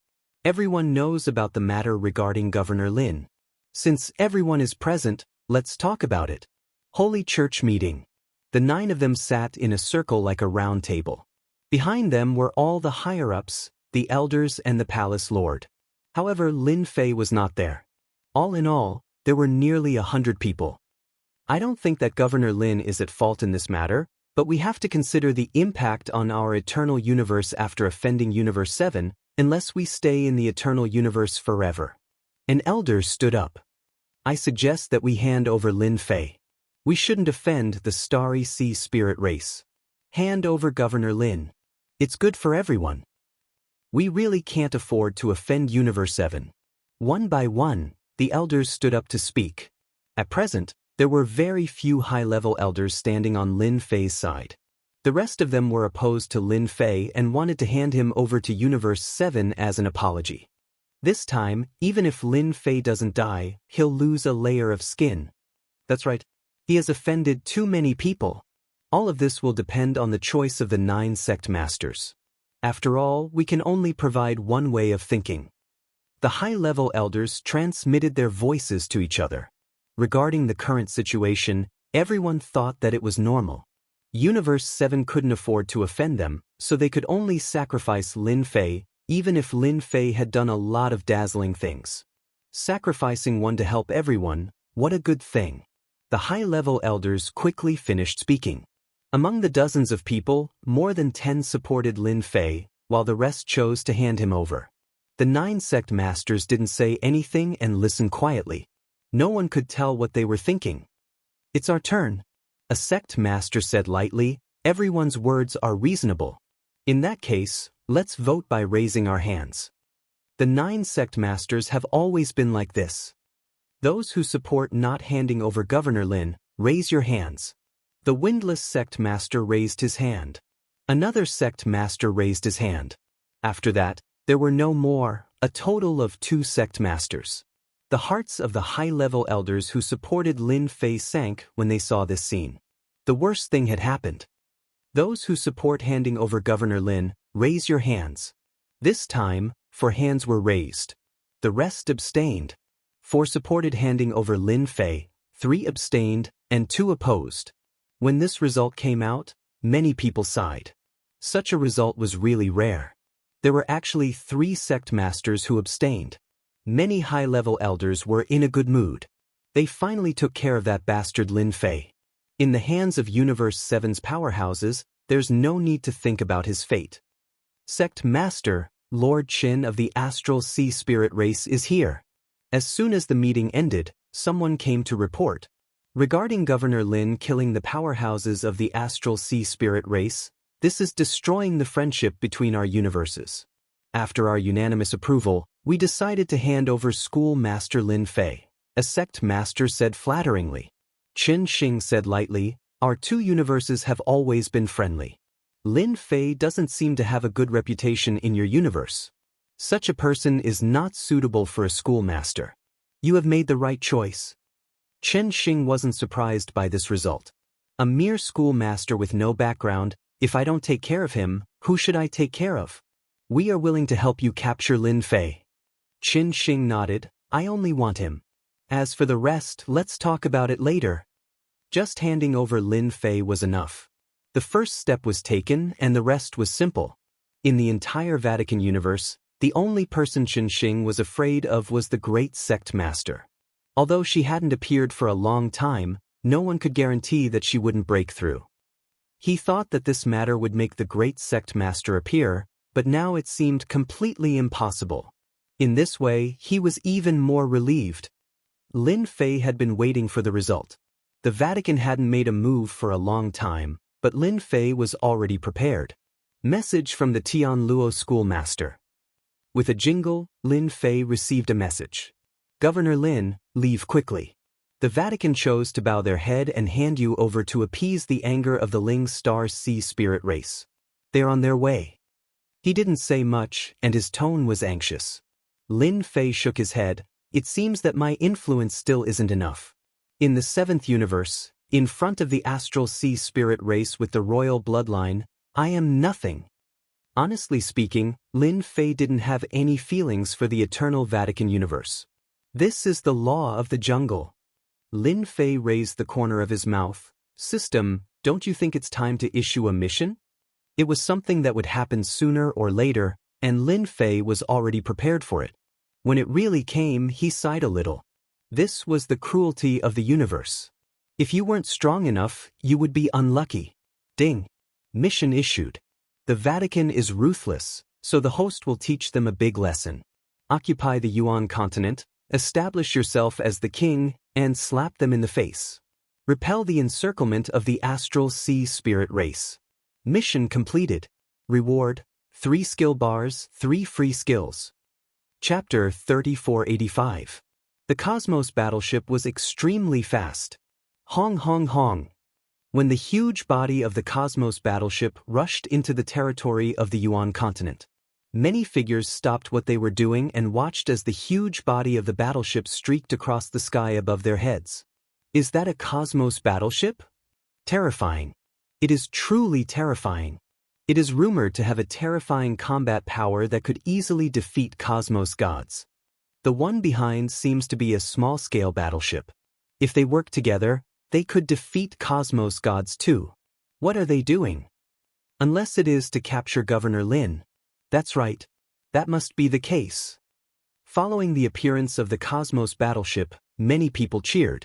everyone knows about the matter regarding Governor Lin. Since everyone is present, let's talk about it. Holy Church meeting. The 9 of them sat in a circle like a round table. Behind them were all the higher-ups, the elders and the palace lord. However, Lin Fei was not there. All in all, there were nearly 100 people. I don't think that Governor Lin is at fault in this matter, but we have to consider the impact on our eternal universe after offending Universe 7, unless we stay in the eternal universe forever. An elder stood up. I suggest that we hand over Lin Fei. We shouldn't offend the Starry Sea Spirit race. Hand over Governor Lin. It's good for everyone. We really can't afford to offend Universe 7. One by one, the elders stood up to speak. At present, there were very few high-level elders standing on Lin Fei's side. The rest of them were opposed to Lin Fei and wanted to hand him over to Universe 7 as an apology. This time, even if Lin Fei doesn't die, he'll lose a layer of skin. That's right. He has offended too many people. All of this will depend on the choice of the 9 sect masters. After all, we can only provide one way of thinking. The high-level elders transmitted their voices to each other. Regarding the current situation, everyone thought that it was normal. Universe 7 couldn't afford to offend them, so they could only sacrifice Lin Fei, even if Lin Fei had done a lot of dazzling things. Sacrificing one to help everyone, what a good thing. The high-level elders quickly finished speaking. Among the dozens of people, more than 10 supported Lin Fei, while the rest chose to hand him over. The 9 sect masters didn't say anything and listened quietly. No one could tell what they were thinking. "It's our turn," a sect master said lightly. "Everyone's words are reasonable. In that case, let's vote by raising our hands." The 9 sect masters have always been like this. Those who support not handing over Governor Lin, raise your hands. The windless sect master raised his hand. Another sect master raised his hand. After that, there were no more, a total of 2 sect masters. The hearts of the high-level elders who supported Lin Fei sank when they saw this scene. The worst thing had happened. Those who support handing over Governor Lin, raise your hands. This time, 4 hands were raised. The rest abstained. 4 supported handing over Lin Fei, 3 abstained, and 2 opposed. When this result came out, many people sighed. Such a result was really rare. There were actually 3 sect masters who abstained. Many high-level elders were in a good mood. They finally took care of that bastard Lin Fei. In the hands of Universe 7's powerhouses, there's no need to think about his fate. Sect Master, Lord Qin of the Astral Sea Spirit race is here. As soon as the meeting ended, someone came to report. Regarding Governor Lin killing the powerhouses of the Astral Sea Spirit race, this is destroying the friendship between our universes. After our unanimous approval, we decided to hand over School Master Lin Fei, a sect master said flatteringly. Qin Xing said lightly, "Our 2 universes have always been friendly. Lin Fei doesn't seem to have a good reputation in your universe. Such a person is not suitable for a schoolmaster. You have made the right choice." Qin Xing wasn't surprised by this result. A mere schoolmaster with no background, if I don't take care of him, who should I take care of? We are willing to help you capture Lin Fei. Qin Xing nodded, "I only want him. As for the rest, let's talk about it later." Just handing over Lin Fei was enough. The first step was taken and the rest was simple. In the entire Vatican universe, the only person Qin Xing was afraid of was the Great Sect Master. Although she hadn't appeared for a long time, no one could guarantee that she wouldn't break through. He thought that this matter would make the Great Sect Master appear, but now it seemed completely impossible. In this way, he was even more relieved. Lin Fei had been waiting for the result. The Vatican hadn't made a move for a long time, but Lin Fei was already prepared. Message from the Tianluo schoolmaster. With a jingle, Lin Fei received a message. "Governor Lin, leave quickly. The Vatican chose to bow their head and hand you over to appease the anger of the Ling Star Sea Spirit race. They're on their way." He didn't say much, and his tone was anxious. Lin Fei shook his head. "It seems that my influence still isn't enough. In the 7th universe, in front of the Astral Sea Spirit race with the royal bloodline, I am nothing." Honestly speaking, Lin Fei didn't have any feelings for the eternal Vatican universe. This is the law of the jungle. Lin Fei raised the corner of his mouth. "System, don't you think it's time to issue a mission?" It was something that would happen sooner or later, and Lin Fei was already prepared for it. When it really came, he sighed a little. This was the cruelty of the universe. If you weren't strong enough, you would be unlucky. Ding. Mission issued. The Vatican is ruthless, so the host will teach them a big lesson. Occupy the Yuan continent, establish yourself as the king, and slap them in the face. Repel the encirclement of the Astral Sea Spirit race. Mission completed. Reward, 3 skill bars, 3 free skills. Chapter 3485. The Cosmos battleship was extremely fast. Hong hong hong. When the huge body of the Cosmos battleship rushed into the territory of the Yuan continent, many figures stopped what they were doing and watched as the huge body of the battleship streaked across the sky above their heads. Is that a Cosmos battleship? Terrifying. It is truly terrifying. It is rumored to have a terrifying combat power that could easily defeat Cosmos gods. The one behind seems to be a small-scale battleship. If they work together, they could defeat Cosmos gods too. What are they doing? Unless it is to capture Governor Lin. That's right. That must be the case. Following the appearance of the Cosmos battleship, many people cheered.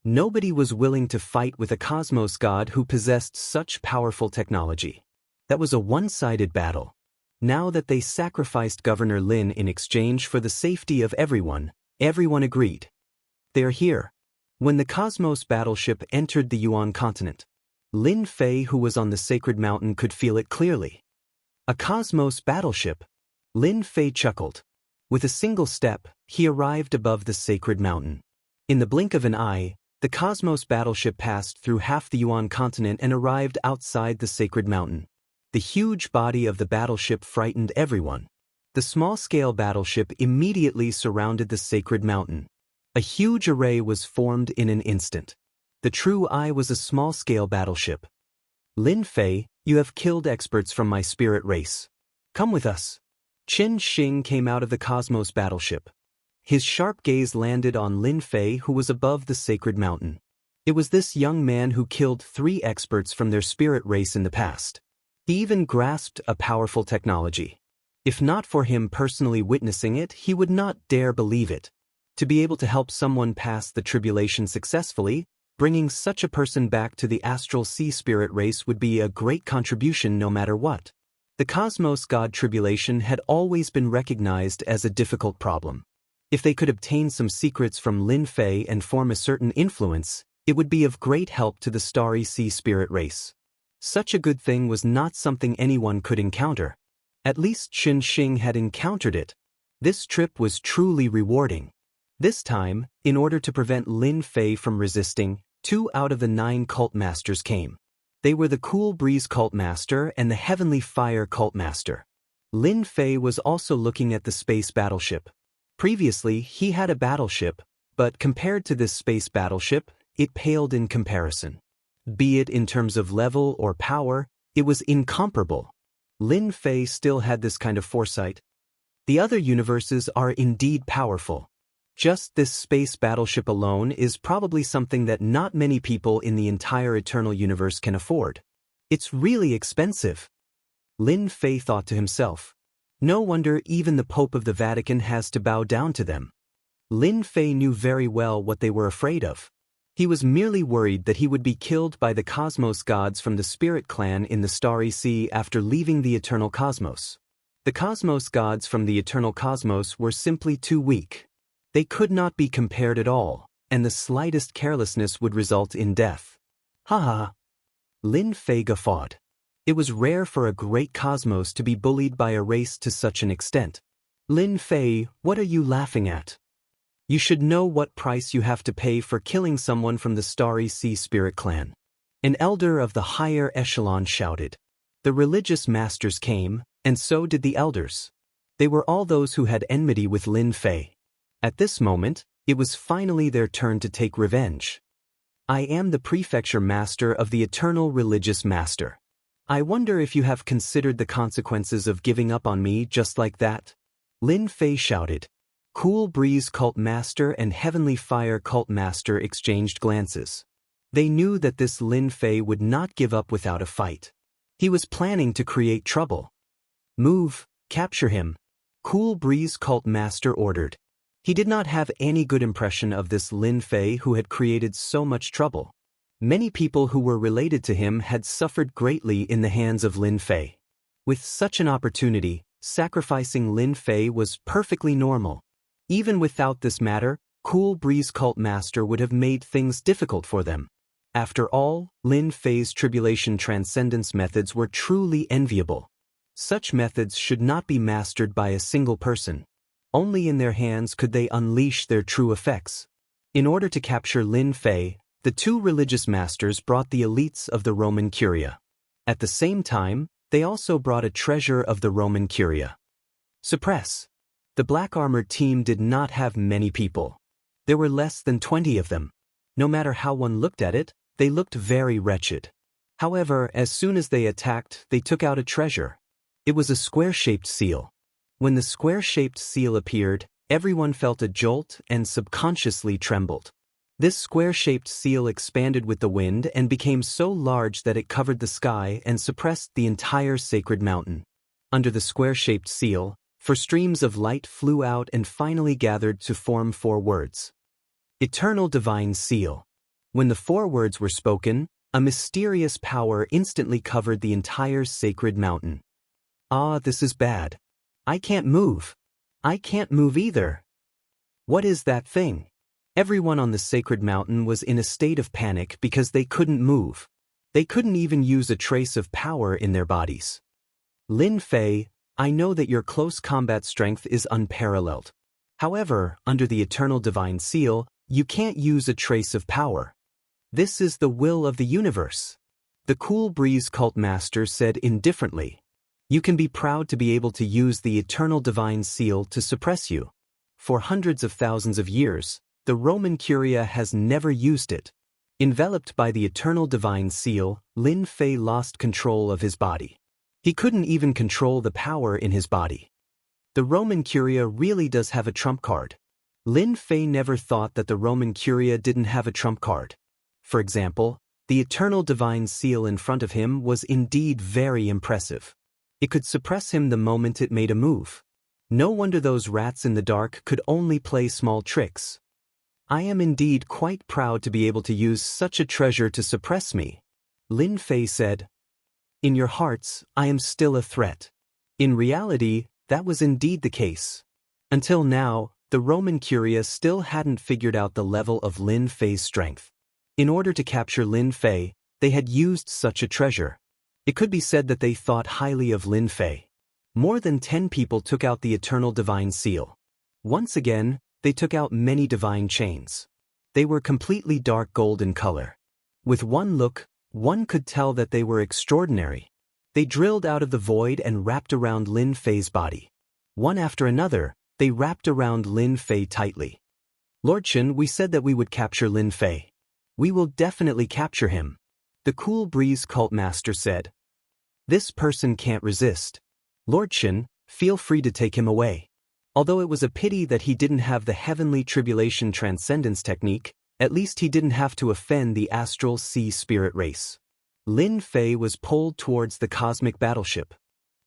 Nobody was willing to fight with a Cosmos god who possessed such powerful technology. That was a one-sided battle. Now that they sacrificed Governor Lin in exchange for the safety of everyone agreed. They are here. When the Cosmos battleship entered the Yuan continent, Lin Fei, who was on the sacred mountain, could feel it clearly. A Cosmos battleship? Lin Fei chuckled. With a single step, he arrived above the sacred mountain. In the blink of an eye, the Cosmos battleship passed through half the Yuan continent and arrived outside the sacred mountain. The huge body of the battleship frightened everyone. The small-scale battleship immediately surrounded the sacred mountain. A huge array was formed in an instant. The True Eye was a small-scale battleship. Lin Fei, you have killed experts from my spirit race. Come with us. Qin Xing came out of the Cosmos battleship. His sharp gaze landed on Lin Fei, who was above the sacred mountain. It was this young man who killed 3 experts from their spirit race in the past. He even grasped a powerful technology. If not for him personally witnessing it, he would not dare believe it. To be able to help someone pass the tribulation successfully, bringing such a person back to the astral sea spirit race would be a great contribution no matter what. The Cosmos God tribulation had always been recognized as a difficult problem. If they could obtain some secrets from Lin Fei and form a certain influence, it would be of great help to the starry sea spirit race. Such a good thing was not something anyone could encounter. At least Qin Xing had encountered it. This trip was truly rewarding. This time, in order to prevent Lin Fei from resisting, 2 out of the 9 cult masters came. They were the Cool Breeze cult master and the Heavenly Fire cult master. Lin Fei was also looking at the space battleship. Previously, he had a battleship, but compared to this space battleship, it paled in comparison. Be it in terms of level or power, it was incomparable. Lin Fei still had this kind of foresight. The other universes are indeed powerful. Just this space battleship alone is probably something that not many people in the entire eternal universe can afford. It's really expensive. Lin Fei thought to himself. No wonder even the Pope of the Vatican has to bow down to them. Lin Fei knew very well what they were afraid of. He was merely worried that he would be killed by the Cosmos gods from the Spirit Clan in the Starry Sea after leaving the Eternal Cosmos. The Cosmos gods from the Eternal Cosmos were simply too weak. They could not be compared at all, and the slightest carelessness would result in death. Ha ha! Lin Fei guffawed. It was rare for a great Cosmos to be bullied by a race to such an extent. Lin Fei, what are you laughing at? You should know what price you have to pay for killing someone from the Starry Sea Spirit Clan. An elder of the higher echelon shouted. The religious masters came, and so did the elders. They were all those who had enmity with Lin Fei. At this moment, it was finally their turn to take revenge. I am the prefecture master of the eternal religious master. I wonder if you have considered the consequences of giving up on me just like that? Lin Fei shouted. Cool Breeze cult master and Heavenly Fire cult master exchanged glances. They knew that this Lin Fei would not give up without a fight. He was planning to create trouble. Move, capture him. Cool Breeze cult master ordered. He did not have any good impression of this Lin Fei who had created so much trouble. Many people who were related to him had suffered greatly in the hands of Lin Fei. With such an opportunity, sacrificing Lin Fei was perfectly normal. Even without this matter, Cool Breeze cult master would have made things difficult for them. After all, Lin Fei's tribulation transcendence methods were truly enviable. Such methods should not be mastered by a single person. Only in their hands could they unleash their true effects. In order to capture Lin Fei, the 2 religious masters brought the elites of the Roman Curia. At the same time, they also brought a treasure of the Roman Curia. Suppress. The black-armored team did not have many people. There were less than 20 of them. No matter how one looked at it, they looked very wretched. However, as soon as they attacked, they took out a treasure. It was a square-shaped seal. When the square-shaped seal appeared, everyone felt a jolt and subconsciously trembled. This square-shaped seal expanded with the wind and became so large that it covered the sky and suppressed the entire sacred mountain. Under the square-shaped seal, streams of light flew out and finally gathered to form 4 words. Eternal Divine Seal. When the 4 words were spoken, a mysterious power instantly covered the entire sacred mountain. Ah, this is bad. I can't move. I can't move either. What is that thing? Everyone on the sacred mountain was in a state of panic because they couldn't move. They couldn't even use a trace of power in their bodies. Lin Fei, I know that your close combat strength is unparalleled. However, under the Eternal Divine Seal, you can't use a trace of power. This is the will of the universe. The Cool Breeze Cult Master said indifferently. You can be proud to be able to use the Eternal Divine Seal to suppress you. For hundreds of thousands of years, the Roman Curia has never used it. Enveloped by the Eternal Divine Seal, Lin Fei lost control of his body. He couldn't even control the power in his body. The Roman Curia really does have a trump card. Lin Fei never thought that the Roman Curia didn't have a trump card. For example, the Eternal Divine Seal in front of him was indeed very impressive. It could suppress him the moment it made a move. No wonder those rats in the dark could only play small tricks. I am indeed quite proud to be able to use such a treasure to suppress me. Lin Fei said. In your hearts, I am still a threat. In reality, that was indeed the case. Until now, the Roman Curia still hadn't figured out the level of Lin Fei's strength. In order to capture Lin Fei, they had used such a treasure. It could be said that they thought highly of Lin Fei. More than 10 people took out the Eternal Divine Seal. Once again, they took out many divine chains. They were completely dark gold in color. With one look, one could tell that they were extraordinary. They drilled out of the void and wrapped around Lin Fei's body. One after another, they wrapped around Lin Fei tightly. Lord Chen, we said that we would capture Lin Fei. We will definitely capture him. The Cool Breeze Cult Master said. This person can't resist. Lord Chen, feel free to take him away. Although it was a pity that he didn't have the Heavenly Tribulation Transcendence technique, at least he didn't have to offend the Astral Sea Spirit race. Lin Fei was pulled towards the cosmic battleship.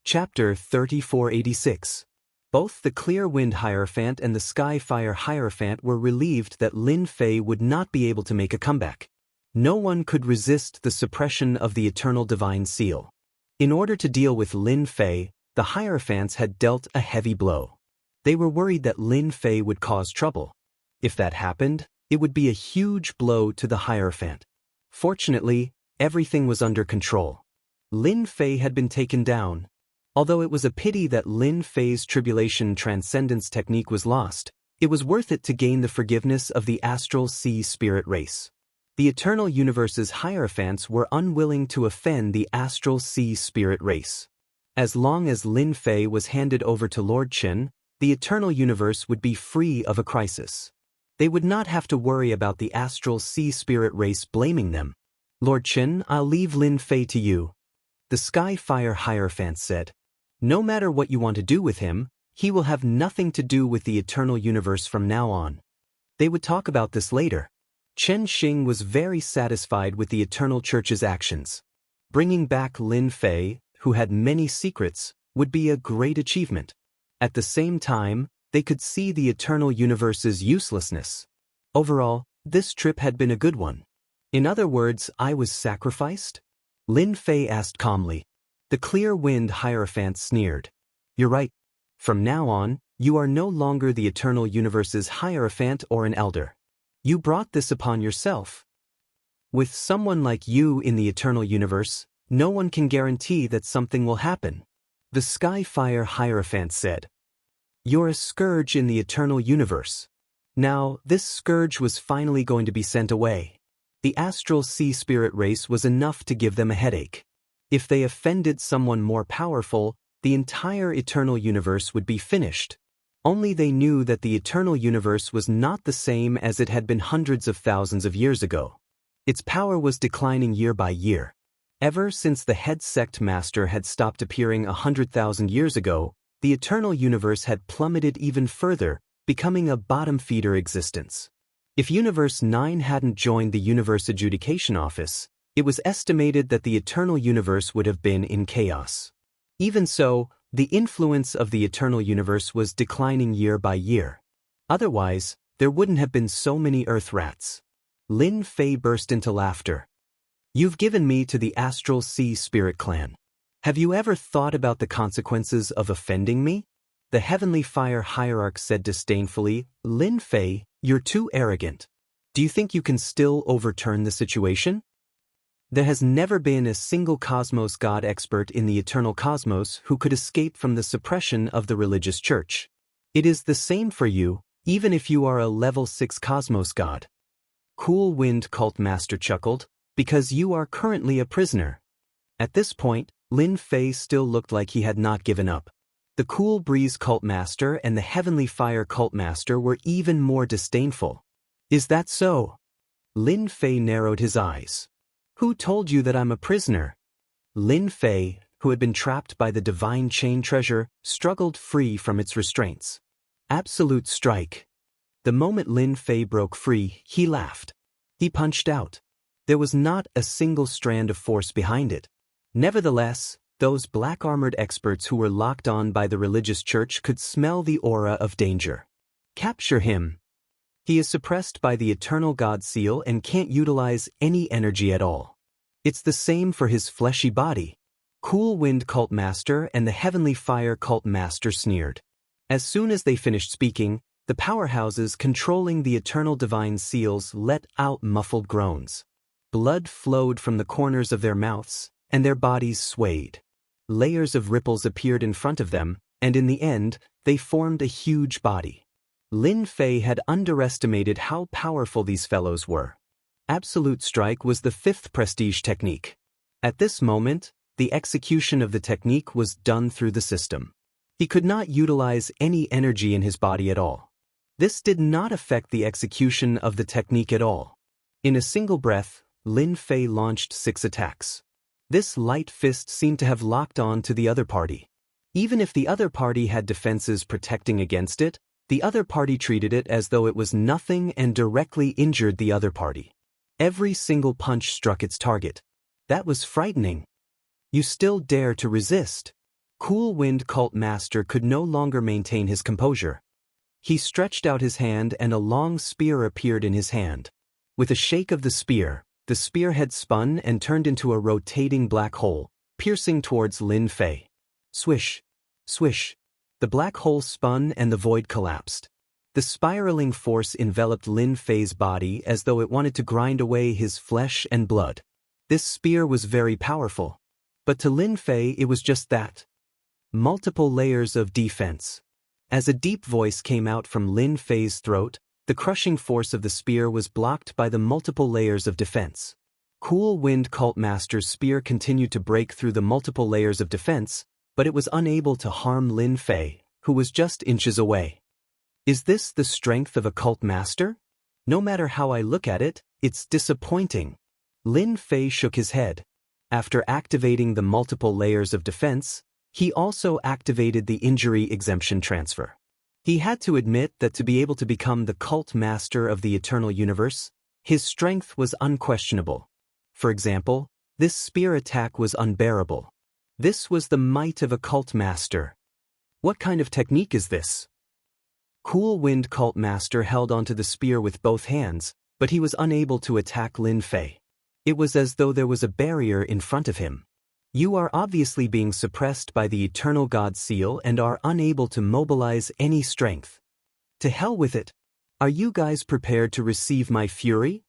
Chapter 3486. Both the Clear Wind Hierophant and the Sky Fire Hierophant were relieved that Lin Fei would not be able to make a comeback. No one could resist the suppression of the Eternal Divine Seal. In order to deal with Lin Fei, the Hierophants had dealt a heavy blow. They were worried that Lin Fei would cause trouble. If that happened, it would be a huge blow to the Hierophant. Fortunately, everything was under control. Lin Fei had been taken down. Although it was a pity that Lin Fei's Tribulation Transcendence technique was lost, it was worth it to gain the forgiveness of the Astral Sea Spirit race. The Eternal Universe's Hierophants were unwilling to offend the Astral Sea Spirit race. As long as Lin Fei was handed over to Lord Chen, the Eternal Universe would be free of a crisis. They would not have to worry about the Astral Sea Spirit race blaming them. Lord Chen, I'll leave Lin Fei to you. The Sky Fire Hierophant said. No matter what you want to do with him, he will have nothing to do with the Eternal Universe from now on. They would talk about this later. Chen Xing was very satisfied with the Eternal Church's actions. Bringing back Lin Fei, who had many secrets, would be a great achievement. At the same time, they could see the Eternal Universe's uselessness. Overall, this trip had been a good one. In other words, I was sacrificed? Lin Fei asked calmly. The Clear Wind Hierophant sneered. You're right. From now on, you are no longer the Eternal Universe's Hierophant or an elder. You brought this upon yourself. With someone like you in the Eternal Universe, no one can guarantee that something will happen. The Sky Fire Hierophant said. You're a scourge in the Eternal Universe. Now, this scourge was finally going to be sent away. The Astral Sea Spirit race was enough to give them a headache. If they offended someone more powerful, the entire Eternal Universe would be finished. Only they knew that the Eternal Universe was not the same as it had been hundreds of thousands of years ago. Its power was declining year by year. Ever since the head sect master had stopped appearing 100,000 years ago, the Eternal Universe had plummeted even further, becoming a bottom-feeder existence. If Universe 9 hadn't joined the Universe Adjudication Office, it was estimated that the Eternal Universe would have been in chaos. Even so, the influence of the Eternal Universe was declining year by year. Otherwise, there wouldn't have been so many Earth rats. Lin Fei burst into laughter. You've given me to the Astral Sea Spirit Clan. Have you ever thought about the consequences of offending me? The Heavenly Fire Hierarch said disdainfully, Lin Fei, you're too arrogant. Do you think you can still overturn the situation? There has never been a single cosmos god expert in the eternal cosmos who could escape from the suppression of the religious church. It is the same for you, even if you are a level 6 cosmos god. Cool Wind Cult Master chuckled, because you are currently a prisoner. At this point, Lin Fei still looked like he had not given up. The Cool Breeze Cult Master and the Heavenly Fire Cult Master were even more disdainful. Is that so? Lin Fei narrowed his eyes. Who told you that I'm a prisoner? Lin Fei, who had been trapped by the divine chain treasure, struggled free from its restraints. Absolute strike. The moment Lin Fei broke free, he laughed. He punched out. There was not a single strand of force behind it. Nevertheless, those black-armored experts who were locked on by the religious church could smell the aura of danger. Capture him. He is suppressed by the Eternal God Seal and can't utilize any energy at all. It's the same for his fleshy body. Cool Wind Cult Master and the Heavenly Fire Cult Master sneered. As soon as they finished speaking, the powerhouses controlling the Eternal Divine Seals let out muffled groans. Blood flowed from the corners of their mouths, and their bodies swayed. Layers of ripples appeared in front of them, and in the end, they formed a huge body. Lin Fei had underestimated how powerful these fellows were. Absolute Strike was the 5th prestige technique. At this moment, the execution of the technique was done through the system. He could not utilize any energy in his body at all. This did not affect the execution of the technique at all. In a single breath, Lin Fei launched 6 attacks. This light fist seemed to have locked on to the other party. Even if the other party had defenses protecting against it, the other party treated it as though it was nothing and directly injured the other party. Every single punch struck its target. That was frightening. You still dare to resist? Cool Wind Cult Master could no longer maintain his composure. He stretched out his hand and a long spear appeared in his hand. With a shake of the spearhead spun and turned into a rotating black hole, piercing towards Lin Fei. Swish! Swish! The black hole spun and the void collapsed. The spiraling force enveloped Lin Fei's body as though it wanted to grind away his flesh and blood. This spear was very powerful. But to Lin Fei it was just that. Multiple layers of defense. As a deep voice came out from Lin Fei's throat, the crushing force of the spear was blocked by the multiple layers of defense. Cool Wind Cult Master's spear continued to break through the multiple layers of defense, but it was unable to harm Lin Fei, who was just inches away. Is this the strength of a cult master? No matter how I look at it, it's disappointing. Lin Fei shook his head. After activating the multiple layers of defense, he also activated the injury exemption transfer. He had to admit that to be able to become the cult master of the Eternal Universe, his strength was unquestionable. For example, this spear attack was unbearable. This was the might of a cult master. What kind of technique is this? Cool Wind Cult Master held onto the spear with both hands, but he was unable to attack Lin Fei. It was as though there was a barrier in front of him. You are obviously being suppressed by the Eternal God Seal and are unable to mobilize any strength. To hell with it. Are you guys prepared to receive my fury?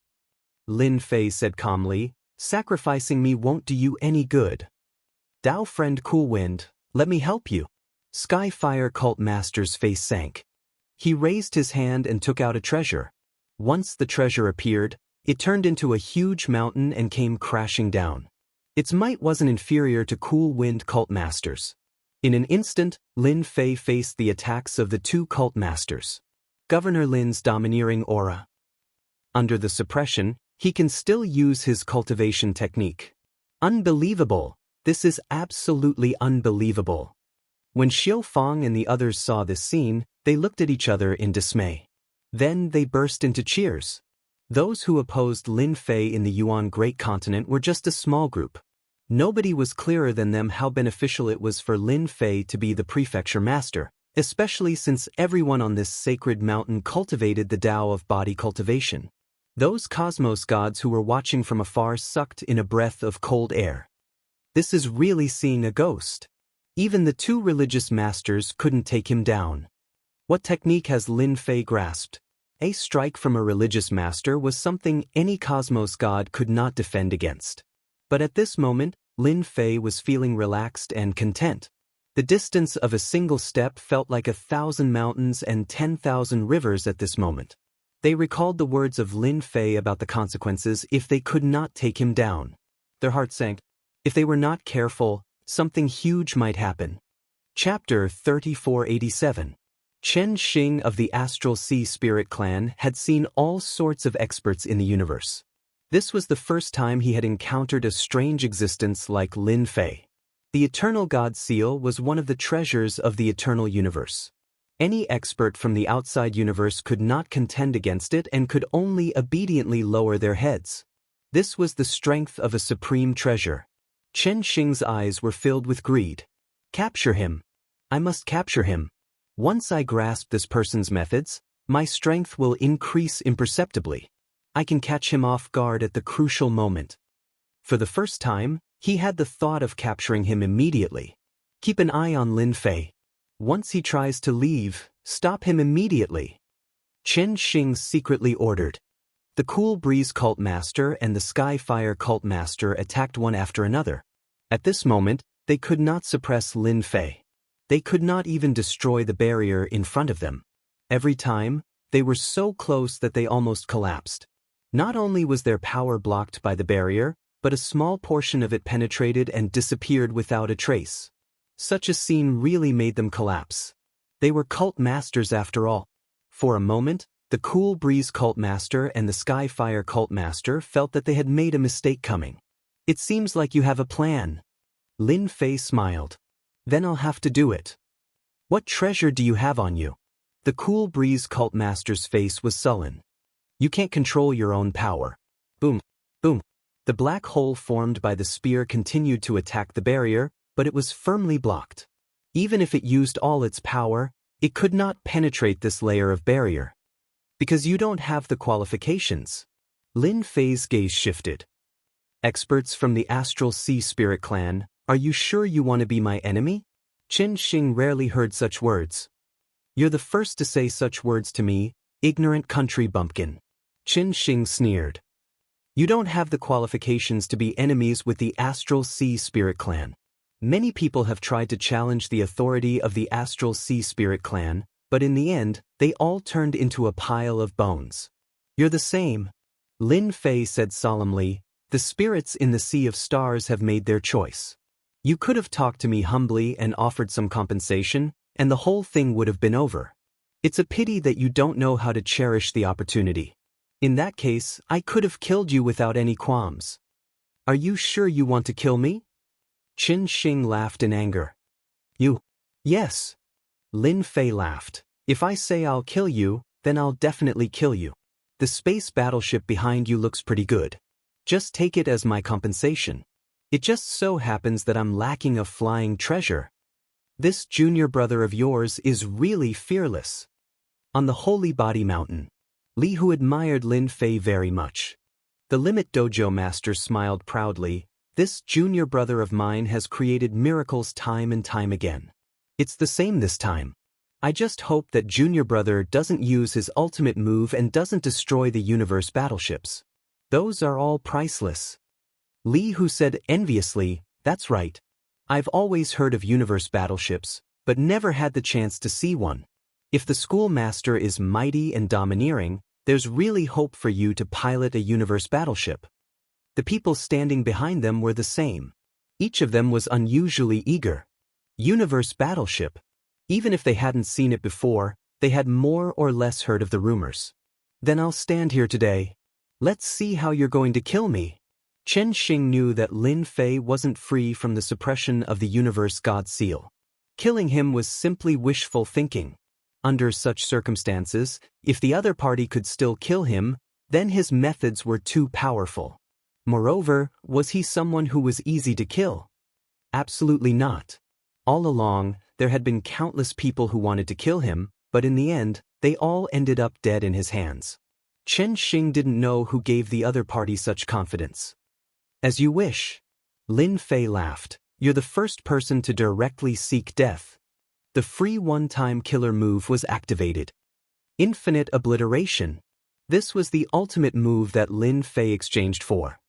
Lin Fei said calmly, sacrificing me won't do you any good. Dao friend Coolwind, let me help you. Skyfire Cult Master's face sank. He raised his hand and took out a treasure. Once the treasure appeared, it turned into a huge mountain and came crashing down. Its might wasn't inferior to Cool Wind Cult Masters. In an instant, Lin Fei faced the attacks of the 2 cult masters. Governor Lin's domineering aura. Under the suppression, he can still use his cultivation technique. Unbelievable! This is absolutely unbelievable. When Xiu Fang and the others saw this scene, they looked at each other in dismay. Then they burst into cheers. Those who opposed Lin Fei in the Yuan Great Continent were just a small group. Nobody was clearer than them how beneficial it was for Lin Fei to be the prefecture master, especially since everyone on this sacred mountain cultivated the Tao of body cultivation. Those cosmos gods who were watching from afar sucked in a breath of cold air. This is really seeing a ghost. Even the two religious masters couldn't take him down. What technique has Lin Fei grasped? A strike from a religious master was something any cosmos god could not defend against. But at this moment, Lin Fei was feeling relaxed and content. The distance of a single step felt like 1,000 mountains and 10,000 rivers at this moment. They recalled the words of Lin Fei about the consequences if they could not take him down. Their hearts sank. If they were not careful, something huge might happen. Chapter 3487. Chen Xing of the Astral Sea Spirit Clan had seen all sorts of experts in the universe. This was the first time he had encountered a strange existence like Lin Fei. The Eternal God Seal was one of the treasures of the eternal universe. Any expert from the outside universe could not contend against it and could only obediently lower their heads. This was the strength of a supreme treasure. Chen Xing's eyes were filled with greed. Capture him. I must capture him. Once I grasp this person's methods, my strength will increase imperceptibly. I can catch him off guard at the crucial moment. For the first time, he had the thought of capturing him immediately. Keep an eye on Lin Fei. Once he tries to leave, stop him immediately. Chen Xing secretly ordered. The Cool Breeze Cult Master and the Sky Fire Cult Master attacked one after another. At this moment, they could not suppress Lin Fei. They could not even destroy the barrier in front of them. Every time, they were so close that they almost collapsed. Not only was their power blocked by the barrier, but a small portion of it penetrated and disappeared without a trace. Such a scene really made them collapse. They were cult masters after all. For a moment, the Cool Breeze Cult Master and the Sky Fire Cult Master felt that they had made a mistake coming. It seems like you have a plan. Lin Fei smiled. Then I'll have to do it. What treasure do you have on you? The Cool Breeze Cult Master's face was sullen. You can't control your own power. Boom, boom. The black hole formed by the spear continued to attack the barrier, but it was firmly blocked. Even if it used all its power, it could not penetrate this layer of barrier. Because you don't have the qualifications. Lin Fei's gaze shifted. Experts from the Astral Sea Spirit Clan, are you sure you want to be my enemy? Chen Xing rarely heard such words. You're the first to say such words to me, ignorant country bumpkin. Chen Xing sneered. You don't have the qualifications to be enemies with the Astral Sea Spirit Clan. Many people have tried to challenge the authority of the Astral Sea Spirit Clan, but in the end, they all turned into a pile of bones. You're the same. Lin Fei said solemnly, the spirits in the Sea of Stars have made their choice. You could have talked to me humbly and offered some compensation, and the whole thing would have been over. It's a pity that you don't know how to cherish the opportunity. In that case, I could have killed you without any qualms. Are you sure you want to kill me? Chen Xing laughed in anger. You? Yes. Lin Fei laughed. If I say I'll kill you, then I'll definitely kill you. The space battleship behind you looks pretty good. Just take it as my compensation. It just so happens that I'm lacking a flying treasure. This junior brother of yours is really fearless. On the Holy Body Mountain, Li Hu admired Lin Fei very much. The Limit Dojo master smiled proudly. This junior brother of mine has created miracles time and time again. It's the same this time. I just hope that junior brother doesn't use his ultimate move and doesn't destroy the universe battleships. Those are all priceless. Li Hu said enviously, that's right. I've always heard of universe battleships, but never had the chance to see one. If the schoolmaster is mighty and domineering, there's really hope for you to pilot a universe battleship. The people standing behind them were the same. Each of them was unusually eager. Universe battleship. Even if they hadn't seen it before, they had more or less heard of the rumors. Then I'll stand here today. Let's see how you're going to kill me. Chen Xing knew that Lin Fei wasn't free from the suppression of the universe god seal. Killing him was simply wishful thinking. Under such circumstances, if the other party could still kill him, then his methods were too powerful. Moreover, was he someone who was easy to kill? Absolutely not. All along, there had been countless people who wanted to kill him, but in the end, they all ended up dead in his hands. Chen Xing didn't know who gave the other party such confidence. As you wish. Lin Fei laughed. You're the first person to directly seek death. The free one-time killer move was activated. Infinite obliteration. This was the ultimate move that Lin Fei exchanged for.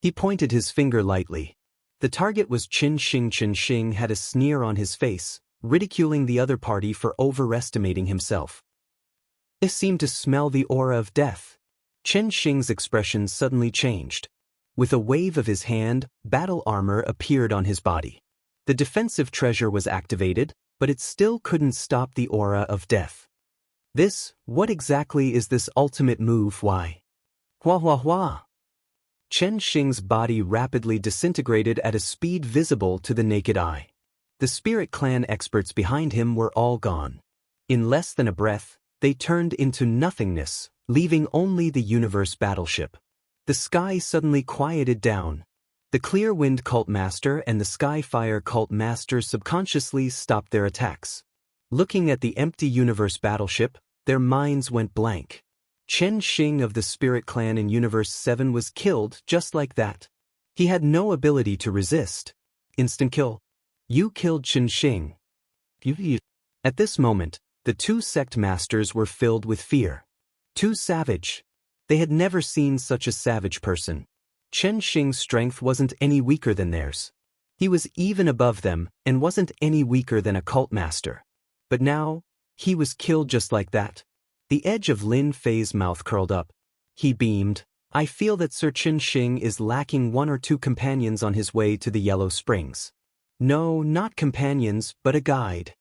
He pointed his finger lightly. The target was Qin Xing. Qin Xing had a sneer on his face, ridiculing the other party for overestimating himself. He seemed to smell the aura of death. Qin Xing's expression suddenly changed. With a wave of his hand, battle armor appeared on his body. The defensive treasure was activated, but it still couldn't stop the aura of death. What exactly is this ultimate move? Why? Hua hua hua. Chen Xing's body rapidly disintegrated at a speed visible to the naked eye. The Spirit Clan experts behind him were all gone. In less than a breath, they turned into nothingness, leaving only the universe battleship. The sky suddenly quieted down. The Clear Wind Cult Master and the Skyfire Cult Master subconsciously stopped their attacks. Looking at the empty universe battleship, their minds went blank. Chen Xing of the Spirit Clan in Universe 7 was killed just like that. He had no ability to resist. Instant kill. You killed Chen Xing. At this moment, the two sect masters were filled with fear. Too savage. They had never seen such a savage person. Chen Xing's strength wasn't any weaker than theirs. He was even above them and wasn't any weaker than a cult master. But now, he was killed just like that. The edge of Lin Fei's mouth curled up. He beamed. I feel that Sir Chen Xing is lacking one or two companions on his way to the Yellow Springs. No, not companions, but a guide.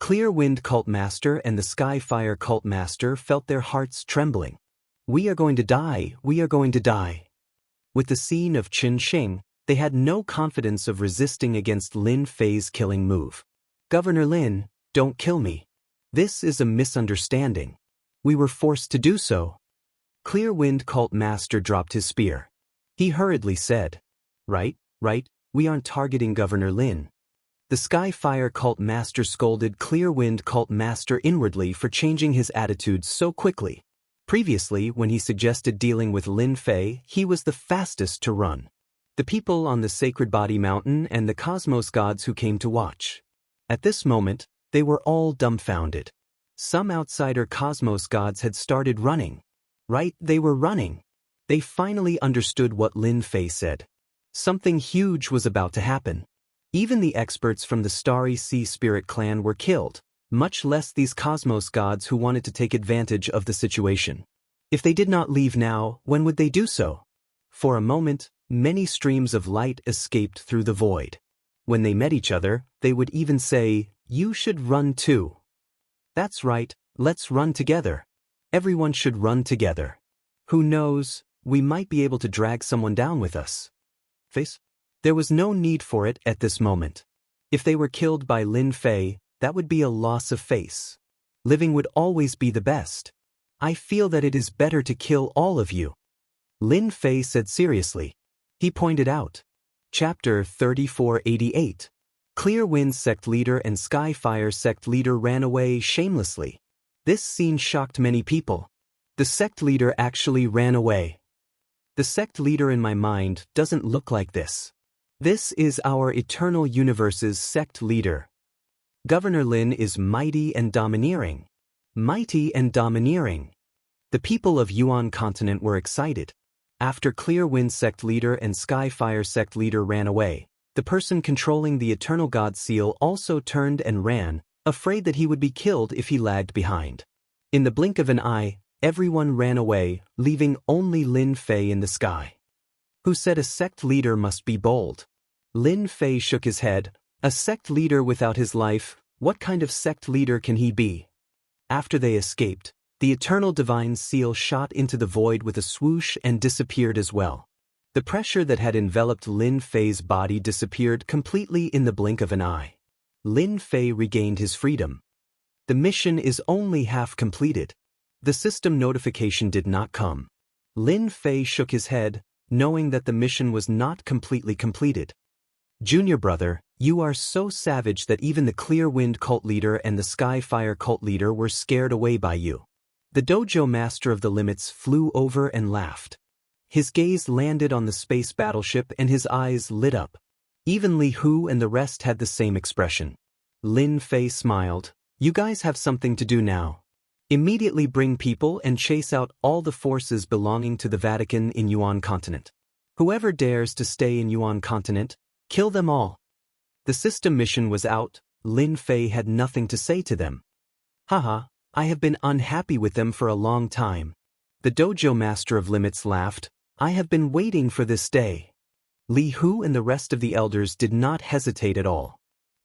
Clear Wind Cult Master and the Skyfire Cult Master felt their hearts trembling. We are going to die, we are going to die. With the scene of Chen Xing, they had no confidence of resisting against Lin Fei's killing move. Governor Lin, don't kill me. This is a misunderstanding. We were forced to do so. Clear Wind Cult Master dropped his spear. He hurriedly said, Right, we aren't targeting Governor Lin. The Skyfire Cult Master scolded Clear Wind Cult Master inwardly for changing his attitude so quickly. Previously, when he suggested dealing with Lin Fei, he was the fastest to run. The people on the Sacred Body Mountain and the Cosmos gods who came to watch. At this moment, they were all dumbfounded. Some outsider Cosmos gods had started running. Right, they were running. They finally understood what Lin Fei said. Something huge was about to happen. Even the experts from the Starry Sea Spirit Clan were killed, much less these Cosmos gods who wanted to take advantage of the situation. If they did not leave now, when would they do so? For a moment, many streams of light escaped through the void. When they met each other, they would even say, You should run too. That's right, let's run together. Everyone should run together. Who knows, we might be able to drag someone down with us. There was no need for it at this moment. If they were killed by Lin Fei, that would be a loss of face. Living would always be the best. I feel that it is better to kill all of you. Lin Fei said seriously. He pointed out. Chapter 3488. Clear Wind Sect Leader and Skyfire Sect Leader ran away shamelessly. This scene shocked many people. The sect leader actually ran away. The sect leader in my mind doesn't look like this. This is our Eternal Universe's sect leader. Governor Lin is mighty and domineering. Mighty and domineering. The people of Yuan continent were excited. After Clear Wind Sect Leader and Skyfire Sect Leader ran away, the person controlling the Eternal God Seal also turned and ran, afraid that he would be killed if he lagged behind. In the blink of an eye, everyone ran away, leaving only Lin Fei in the sky. Who said a sect leader must be bold? Lin Fei shook his head. A sect leader without his life, what kind of sect leader can he be? After they escaped, the Eternal Divine Seal shot into the void with a swoosh and disappeared as well. The pressure that had enveloped Lin Fei's body disappeared completely in the blink of an eye. Lin Fei regained his freedom. The mission is only half completed. The system notification did not come. Lin Fei shook his head, knowing that the mission was not completely completed. Junior brother, you are so savage that even the Clear Wind cult leader and the Sky Fire cult leader were scared away by you. The dojo master of the limits flew over and laughed. His gaze landed on the space battleship and his eyes lit up. Even Li Hu and the rest had the same expression. Lin Fei smiled. You guys have something to do now. Immediately bring people and chase out all the forces belonging to the Vatican in Yuan Continent. Whoever dares to stay in Yuan Continent, kill them all. The system mission was out. Lin Fei had nothing to say to them. Haha, I have been unhappy with them for a long time. The dojo master of limits laughed. I have been waiting for this day. Li Hu and the rest of the elders did not hesitate at all.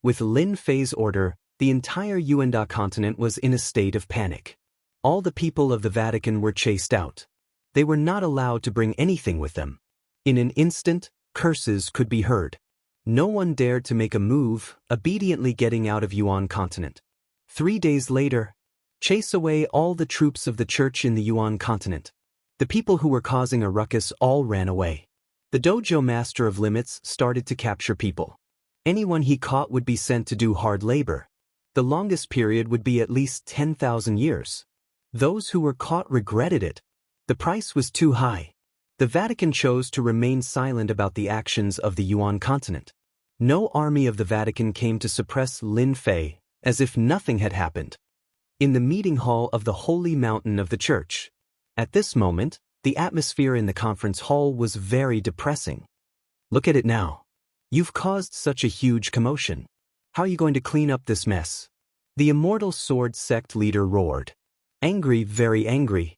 With Lin Fei's order, the entire Yuan continent was in a state of panic. All the people of the Vatican were chased out. They were not allowed to bring anything with them. In an instant, curses could be heard. No one dared to make a move, obediently getting out of Yuan continent. 3 days later, chase away all the troops of the church in the Yuan continent. The people who were causing a ruckus all ran away. The dojo master of limits started to capture people. Anyone he caught would be sent to do hard labor. The longest period would be at least 10,000 years. Those who were caught regretted it. The price was too high. The Vatican chose to remain silent about the actions of the Yuan continent. No army of the Vatican came to suppress Lin Fei, as if nothing had happened. In the meeting hall of the Holy Mountain of the church. At this moment, the atmosphere in the conference hall was very depressing. Look at it now. You've caused such a huge commotion. How are you going to clean up this mess? The Immortal Sword sect leader roared. Angry, very angry.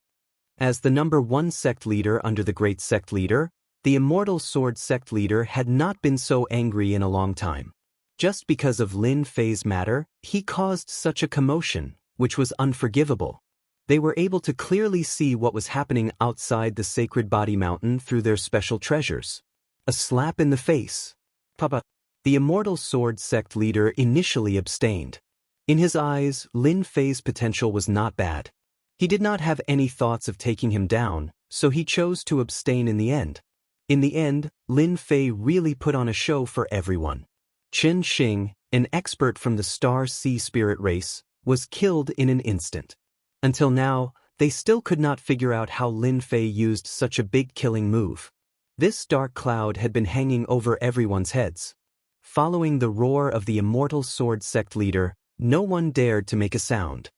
As the #1 sect leader under the great sect leader, the Immortal Sword sect leader had not been so angry in a long time. Just because of Lin Fei's matter, he caused such a commotion, which was unforgivable. They were able to clearly see what was happening outside the Sacred Body Mountain through their special treasures. A slap in the face. Papa. The Immortal Sword sect leader initially abstained. In his eyes, Lin Fei's potential was not bad. He did not have any thoughts of taking him down, so he chose to abstain in the end. In the end, Lin Fei really put on a show for everyone. Qin Xing, an expert from the Star Sea Spirit race, was killed in an instant. Until now, they still could not figure out how Lin Fei used such a big killing move. This dark cloud had been hanging over everyone's heads. Following the roar of the Immortal Sword sect leader, no one dared to make a sound.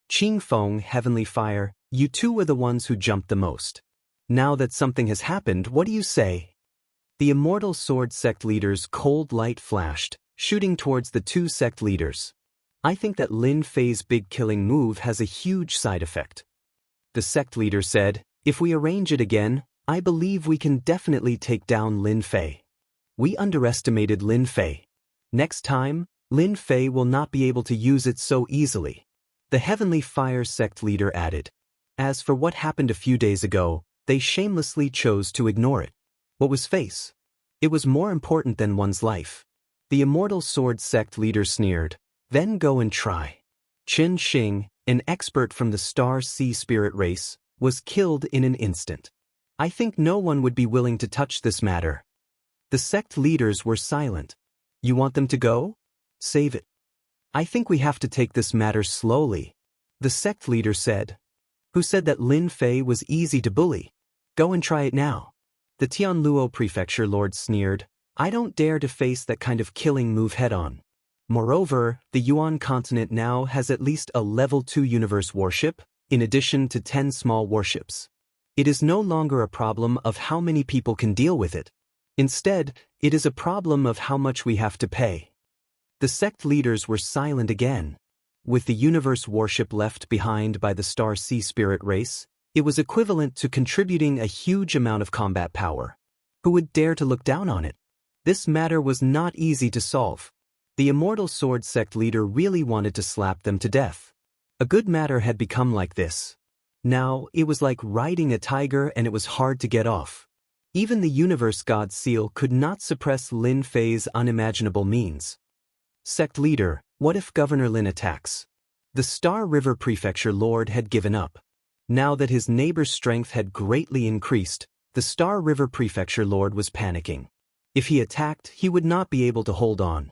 Qing Feng, Heavenly Fire, you two were the ones who jumped the most. Now that something has happened, what do you say? The Immortal Sword sect leader's cold light flashed, shooting towards the two sect leaders. I think that Lin Fei's big killing move has a huge side effect. The sect leader said, if we arrange it again, I believe we can definitely take down Lin Fei. We underestimated Lin Fei. Next time, Lin Fei will not be able to use it so easily. The Heavenly Fire sect leader added. As for what happened a few days ago, they shamelessly chose to ignore it. What was face? It was more important than one's life. The Immortal Sword sect leader sneered. Then go and try. Qin Xing, an expert from the Star Sea Spirit race, was killed in an instant. I think no one would be willing to touch this matter. The sect leaders were silent. You want them to go? Save it. I think we have to take this matter slowly. The sect leader said. Who said that Lin Fei was easy to bully? Go and try it now. The Tianluo Prefecture Lord sneered. I don't dare to face that kind of killing move head-on. Moreover, the Yuan continent now has at least a level 2 universe warship, in addition to 10 small warships. It is no longer a problem of how many people can deal with it. Instead, it is a problem of how much we have to pay. The sect leaders were silent again. With the universe warship left behind by the Star Sea Spirit race, it was equivalent to contributing a huge amount of combat power. Who would dare to look down on it? This matter was not easy to solve. The Immortal Sword sect leader really wanted to slap them to death. A good matter had become like this. Now, it was like riding a tiger and it was hard to get off. Even the Universe God Seal could not suppress Lin Fei's unimaginable means. Sect leader, what if Governor Lin attacks? The Star River Prefecture Lord had given up. Now that his neighbor's strength had greatly increased, the Star River Prefecture Lord was panicking. If he attacked, he would not be able to hold on.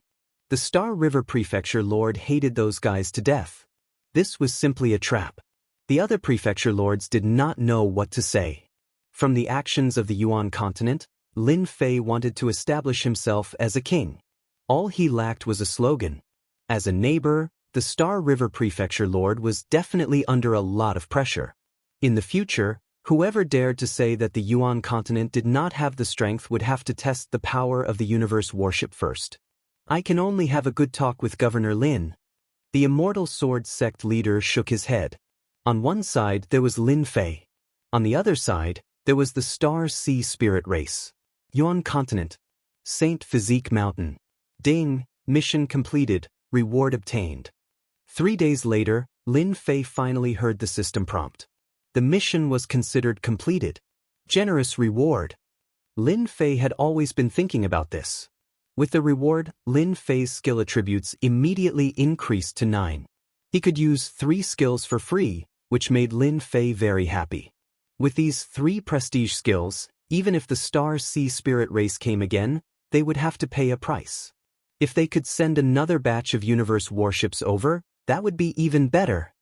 The Star River Prefecture Lord hated those guys to death. This was simply a trap. The other prefecture lords did not know what to say. From the actions of the Yuan continent, Lin Fei wanted to establish himself as a king. All he lacked was a slogan. As a neighbor, the Star River Prefecture Lord was definitely under a lot of pressure. In the future, whoever dared to say that the Yuan continent did not have the strength would have to test the power of the universe worship first. I can only have a good talk with Governor Lin. The Immortal Sword sect leader shook his head. On one side there was Lin Fei. On the other side, there was the Star Sea Spirit race. Yuan continent. Saint Physique Mountain. Ding, mission completed, reward obtained. 3 days later, Lin Fei finally heard the system prompt. The mission was considered completed. Generous reward. Lin Fei had always been thinking about this. With the reward, Lin Fei's skill attributes immediately increased to 9. He could use 3 skills for free, which made Lin Fei very happy. With these 3 prestige skills, even if the Star Sea Spirit race came again, they would have to pay a price. If they could send another batch of universe warships over, that would be even better.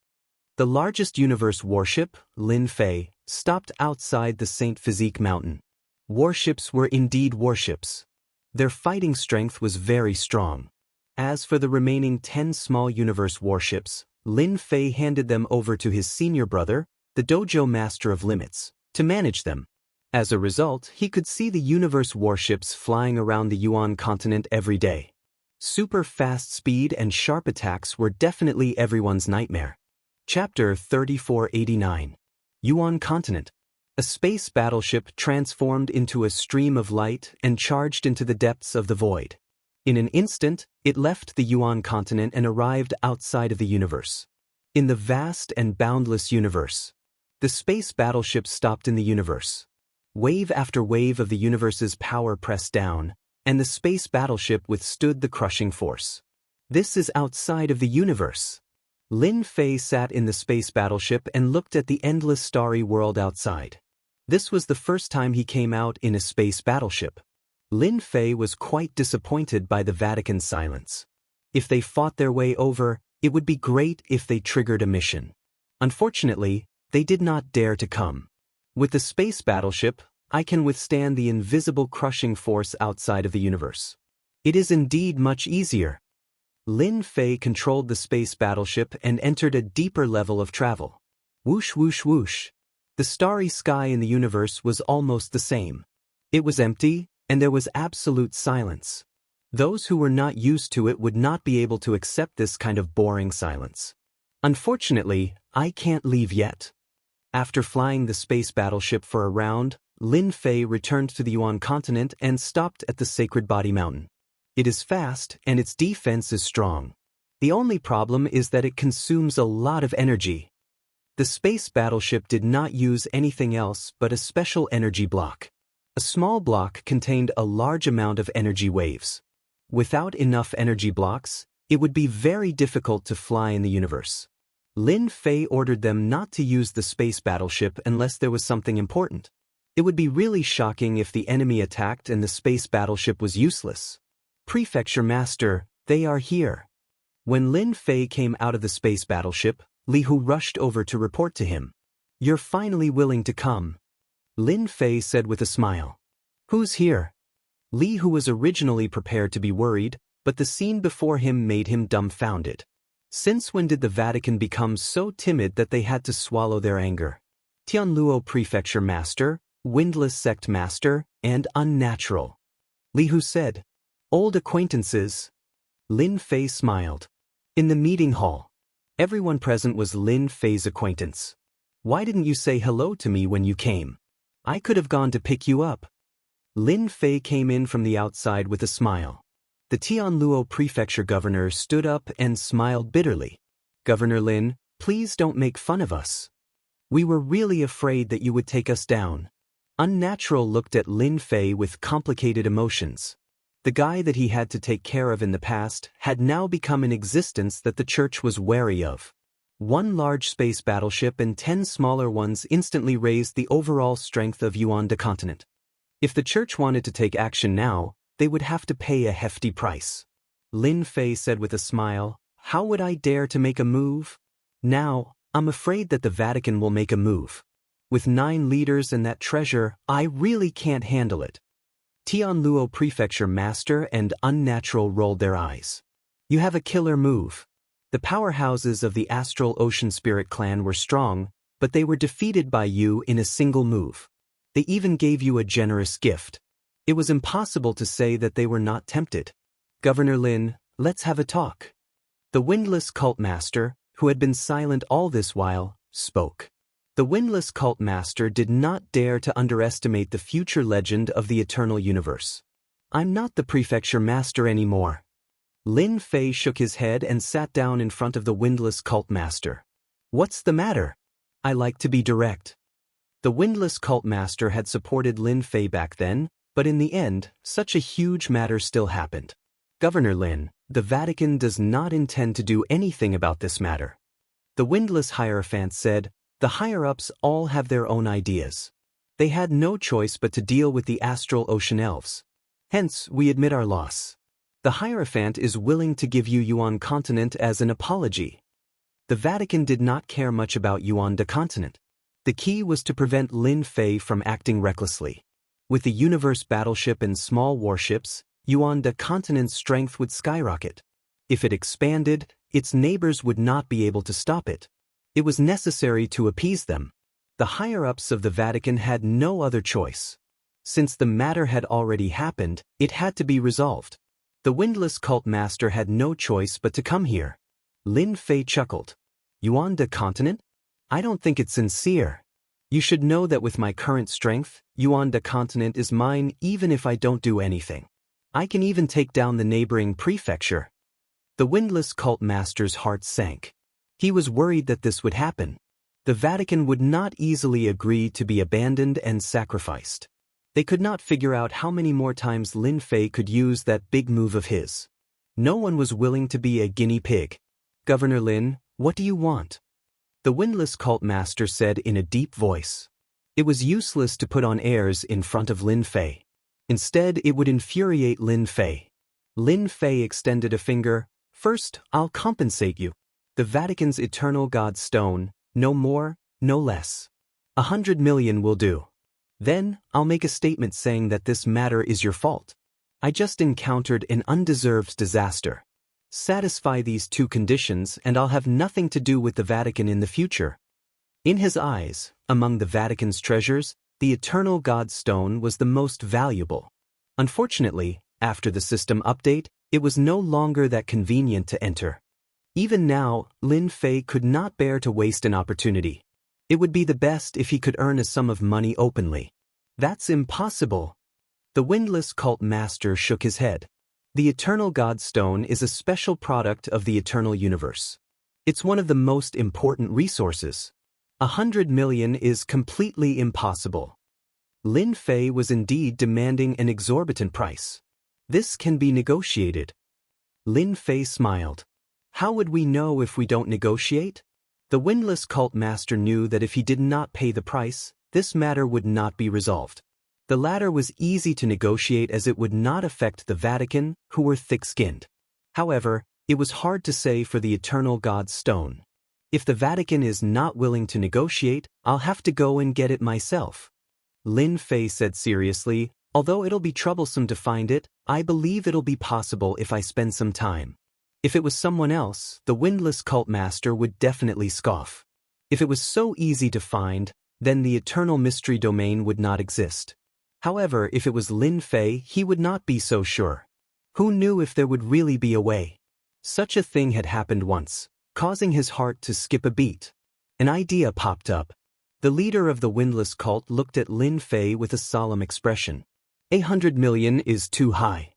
The largest universe warship, Lin Fei, stopped outside the Saint Physique Mountain. Warships were indeed warships. Their fighting strength was very strong. As for the remaining 10 small universe warships, Lin Fei handed them over to his senior brother, the Dojo Master of Limits, to manage them. As a result, he could see the universe warships flying around the Yuan continent every day. Super fast speed and sharp attacks were definitely everyone's nightmare. Chapter 3489. Yuan Continent. A space battleship transformed into a stream of light and charged into the depths of the void. In an instant, it left the Yuan continent and arrived outside of the universe. In the vast and boundless universe, the space battleship stopped in the universe. Wave after wave of the universe's power pressed down, and the space battleship withstood the crushing force. This is outside of the universe. Lin Fei sat in the space battleship and looked at the endless starry world outside. This was the first time he came out in a space battleship. Lin Fei was quite disappointed by the Vatican's silence. If they fought their way over, it would be great if they triggered a mission. Unfortunately, they did not dare to come. With the space battleship, I can withstand the invisible crushing force outside of the universe. It is indeed much easier. Lin Fei controlled the space battleship and entered a deeper level of travel. Whoosh whoosh whoosh. The starry sky in the universe was almost the same. It was empty, and there was absolute silence. Those who were not used to it would not be able to accept this kind of boring silence. Unfortunately, I can't leave yet. After flying the space battleship for a round, Lin Fei returned to the Yuan continent and stopped at the Sacred Body Mountain. It is fast, and its defense is strong. The only problem is that it consumes a lot of energy. The space battleship did not use anything else but a special energy block. A small block contained a large amount of energy waves. Without enough energy blocks, it would be very difficult to fly in the universe. Lin Fei ordered them not to use the space battleship unless there was something important. It would be really shocking if the enemy attacked and the space battleship was useless. Prefecture Master, they are here. When Lin Fei came out of the space battleship, Li Hu rushed over to report to him. You're finally willing to come. Lin Fei said with a smile. Who's here? Li Hu was originally prepared to be worried, but the scene before him made him dumbfounded. Since when did the Vatican become so timid that they had to swallow their anger? Tianluo Prefecture Master, Windless Sect Master, and Unnatural. Li Hu said. Old acquaintances. Lin Fei smiled. In the meeting hall, everyone present was Lin Fei's acquaintance. Why didn't you say hello to me when you came? I could have gone to pick you up. Lin Fei came in from the outside with a smile. The Tianluo Prefecture Governor stood up and smiled bitterly. Governor Lin, please don't make fun of us. We were really afraid that you would take us down. Unnatural looked at Lin Fei with complicated emotions. The guy that he had to take care of in the past had now become an existence that the church was wary of. One large space battleship and 10 smaller ones instantly raised the overall strength of Yuan the continent. If the church wanted to take action now, they would have to pay a hefty price. Lin Fei said with a smile, "How would I dare to make a move? Now, I'm afraid that the Vatican will make a move. With 9 leaders and that treasure, I really can't handle it." Tianluo Prefecture Master and Unnatural rolled their eyes. "You have a killer move." The powerhouses of the Astral Ocean Spirit clan were strong, but they were defeated by you in a single move. They even gave you a generous gift. It was impossible to say that they were not tempted. "Governor Lin, let's have a talk." The windless cult master, who had been silent all this while, spoke. The windless cult master did not dare to underestimate the future legend of the eternal universe. "I'm not the prefecture master anymore." Lin Fei shook his head and sat down in front of the windless cult master. "What's the matter? I like to be direct." The windless cult master had supported Lin Fei back then, but in the end, such a huge matter still happened. "Governor Lin, the Vatican does not intend to do anything about this matter." The windless Hierophant said, "The higher-ups all have their own ideas. They had no choice but to deal with the Astral Ocean Elves. Hence, we admit our loss. The Hierophant is willing to give you Yuan continent as an apology." The Vatican did not care much about Yuan the continent. The key was to prevent Lin Fei from acting recklessly. With the universe battleship and small warships, Yuan the continent's strength would skyrocket. If it expanded, its neighbors would not be able to stop it. It was necessary to appease them. The higher-ups of the Vatican had no other choice. Since the matter had already happened, it had to be resolved. The windless cult master had no choice but to come here. Lin Fei chuckled. "Yuan the continent? I don't think it's sincere. You should know that with my current strength, Yuan the continent is mine even if I don't do anything. I can even take down the neighboring prefecture." The windless cult master's heart sank. He was worried that this would happen. The Vatican would not easily agree to be abandoned and sacrificed. They could not figure out how many more times Lin Fei could use that big move of his. No one was willing to be a guinea pig. "Governor Lin, what do you want?" The windless cult master said in a deep voice. It was useless to put on airs in front of Lin Fei. Instead, it would infuriate Lin Fei. Lin Fei extended a finger. "First, I'll compensate you. The Vatican's eternal God stone, no more, no less. 100 million will do. Then, I'll make a statement saying that this matter is your fault. I just encountered an undeserved disaster. Satisfy these 2 conditions and I'll have nothing to do with the Vatican in the future." In his eyes, among the Vatican's treasures, the eternal God stone was the most valuable. Unfortunately, after the system update, it was no longer that convenient to enter. Even now, Lin Fei could not bear to waste an opportunity. It would be the best if he could earn a sum of money openly. "That's impossible." The windless cult master shook his head. The eternal God stone is a special product of the eternal universe. It's one of the most important resources. 100 million is completely impossible. Lin Fei was indeed demanding an exorbitant price. "This can be negotiated." Lin Fei smiled. "How would we know if we don't negotiate?" The windless cult master knew that if he did not pay the price, this matter would not be resolved. The latter was easy to negotiate as it would not affect the Vatican, who were thick-skinned. However, it was hard to say for the eternal God stone. "If the Vatican is not willing to negotiate, I'll have to go and get it myself." Lin Fei said seriously, "Although it'll be troublesome to find it, I believe it'll be possible if I spend some time." If it was someone else, the windless cult master would definitely scoff. If it was so easy to find, then the eternal mystery domain would not exist. However, if it was Lin Fei, he would not be so sure. Who knew if there would really be a way? Such a thing had happened once, causing his heart to skip a beat. An idea popped up. The leader of the windless cult looked at Lin Fei with a solemn expression. 100 million is too high.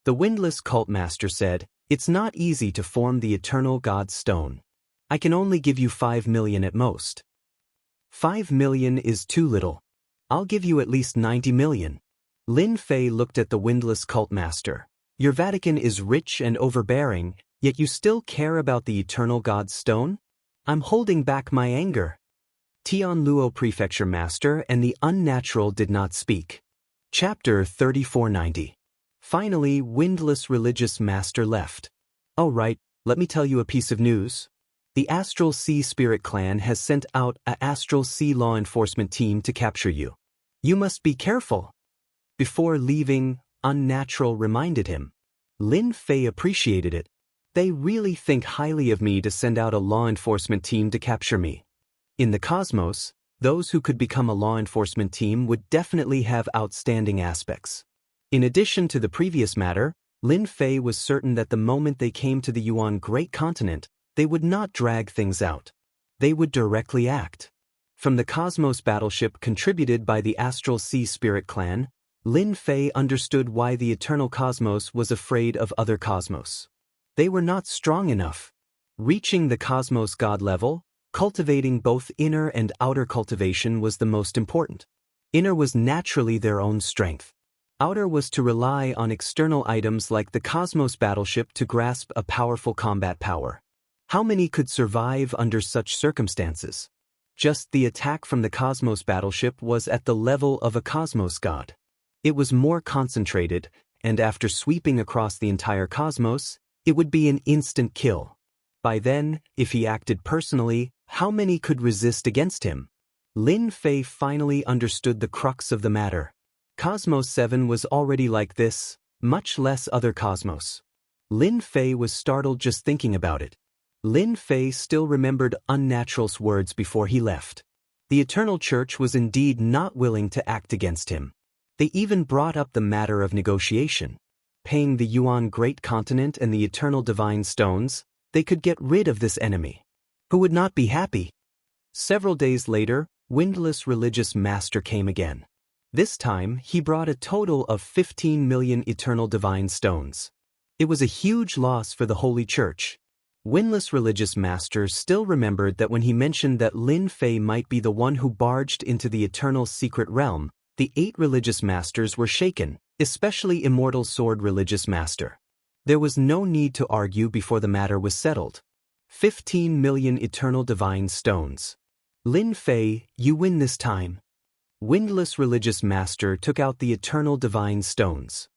The windless cult master said, "It's not easy to form the eternal God stone. I can only give you 5 million at most." 5 million is too little. I'll give you at least 90 million. Lin Fei looked at the windless cult master. "Your Vatican is rich and overbearing, yet you still care about the eternal God stone? I'm holding back my anger. Tianluo Prefecture Master and the Unnatural did not speak. Chapter 3490. Finally, Windless Religious Master left. Oh right, let me tell you a piece of news. The Astral Sea Spirit Clan has sent out a Astral Sea law enforcement team to capture you. You must be careful. Before leaving, Unnatural reminded him. Lin Fei appreciated it. They really think highly of me to send out a law enforcement team to capture me. In the cosmos, those who could become a law enforcement team would definitely have outstanding aspects. In addition to the previous matter, Lin Fei was certain that the moment they came to the Yuan Great Continent, they would not drag things out. They would directly act. From the Cosmos battleship contributed by the Astral Sea Spirit Clan, Lin Fei understood why the Eternal Cosmos was afraid of other cosmos. They were not strong enough. Reaching the Cosmos God level, cultivating both inner and outer cultivation was the most important. Inner was naturally their own strength. Outer was to rely on external items like the Cosmos battleship to grasp a powerful combat power. How many could survive under such circumstances? Just the attack from the Cosmos battleship was at the level of a Cosmos God. It was more concentrated, and after sweeping across the entire cosmos, it would be an instant kill. By then, if he acted personally, how many could resist against him? Lin Fei finally understood the crux of the matter. Cosmos 7 was already like this, much less other cosmos. Lin Fei was startled just thinking about it. Lin Fei still remembered Unnatural's words before he left. The Eternal Church was indeed not willing to act against him. They even brought up the matter of negotiation. Paying the Yuan Great Continent and the Eternal Divine Stones, they could get rid of this enemy. Who would not be happy? Several days later, Windless Religious Master came again. This time, he brought a total of 15 million Eternal Divine Stones. It was a huge loss for the Holy Church. Windless Religious Master still remembered that when he mentioned that Lin Fei might be the one who barged into the Eternal Secret Realm, the 8 religious masters were shaken, especially Immortal Sword Religious Master. There was no need to argue before the matter was settled. 15 million Eternal Divine Stones. Lin Fei, you win this time. Windless Religious Master took out the Eternal Divine Stones.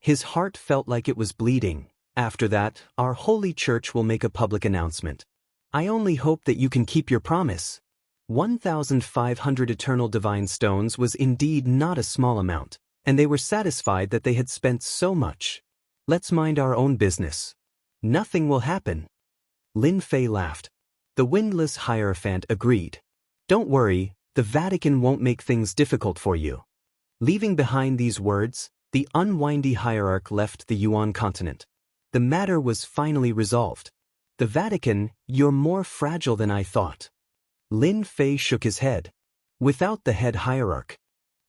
His heart felt like it was bleeding. After that, our Holy Church will make a public announcement. I only hope that you can keep your promise. 1,500 Eternal Divine Stones was indeed not a small amount, and they were satisfied that they had spent so much. Let's mind our own business. Nothing will happen. Lin Fei laughed. The Windless Hierophant agreed. Don't worry, the Vatican won't make things difficult for you. Leaving behind these words, the unwindy hierarch left the Yuan continent. The matter was finally resolved. The Vatican, you're more fragile than I thought. Lin Fei shook his head. Without the head hierarch.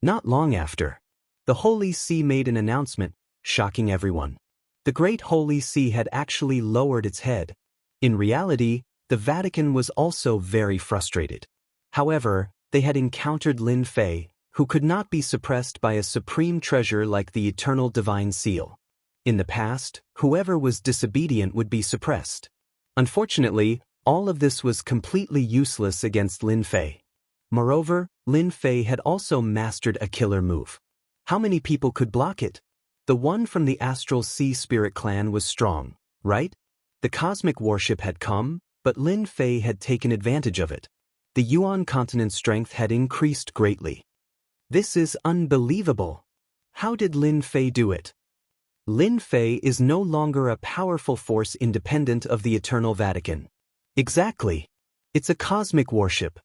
Not long after, the Holy See made an announcement, shocking everyone. The Great Holy See had actually lowered its head. In reality, the Vatican was also very frustrated. However, they had encountered Lin Fei, who could not be suppressed by a supreme treasure like the Eternal Divine Seal. In the past, whoever was disobedient would be suppressed. Unfortunately, all of this was completely useless against Lin Fei. Moreover, Lin Fei had also mastered a killer move. How many people could block it? The one from the Astral Sea Spirit Clan was strong, right? The cosmic warship had come, but Lin Fei had taken advantage of it. The Yuan continent's strength had increased greatly. This is unbelievable. How did Lin Fei do it? Lin Fei is no longer a powerful force independent of the Eternal Vatican. Exactly. It's a cosmic warship.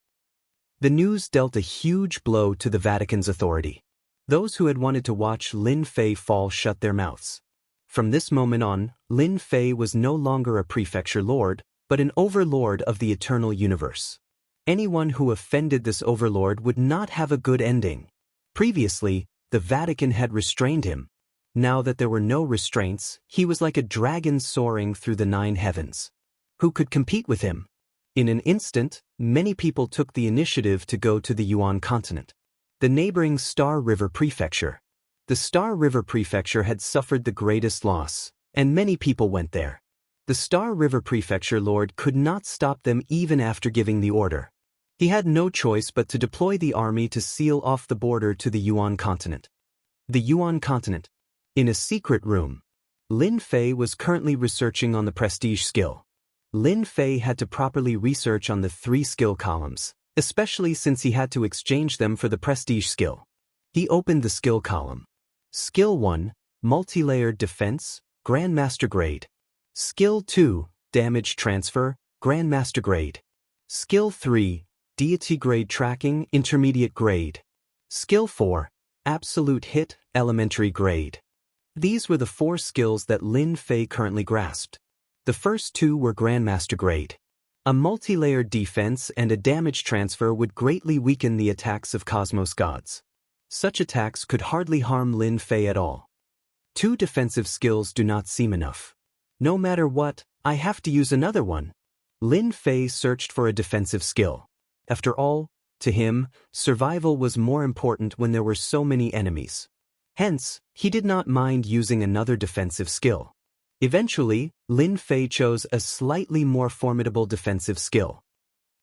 The news dealt a huge blow to the Vatican's authority. Those who had wanted to watch Lin Fei fall shut their mouths. From this moment on, Lin Fei was no longer a prefecture lord, but an overlord of the eternal universe. Anyone who offended this overlord would not have a good ending. Previously, the Vatican had restrained him. Now that there were no restraints, he was like a dragon soaring through the 9 heavens. Who could compete with him? In an instant, many people took the initiative to go to the Yuan continent. The neighboring Star River Prefecture. The Star River Prefecture had suffered the greatest loss, and many people went there. The Star River Prefecture Lord could not stop them even after giving the order. He had no choice but to deploy the army to seal off the border to the Yuan continent. The Yuan continent. In a secret room, Lin Fei was currently researching on the prestige skill. Lin Fei had to properly research on the 3 skill columns, especially since he had to exchange them for the prestige skill. He opened the skill column. Skill 1, Multi-Layered Defense, Grandmaster Grade. Skill 2, Damage Transfer, Grandmaster Grade. Skill 3, Deity Grade Tracking, Intermediate Grade. Skill 4, Absolute Hit, Elementary Grade. These were the 4 skills that Lin Fei currently grasped. The first 2 were Grandmaster Grade. A multi-layered defense and a damage transfer would greatly weaken the attacks of Cosmos gods. Such attacks could hardly harm Lin Fei at all. 2 defensive skills do not seem enough. No matter what, I have to use another one. Lin Fei searched for a defensive skill. After all, to him, survival was more important when there were so many enemies. Hence, he did not mind using another defensive skill. Eventually, Lin Fei chose a slightly more formidable defensive skill.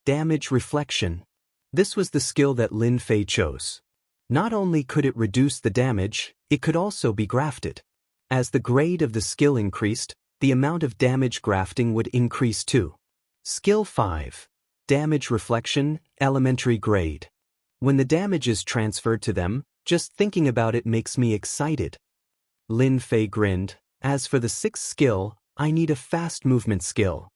Damage Reflection. This was the skill that Lin Fei chose. Not only could it reduce the damage, it could also be grafted. As the grade of the skill increased, the amount of damage grafting would increase too. Skill 5. Damage Reflection, Elementary Grade. When the damage is transferred to them, just thinking about it makes me excited. Lin Fei grinned. As for the 6th skill, I need a fast movement skill.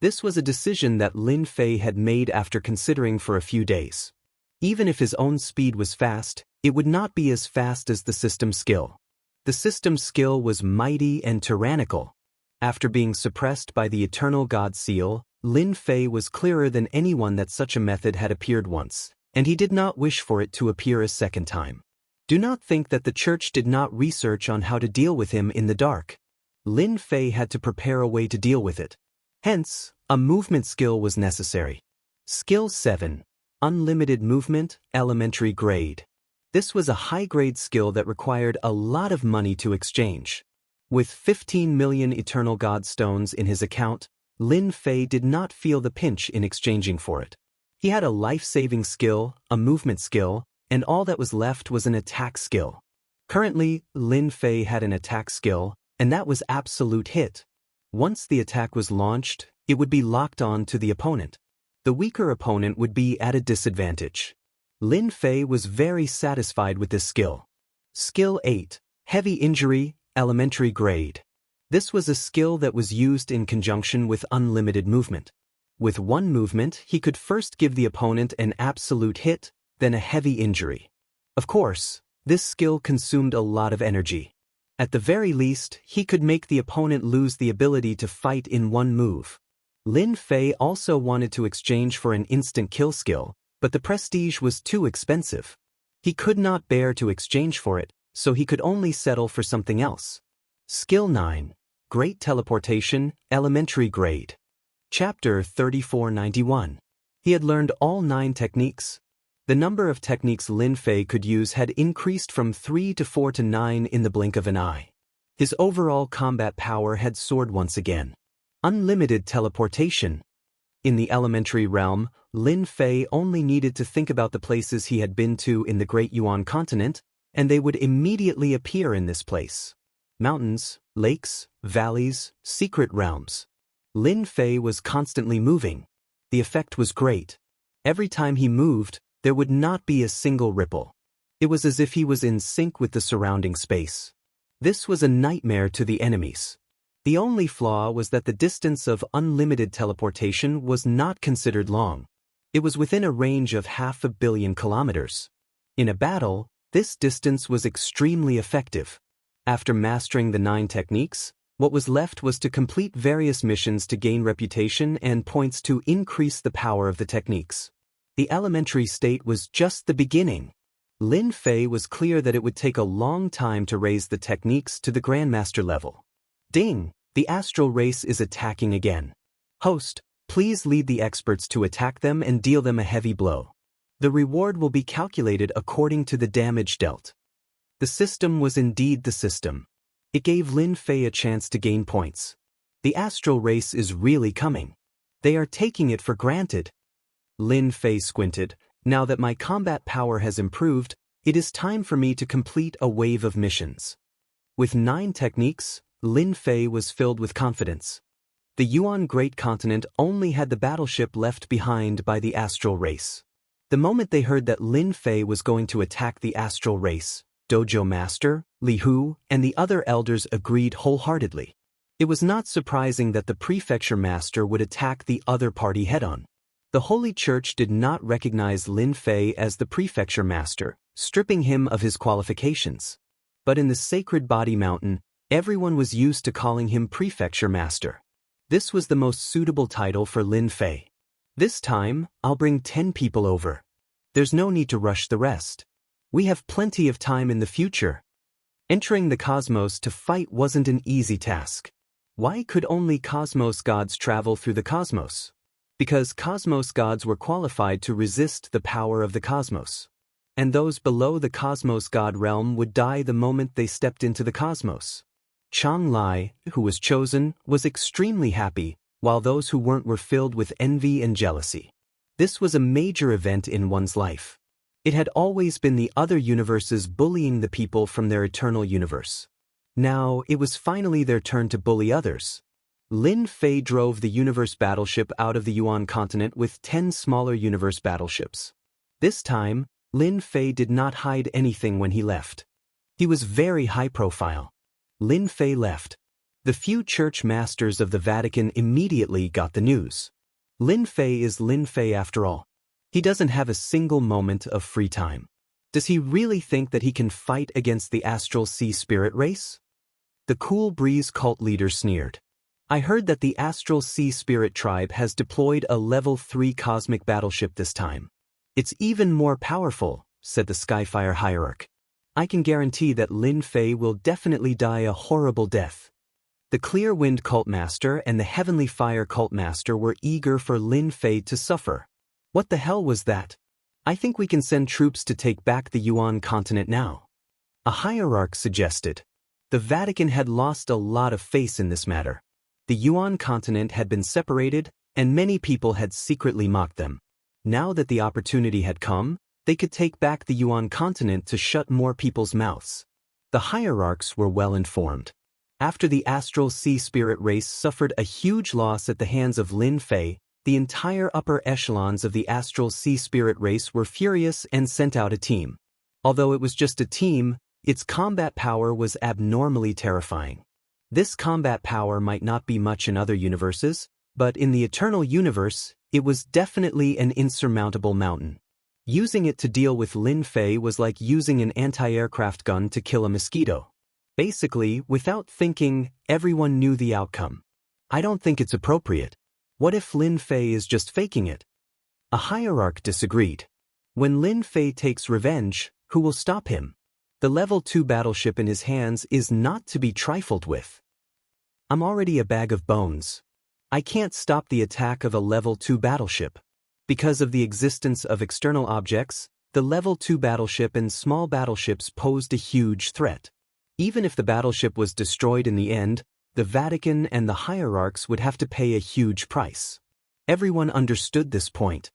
This was a decision that Lin Fei had made after considering for a few days. Even if his own speed was fast, it would not be as fast as the system skill. The system skill was mighty and tyrannical. After being suppressed by the Eternal God Seal, Lin Fei was clearer than anyone that such a method had appeared once, and he did not wish for it to appear a second time. Do not think that the church did not research on how to deal with him in the dark. Lin Fei had to prepare a way to deal with it. Hence, a movement skill was necessary. Skill 7. Unlimited Movement, Elementary Grade. This was a high-grade skill that required a lot of money to exchange. With 15 million Eternal God Stones in his account, Lin Fei did not feel the pinch in exchanging for it. He had a life-saving skill, a movement skill, and all that was left was an attack skill. Currently, Lin Fei had an attack skill, and that was Absolute Hit. Once the attack was launched, it would be locked on to the opponent. The weaker opponent would be at a disadvantage. Lin Fei was very satisfied with this skill. Skill 8. Heavy Injury, Elementary Grade. This was a skill that was used in conjunction with unlimited movement. With one movement, he could first give the opponent an absolute hit, then a heavy injury. Of course, this skill consumed a lot of energy. At the very least, he could make the opponent lose the ability to fight in one move. Lin Fei also wanted to exchange for an instant kill skill, but the prestige was too expensive. He could not bear to exchange for it, so he could only settle for something else. Skill 9. Great Teleportation, Elementary Grade. Chapter 3491. He had learned all 9 techniques. The number of techniques Lin Fei could use had increased from 3 to 4 to 9 in the blink of an eye. His overall combat power had soared once again. Unlimited teleportation. In the elementary realm, Lin Fei only needed to think about the places he had been to in the Great Yuan continent, and they would immediately appear in this place. Mountains, lakes, valleys, secret realms. Lin Fei was constantly moving. The effect was great. Every time he moved, there would not be a single ripple. It was as if he was in sync with the surrounding space. This was a nightmare to the enemies. The only flaw was that the distance of unlimited teleportation was not considered long. It was within a range of 500 million kilometers. In a battle, this distance was extremely effective. After mastering the 9 techniques, what was left was to complete various missions to gain reputation and points to increase the power of the techniques. The elementary state was just the beginning. Lin Fei was clear that it would take a long time to raise the techniques to the Grandmaster level. Ding! The astral race is attacking again. Host, please lead the experts to attack them and deal them a heavy blow. The reward will be calculated according to the damage dealt. The system was indeed the system. It gave Lin Fei a chance to gain points. The astral race is really coming. They are taking it for granted. Lin Fei squinted. Now that my combat power has improved, it is time for me to complete a wave of missions. With 9 techniques, Lin Fei was filled with confidence. The Yuan Great Continent only had the battleship left behind by the astral race. The moment they heard that Lin Fei was going to attack the astral race, Dojo Master, Li Hu, and the other elders agreed wholeheartedly. It was not surprising that the prefecture master would attack the other party head-on. The Holy Church did not recognize Lin Fei as the prefecture master, stripping him of his qualifications. But in the Sacred Body Mountain, everyone was used to calling him prefecture master. This was the most suitable title for Lin Fei. This time, I'll bring 10 people over. There's no need to rush the rest. We have plenty of time in the future. Entering the cosmos to fight wasn't an easy task. Why could only cosmos gods travel through the cosmos? Because cosmos gods were qualified to resist the power of the cosmos. And those below the cosmos god realm would die the moment they stepped into the cosmos. Chang Lai, who was chosen, was extremely happy, while those who weren't were filled with envy and jealousy. This was a major event in one's life. It had always been the other universes bullying the people from their eternal universe. Now, it was finally their turn to bully others. Lin Fei drove the universe battleship out of the Yuan continent with 10 smaller universe battleships. This time, Lin Fei did not hide anything when he left. He was very high profile. Lin Fei left. The few church masters of the Vatican immediately got the news. Lin Fei is Lin Fei after all. He doesn't have a single moment of free time. Does he really think that he can fight against the astral sea spirit race? The Cool Breeze cult leader sneered. I heard that the astral sea spirit tribe has deployed a level 3 cosmic battleship this time. It's even more powerful, said the Skyfire hierarch. I can guarantee that Lin Fei will definitely die a horrible death. The Clear Wind cult master and the Heavenly Fire cult master were eager for Lin Fei to suffer. What the hell was that? I think we can send troops to take back the Yuan continent now. A hierarch suggested. The Vatican had lost a lot of face in this matter. The Yuan continent had been separated, and many people had secretly mocked them. Now that the opportunity had come, they could take back the Yuan continent to shut more people's mouths. The hierarchs were well informed. After the astral sea spirit race suffered a huge loss at the hands of Lin Fei, the entire upper echelons of the astral sea spirit race were furious and sent out a team. Although it was just a team, its combat power was abnormally terrifying. This combat power might not be much in other universes, but in the eternal universe, it was definitely an insurmountable mountain. Using it to deal with Lin Fei was like using an anti-aircraft gun to kill a mosquito. Basically, without thinking, everyone knew the outcome. I don't think it's appropriate. What if Lin Fei is just faking it? A hierarch disagreed. When Lin Fei takes revenge, who will stop him? The level 2 battleship in his hands is not to be trifled with. I'm already a bag of bones. I can't stop the attack of a level 2 battleship. Because of the existence of external objects, the level 2 battleship and small battleships posed a huge threat. Even if the battleship was destroyed in the end, the Vatican and the hierarchs would have to pay a huge price. Everyone understood this point.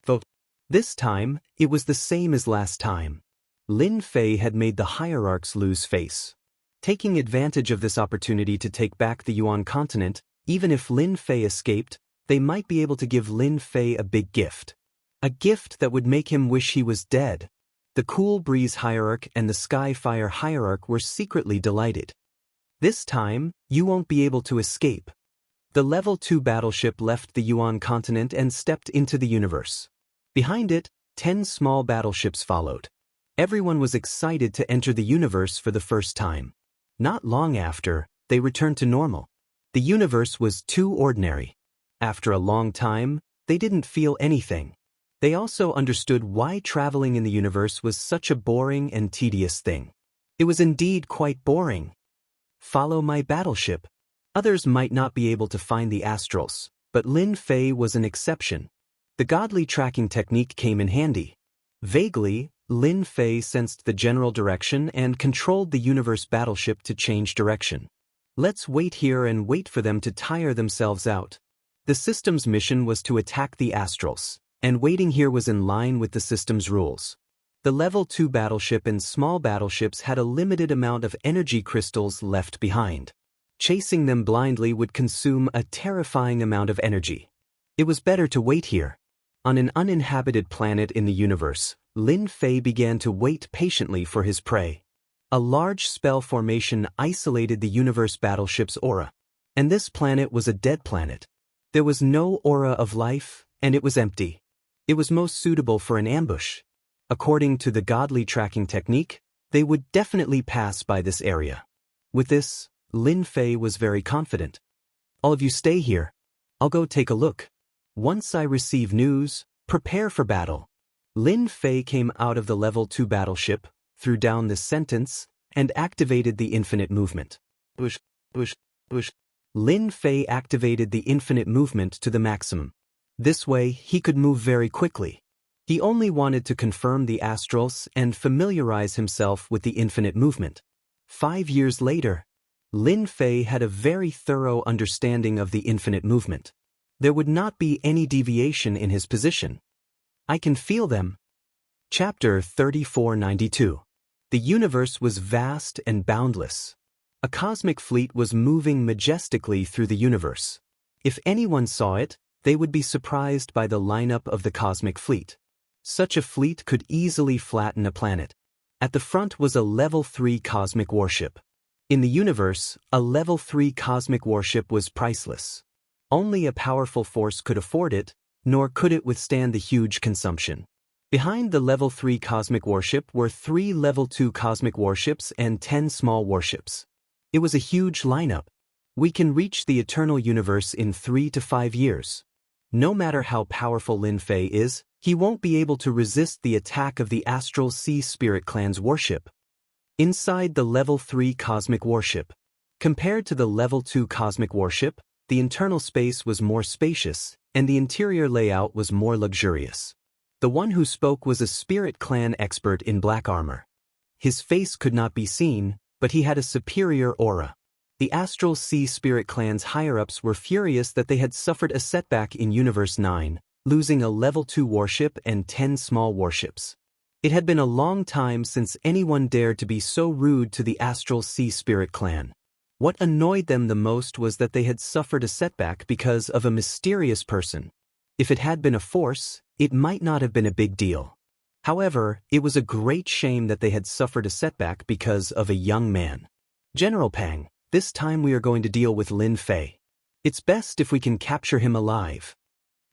Though this time, it was the same as last time. Lin Fei had made the hierarchs lose face. Taking advantage of this opportunity to take back the Yuan continent, even if Lin Fei escaped, they might be able to give Lin Fei a big gift. A gift that would make him wish he was dead. The Cool Breeze hierarch and the Skyfire hierarch were secretly delighted. This time, you won't be able to escape. The level 2 battleship left the Yuan continent and stepped into the universe. Behind it, 10 small battleships followed. Everyone was excited to enter the universe for the first time. Not long after, they returned to normal. The universe was too ordinary. After a long time, they didn't feel anything. They also understood why traveling in the universe was such a boring and tedious thing. It was indeed quite boring. Follow my battleship. Others might not be able to find the astrals, but Lin Fei was an exception. The godly tracking technique came in handy. Vaguely, Lin Fei sensed the general direction and controlled the universe battleship to change direction. Let's wait here and wait for them to tire themselves out. The system's mission was to attack the astrals, and waiting here was in line with the system's rules. The Level 2 battleship and small battleships had a limited amount of energy crystals left behind. Chasing them blindly would consume a terrifying amount of energy. It was better to wait here. On an uninhabited planet in the universe, Lin Fei began to wait patiently for his prey. A large spell formation isolated the universe battleship's aura. And this planet was a dead planet. There was no aura of life, and it was empty. It was most suitable for an ambush. According to the godly tracking technique, they would definitely pass by this area. With this, Lin Fei was very confident. All of you stay here. I'll go take a look. Once I receive news, prepare for battle. Lin Fei came out of the Level 2 battleship, threw down this sentence, and activated the infinite movement. Push, push, push. Lin Fei activated the infinite movement to the maximum. This way, he could move very quickly. He only wanted to confirm the astrals and familiarize himself with the infinite movement. 5 years later, Lin Fei had a very thorough understanding of the infinite movement. There would not be any deviation in his position. I can feel them. Chapter 3492. The universe was vast and boundless. A cosmic fleet was moving majestically through the universe. If anyone saw it, they would be surprised by the lineup of the cosmic fleet. Such a fleet could easily flatten a planet. At the front was a Level 3 cosmic warship. In the universe, a Level 3 cosmic warship was priceless. Only a powerful force could afford it, nor could it withstand the huge consumption. Behind the Level 3 cosmic warship were 3 Level 2 cosmic warships and 10 small warships. It was a huge lineup. We can reach the eternal universe in 3 to 5 years. No matter how powerful Lin Fei is, he won't be able to resist the attack of the Astral Sea Spirit Clan's warship. Inside the Level 3 cosmic warship, compared to the Level 2 cosmic warship, the internal space was more spacious, and the interior layout was more luxurious. The one who spoke was a Spirit Clan expert in black armor. His face could not be seen, but he had a superior aura. The Astral Sea Spirit Clan's higher-ups were furious that they had suffered a setback in Universe 9, losing a Level 2 warship and 10 small warships. It had been a long time since anyone dared to be so rude to the Astral Sea Spirit Clan. What annoyed them the most was that they had suffered a setback because of a mysterious person. If it had been a force, it might not have been a big deal. However, it was a great shame that they had suffered a setback because of a young man. General Pang, this time we are going to deal with Lin Fei. It's best if we can capture him alive.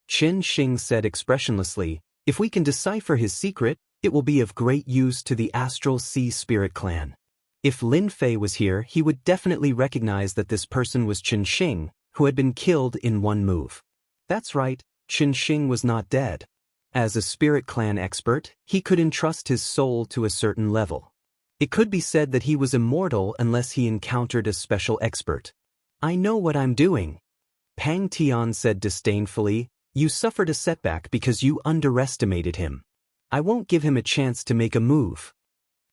Chen Xing said expressionlessly, if we can decipher his secret, it will be of great use to the Astral Sea Spirit Clan. If Lin Fei was here, he would definitely recognize that this person was Chen Xing, who had been killed in one move. That's right, Chen Xing was not dead. As a Spirit Clan expert, he could entrust his soul to a certain level. It could be said that he was immortal unless he encountered a special expert. I know what I'm doing. Pang Tian said disdainfully, you suffered a setback because you underestimated him. I won't give him a chance to make a move.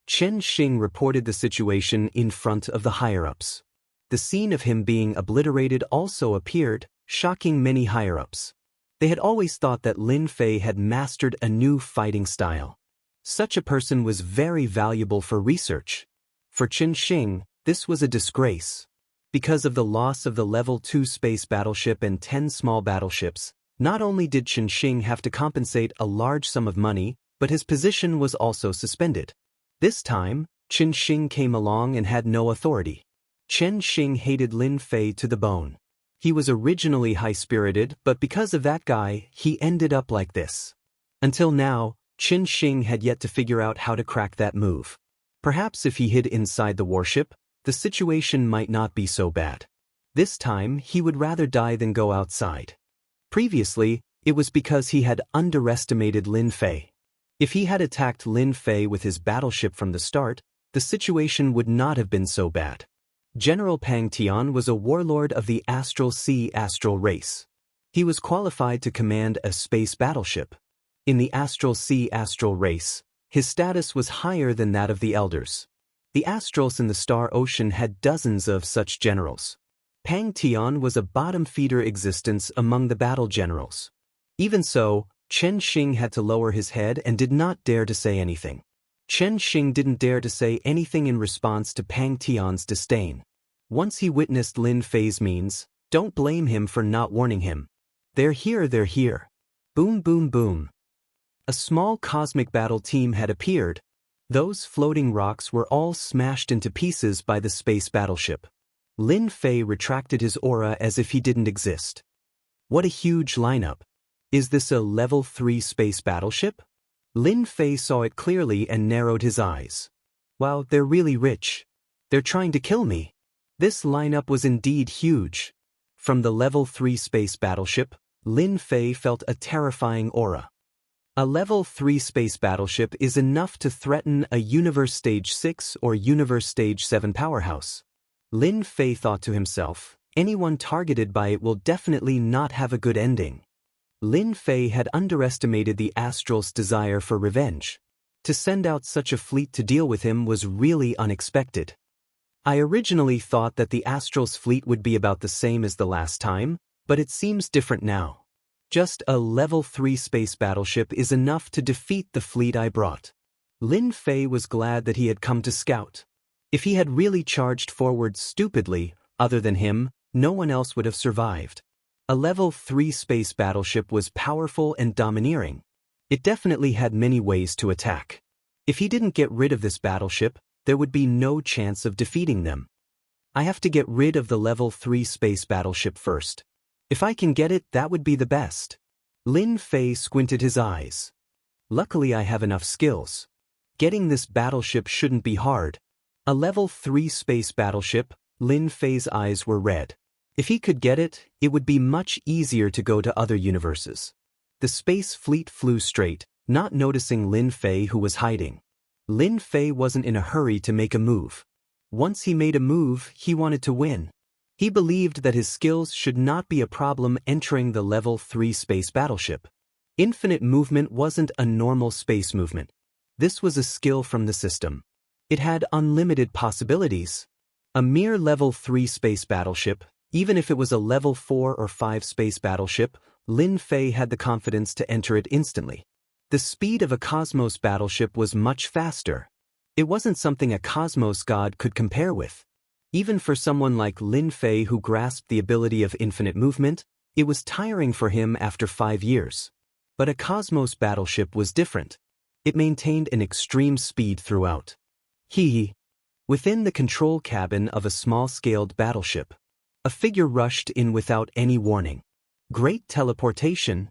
Chen Xing reported the situation in front of the higher-ups. The scene of him being obliterated also appeared, shocking many higher-ups. They had always thought that Lin Fei had mastered a new fighting style. Such a person was very valuable for research. For Chen Xing, this was a disgrace. Because of the loss of the Level 2 space battleship and 10 small battleships, not only did Chen Xing have to compensate a large sum of money, but his position was also suspended. This time, Chen Xing came along and had no authority. Chen Xing hated Lin Fei to the bone. He was originally high-spirited, but because of that guy, he ended up like this. Until now, Chen Xing had yet to figure out how to crack that move. Perhaps if he hid inside the warship, the situation might not be so bad. This time, he would rather die than go outside. Previously, it was because he had underestimated Lin Fei. If he had attacked Lin Fei with his battleship from the start, the situation would not have been so bad. General Pang Tian was a warlord of the Astral Sea Astral race. He was qualified to command a space battleship. In the Astral Sea Astral race, his status was higher than that of the elders. The astrals in the star ocean had dozens of such generals. Pang Tian was a bottom-feeder existence among the battle generals. Even so, Chen Xing had to lower his head and did not dare to say anything. Chen Xing didn't dare to say anything in response to Pang Tian's disdain. Once he witnessed Lin Fei's means, don't blame him for not warning him. They're here, they're here. Boom, boom, boom. A small cosmic battle team had appeared. Those floating rocks were all smashed into pieces by the space battleship. Lin Fei retracted his aura as if he didn't exist. What a huge lineup. Is this a level 3 space battleship? Lin Fei saw it clearly and narrowed his eyes. Wow, they're really rich. They're trying to kill me. This lineup was indeed huge. From the level 3 space battleship, Lin Fei felt a terrifying aura. A level 3 space battleship is enough to threaten a Universe Stage 6 or Universe Stage 7 powerhouse. Lin Fei thought to himself, anyone targeted by it will definitely not have a good ending. Lin Fei had underestimated the Astral's desire for revenge. To send out such a fleet to deal with him was really unexpected. I originally thought that the Astral's fleet would be about the same as the last time, but it seems different now. Just a level 3 space battleship is enough to defeat the fleet I brought. Lin Fei was glad that he had come to scout. If he had really charged forward stupidly, other than him, no one else would have survived. A level 3 space battleship was powerful and domineering. It definitely had many ways to attack. If he didn't get rid of this battleship, there would be no chance of defeating them. I have to get rid of the level 3 space battleship first. If I can get it, that would be the best. Lin Fei squinted his eyes. Luckily I have enough skills. Getting this battleship shouldn't be hard. A level 3 space battleship, Lin Fei's eyes were red. If he could get it, it would be much easier to go to other universes. The space fleet flew straight, not noticing Lin Fei who was hiding. Lin Fei wasn't in a hurry to make a move. Once he made a move, he wanted to win. He believed that his skills should not be a problem entering the level 3 space battleship. Infinite movement wasn't a normal space movement. This was a skill from the system. It had unlimited possibilities. A mere level 3 space battleship, even if it was a level 4 or 5 space battleship, Lin Fei had the confidence to enter it instantly. The speed of a cosmos battleship was much faster. It wasn't something a cosmos god could compare with. Even for someone like Lin Fei who grasped the ability of infinite movement, it was tiring for him after 5 years. But a cosmos battleship was different. It maintained an extreme speed throughout. Within the control cabin of a small-scaled battleship, a figure rushed in without any warning. Great teleportation.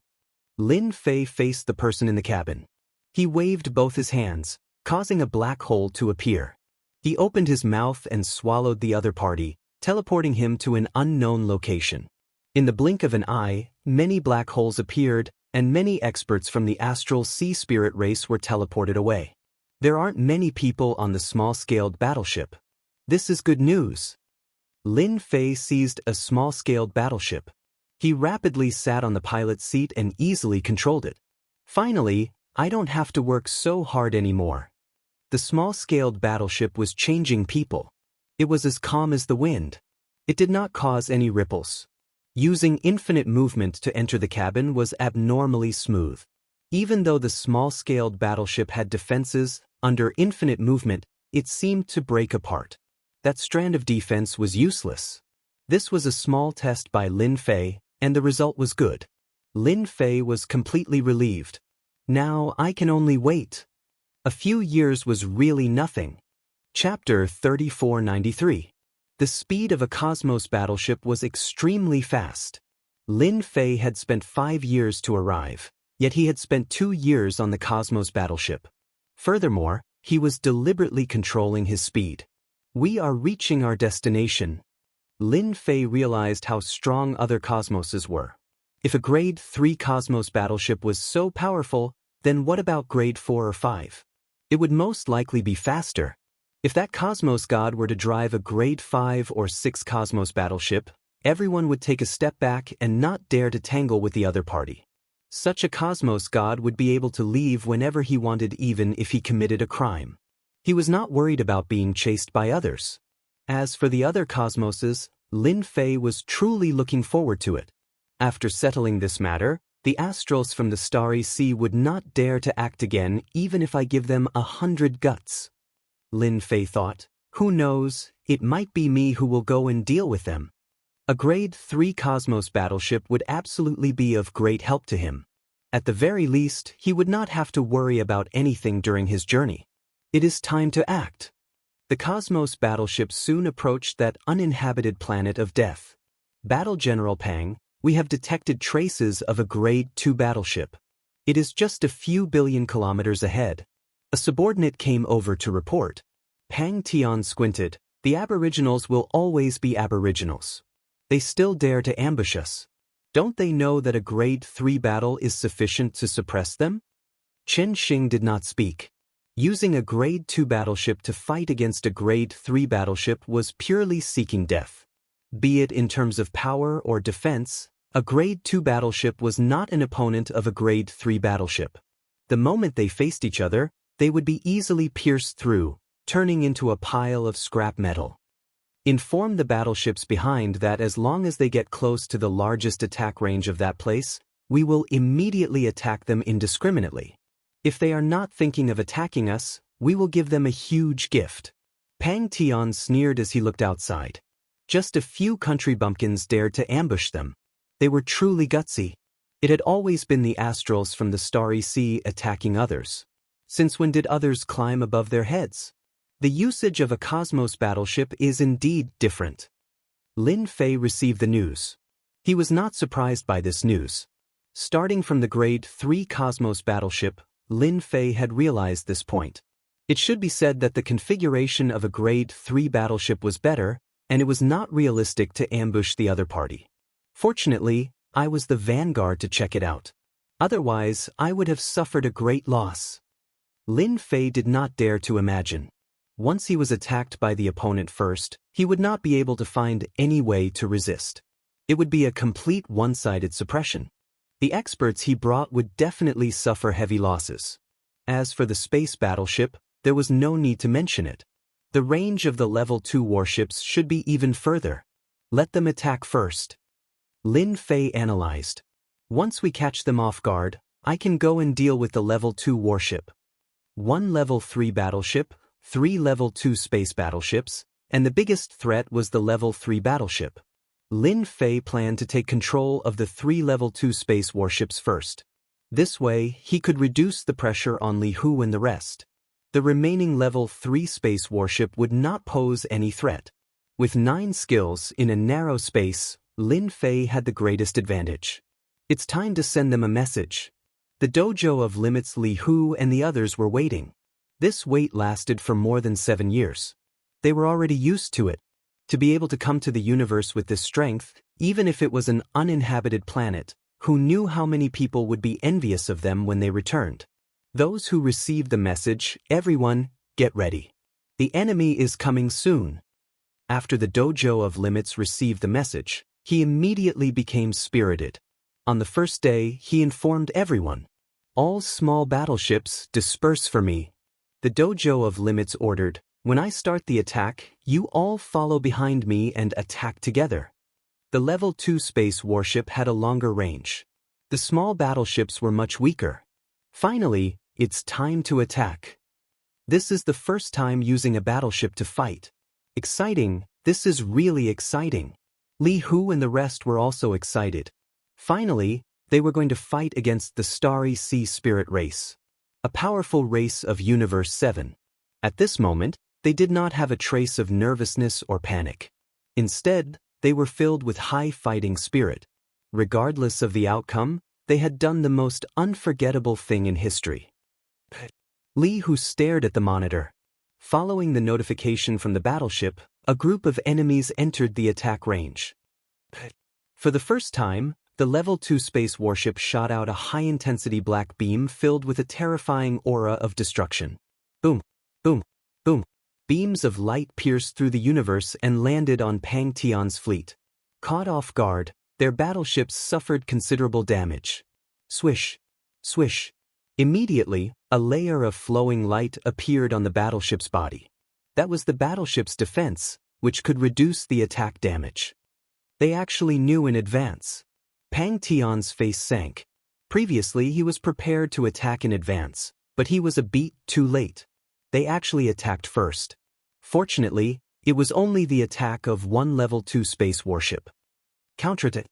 Lin Fei faced the person in the cabin. He waved both his hands, causing a black hole to appear. He opened his mouth and swallowed the other party, teleporting him to an unknown location. In the blink of an eye, many black holes appeared, and many experts from the astral sea spirit race were teleported away. There aren't many people on the small-scaled battleship. This is good news. Lin Fei seized a small-scaled battleship. He rapidly sat on the pilot's seat and easily controlled it. Finally, I don't have to work so hard anymore. The small-scaled battleship was changing people. It was as calm as the wind. It did not cause any ripples. Using infinite movement to enter the cabin was abnormally smooth. Even though the small-scaled battleship had defenses, under infinite movement, it seemed to break apart. That strand of defense was useless. This was a small test by Lin Fei, and the result was good. Lin Fei was completely relieved. Now I can only wait. A few years was really nothing. Chapter 3493. The speed of a cosmos battleship was extremely fast. Lin Fei had spent 5 years to arrive, yet he had spent 2 years on the cosmos battleship. Furthermore, he was deliberately controlling his speed. We are reaching our destination. Lin Fei realized how strong other cosmoses were. If a grade 3 cosmos battleship was so powerful, then what about grade 4 or 5? It would most likely be faster. If that cosmos god were to drive a grade 5 or 6 cosmos battleship, everyone would take a step back and not dare to tangle with the other party. Such a cosmos god would be able to leave whenever he wanted even if he committed a crime. He was not worried about being chased by others. As for the other cosmoses, Lin Fei was truly looking forward to it. After settling this matter, the astrals from the Starry Sea would not dare to act again even if I give them 100 guts. Lin Fei thought, who knows, it might be me who will go and deal with them. A Grade 3 Cosmos battleship would absolutely be of great help to him. At the very least, he would not have to worry about anything during his journey. It is time to act. The Cosmos battleship soon approached that uninhabited planet of death. Battle General Pang, we have detected traces of a Grade 2 battleship. It is just a few billion kilometers ahead. A subordinate came over to report. Pang Tian squinted. The Aboriginals will always be Aboriginals. They still dare to ambush us. Don't they know that a Grade 3 battle is sufficient to suppress them? Chen Xing did not speak. Using a Grade 2 battleship to fight against a Grade 3 battleship was purely seeking death. Be it in terms of power or defense, a Grade 2 battleship was not an opponent of a Grade 3 battleship. The moment they faced each other, they would be easily pierced through, turning into a pile of scrap metal. Inform the battleships behind that as long as they get close to the largest attack range of that place, we will immediately attack them indiscriminately. If they are not thinking of attacking us, we will give them a huge gift. Pang Tian sneered as he looked outside. Just a few country bumpkins dared to ambush them. They were truly gutsy. It had always been the astrals from the Starry Sea attacking others. Since when did others climb above their heads? The usage of a Cosmos battleship is indeed different. Lin Fei received the news. He was not surprised by this news. Starting from the Grade 3 Cosmos battleship, Lin Fei had realized this point. It should be said that the configuration of a Grade 3 battleship was better, and it was not realistic to ambush the other party. Fortunately, I was the vanguard to check it out. Otherwise, I would have suffered a great loss. Lin Fei did not dare to imagine. Once he was attacked by the opponent first, he would not be able to find any way to resist. It would be a complete one-sided suppression. The experts he brought would definitely suffer heavy losses. As for the space battleship, there was no need to mention it. The range of the Level 2 warships should be even further. Let them attack first. Lin Fei analyzed. Once we catch them off guard, I can go and deal with the Level 2 warship. 1 Level 3 battleship, 3 Level 2 space battleships, and the biggest threat was the Level 3 battleship. Lin Fei planned to take control of the 3 Level 2 space warships first. This way, he could reduce the pressure on Li Hu and the rest. The remaining Level 3 space warship would not pose any threat. With 9 skills in a narrow space, Lin Fei had the greatest advantage. It's time to send them a message. The dojo of limits Li Hu and the others were waiting. This wait lasted for more than 7 years. They were already used to it. To be able to come to the universe with this strength, even if it was an uninhabited planet, who knew how many people would be envious of them when they returned? Those who received the message, everyone, get ready. The enemy is coming soon. After the dojo of limits received the message, he immediately became spirited. On the first day, he informed everyone. All small battleships, disperse for me. The dojo of limits ordered, when I start the attack, you all follow behind me and attack together. The Level 2 space warship had a longer range. The small battleships were much weaker. Finally, it's time to attack. This is the first time using a battleship to fight. Exciting, this is really exciting. Li Hu and the rest were also excited. Finally, they were going to fight against the Starry Sea Spirit race. A powerful race of Universe 7. At this moment, they did not have a trace of nervousness or panic. Instead, they were filled with high fighting spirit. Regardless of the outcome, they had done the most unforgettable thing in history. Li Hu stared at the monitor. Following the notification from the battleship, a group of enemies entered the attack range. For the first time, the Level 2 space warship shot out a high-intensity black beam filled with a terrifying aura of destruction. Boom, boom, boom. Beams of light pierced through the universe and landed on Pang Tian's fleet. Caught off guard, their battleships suffered considerable damage. Swish, swish. Immediately, a layer of flowing light appeared on the battleship's body. That was the battleship's defense, which could reduce the attack damage. They actually knew in advance. Pang Tian's face sank. Previously, he was prepared to attack in advance, but he was a beat too late. They actually attacked first. Fortunately, it was only the attack of one Level 2 space warship. Counterattack.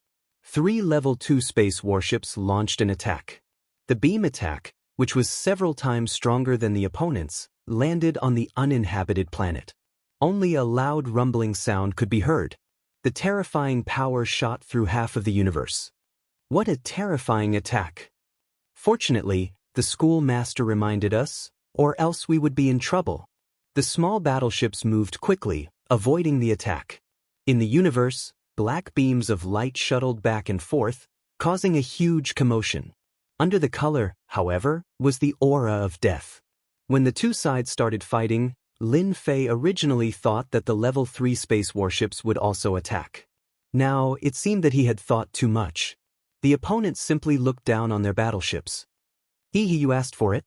3 Level 2 space warships launched an attack. The beam attack, which was several times stronger than the opponent's, landed on the uninhabited planet. Only a loud rumbling sound could be heard. The terrifying power shot through half of the universe. What a terrifying attack! Fortunately, the schoolmaster reminded us, or else we would be in trouble. The small battleships moved quickly, avoiding the attack. In the universe, black beams of light shuttled back and forth, causing a huge commotion. Under the color, however, was the aura of death. When the two sides started fighting, Lin Fei originally thought that the Level 3 space warships would also attack. Now, it seemed that he had thought too much. The opponents simply looked down on their battleships. You asked for it?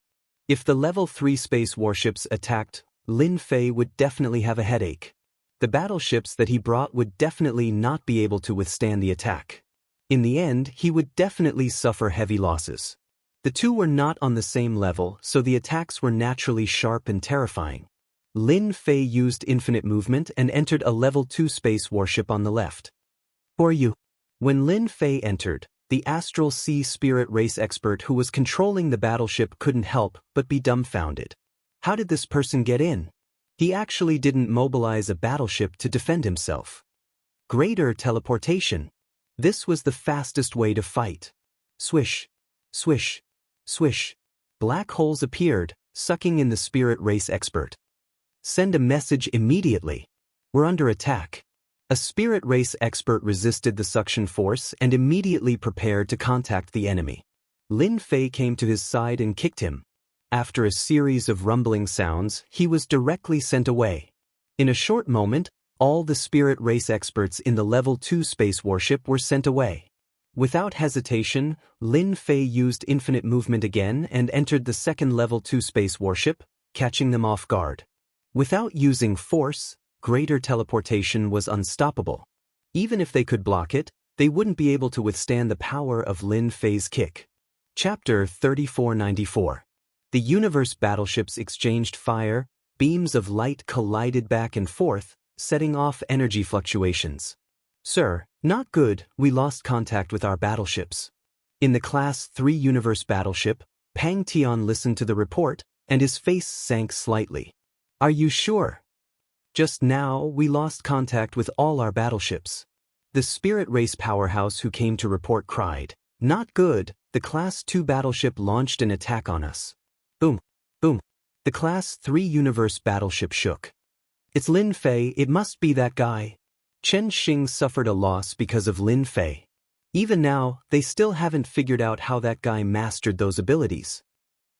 If the Level 3 space warships attacked, Lin Fei would definitely have a headache. The battleships that he brought would definitely not be able to withstand the attack. In the end, he would definitely suffer heavy losses. The two were not on the same level, so the attacks were naturally sharp and terrifying. Lin Fei used infinite movement and entered a Level 2 space warship on the left. Who are you? When Lin Fei entered, the Astral Sea Spirit Race expert who was controlling the battleship couldn't help but be dumbfounded. How did this person get in? He actually didn't mobilize a battleship to defend himself. Greater teleportation. This was the fastest way to fight. Swish, swish, swish. Black holes appeared, sucking in the Spirit Race expert. Send a message immediately. We're under attack. A Spirit Race expert resisted the suction force and immediately prepared to contact the enemy. Lin Fei came to his side and kicked him. After a series of rumbling sounds, he was directly sent away. In a short moment, all the Spirit Race experts in the Level 2 space warship were sent away. Without hesitation, Lin Fei used infinite movement again and entered the second Level 2 space warship, catching them off guard. Without using force, greater teleportation was unstoppable. Even if they could block it, they wouldn't be able to withstand the power of Lin Fei's kick. Chapter 3494. The universe battleships exchanged fire, beams of light collided back and forth, setting off energy fluctuations. Sir, not good, we lost contact with our battleships. In the Class 3 universe battleship, Pang Tian listened to the report, and his face sank slightly. Are you sure? Just now, we lost contact with all our battleships. The Spirit Race powerhouse who came to report cried, not good, the Class 2 battleship launched an attack on us. Boom, boom. The Class 3 universe battleship shook. It's Lin Fei, it must be that guy. Chen Xing suffered a loss because of Lin Fei. Even now, they still haven't figured out how that guy mastered those abilities.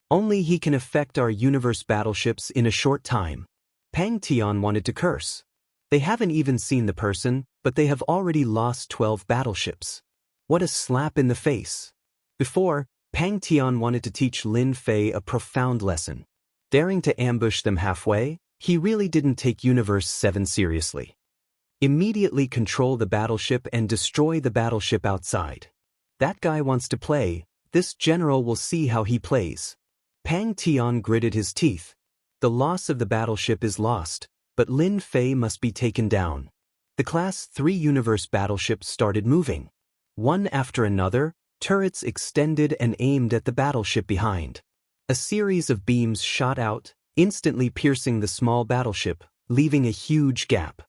Only he can affect our universe battleships in a short time. Pang Tian wanted to curse. They haven't even seen the person, but they have already lost 12 battleships. What a slap in the face. Before, Pang Tian wanted to teach Lin Fei a profound lesson. Daring to ambush them halfway, he really didn't take Universe 7 seriously. Immediately control the battleship and destroy the battleship outside. That guy wants to play, this general will see how he plays. Pang Tian gritted his teeth. The loss of the battleship is lost, but Lin Fei must be taken down. The Class 3 universe battleships started moving. One after another, turrets extended and aimed at the battleship behind. A series of beams shot out, instantly piercing the small battleship, leaving a huge gap.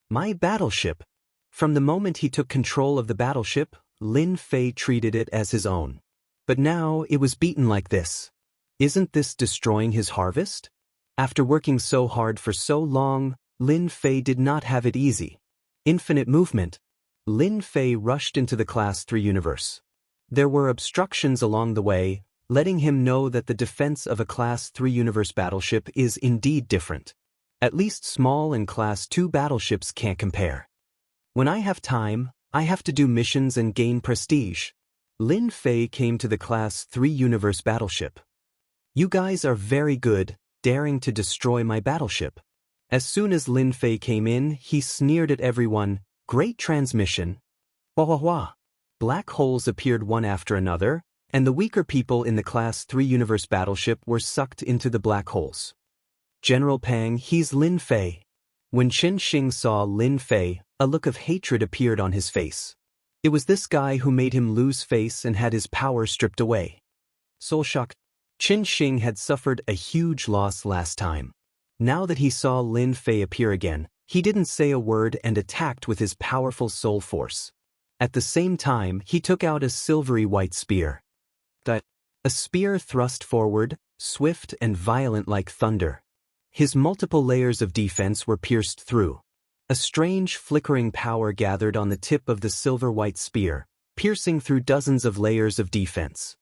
My battleship! From the moment he took control of the battleship, Lin Fei treated it as his own. But now it was beaten like this. Isn't this destroying his harvest? After working so hard for so long, Lin Fei did not have it easy. Infinite movement. Lin Fei rushed into the Class 3 universe. There were obstructions along the way, letting him know that the defense of a Class 3 universe battleship is indeed different. At least small and Class 2 battleships can't compare. When I have time, I have to do missions and gain prestige. Lin Fei came to the Class 3 universe battleship. You guys are very good, daring to destroy my battleship. As soon as Lin Fei came in, he sneered at everyone, "Great transmission." Wah wah wah. Black holes appeared one after another, and the weaker people in the Class 3 universe battleship were sucked into the black holes. General Pang, he's Lin Fei. When Chen Xing saw Lin Fei, a look of hatred appeared on his face. It was this guy who made him lose face and had his power stripped away. Soul shock. Chen Xing had suffered a huge loss last time. Now that he saw Lin Fei appear again, he didn't say a word and attacked with his powerful soul force. At the same time, he took out a silvery white spear. A spear thrust forward, swift and violent like thunder. His multiple layers of defense were pierced through. A strange flickering power gathered on the tip of the silver-white spear, piercing through dozens of layers of defense.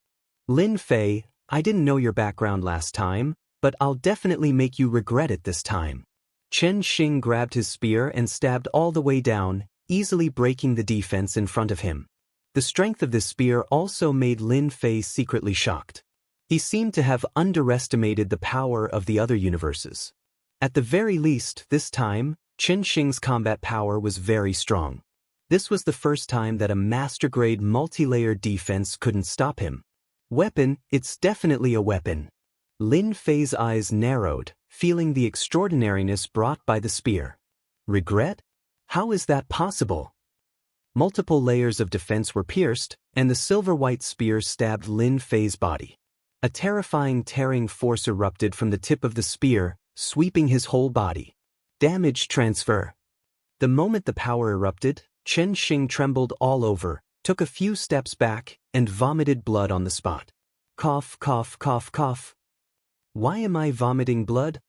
Lin Fei, I didn't know your background last time, but I'll definitely make you regret it this time. Chen Xing grabbed his spear and stabbed all the way down, easily breaking the defense in front of him. The strength of this spear also made Lin Fei secretly shocked. He seemed to have underestimated the power of the other universes. At the very least, this time, Chen Xing's combat power was very strong. This was the first time that a master-grade multi-layered defense couldn't stop him. Weapon, it's definitely a weapon. Lin Fei's eyes narrowed, feeling the extraordinariness brought by the spear. Regret? How is that possible? Multiple layers of defense were pierced, and the silver-white spear stabbed Lin Fei's body. A terrifying tearing force erupted from the tip of the spear, sweeping his whole body. Damage transfer. The moment the power erupted, Chen Xing trembled all over, took a few steps back, and vomited blood on the spot. Cough, cough, cough, cough. Why am I vomiting blood?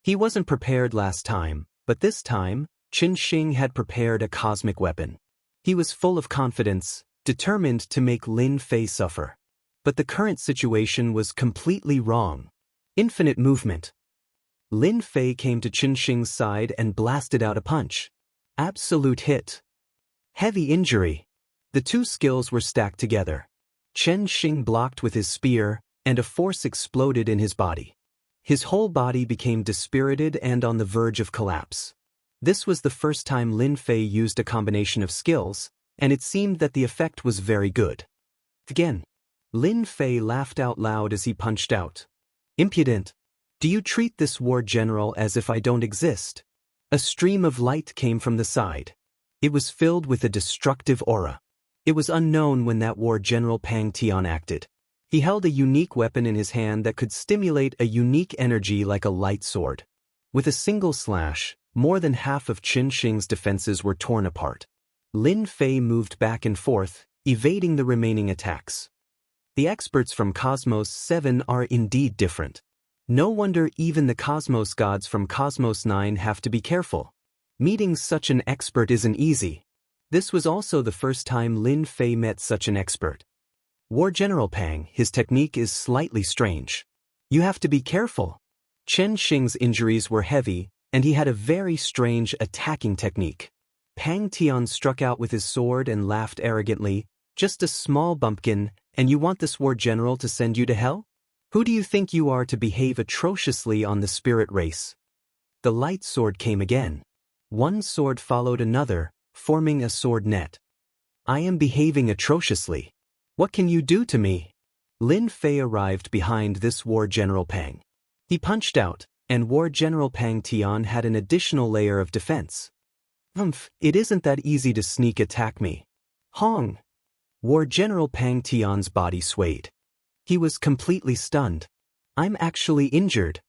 He wasn't prepared last time, but this time, Chen Xing had prepared a cosmic weapon. He was full of confidence, determined to make Lin Fei suffer. But the current situation was completely wrong. Infinite movement. Lin Fei came to Chen Xing's side and blasted out a punch. Absolute hit. Heavy injury. The two skills were stacked together. Chen Xing blocked with his spear, and a force exploded in his body. His whole body became dispirited and on the verge of collapse. This was the first time Lin Fei used a combination of skills, and it seemed that the effect was very good. Again. Lin Fei laughed out loud as he punched out. Impudent. Do you treat this war general as if I don't exist? A stream of light came from the side. It was filled with a destructive aura. It was unknown when that war general Pang Tian acted. He held a unique weapon in his hand that could stimulate a unique energy like a light sword. With a single slash, more than half of Chen Xing's defenses were torn apart. Lin Fei moved back and forth, evading the remaining attacks. The experts from Cosmos 7 are indeed different. No wonder even the Cosmos gods from Cosmos 9 have to be careful. Meeting such an expert isn't easy. This was also the first time Lin Fei met such an expert. War General Pang, his technique is slightly strange. You have to be careful. Chen Xing's injuries were heavy, and he had a very strange attacking technique. Pang Tian struck out with his sword and laughed arrogantly, "Just a small bumpkin, and you want this war general to send you to hell? Who do you think you are to behave atrociously on the spirit race?" The light sword came again. One sword followed another, forming a sword net. I am behaving atrociously. What can you do to me? Lin Fei arrived behind this war general Pang. He punched out, and war general Pang Tian had an additional layer of defense. It isn't that easy to sneak attack me. Hong! War General Pang Tian's body swayed. He was completely stunned. I'm actually injured.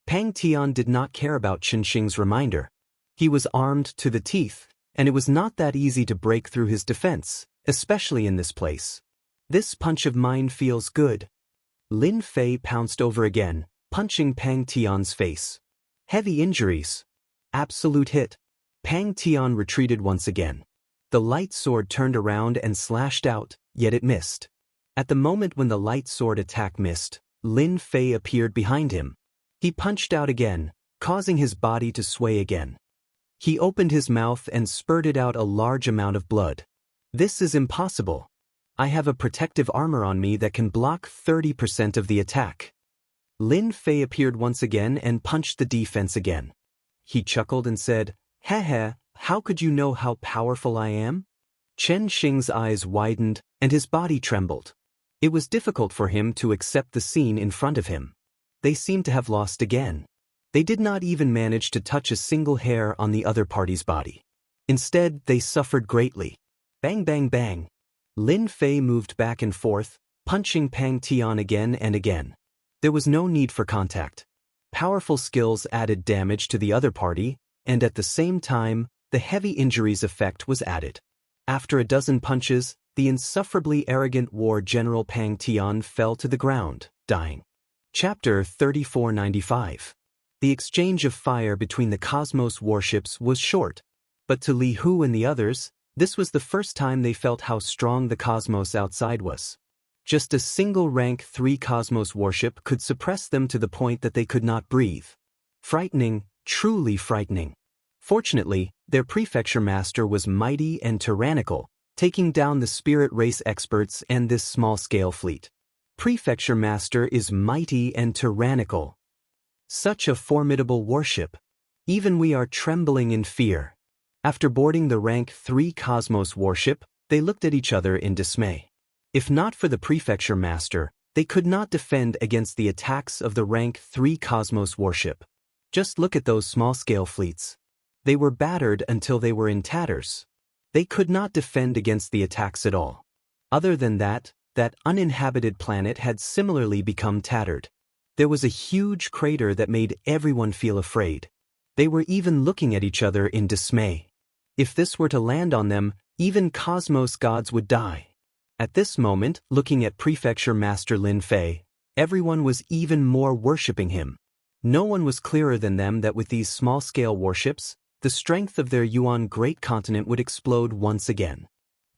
Pang Tian did not care about Chen Xing's reminder. He was armed to the teeth, and it was not that easy to break through his defense, especially in this place. This punch of mine feels good. Lin Fei pounced over again, punching Pang Tian's face. Heavy injuries. Absolute hit. Pang Tian retreated once again. The light sword turned around and slashed out, yet it missed. At the moment when the light sword attack missed, Lin Fei appeared behind him. He punched out again, causing his body to sway again. He opened his mouth and spurted out a large amount of blood. This is impossible. I have a protective armor on me that can block 30% of the attack. Lin Fei appeared once again and punched the defense again. He chuckled and said, "Heh, how could you know how powerful I am?" Chen Xing's eyes widened and his body trembled. It was difficult for him to accept the scene in front of him. They seemed to have lost again. They did not even manage to touch a single hair on the other party's body. Instead, they suffered greatly. Bang bang bang. Lin Fei moved back and forth, punching Pang Tian again and again. There was no need for contact. Powerful skills added damage to the other party, and at the same time, the heavy injuries effect was added. After a dozen punches, the insufferably arrogant war general Pang Tian fell to the ground, dying. Chapter 3495. The exchange of fire between the Cosmos warships was short, but to Li Hu and the others, this was the first time they felt how strong the cosmos outside was. Just a single rank 3 Cosmos warship could suppress them to the point that they could not breathe. Frightening, truly frightening. Fortunately, their prefecture master was mighty and tyrannical, taking down the spirit race experts and this small-scale fleet. Prefecture master is mighty and tyrannical. Such a formidable warship. Even we are trembling in fear. After boarding the rank 3 Cosmos warship, they looked at each other in dismay. If not for the prefecture master, they could not defend against the attacks of the rank 3 Cosmos warship. Just look at those small-scale fleets. They were battered until they were in tatters. They could not defend against the attacks at all. Other than that, that uninhabited planet had similarly become tattered. There was a huge crater that made everyone feel afraid. They were even looking at each other in dismay. If this were to land on them, even Cosmos gods would die. At this moment, looking at Prefecture Master Lin Fei, everyone was even more worshipping him. No one was clearer than them that with these small-scale warships, the strength of their Yuan great continent would explode once again.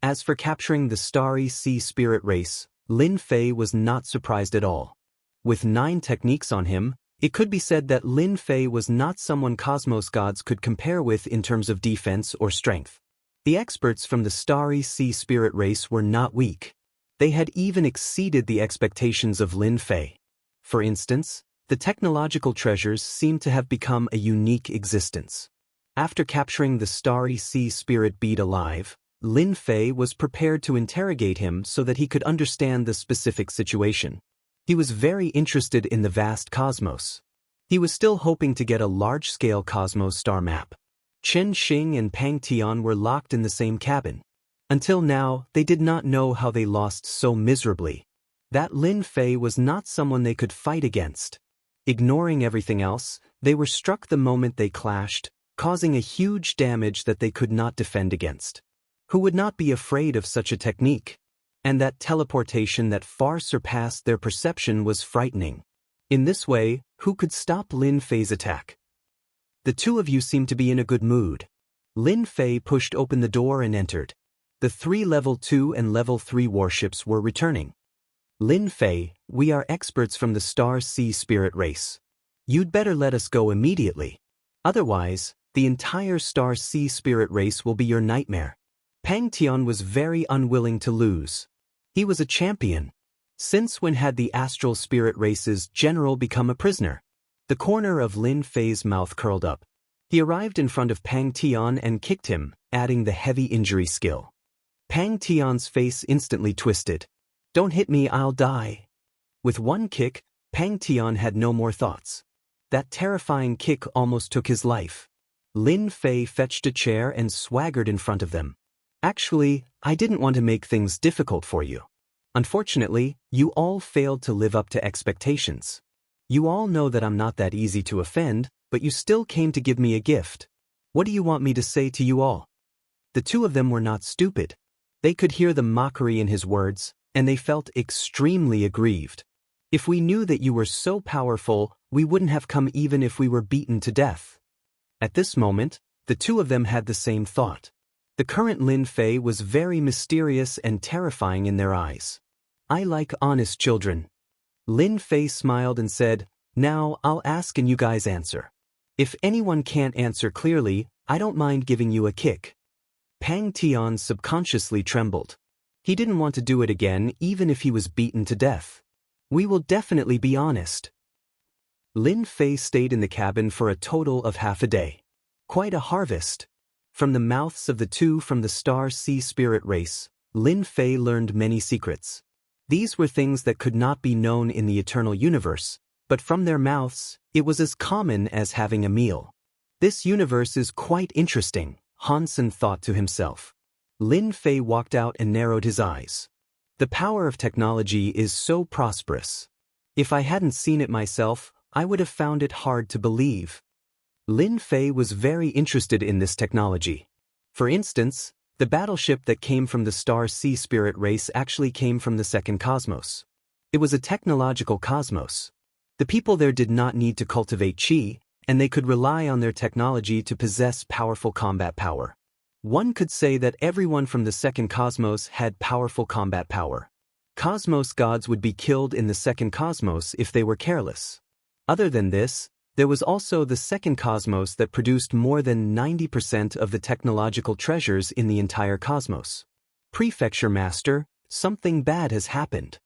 As for capturing the starry sea spirit race, Lin Fei was not surprised at all. With 9 techniques on him, it could be said that Lin Fei was not someone Cosmos gods could compare with in terms of defense or strength. The experts from the starry sea spirit race were not weak. They had even exceeded the expectations of Lin Fei. For instance, the technological treasures seemed to have become a unique existence. After capturing the starry sea spirit bead alive, Lin Fei was prepared to interrogate him so that he could understand the specific situation. He was very interested in the vast cosmos. He was still hoping to get a large-scale cosmos star map. Chen Xing and Pang Tian were locked in the same cabin. Until now, they did not know how they lost so miserably. That Lin Fei was not someone they could fight against. Ignoring everything else, they were struck the moment they clashed, causing a huge damage that they could not defend against. Who would not be afraid of such a technique? And that teleportation that far surpassed their perception was frightening. In this way, who could stop Lin Fei's attack? The two of you seem to be in a good mood. Lin Fei pushed open the door and entered. The 3 level 2 and level 3 warships were returning. Lin Fei, we are experts from the Star Sea Spirit race. You'd better let us go immediately. Otherwise, the entire Star Sea Spirit race will be your nightmare. Pang Tian was very unwilling to lose. He was a champion. Since when had the Astral Spirit race's general become a prisoner? The corner of Lin Fei's mouth curled up. He arrived in front of Pang Tian and kicked him, adding the heavy injury skill. Pang Tian's face instantly twisted. Don't hit me, I'll die. With one kick, Pang Tian had no more thoughts. That terrifying kick almost took his life. Lin Fei fetched a chair and swaggered in front of them. Actually, I didn't want to make things difficult for you. Unfortunately, you all failed to live up to expectations. You all know that I'm not that easy to offend, but you still came to give me a gift. What do you want me to say to you all? The two of them were not stupid. They could hear the mockery in his words, and they felt extremely aggrieved. If we knew that you were so powerful, we wouldn't have come even if we were beaten to death. At this moment, the two of them had the same thought. The current Lin Fei was very mysterious and terrifying in their eyes. I like honest children. Lin Fei smiled and said, now I'll ask and you guys answer. If anyone can't answer clearly, I don't mind giving you a kick. Pang Tian subconsciously trembled. He didn't want to do it again even if he was beaten to death. We will definitely be honest. Lin Fei stayed in the cabin for a total of half a day. Quite a harvest. From the mouths of the two from the Star Sea Spirit race, Lin Fei learned many secrets. These were things that could not be known in the eternal universe, but from their mouths, it was as common as having a meal. This universe is quite interesting, Hansen thought to himself. Lin Fei walked out and narrowed his eyes. The power of technology is so prosperous. If I hadn't seen it myself, I would have found it hard to believe. Lin Fei was very interested in this technology. For instance, the battleship that came from the Star Sea Spirit race actually came from the second cosmos. It was a technological cosmos. The people there did not need to cultivate chi, and they could rely on their technology to possess powerful combat power. One could say that everyone from the second cosmos had powerful combat power. Cosmos gods would be killed in the second cosmos if they were careless. Other than this, there was also the second cosmos that produced more than 90% of the technological treasures in the entire cosmos. Prefecture Master, something bad has happened.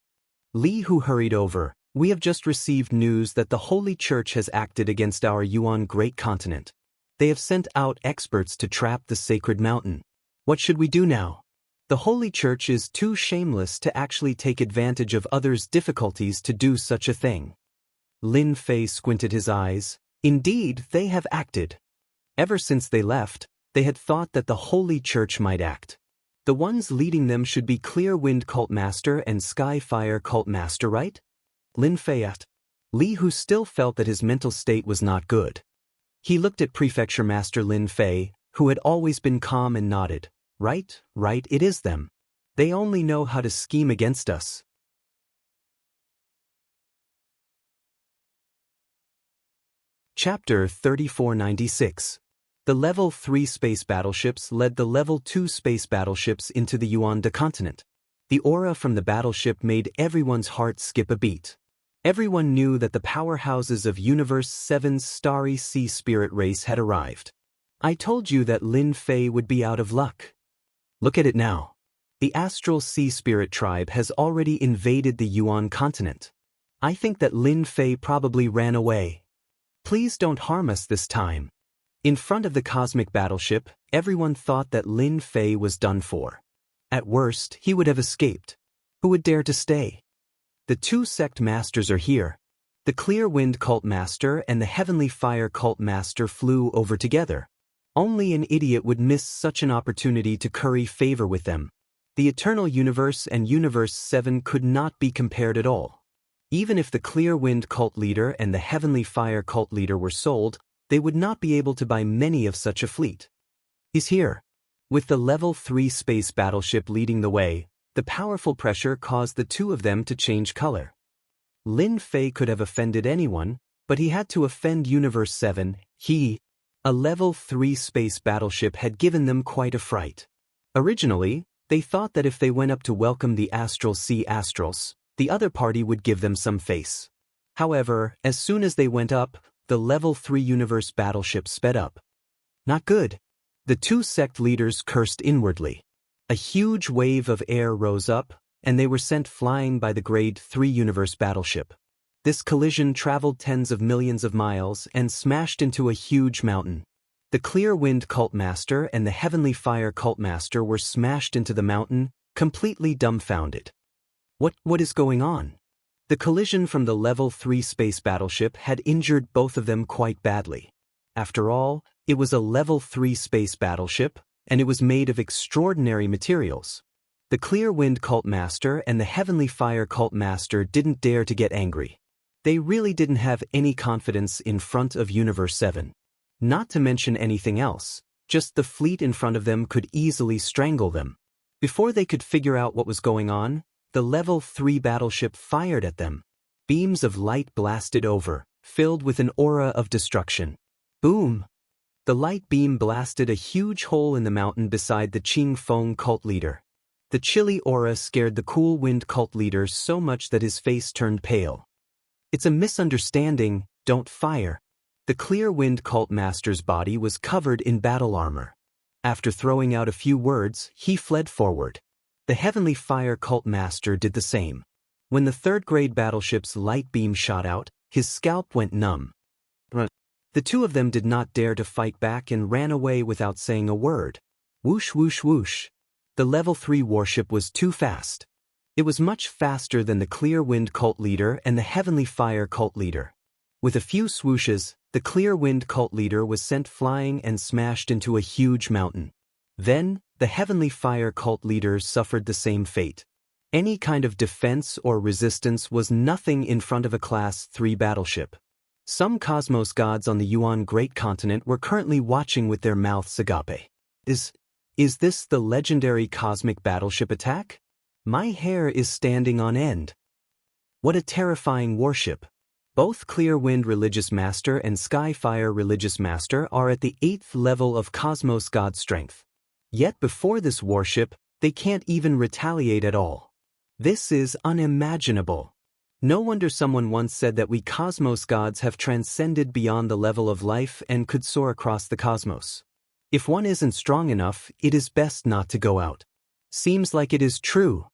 Li Hu hurried over. We have just received news that the Holy Church has acted against our Yuan great continent. They have sent out experts to trap the sacred mountain. What should we do now? The Holy Church is too shameless to actually take advantage of others' difficulties to do such a thing. Lin Fei squinted his eyes. Indeed, they have acted. Ever since they left, they had thought that the Holy Church might act. The ones leading them should be Clear Wind Cult Master and Sky Fire Cult Master, right? Lin Fei asked. Li Hu still felt that his mental state was not good. He looked at Prefecture Master Lin Fei, who had always been calm, and nodded. Right, it is them. They only know how to scheme against us. Chapter 3496. The Level 3 space battleships led the Level 2 space battleships into the Yuan continent. The aura from the battleship made everyone's heart skip a beat. Everyone knew that the powerhouses of Universe 7's Starry Sea Spirit race had arrived. I told you that Lin Fei would be out of luck. Look at it now. The Astral Sea Spirit tribe has already invaded the Yuan continent. I think that Lin Fei probably ran away. Please don't harm us this time. In front of the cosmic battleship, everyone thought that Lin Fei was done for. At worst, he would have escaped. Who would dare to stay? The two sect masters are here. The Clear Wind Cult Master and the Heavenly Fire Cult Master flew over together. Only an idiot would miss such an opportunity to curry favor with them. The Eternal Universe and Universe 7 could not be compared at all. Even if the Clear Wind Cult Leader and the Heavenly Fire Cult Leader were sold, they would not be able to buy many of such a fleet. He's here. With the Level 3 space battleship leading the way, the powerful pressure caused the two of them to change color. Lin Fei could have offended anyone, but he had to offend Universe 7. A Level 3 space battleship had given them quite a fright. Originally, they thought that if they went up to welcome the Astral Sea Astrals, the other party would give them some face. However, as soon as they went up, the Level 3 universe battleship sped up. Not good. The two sect leaders cursed inwardly. A huge wave of air rose up, and they were sent flying by the Grade 3 universe battleship. This collision traveled tens of millions of miles and smashed into a huge mountain. The Clear Wind Cult Master and the Heavenly Fire Cult Master were smashed into the mountain, completely dumbfounded. What is going on? The collision from the Level 3 space battleship had injured both of them quite badly. After all, it was a Level 3 space battleship, and it was made of extraordinary materials. The Clear Wind Cult Master and the Heavenly Fire Cult Master didn't dare to get angry. They really didn't have any confidence in front of Universe 7. Not to mention anything else, just the fleet in front of them could easily strangle them. Before they could figure out what was going on, the Level 3 battleship fired at them. Beams of light blasted over, filled with an aura of destruction. Boom! The light beam blasted a huge hole in the mountain beside the Qing Feng cult leader. The chilly aura scared the Cool Wind cult leader so much that his face turned pale. It's a misunderstanding, don't fire. The Clear Wind cult master's body was covered in battle armor. After throwing out a few words, he fled forward. The Heavenly Fire cult master did the same. When the third-grade battleship's light beam shot out, His scalp went numb. The two of them did not dare to fight back and ran away without saying a word. Whoosh whoosh whoosh. The level 3 warship was too fast. It was much faster than the Clear Wind cult leader and the Heavenly Fire cult leader. With a few swooshes, the Clear Wind cult leader was sent flying and smashed into a huge mountain. Then, the Heavenly Fire cult leader suffered the same fate. Any kind of defense or resistance was nothing in front of a Class 3 battleship. Some cosmos gods on the Yuan Great Continent were currently watching with their mouths agape. Is this the legendary cosmic battleship attack? My hair is standing on end. What a terrifying warship. Both Clear Wind Religious Master and Skyfire Religious Master are at the 8th level of cosmos god strength. Yet before this warship, they can't even retaliate at all. This is unimaginable. No wonder someone once said that we cosmos gods have transcended beyond the level of life and could soar across the cosmos. If one isn't strong enough, it is best not to go out. Seems like it is true.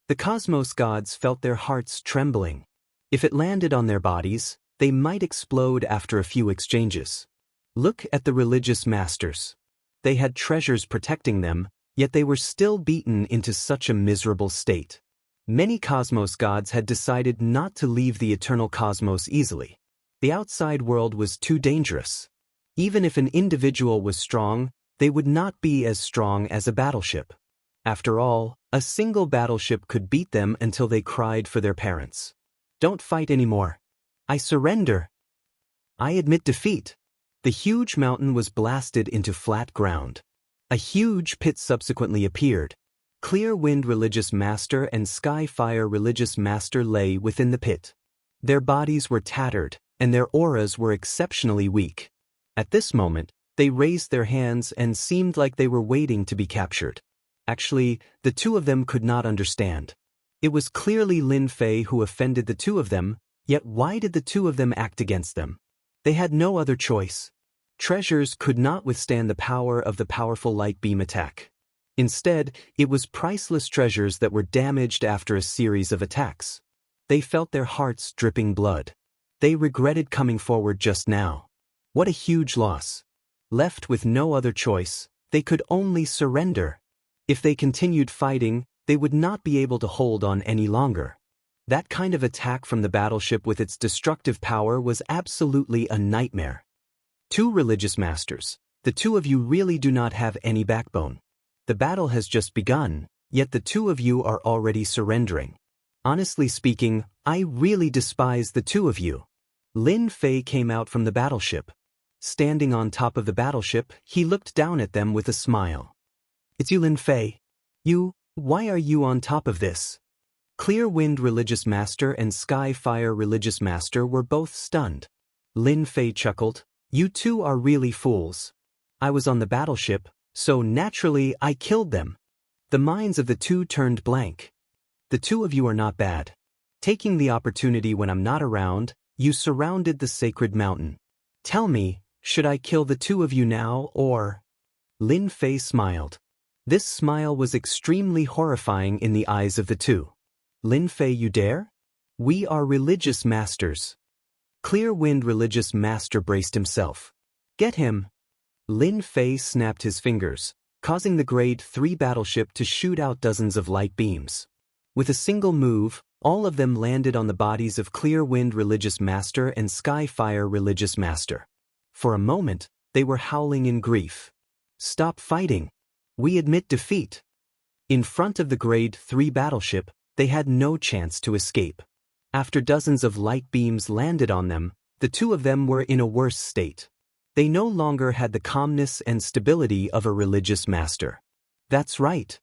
The cosmos gods felt their hearts trembling. If it landed on their bodies, they might explode after a few exchanges. Look at the religious masters. They had treasures protecting them, yet they were still beaten into such a miserable state. Many cosmos gods had decided not to leave the eternal cosmos easily. The outside world was too dangerous. Even if an individual was strong, they would not be as strong as a battleship. After all, a single battleship could beat them until they cried for their parents. Don't fight anymore. I surrender. I admit defeat. The huge mountain was blasted into flat ground. A huge pit subsequently appeared. Clear Wind Religious Master and Skyfire Religious Master lay within the pit. Their bodies were tattered, and their auras were exceptionally weak. At this moment, they raised their hands and seemed like they were waiting to be captured. Actually, the two of them could not understand. It was clearly Lin Fei who offended the two of them, yet why did the two of them act against them? They had no other choice. Treasures could not withstand the power of the powerful light beam attack. Instead, it was priceless treasures that were damaged after a series of attacks. They felt their hearts dripping blood. They regretted coming forward just now. What a huge loss. Left with no other choice, they could only surrender. If they continued fighting, they would not be able to hold on any longer. That kind of attack from the battleship with its destructive power was absolutely a nightmare. Two religious masters, the two of you really do not have any backbone. The battle has just begun, yet the two of you are already surrendering. Honestly speaking, I really despise the two of you. Lin Fei came out from the battleship. Standing on top of the battleship, he looked down at them with a smile. It's you, Lin Fei. Why are you on top of this? Clear Wind Religious Master and Skyfire Religious Master were both stunned. Lin Fei chuckled. You two are really fools. I was on the battleship, so naturally I killed them. The minds of the two turned blank. The two of you are not bad. Taking the opportunity when I'm not around, you surrounded the sacred mountain. Tell me, should I kill the two of you now or? Lin Fei smiled. This smile was extremely horrifying in the eyes of the two. Lin Fei, you dare? We are religious masters. Clear Wind Religious Master braced himself. Get him. Lin Fei snapped his fingers, causing the Grade 3 battleship to shoot out dozens of light beams. With a single move, all of them landed on the bodies of Clear Wind Religious Master and Skyfire Religious Master. For a moment, they were howling in grief. Stop fighting. We admit defeat. In front of the Grade 3 battleship, they had no chance to escape. After dozens of light beams landed on them, the two of them were in a worse state. They no longer had the calmness and stability of a religious master. That's right.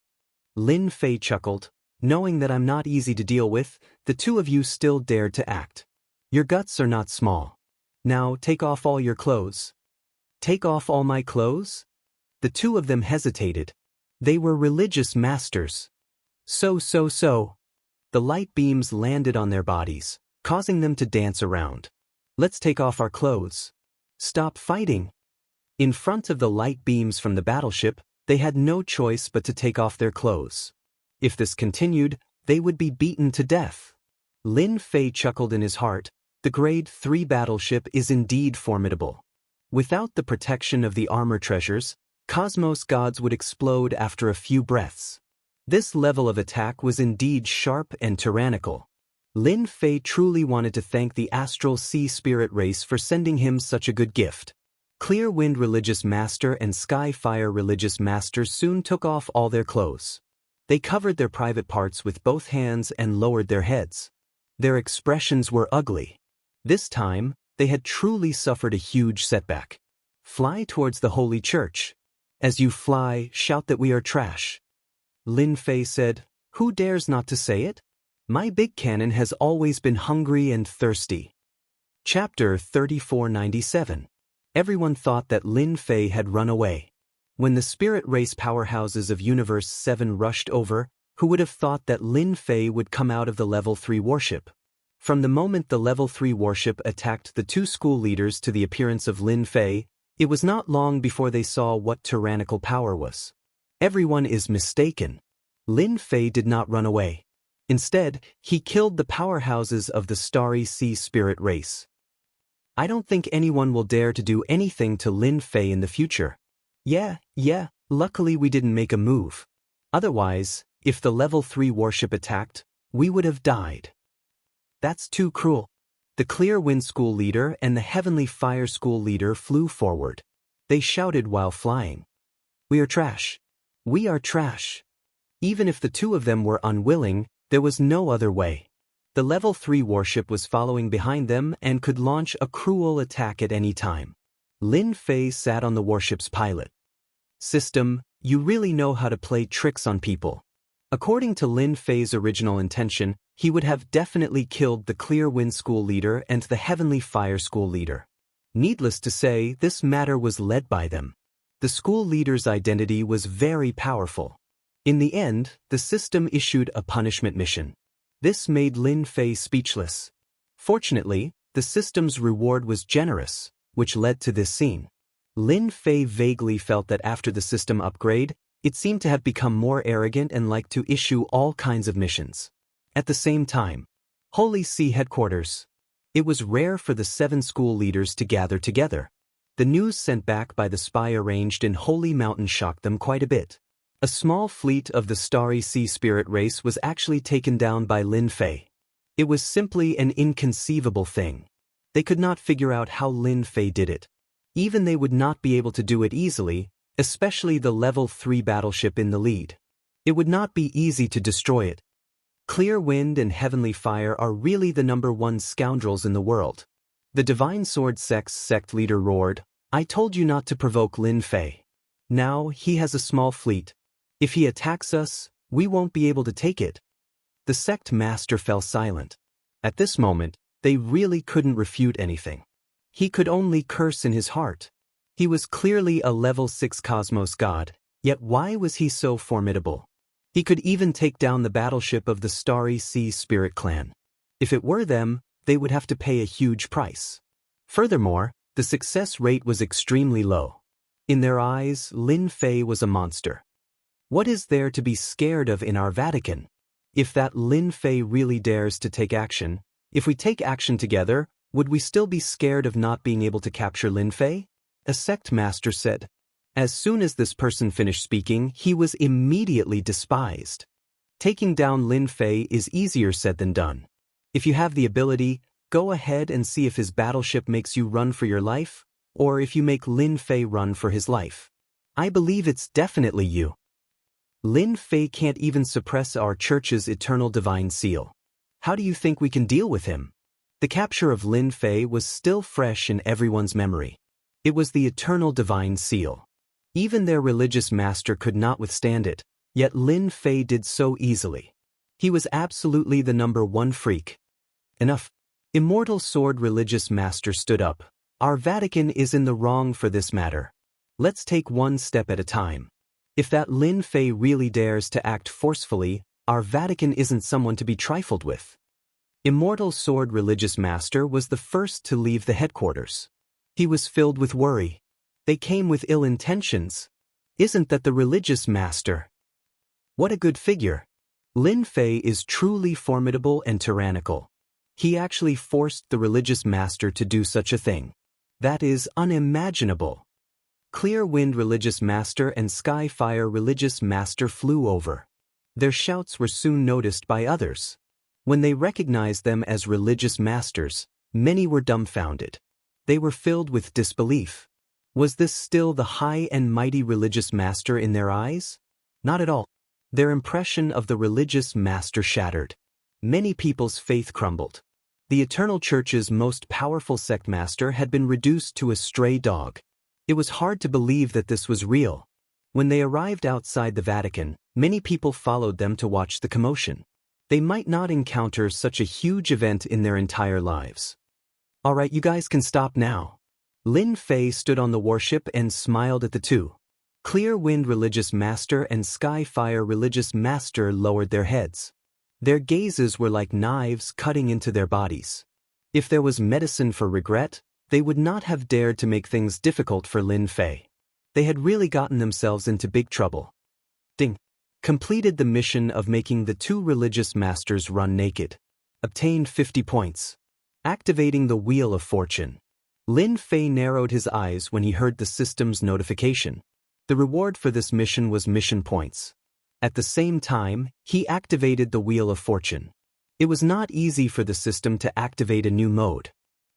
Lin Fei chuckled. Knowing that I'm not easy to deal with, the two of you still dared to act. Your guts are not small. Now take off all your clothes. Take off all my clothes? The two of them hesitated. They were religious masters. So. The light beams landed on their bodies, causing them to dance around. Let's take off our clothes. Stop fighting. In front of the light beams from the battleship, they had no choice but to take off their clothes. If this continued, they would be beaten to death. Lin Fei chuckled in his heart. The Grade 3 battleship is indeed formidable. Without the protection of the armor treasures, Cosmos gods would explode after a few breaths. This level of attack was indeed sharp and tyrannical. Lin Fei truly wanted to thank the Astral Sea Spirit race for sending him such a good gift. Clear Wind Religious Master and Sky Fire Religious Master soon took off all their clothes. They covered their private parts with both hands and lowered their heads. Their expressions were ugly. This time, they had truly suffered a huge setback. Fly towards the Holy Church. As you fly, shout that we are trash. Lin Fei said, "Who dares not to say it? My big cannon has always been hungry and thirsty." Chapter 3497. Everyone thought that Lin Fei had run away. When the spirit race powerhouses of Universe 7 rushed over, who would have thought that Lin Fei would come out of the Level 3 warship? From the moment the Level 3 warship attacked the two school leaders to the appearance of Lin Fei, it was not long before they saw what tyrannical power was. Everyone is mistaken. Lin Fei did not run away. Instead, he killed the powerhouses of the Starry Sea Spirit race. I don't think anyone will dare to do anything to Lin Fei in the future. Yeah, luckily we didn't make a move. Otherwise, if the Level 3 warship attacked, we would have died. That's too cruel. The Clear Wind School leader and the Heavenly Fire School leader flew forward. They shouted while flying. We are trash. We are trash. Even if the two of them were unwilling, there was no other way. The Level 3 warship was following behind them and could launch a cruel attack at any time. Lin Fei sat on the warship's pilot. System, you really know how to play tricks on people. According to Lin Fei's original intention, he would have definitely killed the Clear Wind School leader and the Heavenly Fire School leader. Needless to say, this matter was led by them. The school leader's identity was very powerful. In the end, the system issued a punishment mission. This made Lin Fei speechless. Fortunately, the system's reward was generous, which led to this scene. Lin Fei vaguely felt that after the system upgrade, it seemed to have become more arrogant and liked to issue all kinds of missions. At the same time, Holy See headquarters. It was rare for the 7 school leaders to gather together. The news sent back by the spy arranged in Holy Mountain shocked them quite a bit. A small fleet of the Starry Sea Spirit race was actually taken down by Lin Fei. It was simply an inconceivable thing. They could not figure out how Lin Fei did it. Even they would not be able to do it easily, especially the Level 3 battleship in the lead. It would not be easy to destroy it. Clear Wind and Heavenly Fire are really the #1 scoundrels in the world. The Divine Sword sect leader roared, "I told you not to provoke Lin Fei. Now he has a small fleet. If he attacks us, we won't be able to take it." The sect master fell silent. At this moment, they really couldn't refute anything. He could only curse in his heart. He was clearly a Level 6 Cosmos god, yet why was he so formidable? He could even take down the battleship of the Starry Sea Spirit clan. If it were them, they would have to pay a huge price. Furthermore, the success rate was extremely low. In their eyes, Lin Fei was a monster. What is there to be scared of in our Vatican? If that Lin Fei really dares to take action, if we take action together, would we still be scared of not being able to capture Lin Fei? A sect master said. As soon as this person finished speaking, he was immediately despised. Taking down Lin Fei is easier said than done. If you have the ability, go ahead and see if his battleship makes you run for your life, or if you make Lin Fei run for his life. I believe it's definitely you. Lin Fei can't even suppress our church's eternal divine seal. How do you think we can deal with him? The capture of Lin Fei was still fresh in everyone's memory. It was the eternal divine seal. Even their religious master could not withstand it, yet Lin Fei did so easily. He was absolutely the #1 freak. Enough. Immortal Sword Religious Master stood up. Our Vatican is in the wrong for this matter. Let's take one step at a time. If that Lin Fei really dares to act forcefully, our Vatican isn't someone to be trifled with. Immortal Sword Religious Master was the first to leave the headquarters. He was filled with worry. They came with ill intentions. Isn't that the religious master? What a good figure. Lin Fei is truly formidable and tyrannical. He actually forced the religious master to do such a thing. That is unimaginable. Clear Wind religious master and Sky Fire religious master flew over. Their shouts were soon noticed by others. When they recognized them as religious masters, many were dumbfounded. They were filled with disbelief. Was this still the high and mighty religious master in their eyes? Not at all. Their impression of the religious master shattered. Many people's faith crumbled. The Eternal Church's most powerful sect master had been reduced to a stray dog. It was hard to believe that this was real. When they arrived outside the Vatican, many people followed them to watch the commotion. They might not encounter such a huge event in their entire lives. Alright, you guys can stop now. Lin Fei stood on the warship and smiled at the two. Clear Wind religious master and Sky Fire religious master lowered their heads. Their gazes were like knives cutting into their bodies. If there was medicine for regret, they would not have dared to make things difficult for Lin Fei. They had really gotten themselves into big trouble. Ding. Completed the mission of making the two religious masters run naked. Obtained 50 points. Activating the Wheel of Fortune. Lin Fei narrowed his eyes when he heard the system's notification. The reward for this mission was mission points. At the same time, he activated the Wheel of Fortune. It was not easy for the system to activate a new mode.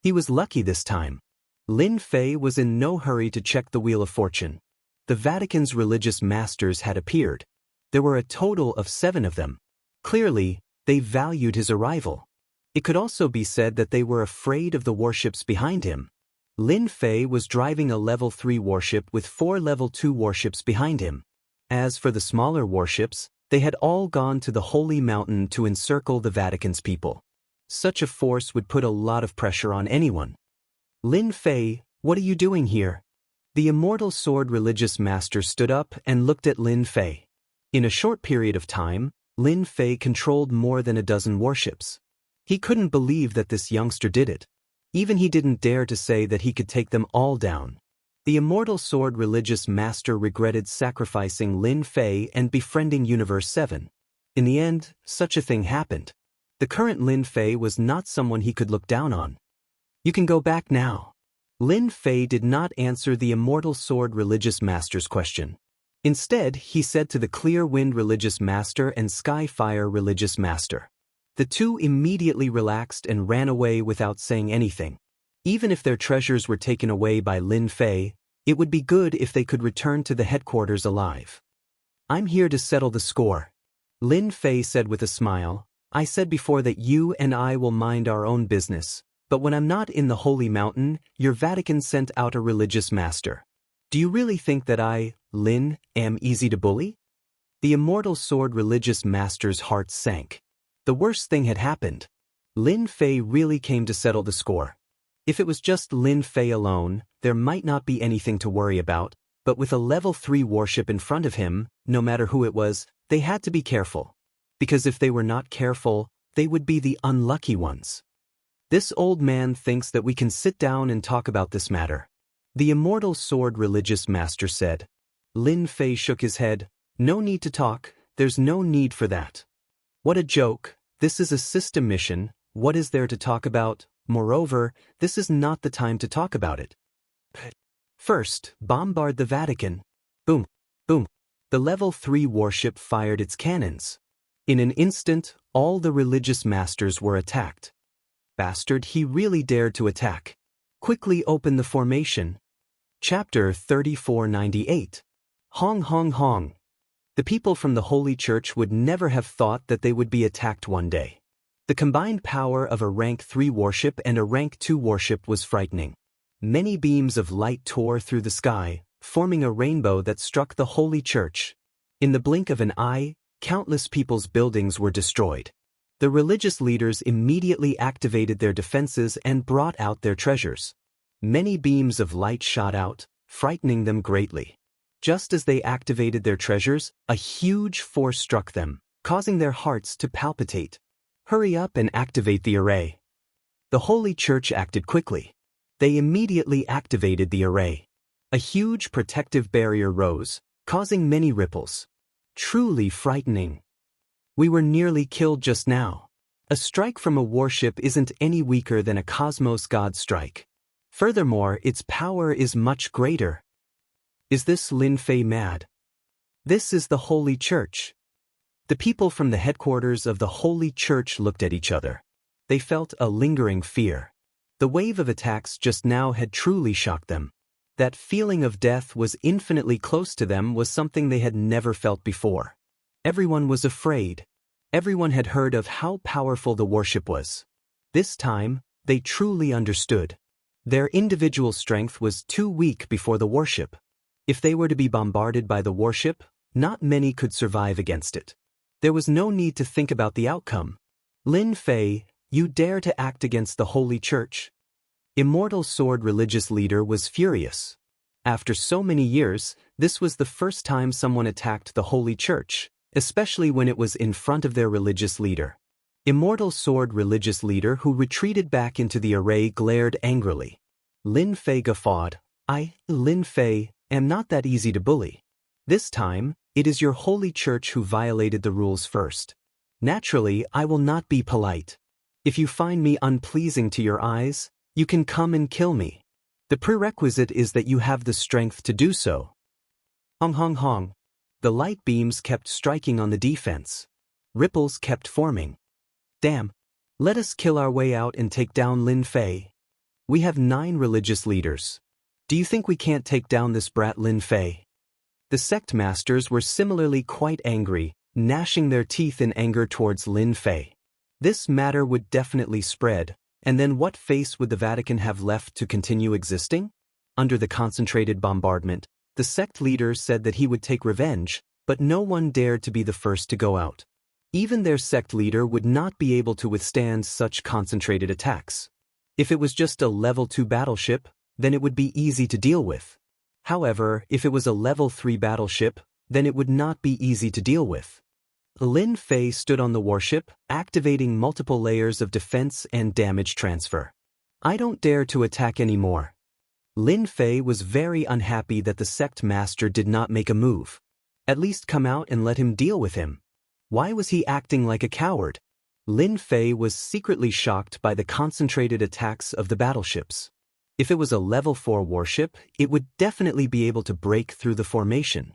He was lucky this time. Lin Fei was in no hurry to check the Wheel of Fortune. The Vatican's religious masters had appeared. There were a total of 7 of them. Clearly, they valued his arrival. It could also be said that they were afraid of the warships behind him. Lin Fei was driving a level 3 warship with 4 level 2 warships behind him. As for the smaller warships, they had all gone to the Holy Mountain to encircle the Vatican's people. Such a force would put a lot of pressure on anyone. Lin Fei, what are you doing here? The Immortal Sword religious master stood up and looked at Lin Fei. In a short period of time, Lin Fei controlled more than a dozen warships. He couldn't believe that this youngster did it. Even he didn't dare to say that he could take them all down. The Immortal Sword religious master regretted sacrificing Lin Fei and befriending Universe 7. In the end, such a thing happened. The current Lin Fei was not someone he could look down on. You can go back now. Lin Fei did not answer the Immortal Sword religious master's question. Instead, he said to the Clear Wind religious master and Sky Fire religious master. The two immediately relaxed and ran away without saying anything. Even if their treasures were taken away by Lin Fei, it would be good if they could return to the headquarters alive. I'm here to settle the score. Lin Fei said with a smile. I said before that you and I will mind our own business, but when I'm not in the Holy Mountain, your Vatican sent out a religious master. Do you really think that I, Lin, am easy to bully? The Immortal Sword religious master's heart sank. The worst thing had happened. Lin Fei really came to settle the score. If it was just Lin Fei alone, there might not be anything to worry about, but with a level 3 warship in front of him, no matter who it was, they had to be careful. Because if they were not careful, they would be the unlucky ones. This old man thinks that we can sit down and talk about this matter. The Immortal Sword religious master said. Lin Fei shook his head. No need to talk, there's no need for that. What a joke, this is a system mission, what is there to talk about? Moreover, this is not the time to talk about it. First, bombard the Vatican. Boom, boom. The level 3 warship fired its cannons. In an instant, all the religious masters were attacked. Bastard, he really dared to attack. Quickly open the formation. Chapter 3498. Hong Hong Hong. The people from the Holy Church would never have thought that they would be attacked one day. The combined power of a rank 3 warship and a rank 2 warship was frightening. Many beams of light tore through the sky, forming a rainbow that struck the Holy Church. In the blink of an eye, countless people's buildings were destroyed. The religious leaders immediately activated their defenses and brought out their treasures. Many beams of light shot out, frightening them greatly. Just as they activated their treasures, a huge force struck them, causing their hearts to palpitate. Hurry up and activate the array. The Holy Church acted quickly. They immediately activated the array. A huge protective barrier rose, causing many ripples. Truly frightening. We were nearly killed just now. A strike from a warship isn't any weaker than a cosmos god strike. Furthermore, its power is much greater. Is this Lin Fei mad? This is the Holy Church. The people from the headquarters of the Holy Church looked at each other. They felt a lingering fear. The wave of attacks just now had truly shocked them. That feeling of death was infinitely close to them was something they had never felt before. Everyone was afraid. Everyone had heard of how powerful the warship was. This time, they truly understood. Their individual strength was too weak before the warship. If they were to be bombarded by the warship, not many could survive against it. There was no need to think about the outcome. Lin Fei, you dare to act against the Holy Church? Immortal Sword religious leader was furious. After so many years, this was the first time someone attacked the Holy Church, especially when it was in front of their religious leader. Immortal Sword religious leader who retreated back into the array glared angrily. Lin Fei guffawed. Lin Fei, am not that easy to bully. This time, it is your Holy Church who violated the rules first. Naturally, I will not be polite. If you find me unpleasing to your eyes, you can come and kill me. The prerequisite is that you have the strength to do so. Hong hong hong. The light beams kept striking on the defense. Ripples kept forming. Damn. Let us kill our way out and take down Lin Fei. We have 9 religious leaders. Do you think we can't take down this brat Lin Fei? The sect masters were similarly quite angry, gnashing their teeth in anger towards Lin Fei. This matter would definitely spread, and then what face would the Vatican have left to continue existing? Under the concentrated bombardment, the sect leader said that he would take revenge, but no one dared to be the first to go out. Even their sect leader would not be able to withstand such concentrated attacks. If it was just a level 2 battleship, then it would be easy to deal with. However, if it was a level 3 battleship, then it would not be easy to deal with. Lin Fei stood on the warship, activating multiple layers of defense and damage transfer. I don't dare to attack anymore. Lin Fei was very unhappy that the sect master did not make a move. At least come out and let him deal with him. Why was he acting like a coward? Lin Fei was secretly shocked by the concentrated attacks of the battleships. If it was a level 4 warship, it would definitely be able to break through the formation.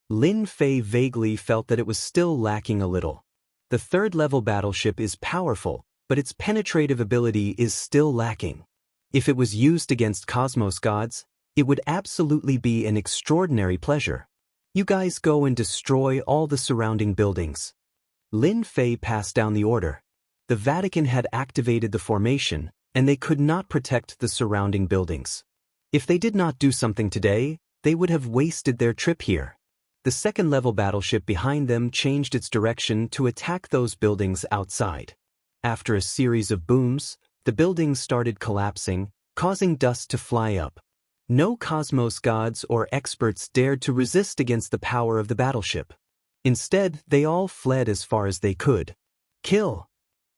Lin Fei vaguely felt that it was still lacking a little. The 3rd level battleship is powerful, but its penetrative ability is still lacking. If it was used against cosmos gods, it would absolutely be an extraordinary pleasure. You guys go and destroy all the surrounding buildings. Lin Fei passed down the order. The Vatican had activated the formation, and they could not protect the surrounding buildings. If they did not do something today, they would have wasted their trip here. The 2nd level battleship behind them changed its direction to attack those buildings outside. After a series of booms, the buildings started collapsing, causing dust to fly up. No cosmos gods or experts dared to resist against the power of the battleship. Instead, they all fled as far as they could. Kill!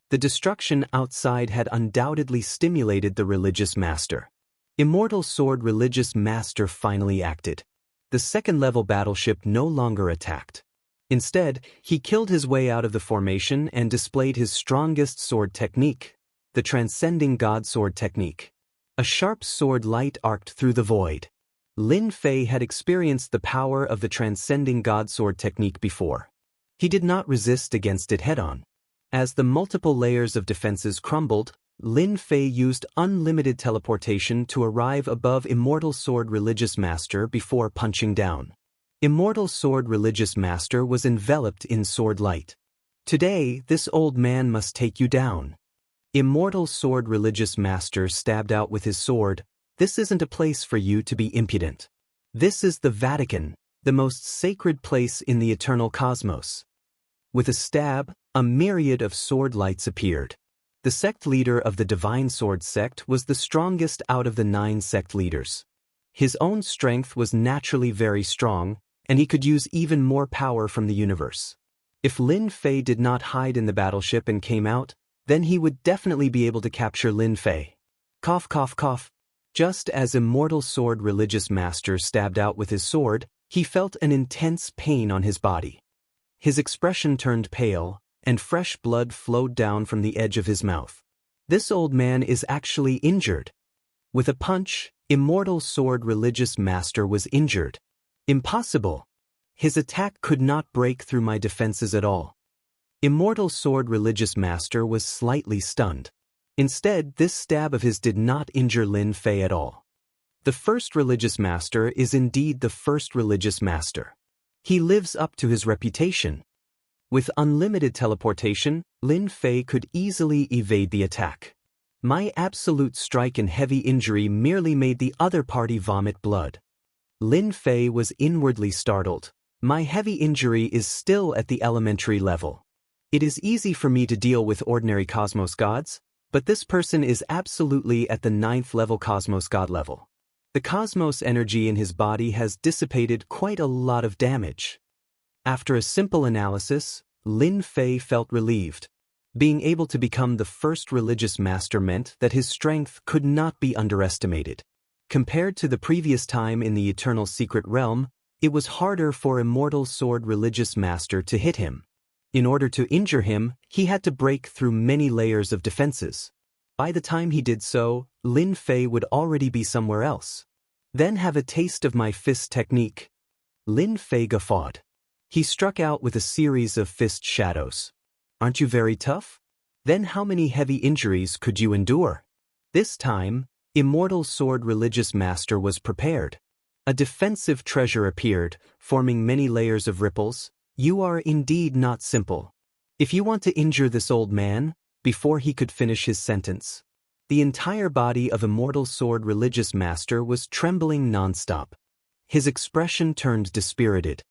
The destruction outside had undoubtedly stimulated the religious master. Immortal Sword religious master finally acted. The 2nd level battleship no longer attacked. Instead, he killed his way out of the formation and displayed his strongest sword technique, the Transcending God Sword technique. A sharp sword light arced through the void. Lin Fei had experienced the power of the Transcending God Sword technique before. He did not resist against it head-on. As the multiple layers of defenses crumbled, Lin Fei used unlimited teleportation to arrive above Immortal Sword religious master before punching down. Immortal Sword religious master was enveloped in sword light. Today, this old man must take you down. Immortal Sword religious master stabbed out with his sword. This isn't a place for you to be impudent. This is the Vatican, the most sacred place in the eternal cosmos. With a stab, a myriad of sword lights appeared. The sect leader of the Divine Sword sect was the strongest out of the 9 sect leaders. His own strength was naturally very strong, and he could use even more power from the universe. If Lin Fei did not hide in the battleship and came out, then he would definitely be able to capture Lin Fei. Cough cough cough. Just as Immortal Sword religious master stabbed out with his sword, he felt an intense pain on his body. His expression turned pale, and fresh blood flowed down from the edge of his mouth. This old man is actually injured. With a punch, Immortal Sword Religious Master was injured. Impossible. His attack could not break through my defenses at all. Immortal Sword Religious Master was slightly stunned. Instead, this stab of his did not injure Lin Fei at all. The first religious master is indeed the first religious master. He lives up to his reputation. With unlimited teleportation, Lin Fei could easily evade the attack. My absolute strike and heavy injury merely made the other party vomit blood. Lin Fei was inwardly startled. My heavy injury is still at the elementary level. It is easy for me to deal with ordinary Cosmos gods, but this person is absolutely at the 9th level Cosmos god level. The Cosmos energy in his body has dissipated quite a lot of damage. After a simple analysis, Lin Fei felt relieved. Being able to become the first religious master meant that his strength could not be underestimated. Compared to the previous time in the Eternal Secret Realm, it was harder for Immortal Sword Religious Master to hit him. In order to injure him, he had to break through many layers of defenses. By the time he did so, Lin Fei would already be somewhere else. Then have a taste of my fist technique. Lin Fei guffawed. He struck out with a series of fist shadows. Aren't you very tough? Then how many heavy injuries could you endure? This time, Immortal Sword Religious Master was prepared. A defensive treasure appeared, forming many layers of ripples. You are indeed not simple. If you want to injure this old man, before he could finish his sentence, the entire body of Immortal Sword Religious Master was trembling non-stop. His expression turned dispirited.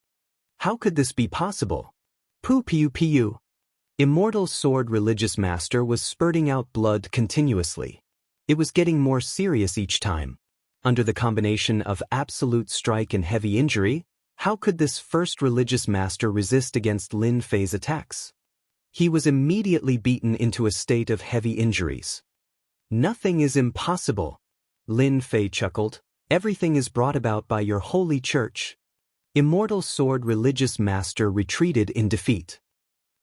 How could this be possible? Poo-pew-pew. Immortal Sword Religious Master was spurting out blood continuously. It was getting more serious each time. Under the combination of absolute strike and heavy injury, how could this first religious master resist against Lin Fei's attacks? He was immediately beaten into a state of heavy injuries. Nothing is impossible. Lin Fei chuckled. Everything is brought about by your holy church. Immortal Sword Religious Master retreated in defeat.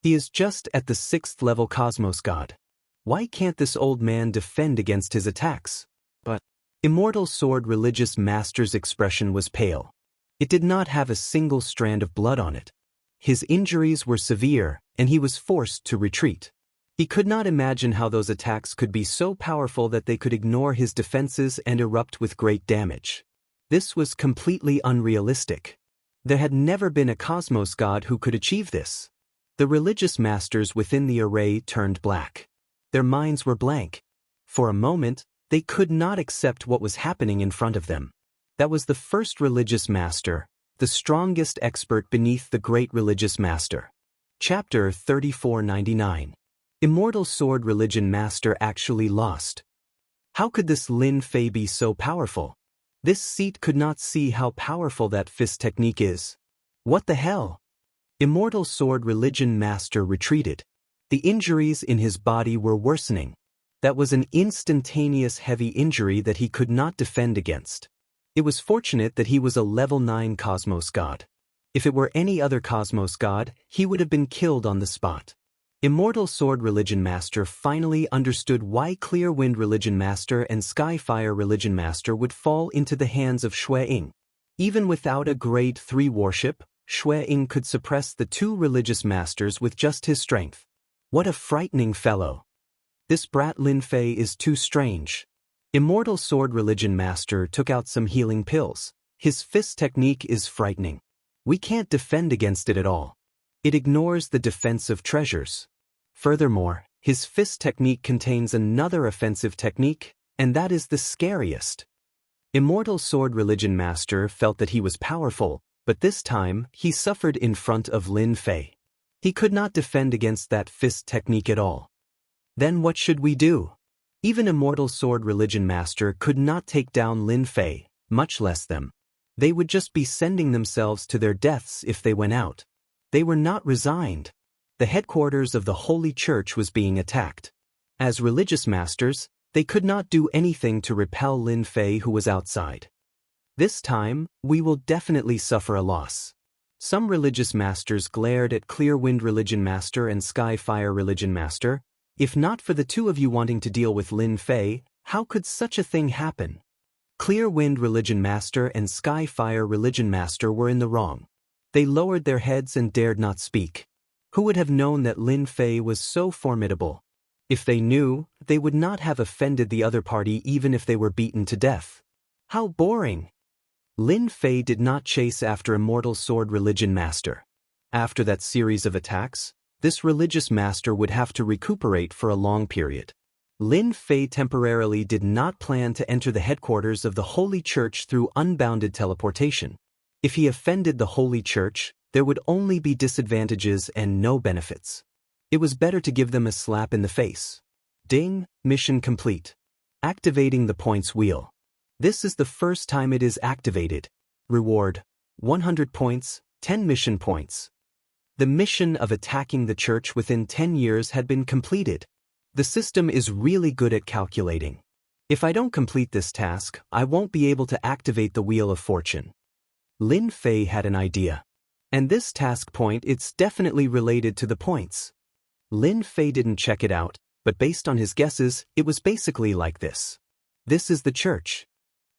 He is just at the 6th level Cosmos god. Why can't this old man defend against his attacks? But Immortal Sword Religious Master's expression was pale. It did not have a single strand of blood on it. His injuries were severe, and he was forced to retreat. He could not imagine how those attacks could be so powerful that they could ignore his defenses and erupt with great damage. This was completely unrealistic. There had never been a Cosmos god who could achieve this. The religious masters within the array turned black. Their minds were blank. For a moment, they could not accept what was happening in front of them. That was the first religious master, the strongest expert beneath the great religious master. Chapter 3499. Immortal Sword Religion Master actually lost. How could this Lin Fei be so powerful? This seat could not see how powerful that fist technique is. What the hell? Immortal Sword Religion Master retreated. The injuries in his body were worsening. That was an instantaneous heavy injury that he could not defend against. It was fortunate that he was a level 9 Cosmos god. If it were any other Cosmos god, he would have been killed on the spot. Immortal Sword Religion Master finally understood why Clear Wind Religion Master and Skyfire Religion Master would fall into the hands of Xue Ying. Even without a grade 3 warship, Xue Ying could suppress the 2 religious masters with just his strength. What a frightening fellow. This brat Lin Fei is too strange. Immortal Sword Religion Master took out some healing pills. His fist technique is frightening. We can't defend against it at all. It ignores the defensive treasures. Furthermore, his fist technique contains another offensive technique, and that is the scariest. Immortal Sword Religion Master felt that he was powerful, but this time he suffered in front of Lin Fei. He could not defend against that fist technique at all. Then what should we do? Even Immortal Sword Religion Master could not take down Lin Fei, much less them. They would just be sending themselves to their deaths if they went out. They were not resigned. The headquarters of the Holy Church was being attacked. As religious masters, they could not do anything to repel Lin Fei who was outside. This time, we will definitely suffer a loss. Some religious masters glared at Clear Wind Religion Master and Sky Fire Religion Master. If not for the two of you wanting to deal with Lin Fei, how could such a thing happen? Clear Wind Religion Master and Sky Fire Religion Master were in the wrong. They lowered their heads and dared not speak. Who would have known that Lin Fei was so formidable? If they knew, they would not have offended the other party even if they were beaten to death. How boring! Lin Fei did not chase after Immortal Sword Religion Master. After that series of attacks, this religious master would have to recuperate for a long period. Lin Fei temporarily did not plan to enter the headquarters of the Holy Church through unbounded teleportation. If he offended the Holy Church, there would only be disadvantages and no benefits. It was better to give them a slap in the face. Ding, mission complete. Activating the points wheel. This is the first time it is activated. Reward: 100 points, 10 mission points. The mission of attacking the church within 10 years had been completed. The system is really good at calculating. If I don't complete this task, I won't be able to activate the Wheel of Fortune. Lin Fei had an idea. And this task point, it's definitely related to the points. Lin Fei didn't check it out, but based on his guesses, it was basically like this. This is the church.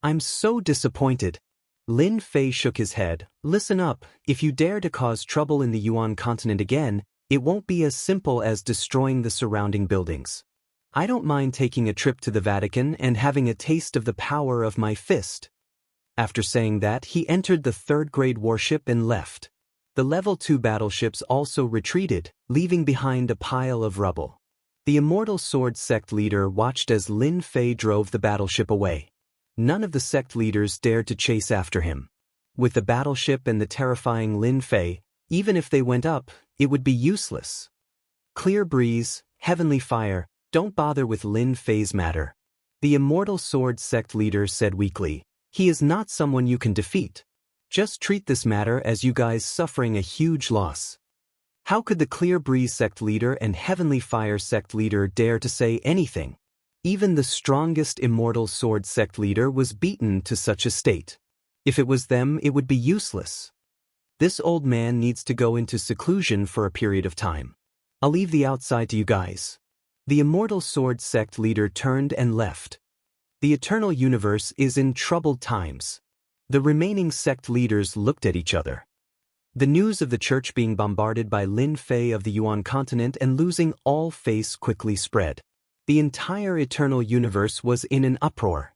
I'm so disappointed. Lin Fei shook his head. Listen up, if you dare to cause trouble in the Yuan continent again, it won't be as simple as destroying the surrounding buildings. I don't mind taking a trip to the Vatican and having a taste of the power of my fist. After saying that, he entered the third-grade warship and left. The Level 2 battleships also retreated, leaving behind a pile of rubble. The Immortal Sword sect leader watched as Lin Fei drove the battleship away. None of the sect leaders dared to chase after him. With the battleship and the terrifying Lin Fei, even if they went up, it would be useless. Clear breeze, heavenly fire, don't bother with Lin Fei's matter. The Immortal Sword sect leader said weakly. He is not someone you can defeat. Just treat this matter as you guys suffering a huge loss. How could the Clear Breeze sect leader and Heavenly Fire sect leader dare to say anything? Even the strongest Immortal Sword sect leader was beaten to such a state. If it was them, it would be useless. This old man needs to go into seclusion for a period of time. I'll leave the outside to you guys. The Immortal Sword sect leader turned and left. The Eternal Universe is in troubled times. The remaining sect leaders looked at each other. The news of the church being bombarded by Lin Fei of the Yuan continent and losing all face quickly spread. The entire Eternal Universe was in an uproar.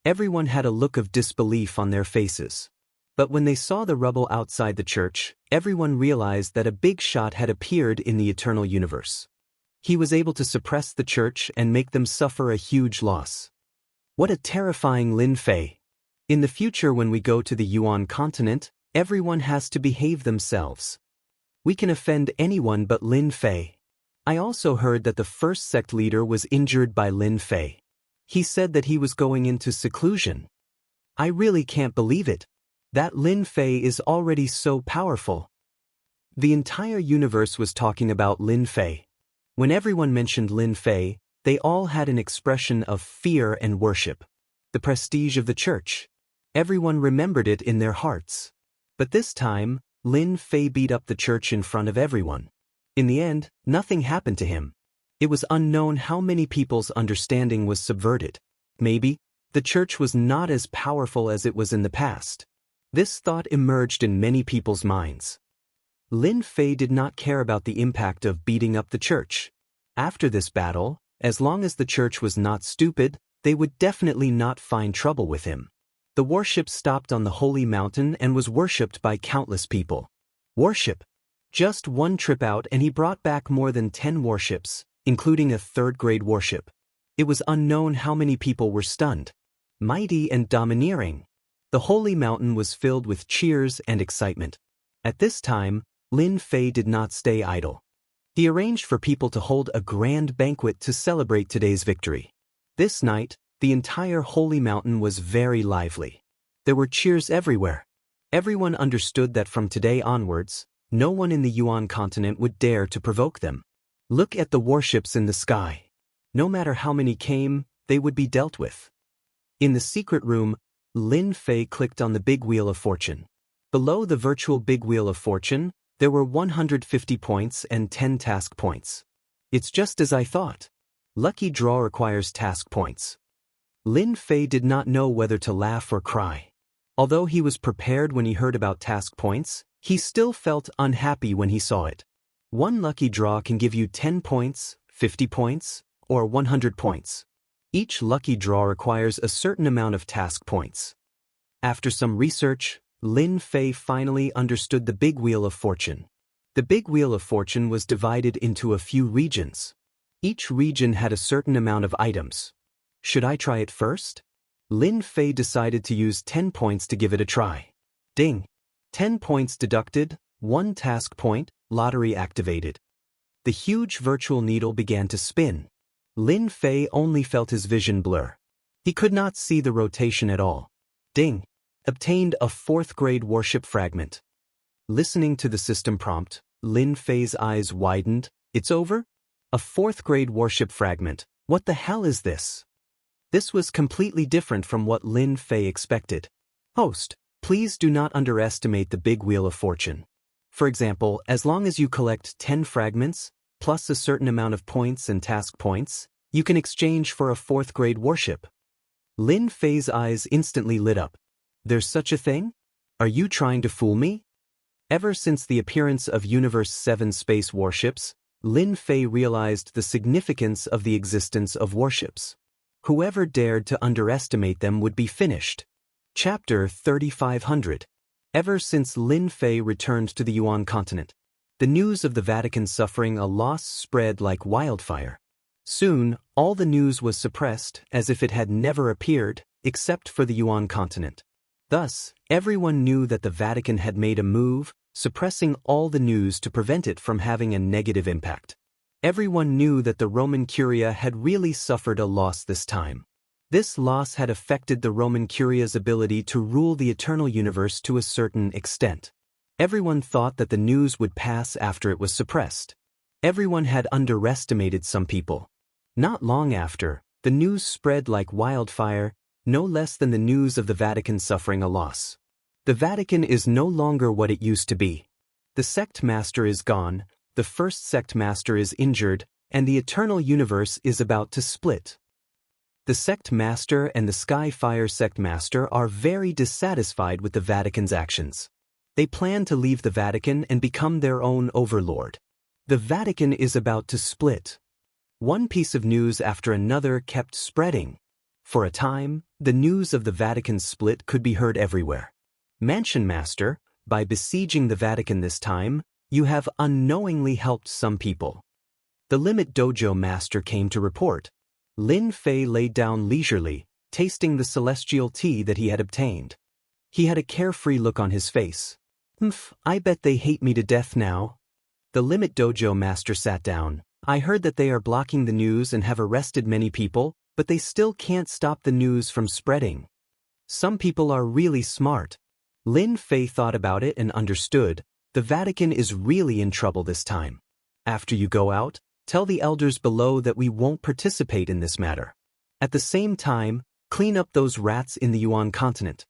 Everyone had a look of disbelief on their faces. But when they saw the rubble outside the church, everyone realized that a big shot had appeared in the Eternal Universe. He was able to suppress the church and make them suffer a huge loss. What a terrifying Lin Fei! In the future, when we go to the Yuan continent, everyone has to behave themselves. We can offend anyone but Lin Fei. I also heard that the first sect leader was injured by Lin Fei. He said that he was going into seclusion. I really can't believe it. That Lin Fei is already so powerful. The entire universe was talking about Lin Fei. When everyone mentioned Lin Fei, they all had an expression of fear and worship. The prestige of the church. Everyone remembered it in their hearts. But this time, Lin Fei beat up the church in front of everyone. In the end, nothing happened to him. It was unknown how many people's understanding was subverted. Maybe, the church was not as powerful as it was in the past. This thought emerged in many people's minds. Lin Fei did not care about the impact of beating up the church. After this battle, as long as the church was not stupid, they would definitely not find trouble with him. The warship stopped on the Holy Mountain and was worshipped by countless people. Worship! Just one trip out and he brought back more than 10 warships, including a third-grade warship. It was unknown how many people were stunned. Mighty and domineering. The Holy Mountain was filled with cheers and excitement. At this time, Lin Fei did not stay idle. He arranged for people to hold a grand banquet to celebrate today's victory. This night, the entire Holy Mountain was very lively. There were cheers everywhere. Everyone understood that from today onwards, no one in the Yuan continent would dare to provoke them. Look at the warships in the sky. No matter how many came, they would be dealt with. In the secret room, Lin Fei clicked on the big Wheel of Fortune. Below the virtual big wheel of fortune, there were 150 points and 10 task points. It's just as I thought. Lucky draw requires task points. Lin Fei did not know whether to laugh or cry. Although he was prepared when he heard about task points, he still felt unhappy when he saw it. One lucky draw can give you 10 points, 50 points, or 100 points. Each lucky draw requires a certain amount of task points. After some research, Lin Fei finally understood the big wheel of fortune. The big wheel of fortune was divided into a few regions. Each region had a certain amount of items. Should I try it first? Lin Fei decided to use 10 points to give it a try. Ding! 10 points deducted, 1 task point, lottery activated. The huge virtual needle began to spin. Lin Fei only felt his vision blur. He could not see the rotation at all. Ding! Obtained a 4th grade warship fragment. Listening to the system prompt, Lin Fei's eyes widened. It's over? A 4th grade warship fragment. What the hell is this? This was completely different from what Lin Fei expected. Host, please do not underestimate the big wheel of fortune. For example, as long as you collect 10 fragments, plus a certain amount of points and task points, you can exchange for a 4th grade warship. Lin Fei's eyes instantly lit up. There's such a thing? Are you trying to fool me? Ever since the appearance of Universe 7 space warships, Lin Fei realized the significance of the existence of warships. Whoever dared to underestimate them would be finished. Chapter 3500. Ever since Lin Fei returned to the Yuan continent, the news of the Vatican suffering a loss spread like wildfire. Soon, all the news was suppressed as if it had never appeared, except for the Yuan continent. Thus, everyone knew that the Vatican had made a move, suppressing all the news to prevent it from having a negative impact. Everyone knew that the Roman Curia had really suffered a loss this time. This loss had affected the Roman Curia's ability to rule the eternal universe to a certain extent. Everyone thought that the news would pass after it was suppressed. Everyone had underestimated some people. Not long after, the news spread like wildfire, no less than the news of the Vatican suffering a loss. The Vatican is no longer what it used to be. The sect master is gone, the first sect master is injured, and the eternal universe is about to split. The sect master and the Skyfire sect master are very dissatisfied with the Vatican's actions. They plan to leave the Vatican and become their own overlord. The Vatican is about to split. One piece of news after another kept spreading. For a time, the news of the Vatican's split could be heard everywhere. Mansion Master, by besieging the Vatican this time, you have unknowingly helped some people. The Limit Dojo Master came to report. Lin Fei lay down leisurely, tasting the celestial tea that he had obtained. He had a carefree look on his face. I bet they hate me to death now. The Limit Dojo Master sat down. I heard that they are blocking the news and have arrested many people, but they still can't stop the news from spreading. Some people are really smart. Lin Fei thought about it and understood. The Vatican is really in trouble this time. After you go out, tell the elders below that we won't participate in this matter. At the same time, clean up those rats in the Yuan continent.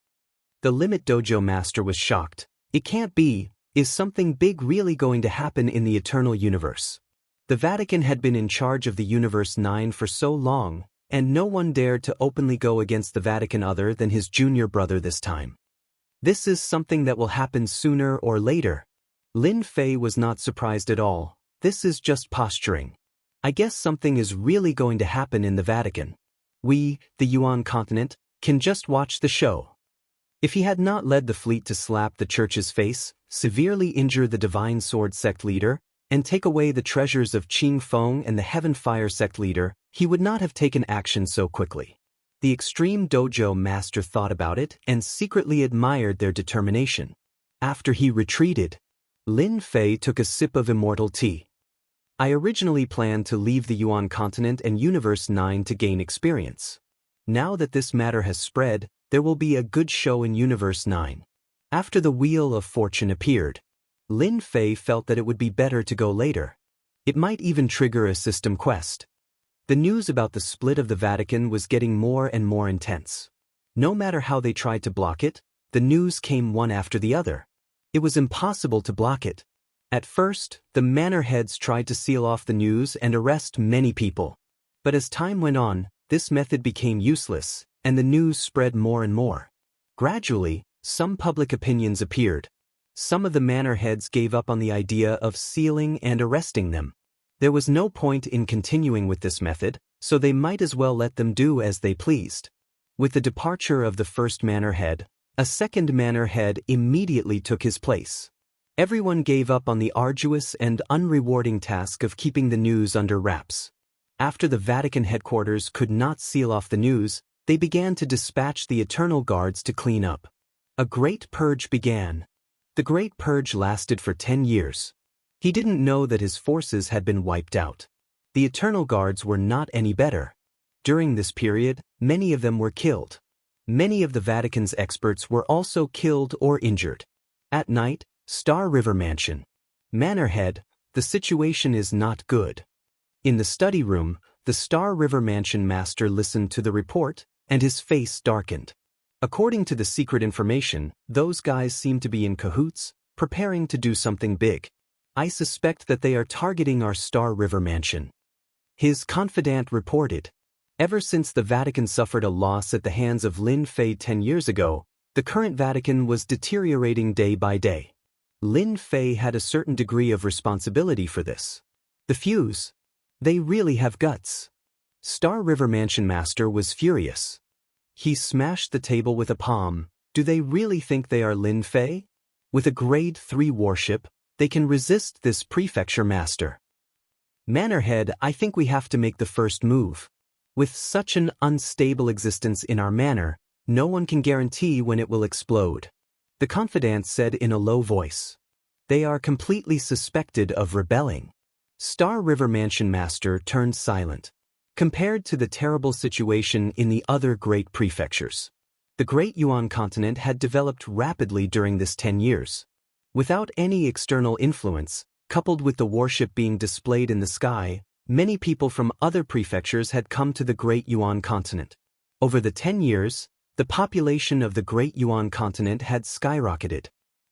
The Limit Dojo Master was shocked. It can't be. Is something big really going to happen in the eternal universe? The Vatican had been in charge of the Universe 9 for so long, and no one dared to openly go against the Vatican other than his junior brother this time. This is something that will happen sooner or later. Lin Fei was not surprised at all. This is just posturing. I guess something is really going to happen in the Vatican. We, the Yuan continent, can just watch the show. If he had not led the fleet to slap the church's face, severely injure the Divine Sword sect leader, and take away the treasures of Qing Feng and the Heaven Fire sect leader, he would not have taken action so quickly. The Extreme Dojo Master thought about it and secretly admired their determination. After he retreated, Lin Fei took a sip of immortal tea. I originally planned to leave the Yuan continent and Universe 9 to gain experience. Now that this matter has spread, there will be a good show in Universe 9. After the Wheel of Fortune appeared, Lin Fei felt that it would be better to go later. It might even trigger a system quest. The news about the split of the Vatican was getting more and more intense. No matter how they tried to block it, the news came one after the other. It was impossible to block it. At first, the manor heads tried to seal off the news and arrest many people. But as time went on, this method became useless, and the news spread more and more. Gradually, some public opinions appeared. Some of the manor heads gave up on the idea of sealing and arresting them. There was no point in continuing with this method, so they might as well let them do as they pleased. With the departure of the first manor head, a second manor head immediately took his place. Everyone gave up on the arduous and unrewarding task of keeping the news under wraps. After the Vatican headquarters could not seal off the news, they began to dispatch the Eternal Guards to clean up. A great purge began. The Great Purge lasted for 10 years. He didn't know that his forces had been wiped out. The Eternal Guards were not any better. During this period, many of them were killed. Many of the Vatican's experts were also killed or injured. At night, Star River Mansion. Manor Head, the situation is not good. In the study room, the Star River Mansion master listened to the report, and his face darkened. According to the secret information, those guys seem to be in cahoots, preparing to do something big. I suspect that they are targeting our Star River Mansion. His confidant reported. Ever since the Vatican suffered a loss at the hands of Lin Fei 10 years ago, the current Vatican was deteriorating day by day. Lin Fei had a certain degree of responsibility for this. The Fuse. They really have guts. Star River Mansion Master was furious. He smashed the table with a palm. Do they really think they are Lin Fei? With a grade 3 warship, they can resist this prefecture master. Manor Head, I think we have to make the first move. With such an unstable existence in our manor, no one can guarantee when it will explode. The confidant said in a low voice. They are completely suspected of rebelling. Star River Mansion Master turned silent. Compared to the terrible situation in the other great prefectures, the Great Yuan continent had developed rapidly during this 10 years. Without any external influence, coupled with the warship being displayed in the sky, many people from other prefectures had come to the Great Yuan continent. Over the 10 years, the population of the Great Yuan continent had skyrocketed.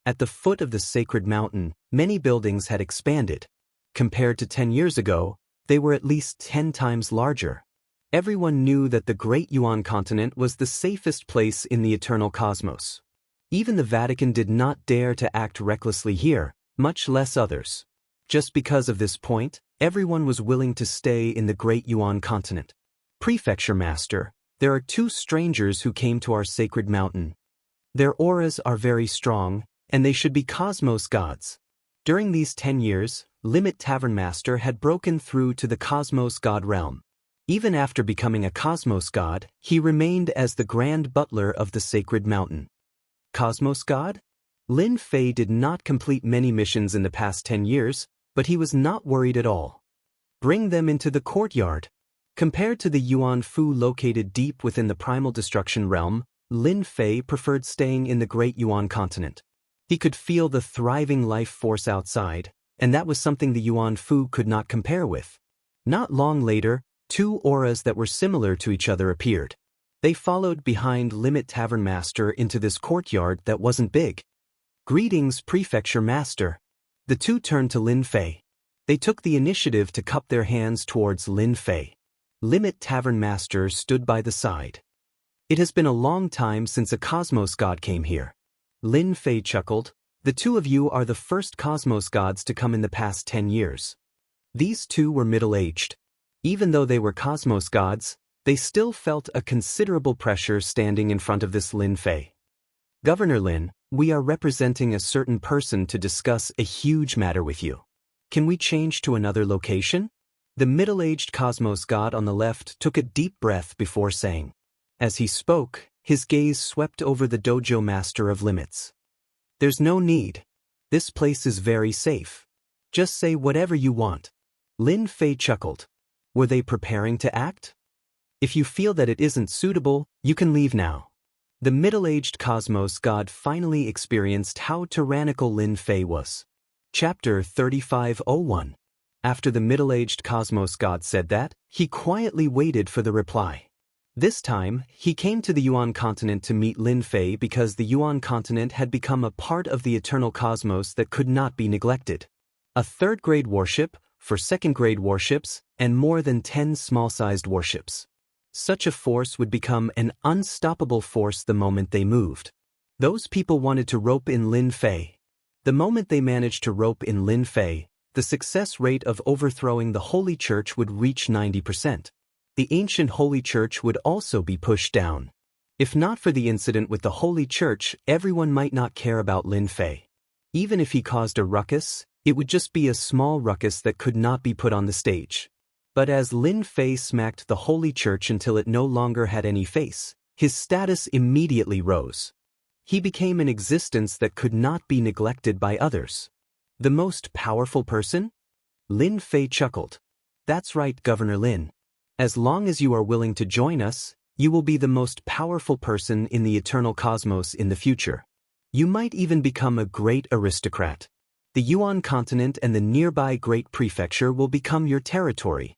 At the foot of the sacred mountain, many buildings had expanded. Compared to 10 years ago, they were at least 10 times larger. Everyone knew that the Great Yuan continent was the safest place in the eternal cosmos. Even the Vatican did not dare to act recklessly here, much less others. Just because of this point, everyone was willing to stay in the Great Yuan continent. Prefecture Master, there are 2 strangers who came to our sacred mountain. Their auras are very strong, and they should be cosmos gods. During these 10 years, Limit Tavern Master had broken through to the Cosmos God realm. Even after becoming a Cosmos God, he remained as the Grand Butler of the Sacred Mountain. Cosmos God? Lin Fei did not complete many missions in the past 10 years, but he was not worried at all. Bring them into the courtyard. Compared to the Yuan Fu located deep within the Primal Destruction realm, Lin Fei preferred staying in the Great Yuan continent. He could feel the thriving life force outside, and that was something the Yuan Fu could not compare with. Not long later, 2 auras that were similar to each other appeared. They followed behind Limit Tavern Master into this courtyard that wasn't big. Greetings, Prefecture Master. The 2 turned to Lin Fei. They took the initiative to cup their hands towards Lin Fei. Limit Tavern Master stood by the side. It has been a long time since a Cosmos God came here. Lin Fei chuckled. The 2 of you are the first Cosmos Gods to come in the past 10 years. These 2 were middle-aged. Even though they were Cosmos Gods, they still felt a considerable pressure standing in front of this Lin Fei. Governor Lin, we are representing a certain person to discuss a huge matter with you. Can we change to another location? The middle-aged Cosmos God on the left took a deep breath before saying. As he spoke, his gaze swept over the Dojo Master of Limits. There's no need. This place is very safe. Just say whatever you want. Lin Fei chuckled. Were they preparing to act? If you feel that it isn't suitable, you can leave now. The middle-aged Cosmos God finally experienced how tyrannical Lin Fei was. Chapter 3501. After the middle-aged Cosmos God said that, he quietly waited for the reply. This time, he came to the Yuan continent to meet Lin Fei because the Yuan continent had become a part of the eternal cosmos that could not be neglected. A third-grade warship, for second-grade warships, and more than 10 small-sized warships. Such a force would become an unstoppable force the moment they moved. Those people wanted to rope in Lin Fei. The moment they managed to rope in Lin Fei, the success rate of overthrowing the Holy Church would reach 90%. The ancient Holy Church would also be pushed down. If not for the incident with the Holy Church, everyone might not care about Lin Fei. Even if he caused a ruckus, it would just be a small ruckus that could not be put on the stage. But as Lin Fei smacked the Holy Church until it no longer had any face, his status immediately rose. He became an existence that could not be neglected by others. The most powerful person? Lin Fei chuckled. That's right, Governor Lin. As long as you are willing to join us, you will be the most powerful person in the eternal cosmos in the future. You might even become a great aristocrat. The Yuan continent and the nearby Great Prefecture will become your territory.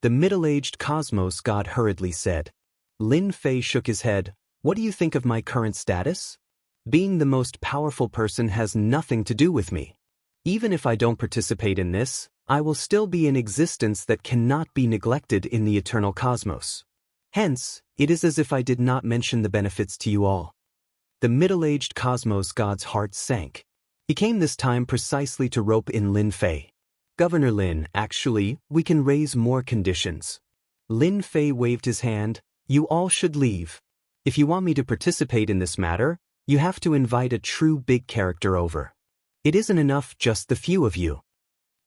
The middle-aged cosmos god hurriedly said. Lin Fei shook his head. What do you think of my current status? Being the most powerful person has nothing to do with me. Even if I don't participate in this, I will still be an existence that cannot be neglected in the eternal cosmos. Hence, it is as if I did not mention the benefits to you all. The middle-aged cosmos god's heart sank. He came this time precisely to rope in Lin Fei. Governor Lin, actually, we can raise more conditions. Lin Fei waved his hand. You all should leave. If you want me to participate in this matter, you have to invite a true big character over. It isn't enough just the few of you.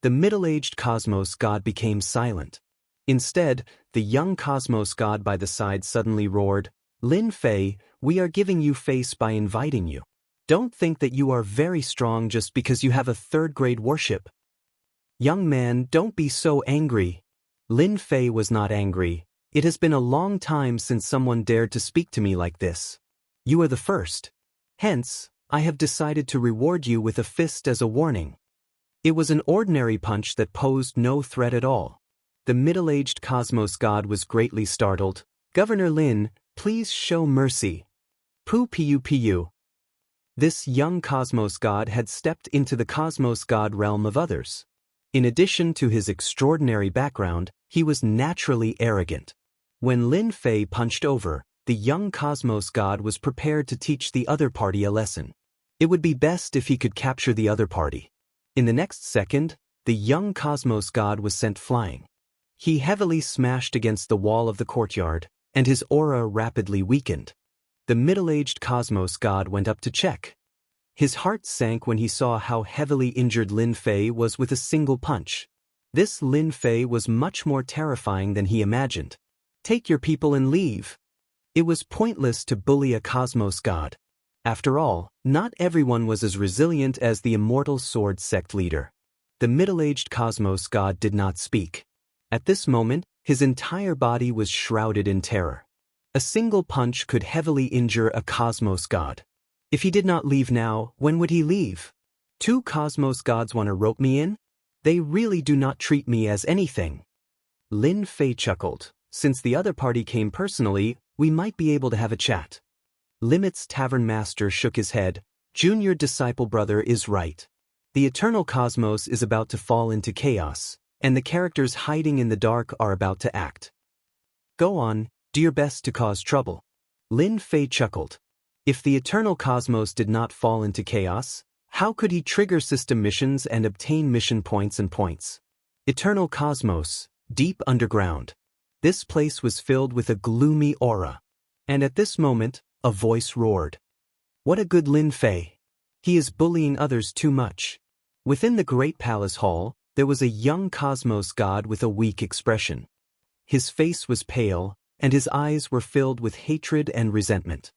The middle-aged cosmos god became silent. Instead, the young cosmos god by the side suddenly roared, Lin Fei, we are giving you face by inviting you. Don't think that you are very strong just because you have a third-grade warship. Young man, don't be so angry. Lin Fei was not angry. It has been a long time since someone dared to speak to me like this. You are the first. Hence, I have decided to reward you with a fist as a warning. It was an ordinary punch that posed no threat at all. The middle-aged cosmos god was greatly startled. Governor Lin, please show mercy. Pu. This young cosmos god had stepped into the cosmos god realm of others. In addition to his extraordinary background, he was naturally arrogant. When Lin Fei punched over, the young cosmos god was prepared to teach the other party a lesson. It would be best if he could capture the other party. In the next second, the young cosmos god was sent flying. He heavily smashed against the wall of the courtyard, and his aura rapidly weakened. The middle-aged cosmos god went up to check. His heart sank when he saw how heavily injured Lin Fei was with a single punch. This Lin Fei was much more terrifying than he imagined. Take your people and leave. It was pointless to bully a cosmos god. After all, not everyone was as resilient as the immortal sword sect leader. The middle-aged cosmos god did not speak. At this moment, his entire body was shrouded in terror. A single punch could heavily injure a cosmos god. If he did not leave now, when would he leave? 2 cosmos gods want to rope me in? They really do not treat me as anything. Lin Fei chuckled. Since the other party came personally, we might be able to have a chat. Limit's tavern master shook his head. Junior disciple brother is right. The eternal cosmos is about to fall into chaos, and the characters hiding in the dark are about to act. Go on, do your best to cause trouble. Lin Fei chuckled. If the eternal cosmos did not fall into chaos, how could he trigger system missions and obtain mission points and points? Eternal cosmos, deep underground. This place was filled with a gloomy aura. And at this moment, a voice roared. What a good Lin Fei. He is bullying others too much. Within the great palace hall, there was a young cosmos god with a weak expression. His face was pale, and his eyes were filled with hatred and resentment.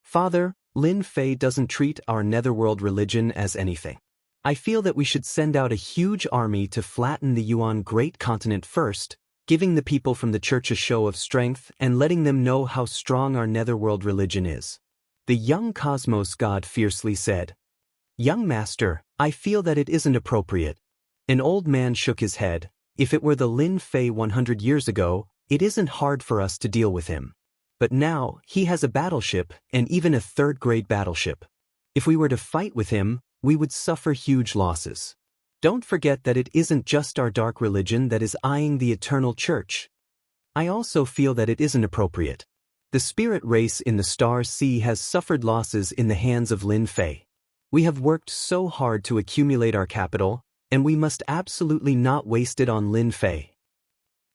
Father, Lin Fei doesn't treat our netherworld religion as anything. I feel that we should send out a huge army to flatten the Yuan great continent first, giving the people from the church a show of strength and letting them know how strong our netherworld religion is. The young cosmos god fiercely said. Young master, I feel that it isn't appropriate. An old man shook his head. If it were the Lin Fei 100 years ago, it isn't hard for us to deal with him. But now, he has a battleship, and even a third-grade battleship. If we were to fight with him, we would suffer huge losses. Don't forget that it isn't just our dark religion that is eyeing the eternal church. I also feel that it isn't appropriate. The spirit race in the Star Sea has suffered losses in the hands of Lin Fei. We have worked so hard to accumulate our capital, and we must absolutely not waste it on Lin Fei.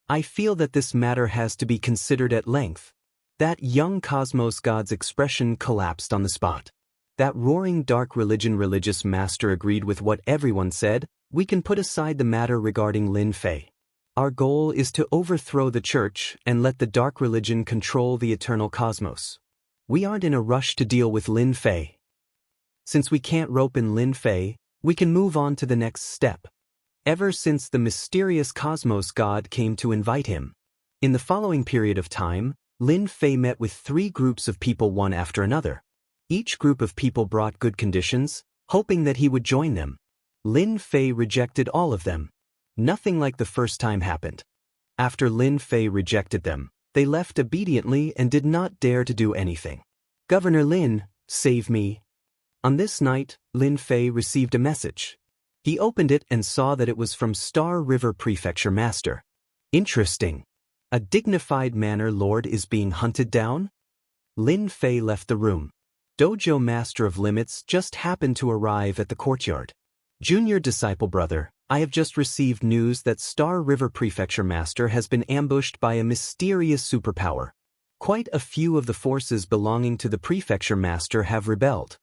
I feel that this matter has to be considered at length. That young cosmos god's expression collapsed on the spot. That roaring dark religious master agreed with what everyone said. We can put aside the matter regarding Lin Fei. Our goal is to overthrow the church and let the dark religion control the eternal cosmos. We aren't in a rush to deal with Lin Fei. Since we can't rope in Lin Fei, we can move on to the next step. Ever since the mysterious cosmos god came to invite him. In the following period of time, Lin Fei met with 3 groups of people one after another. Each group of people brought good conditions, hoping that he would join them. Lin Fei rejected all of them. Nothing like the first time happened. After Lin Fei rejected them, they left obediently and did not dare to do anything. Governor Lin, save me. On this night, Lin Fei received a message. He opened it and saw that it was from Star River Prefecture Master. Interesting. A dignified manor lord is being hunted down? Lin Fei left the room. Dojo Master of Limits just happened to arrive at the courtyard. Junior disciple brother, I have just received news that Star River Prefecture Master has been ambushed by a mysterious superpower. Quite a few of the forces belonging to the Prefecture Master have rebelled.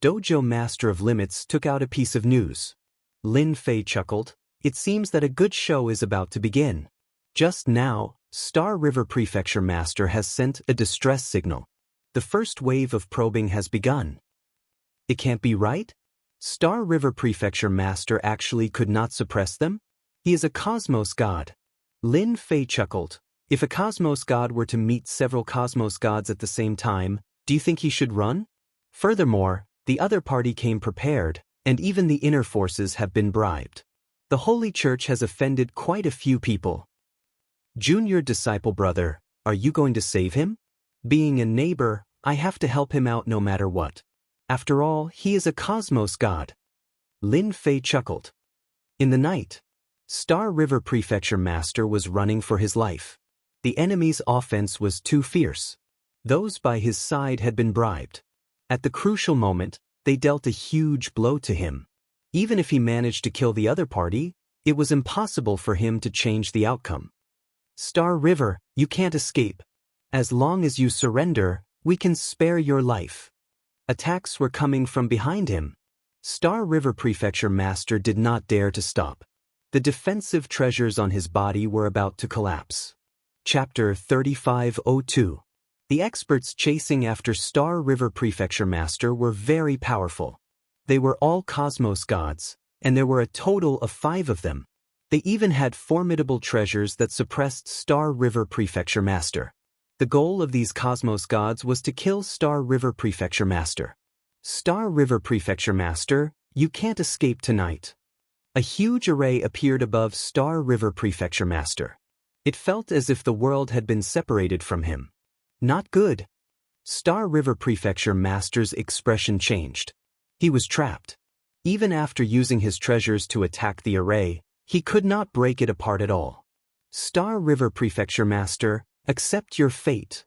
Dojo Master of Limits took out a piece of news. Lin Fei chuckled. It seems that a good show is about to begin. Just now, Star River Prefecture Master has sent a distress signal. The first wave of probing has begun. It can't be right? Star River Prefecture Master actually could not suppress them? He is a cosmos god. Lin Fei chuckled. If a cosmos god were to meet several cosmos gods at the same time, do you think he should run? Furthermore, the other party came prepared, and even the inner forces have been bribed. The Holy Church has offended quite a few people. Junior disciple brother, are you going to save him? Being a neighbor, I have to help him out no matter what. After all, he is a cosmos god. Lin Fei chuckled. In the night, Star River Prefecture Master was running for his life. The enemy's offense was too fierce. Those by his side had been bribed. At the crucial moment, they dealt a huge blow to him. Even if he managed to kill the other party, it was impossible for him to change the outcome. Star River, you can't escape. As long as you surrender, we can spare your life. Attacks were coming from behind him. Star River Prefecture Master did not dare to stop. The defensive treasures on his body were about to collapse. Chapter 3502. The experts chasing after Star River Prefecture Master were very powerful. They were all cosmos gods, and there were a total of 5 of them. They even had formidable treasures that suppressed Star River Prefecture Master. The goal of these cosmos gods was to kill Star River Prefecture Master. Star River Prefecture Master, you can't escape tonight. A huge array appeared above Star River Prefecture Master. It felt as if the world had been separated from him. Not good. Star River Prefecture Master's expression changed. He was trapped. Even after using his treasures to attack the array, he could not break it apart at all. Star River Prefecture Master, accept your fate.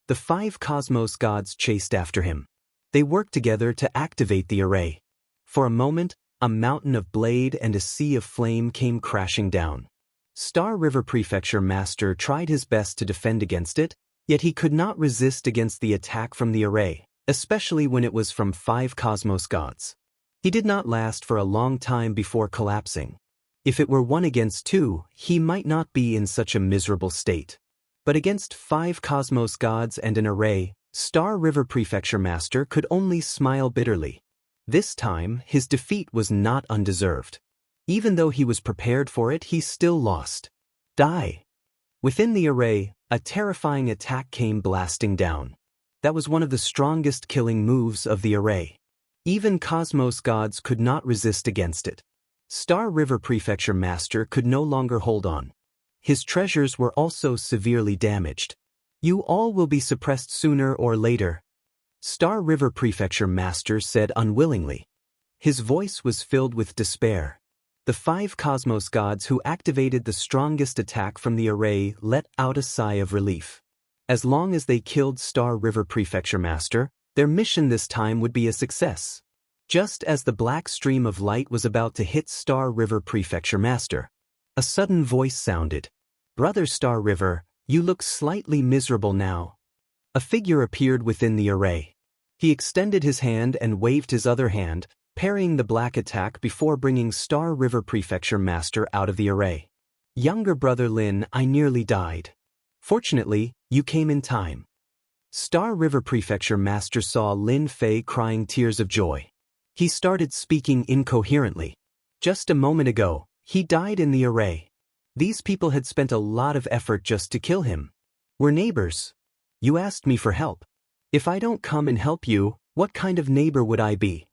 The 5 cosmos gods chased after him. They worked together to activate the array. For a moment, a mountain of blade and a sea of flame came crashing down. Star River Prefecture Master tried his best to defend against it, yet he could not resist against the attack from the array, especially when it was from 5 cosmos gods. He did not last for a long time before collapsing. If it were 1 against 2, he might not be in such a miserable state. But against 5 cosmos gods and an array, Star River Prefecture Master could only smile bitterly. This time, his defeat was not undeserved. Even though he was prepared for it, he still lost. Die. Within the array, a terrifying attack came blasting down. That was one of the strongest killing moves of the array. Even cosmos gods could not resist against it. Star River Prefecture Master could no longer hold on. His treasures were also severely damaged. You all will be suppressed sooner or later. Star River Prefecture Master said unwillingly. His voice was filled with despair. The 5 Cosmos gods who activated the strongest attack from the array let out a sigh of relief. As long as they killed Star River Prefecture Master, their mission this time would be a success. Just as the black stream of light was about to hit Star River Prefecture Master, a sudden voice sounded. Brother Star River, you look slightly miserable now. A figure appeared within the array. He extended his hand and waved his other hand, parrying the black attack before bringing Star River Prefecture Master out of the array. Younger brother Lin, I nearly died. Fortunately, you came in time. Star River Prefecture Master saw Lin Fei crying tears of joy. He started speaking incoherently. Just a moment ago, he died in the array. These people had spent a lot of effort just to kill him. We're neighbors. You asked me for help. If I don't come and help you, what kind of neighbor would I be?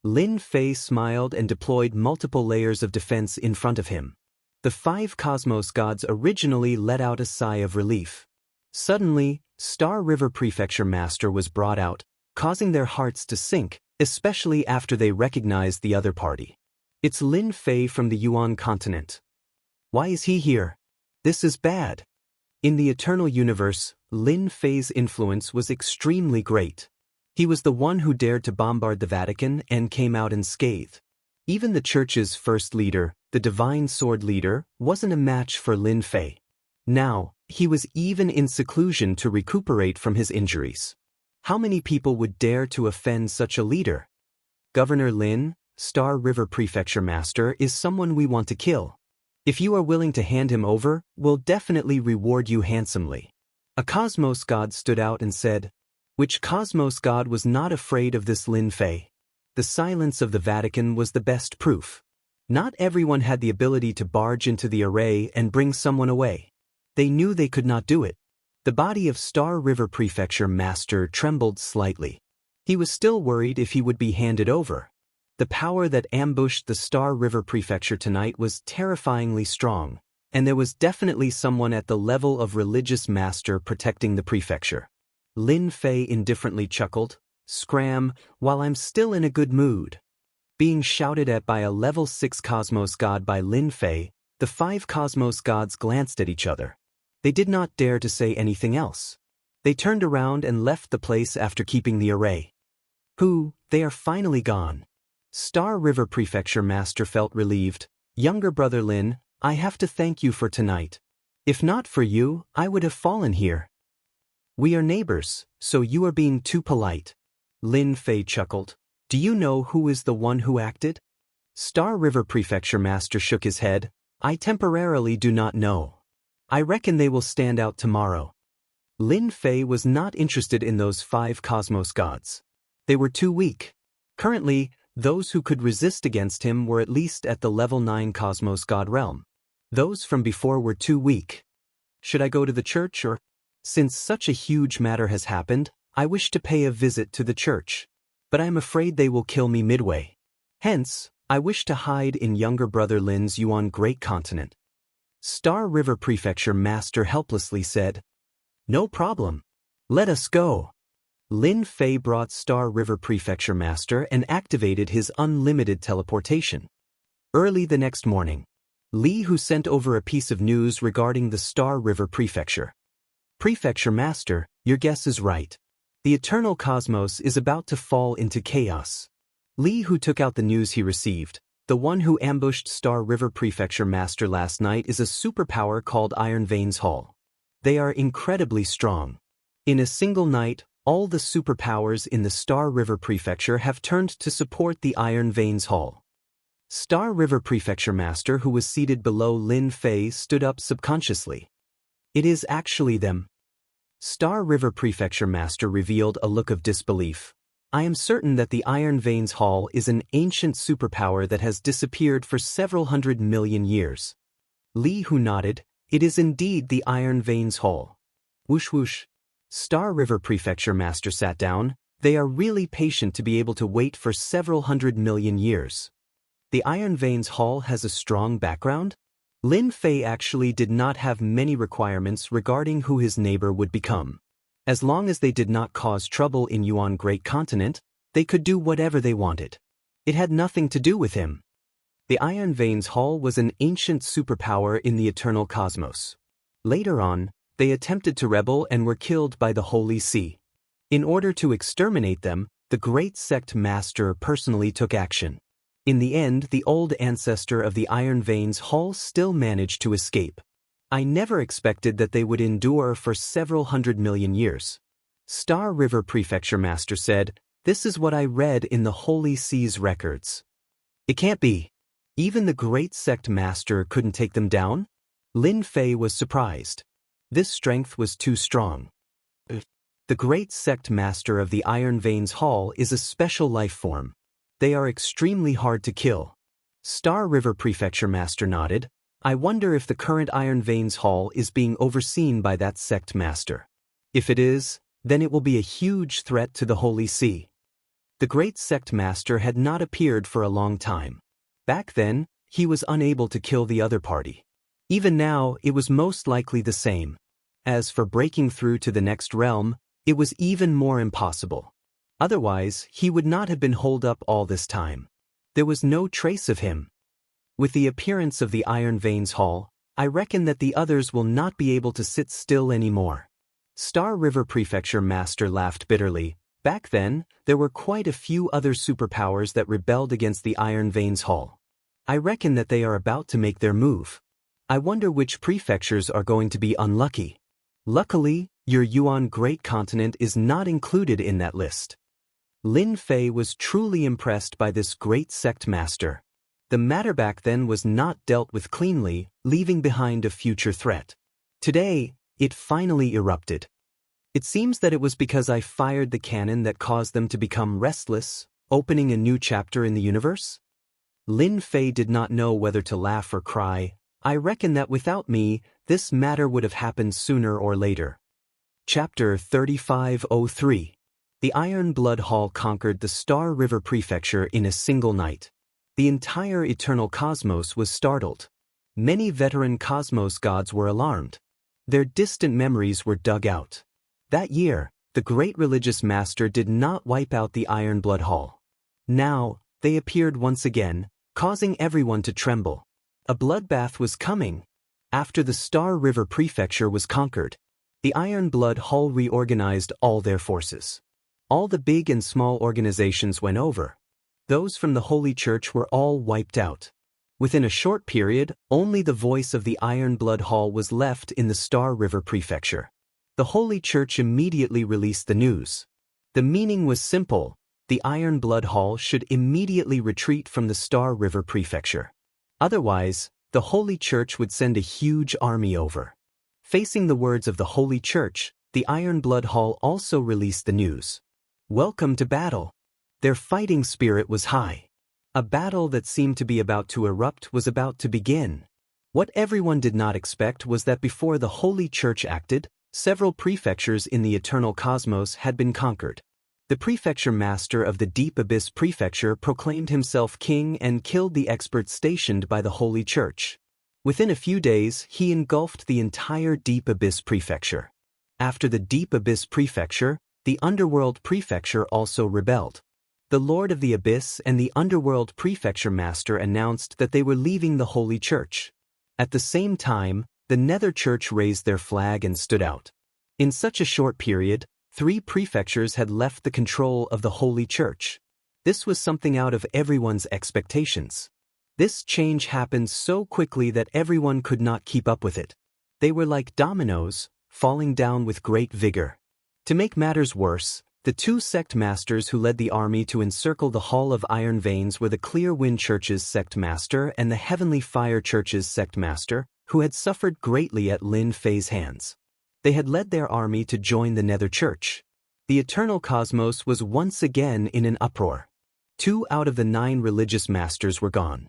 Lin Fei smiled and deployed multiple layers of defense in front of him. The 5 Cosmos gods originally let out a sigh of relief. Suddenly, Star River Prefecture Master was brought out, causing their hearts to sink, especially after they recognized the other party. It's Lin Fei from the Yuan continent. Why is he here? This is bad. In the Eternal Universe, Lin Fei's influence was extremely great. He was the one who dared to bombard the Vatican and came out unscathed. Even the Church's first leader, the Divine Sword Leader, wasn't a match for Lin Fei. Now, he was even in seclusion to recuperate from his injuries. How many people would dare to offend such a leader? Governor Lin, Star River Prefecture Master, is someone we want to kill. If you are willing to hand him over, we'll definitely reward you handsomely. A Cosmos god stood out and said, which Cosmos god was not afraid of this Lin Fei? The silence of the Vatican was the best proof. Not everyone had the ability to barge into the array and bring someone away. They knew they could not do it. The body of Star River Prefecture Master trembled slightly. He was still worried if he would be handed over. The power that ambushed the Star River Prefecture tonight was terrifyingly strong, and there was definitely someone at the level of religious master protecting the prefecture. Lin Fei indifferently chuckled, "Scram, while I'm still in a good mood." Being shouted at by a level 6 Cosmos god by Lin Fei, the 5 Cosmos gods glanced at each other. They did not dare to say anything else. They turned around and left the place after keeping the array. They are finally gone. Star River Prefecture Master felt relieved. Younger brother Lin, I have to thank you for tonight. If not for you, I would have fallen here. We are neighbors, so you are being too polite. Lin Fei chuckled. Do you know who is the one who acted? Star River Prefecture Master shook his head. I temporarily do not know. I reckon they will stand out tomorrow. Lin Fei was not interested in those 5 Cosmos gods. They were too weak. Currently, those who could resist against him were at least at the level 9 Cosmos god realm. Those from before were too weak. Should I go to the church or? Since such a huge matter has happened, I wish to pay a visit to the church. But I am afraid they will kill me midway. Hence, I wish to hide in younger brother Lin's Yuan Great Continent. Star River Prefecture Master helplessly said, No problem. Let us go. Lin Fei brought Star River Prefecture Master and activated his unlimited teleportation. Early the next morning, Li Hu sent over a piece of news regarding the Star River Prefecture. Prefecture Master, your guess is right. The eternal cosmos is about to fall into chaos. Li Hu took out the news he received. The one who ambushed Star River Prefecture Master last night is a superpower called Iron Veins Hall. They are incredibly strong. In a single night, all the superpowers in the Star River Prefecture have turned to support the Iron Veins Hall. Star River Prefecture Master, who was seated below Lin Fei, stood up subconsciously. It is actually them. Star River Prefecture Master revealed a look of disbelief. I am certain that the Iron Veins Hall is an ancient superpower that has disappeared for several 100 million years. Li Hu nodded. It is indeed the Iron Veins Hall. Whoosh whoosh. Star River Prefecture Master sat down. They are really patient to be able to wait for several 100 million years. The Iron Veins Hall has a strong background? Lin Fei actually did not have many requirements regarding who his neighbor would become. As long as they did not cause trouble in Yuan Great Continent, they could do whatever they wanted. It had nothing to do with him. The Iron Veins Hall was an ancient superpower in the eternal cosmos. Later on, they attempted to rebel and were killed by the Holy See. In order to exterminate them, the Great Sect Master personally took action. In the end, the old ancestor of the Iron Veins Hall still managed to escape. I never expected that they would endure for several 100 million years. Star River Prefecture Master said, "This is what I read in the Holy See's records." It can't be. Even the Great Sect Master couldn't take them down? Lin Fei was surprised. This strength was too strong. The Great Sect Master of the Iron Veins Hall is a special life form. They are extremely hard to kill. Star River Prefecture Master nodded. I wonder if the current Iron Veins Hall is being overseen by that sect master. If it is, then it will be a huge threat to the Holy See. The Great Sect Master had not appeared for a long time. Back then, he was unable to kill the other party. Even now, it was most likely the same. As for breaking through to the next realm, it was even more impossible. Otherwise, he would not have been holed up all this time. There was no trace of him. With the appearance of the Iron Veins Hall, I reckon that the others will not be able to sit still anymore. Star River Prefecture Master laughed bitterly. Back then, there were quite a few other superpowers that rebelled against the Iron Veins Hall. I reckon that they are about to make their move. I wonder which prefectures are going to be unlucky. Luckily, your Yuan Great Continent is not included in that list. Lin Fei was truly impressed by this great sect master. The matter back then was not dealt with cleanly, leaving behind a future threat. Today, it finally erupted. It seems that it was because I fired the cannon that caused them to become restless, opening a new chapter in the universe? Lin Fei did not know whether to laugh or cry. I reckon that without me, this matter would have happened sooner or later. Chapter 3503. The Iron Blood Hall conquered the Star River Prefecture in a single night. The entire eternal cosmos was startled. Many veteran cosmos gods were alarmed. Their distant memories were dug out. That year, the great religious master did not wipe out the Iron Blood Hall. Now, they appeared once again, causing everyone to tremble. A bloodbath was coming. After the Star River Prefecture was conquered, the Iron Blood Hall reorganized all their forces. All the big and small organizations went over. Those from the Holy Church were all wiped out. Within a short period, only the voice of the Iron Blood Hall was left in the Star River Prefecture. The Holy Church immediately released the news. The meaning was simple: the Iron Blood Hall should immediately retreat from the Star River Prefecture. Otherwise, the Holy Church would send a huge army over. Facing the words of the Holy Church, the Iron Blood Hall also released the news. Welcome to battle. Their fighting spirit was high. A battle that seemed to be about to erupt was about to begin. What everyone did not expect was that before the Holy Church acted, several prefectures in the eternal cosmos had been conquered. The prefecture master of the Deep Abyss Prefecture proclaimed himself king and killed the experts stationed by the Holy Church. Within a few days, he engulfed the entire Deep Abyss Prefecture. After the Deep Abyss Prefecture, the Underworld Prefecture also rebelled. The Lord of the Abyss and the Underworld Prefecture Master announced that they were leaving the Holy Church. At the same time, the Nether Church raised their flag and stood out. In such a short period, 3 prefectures had left the control of the Holy Church. This was something out of everyone's expectations. This change happened so quickly that everyone could not keep up with it. They were like dominoes, falling down with great vigor. To make matters worse, the 2 sect masters who led the army to encircle the Hall of Iron Veins were the Clear Wind Church's sect master and the Heavenly Fire Church's sect master, who had suffered greatly at Lin Fei's hands. They had led their army to join the Nether Church. The eternal cosmos was once again in an uproar. 2 out of the 9 religious masters were gone.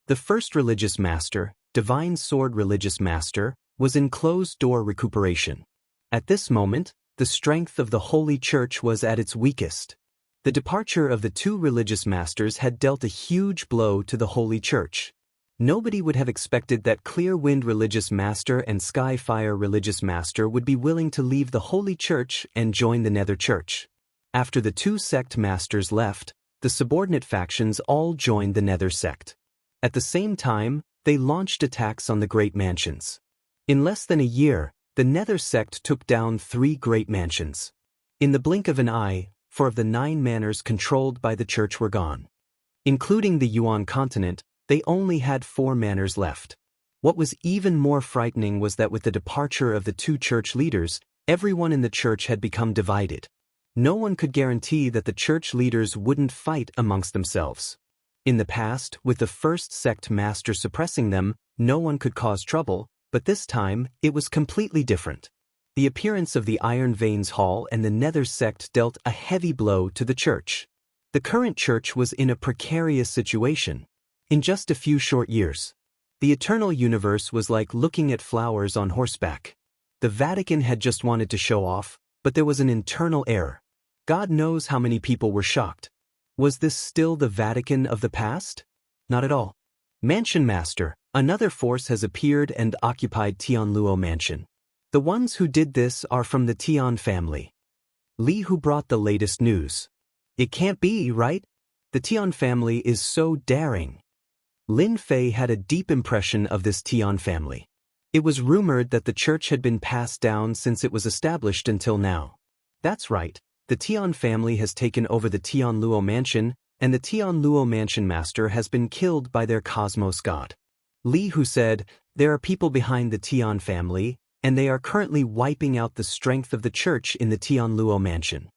The first religious master, Divine Sword Religious Master, was in closed-door recuperation. At this moment, the strength of the Holy Church was at its weakest. The departure of the 2 religious masters had dealt a huge blow to the Holy Church. Nobody would have expected that Clear Wind Religious Master and Skyfire Religious Master would be willing to leave the Holy Church and join the Nether Church. After the two sect masters left, the subordinate factions all joined the Nether sect. At the same time, they launched attacks on the Great Mansions. In less than a year, the Nether sect took down 3 Great Mansions. In the blink of an eye, 4 of the 9 manors controlled by the church were gone. Including the Yuan continent, they only had 4 manors left. What was even more frightening was that with the departure of the 2 church leaders, everyone in the church had become divided. No one could guarantee that the church leaders wouldn't fight amongst themselves. In the past, with the first sect master suppressing them, no one could cause trouble, but this time, it was completely different. The appearance of the Iron Veins Hall and the Nether sect dealt a heavy blow to the church. The current church was in a precarious situation. In just a few short years, the eternal universe was like looking at flowers on horseback. The Vatican had just wanted to show off, but there was an internal error. God knows how many people were shocked. Was this still the Vatican of the past? Not at all. Mansion Master, another force has appeared and occupied Tianluo Mansion. The ones who did this are from the Tian family. Li who brought the latest news. It can't be, right? The Tian family is so daring. Lin Fei had a deep impression of this Tian family. It was rumored that the church had been passed down since it was established until now. That's right, the Tian family has taken over the Tianluo Mansion, and the Tianluo Mansion Master has been killed by their cosmos god. Li who said, there are people behind the Tian family, and they are currently wiping out the strength of the church in the Tianluo Mansion.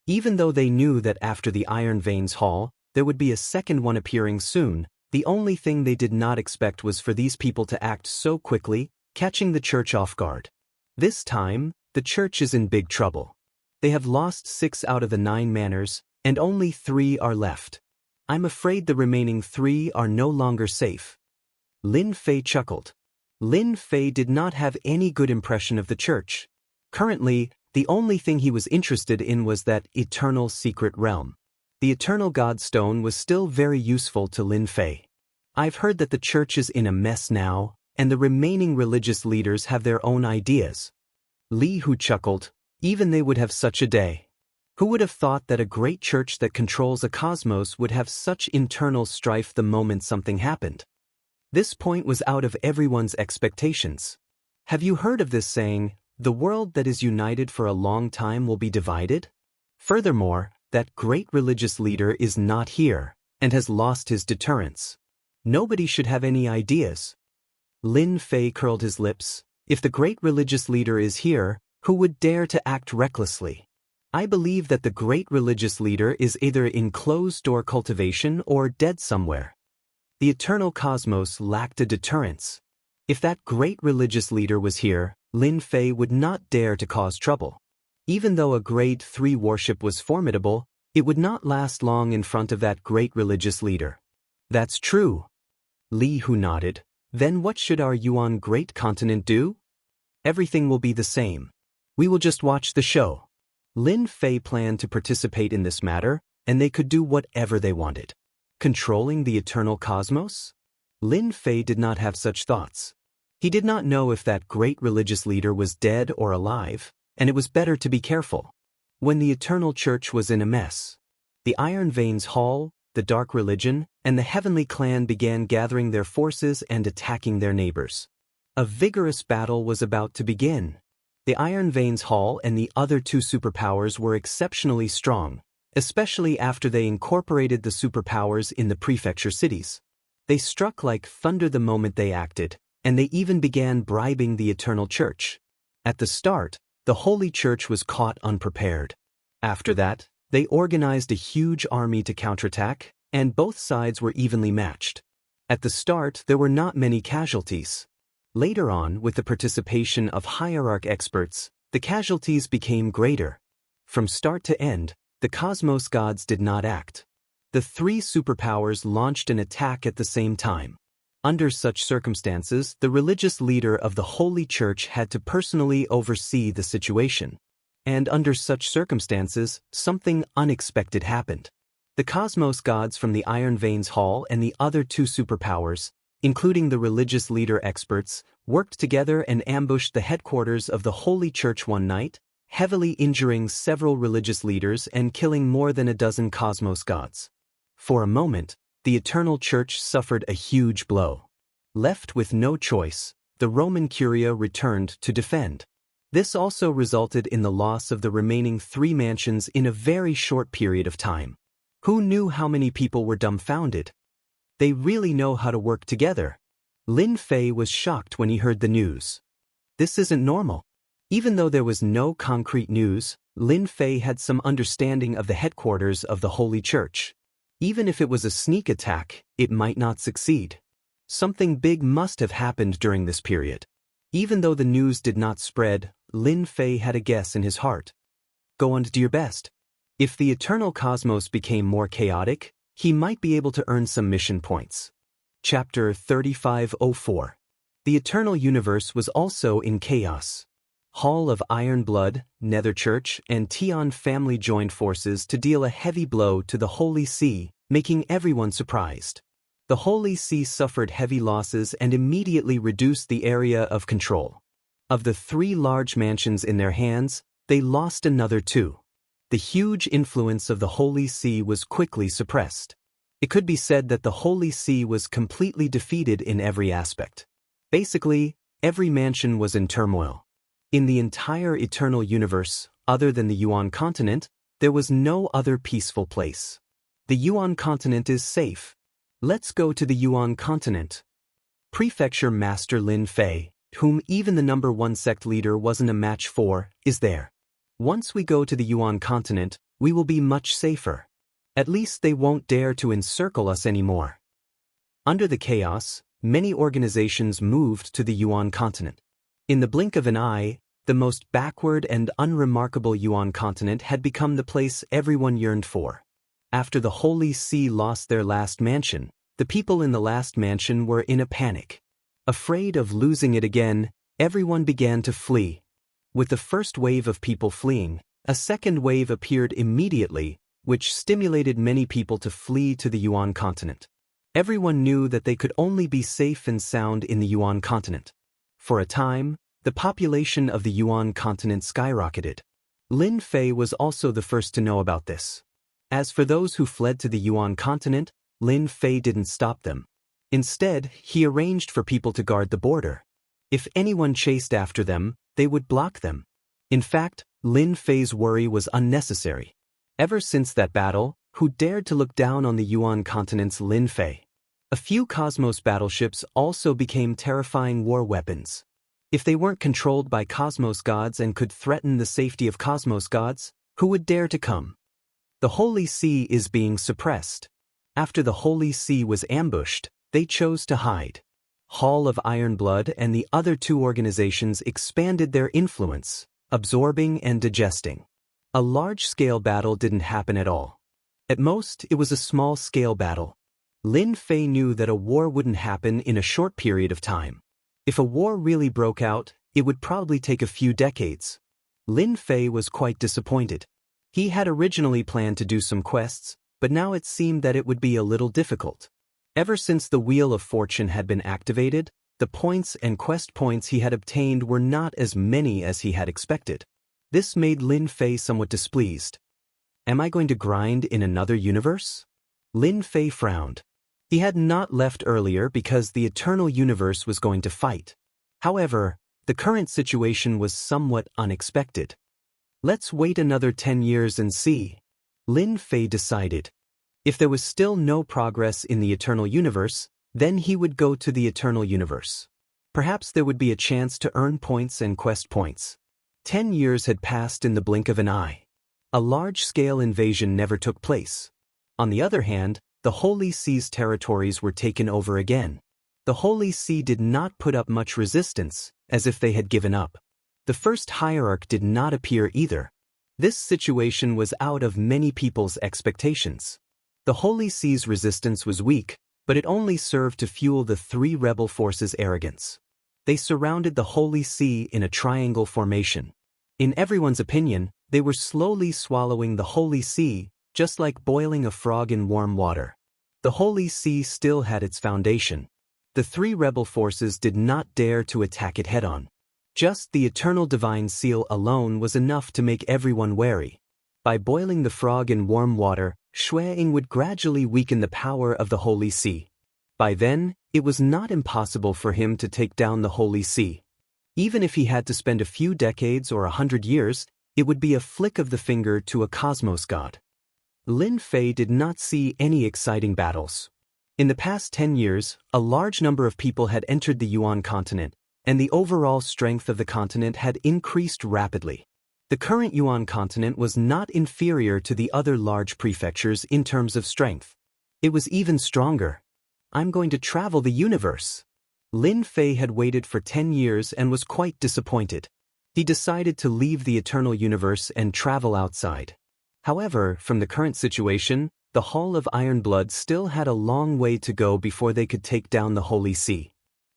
Even though they knew that after the Iron Veins Hall, there would be a second one appearing soon, the only thing they did not expect was for these people to act so quickly, catching the church off guard. This time, the church is in big trouble. They have lost 6 out of the 9 manors, and only 3 are left. I'm afraid the remaining 3 are no longer safe. Lin Fei chuckled. Lin Fei did not have any good impression of the church. Currently, the only thing he was interested in was that eternal secret realm. The eternal Godstone was still very useful to Lin Fei. I've heard that the church is in a mess now, and the remaining religious leaders have their own ideas. Li Hu chuckled. Even they would have such a day. Who would have thought that a great church that controls a cosmos would have such internal strife the moment something happened? This point was out of everyone's expectations. Have you heard of this saying, the world that is united for a long time will be divided? Furthermore, that great religious leader is not here, and has lost his deterrence. Nobody should have any ideas. Lin Fei curled his lips. If the great religious leader is here, who would dare to act recklessly? I believe that the great religious leader is either in closed-door cultivation or dead somewhere. The eternal cosmos lacked a deterrence. If that great religious leader was here, Lin Fei would not dare to cause trouble. Even though a grade 3 warship was formidable, it would not last long in front of that great religious leader. That's true. Li Hu nodded. Then what should our Yuan great continent do? Everything will be the same. We will just watch the show. Lin Fei planned to participate in this matter, and they could do whatever they wanted. Controlling the eternal cosmos? Lin Fei did not have such thoughts. He did not know if that great religious leader was dead or alive, and it was better to be careful. When the eternal church was in a mess, the Iron Veins Hall, the Dark Religion, and the Heavenly Clan began gathering their forces and attacking their neighbors. A vigorous battle was about to begin. The Iron Veins Hall and the other 2 superpowers were exceptionally strong, especially after they incorporated the superpowers in the prefecture cities. They struck like thunder the moment they acted, and they even began bribing the Eternal Church. At the start, the Holy Church was caught unprepared. After that, they organized a huge army to counterattack, and both sides were evenly matched. At the start, there were not many casualties. Later on, with the participation of hierarch experts, the casualties became greater. From start to end, the cosmos gods did not act. The 3 superpowers launched an attack at the same time. Under such circumstances, the religious leader of the Holy Church had to personally oversee the situation. And under such circumstances, something unexpected happened. The cosmos gods from the Iron Veins Hall and the other 2 superpowers, including the religious leader experts, worked together and ambushed the headquarters of the Holy Church one night, heavily injuring several religious leaders and killing more than a dozen cosmos gods. For a moment, the Eternal Church suffered a huge blow. Left with no choice, the Roman Curia returned to defend. This also resulted in the loss of the remaining 3 mansions in a very short period of time. Who knew how many people were dumbfounded? They really know how to work together. Lin Fei was shocked when he heard the news. This isn't normal. Even though there was no concrete news, Lin Fei had some understanding of the headquarters of the Holy Church. Even if it was a sneak attack, it might not succeed. Something big must have happened during this period. Even though the news did not spread, Lin Fei had a guess in his heart. Go and do your best. If the eternal cosmos became more chaotic, he might be able to earn some mission points. Chapter 3504. The eternal universe was also in chaos. Hall of Iron Blood, Nether Church, and Tian family joined forces to deal a heavy blow to the Holy See, making everyone surprised. The Holy See suffered heavy losses and immediately reduced the area of control. Of the 3 large mansions in their hands, they lost another 2. The huge influence of the Holy See was quickly suppressed. It could be said that the Holy See was completely defeated in every aspect. Basically, every mansion was in turmoil. In the entire eternal universe, other than the Yuan continent, there was no other peaceful place. The Yuan continent is safe. Let's go to the Yuan continent. Prefecture Master Lin Fei, whom even the number 1 sect leader wasn't a match for, is there. Once we go to the Yuan continent, we will be much safer. At least they won't dare to encircle us anymore. Under the chaos, many organizations moved to the Yuan continent. In the blink of an eye, the most backward and unremarkable Yuan continent had become the place everyone yearned for. After the Holy See lost their last mansion, the people in the last mansion were in a panic. Afraid of losing it again, everyone began to flee. With the first wave of people fleeing, a second wave appeared immediately, which stimulated many people to flee to the Yuan continent. Everyone knew that they could only be safe and sound in the Yuan continent. For a time, the population of the Yuan continent skyrocketed. Lin Fei was also the first to know about this. As for those who fled to the Yuan continent, Lin Fei didn't stop them. Instead, he arranged for people to guard the border. If anyone chased after them, they would block them. In fact, Lin Fei's worry was unnecessary. Ever since that battle, who dared to look down on the Yuan continent's Lin Fei? A few cosmos battleships also became terrifying war weapons. If they weren't controlled by cosmos gods and could threaten the safety of cosmos gods, who would dare to come? The Holy See is being suppressed. After the Holy See was ambushed, they chose to hide. Hall of Iron Blood and the other 2 organizations expanded their influence, absorbing and digesting. A large-scale battle didn't happen at all. At most, it was a small-scale battle. Lin Fei knew that a war wouldn't happen in a short period of time. If a war really broke out, it would probably take a few decades. Lin Fei was quite disappointed. He had originally planned to do some quests, but now it seemed that it would be a little difficult. Ever since the Wheel of Fortune had been activated, the points and quest points he had obtained were not as many as he had expected. This made Lin Fei somewhat displeased. Am I going to grind in another universe? Lin Fei frowned. He had not left earlier because the eternal universe was going to fight. However, the current situation was somewhat unexpected. Let's wait another 10 years and see. Lin Fei decided. If there was still no progress in the eternal universe, then he would go to the eternal universe. Perhaps there would be a chance to earn points and quest points. 10 years had passed in the blink of an eye. A large-scale invasion never took place. On the other hand, the Holy See's territories were taken over again. The Holy See did not put up much resistance, as if they had given up. The first hierarch did not appear either. This situation was out of many people's expectations. The Holy See's resistance was weak, but it only served to fuel the 3 rebel forces' arrogance. They surrounded the Holy See in a triangle formation. In everyone's opinion, they were slowly swallowing the Holy See, just like boiling a frog in warm water. The Holy See still had its foundation. the three rebel forces did not dare to attack it head-on. Just the eternal divine seal alone was enough to make everyone wary. By boiling the frog in warm water, Shuang would gradually weaken the power of the Holy See. By then, it was not impossible for him to take down the Holy See. Even if he had to spend a few decades or 100 years, it would be a flick of the finger to a cosmos god. Lin Fei did not see any exciting battles. In the past 10 years, a large number of people had entered the Yuan continent, and the overall strength of the continent had increased rapidly. The current Yuan continent was not inferior to the other large prefectures in terms of strength. It was even stronger. I'm going to travel the universe. Lin Fei had waited for 10 years and was quite disappointed. He decided to leave the eternal universe and travel outside. However, from the current situation, the Hall of Iron Blood still had a long way to go before they could take down the Holy See.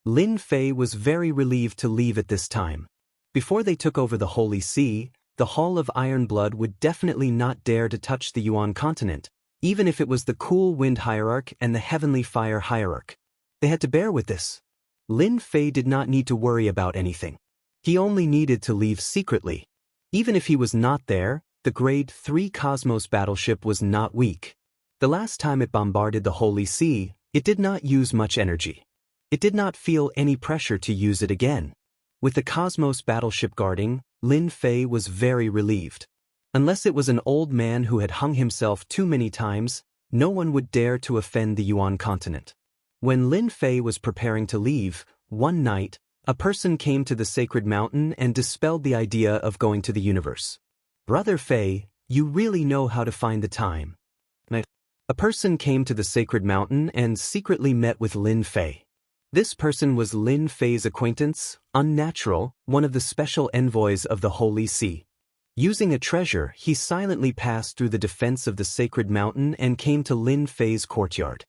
Lin Fei was very relieved to leave at this time. Before they took over the Holy See, the Hall of Iron Blood would definitely not dare to touch the Yuan continent, even if it was the Cool Wind Hierarch and the Heavenly Fire Hierarch. They had to bear with this. Lin Fei did not need to worry about anything. He only needed to leave secretly. Even if he was not there, the Grade 3 Cosmos battleship was not weak. The last time it bombarded the Holy See, it did not use much energy. It did not feel any pressure to use it again. With the Cosmos battleship guarding, Lin Fei was very relieved. Unless it was an old man who had hung himself too many times, no one would dare to offend the Yuan continent. When Lin Fei was preparing to leave, one night, a person came to the sacred mountain and dispelled the idea of going to the universe. Brother Fei, you really know how to find the time. A person came to the sacred mountain and secretly met with Lin Fei. This person was Lin Fei's acquaintance, Unnatural, one of the special envoys of the Holy See. Using a treasure, he silently passed through the defense of the sacred mountain and came to Lin Fei's courtyard.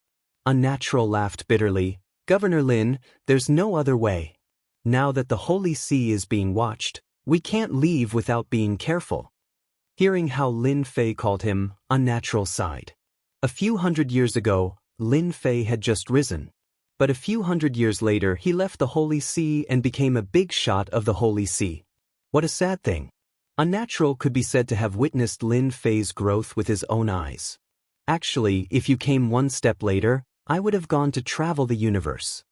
Unnatural laughed bitterly. Governor Lin, there's no other way. Now that the Holy See is being watched, we can't leave without being careful. Hearing how Lin Fei called him, Unnatural sighed. A few hundred years ago, Lin Fei had just risen. But a few hundred years later he left the Holy See and became a big shot of the Holy See. What a sad thing. Unnatural could be said to have witnessed Lin Fei's growth with his own eyes. Actually, if you came one step later, I would have gone to travel the universe.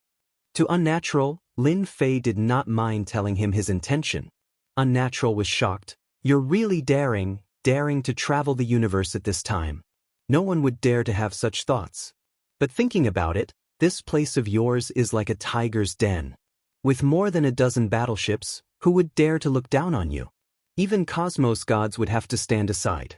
To Unnatural, Lin Fei did not mind telling him his intention. Unnatural was shocked. You're really daring to travel the universe at this time. No one would dare to have such thoughts. But thinking about it, this place of yours is like a tiger's den. With more than a dozen battleships, who would dare to look down on you? Even cosmos gods would have to stand aside.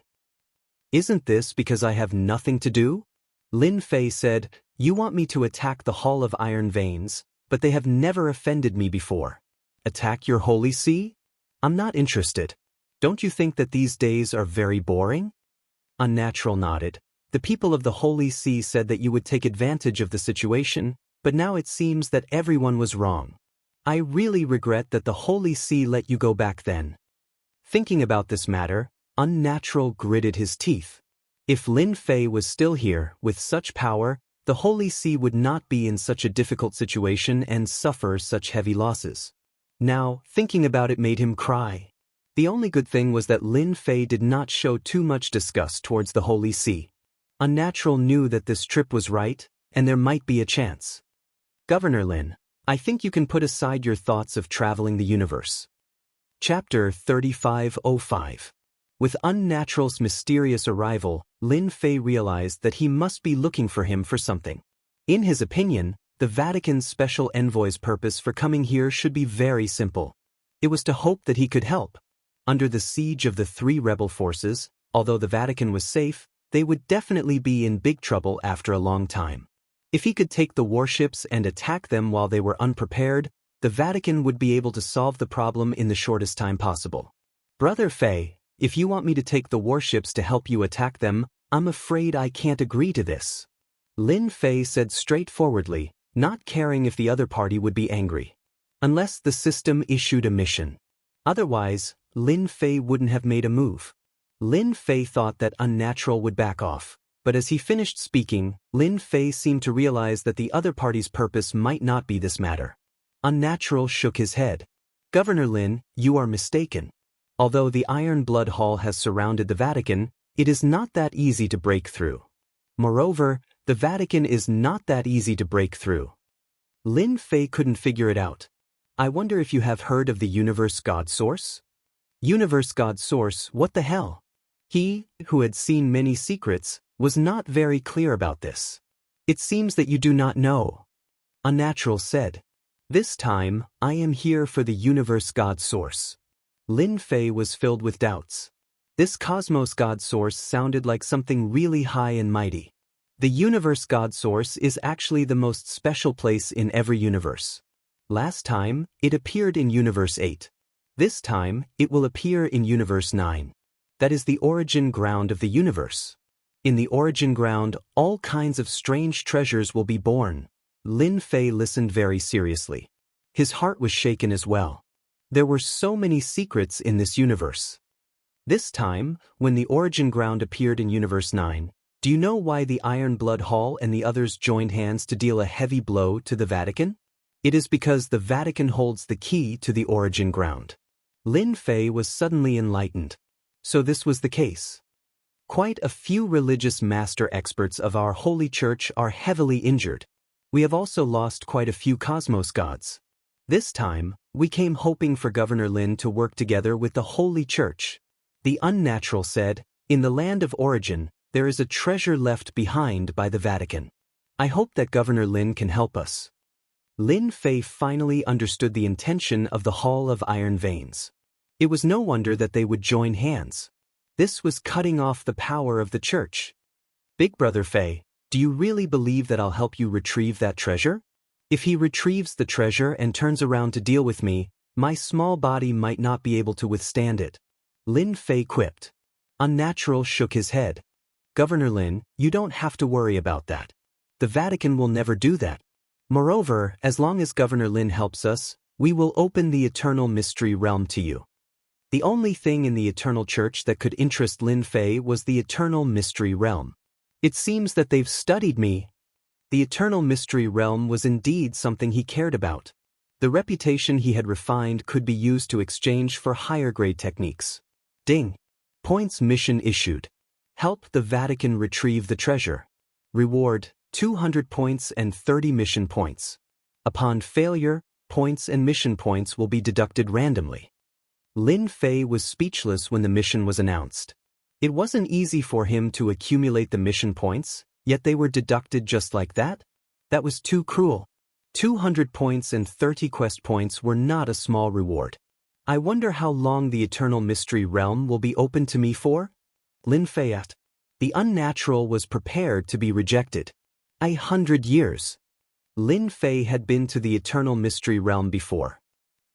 Isn't this because I have nothing to do? Lin Fei said, you want me to attack the Hall of Iron Veins, but they have never offended me before. Attack your Holy See? I'm not interested. Don't you think that these days are very boring? Unnatural nodded. The people of the Holy See said that you would take advantage of the situation, but now it seems that everyone was wrong. I really regret that the Holy See let you go back then. Thinking about this matter, Unnatural gritted his teeth. If Lin Fei was still here, with such power, the Holy See would not be in such a difficult situation and suffer such heavy losses. Now, thinking about it made him cry. The only good thing was that Lin Fei did not show too much disgust towards the Holy See. Unnatural knew that this trip was right, and there might be a chance. Governor Lin, I think you can put aside your thoughts of traveling the universe. Chapter 3505. With Unnatural's mysterious arrival, Lin Fei realized that he must be looking for him for something. In his opinion, the Vatican's special envoy's purpose for coming here should be very simple. It was to hope that he could help. Under the siege of the three rebel forces, although the Vatican was safe, they would definitely be in big trouble after a long time. If he could take the warships and attack them while they were unprepared, the Vatican would be able to solve the problem in the shortest time possible. Brother Fei, if you want me to take the warships to help you attack them, I'm afraid I can't agree to this. Lin Fei said straightforwardly, not caring if the other party would be angry. Unless the system issued a mission. Otherwise, Lin Fei wouldn't have made a move. Lin Fei thought that Unnatural would back off, But as he finished speaking, Lin Fei seemed to realize that the other party's purpose might not be this matter. Unnatural shook his head. Governor Lin, you are mistaken. Although the Iron Blood Hall has surrounded the Vatican, it is not that easy to break through. Moreover, the Vatican is not that easy to break through. Lin Fei couldn't figure it out. I wonder if you have heard of the Universe God Source? Universe God Source, what the hell? He, who had seen many secrets, was not very clear about this. It seems that you do not know. Unnatural said. This time, I am here for the Universe God Source. Lin Fei was filled with doubts. This Cosmos God Source sounded like something really high and mighty. The Universe God Source is actually the most special place in every universe. Last time, it appeared in Universe 8. This time, it will appear in Universe 9. That is the origin ground of the universe. In the origin ground, all kinds of strange treasures will be born. Lin Fei listened very seriously. His heart was shaken as well. There were so many secrets in this universe. This time, when the origin ground appeared in Universe 9, do you know why the Iron Blood Hall and the others joined hands to deal a heavy blow to the Vatican? It is because the Vatican holds the key to the origin ground. Lin Fei was suddenly enlightened. So this was the case. Quite a few religious master experts of our holy church are heavily injured. We have also lost quite a few cosmos gods. This time, we came hoping for Governor Lin to work together with the holy church. The Unnatural said, in the land of origin, there is a treasure left behind by the Vatican. I hope that Governor Lin can help us. Lin Fei finally understood the intention of the Hall of Iron Veins. It was no wonder that they would join hands. This was cutting off the power of the church. Big Brother Fei, do you really believe that I'll help you retrieve that treasure? If he retrieves the treasure and turns around to deal with me, my small body might not be able to withstand it. Lin Fei quipped. Unnatural shook his head. Governor Lin, you don't have to worry about that. The Vatican will never do that. Moreover, as long as Governor Lin helps us, we will open the eternal mystery realm to you. The only thing in the eternal church that could interest Lin Fei was the eternal mystery realm. It seems that they've studied me. The eternal mystery realm was indeed something he cared about. The reputation he had refined could be used to exchange for higher grade techniques. Ding. Points mission issued. Help the Vatican retrieve the treasure. Reward, 200 points and 30 mission points. Upon failure, points and mission points will be deducted randomly. Lin Fei was speechless when the mission was announced. It wasn't easy for him to accumulate the mission points, yet they were deducted just like that? That was too cruel. 200 points and 30 quest points were not a small reward. I wonder how long the Eternal Mystery Realm will be open to me for? Lin Fei asked. The Unnatural was prepared to be rejected. 100 years. Lin Fei had been to the Eternal Mystery Realm before.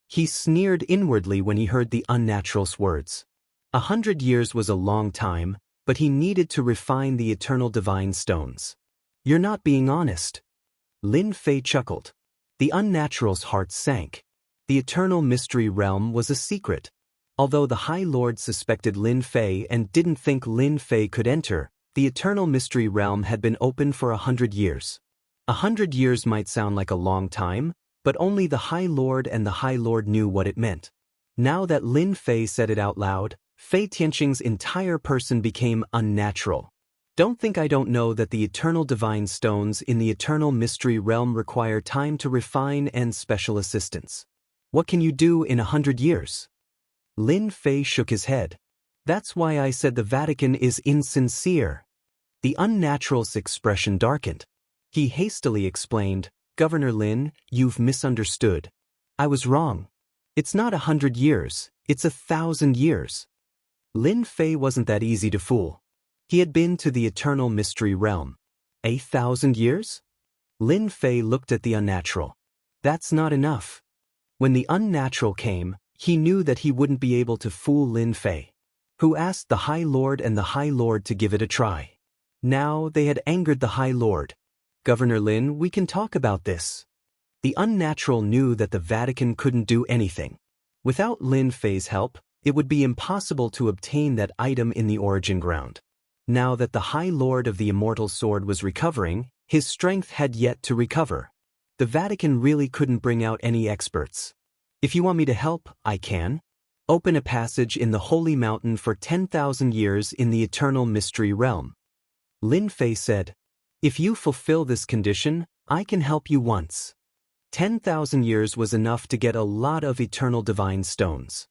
He sneered inwardly when he heard the Unnatural's words. 100 years was a long time, but he needed to refine the eternal divine stones. You're not being honest. Lin Fei chuckled. The Unnatural's heart sank. The Eternal Mystery Realm was a secret. Although the High Lord suspected Lin Fei and didn't think Lin Fei could enter, the Eternal Mystery Realm had been open for 100 years. 100 years might sound like a long time, but only the High Lord and the High Lord knew what it meant. Now that Lin Fei said it out loud, Fei Tianqing's entire person became unnatural. Don't think I don't know that the eternal divine stones in the Eternal Mystery Realm require time to refine and special assistance. What can you do in 100 years? Lin Fei shook his head. That's why I said the Vatican is insincere. The Unnatural's expression darkened. He hastily explained, Governor Lin, you've misunderstood. I was wrong. It's not 100 years, it's 1,000 years. Lin Fei wasn't that easy to fool. He had been to the Eternal Mystery Realm. 1,000 years? Lin Fei looked at the Unnatural. That's not enough. When the Unnatural came, he knew that he wouldn't be able to fool Lin Fei, who asked the High Lord and the High Lord to give it a try. Now they had angered the High Lord. Governor Lin, we can talk about this. The Unnatural knew that the Vatican couldn't do anything. Without Lin Fei's help, it would be impossible to obtain that item in the origin ground. Now that the High Lord of the Immortal Sword was recovering, his strength had yet to recover. The Vatican really couldn't bring out any experts. If you want me to help, I can. Open a passage in the Holy Mountain for 10,000 years in the Eternal Mystery Realm. Lin Fei said, if you fulfill this condition, I can help you once. 10,000 years was enough to get a lot of eternal divine stones.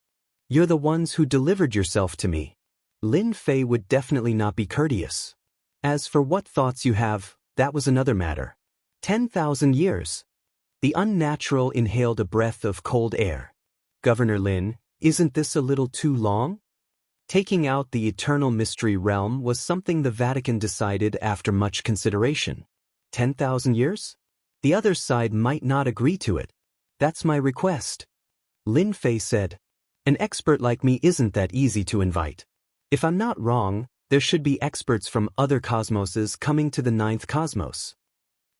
You're the ones who delivered yourself to me. Lin Fei would definitely not be courteous. As for what thoughts you have, that was another matter. 10,000 years. The unnatural inhaled a breath of cold air. Governor Lin, isn't this a little too long? Taking out the Eternal Mystery Realm was something the Vatican decided after much consideration. 10,000 years? The other side might not agree to it. That's my request. Lin Fei said, an expert like me isn't that easy to invite. If I'm not wrong, there should be experts from other cosmoses coming to the 9th cosmos.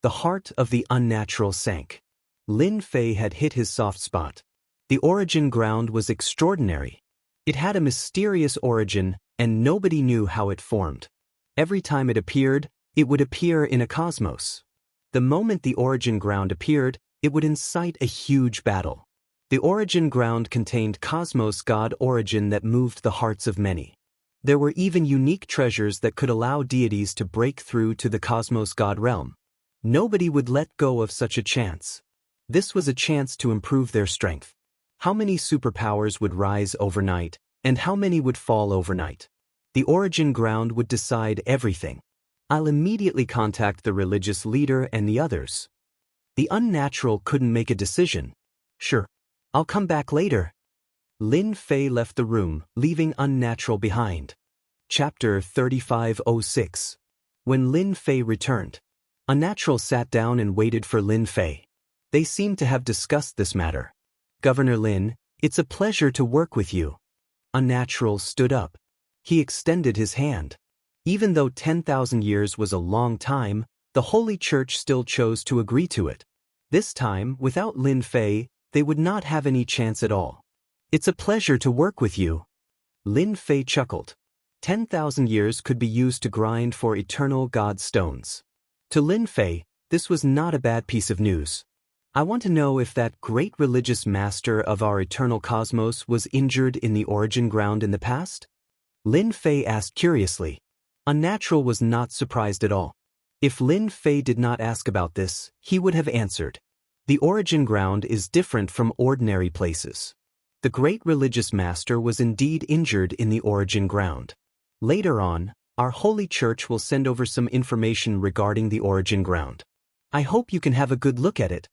The heart of the unnatural sank. Lin Fei had hit his soft spot. The origin ground was extraordinary. It had a mysterious origin, and nobody knew how it formed. Every time it appeared, it would appear in a cosmos. The moment the origin ground appeared, it would incite a huge battle. The origin ground contained cosmos god origin that moved the hearts of many. There were even unique treasures that could allow deities to break through to the cosmos god realm. Nobody would let go of such a chance. This was a chance to improve their strength. How many superpowers would rise overnight, and how many would fall overnight? The origin ground would decide everything. I'll immediately contact the religious leader and the others. The unnatural couldn't make a decision. Sure. I'll come back later. Lin Fei left the room, leaving unnatural behind. Chapter 3506. When Lin Fei returned, unnatural sat down and waited for Lin Fei. They seemed to have discussed this matter. Governor Lin, it's a pleasure to work with you. Unnatural stood up. He extended his hand. Even though 10,000 years was a long time, the Holy Church still chose to agree to it. This time, without Lin Fei, they would not have any chance at all. It's a pleasure to work with you. Lin Fei chuckled. 10,000 years could be used to grind for eternal god stones. To Lin Fei, this was not a bad piece of news. I want to know if that great religious master of our eternal cosmos was injured in the origin ground in the past? Lin Fei asked curiously. Unnatural was not surprised at all. If Lin Fei did not ask about this, he would have answered. The origin ground is different from ordinary places. The great religious master was indeed injured in the origin ground. Later on, our Holy Church will send over some information regarding the origin ground. I hope you can have a good look at it.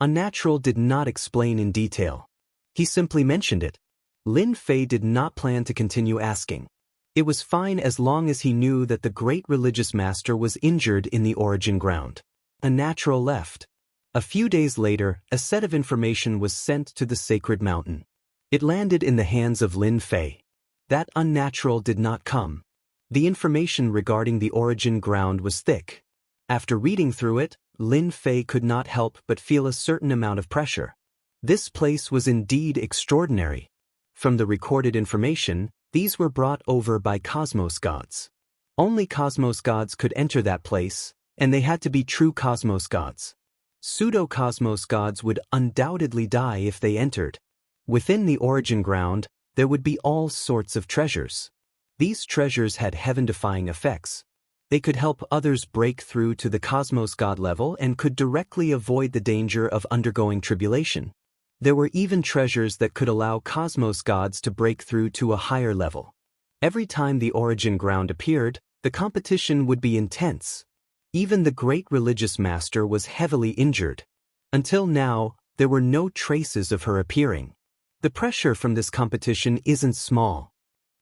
Unnatural did not explain in detail. He simply mentioned it. Lin Fei did not plan to continue asking. It was fine as long as he knew that the great religious master was injured in the origin ground. Unnatural left. A few days later, a set of information was sent to the sacred mountain. It landed in the hands of Lin Fei. That unnatural did not come. The information regarding the origin ground was thick. After reading through it, Lin Fei could not help but feel a certain amount of pressure. This place was indeed extraordinary. From the recorded information, these were brought over by cosmos gods. Only cosmos gods could enter that place, and they had to be true cosmos gods. Pseudo-cosmos gods would undoubtedly die if they entered. Within the origin ground, there would be all sorts of treasures. These treasures had heaven-defying effects. They could help others break through to the cosmos god level and could directly avoid the danger of undergoing tribulation. There were even treasures that could allow cosmos gods to break through to a higher level. Every time the origin ground appeared, the competition would be intense. Even the great religious master was heavily injured. Until now, there were no traces of her appearing. The pressure from this competition isn't small.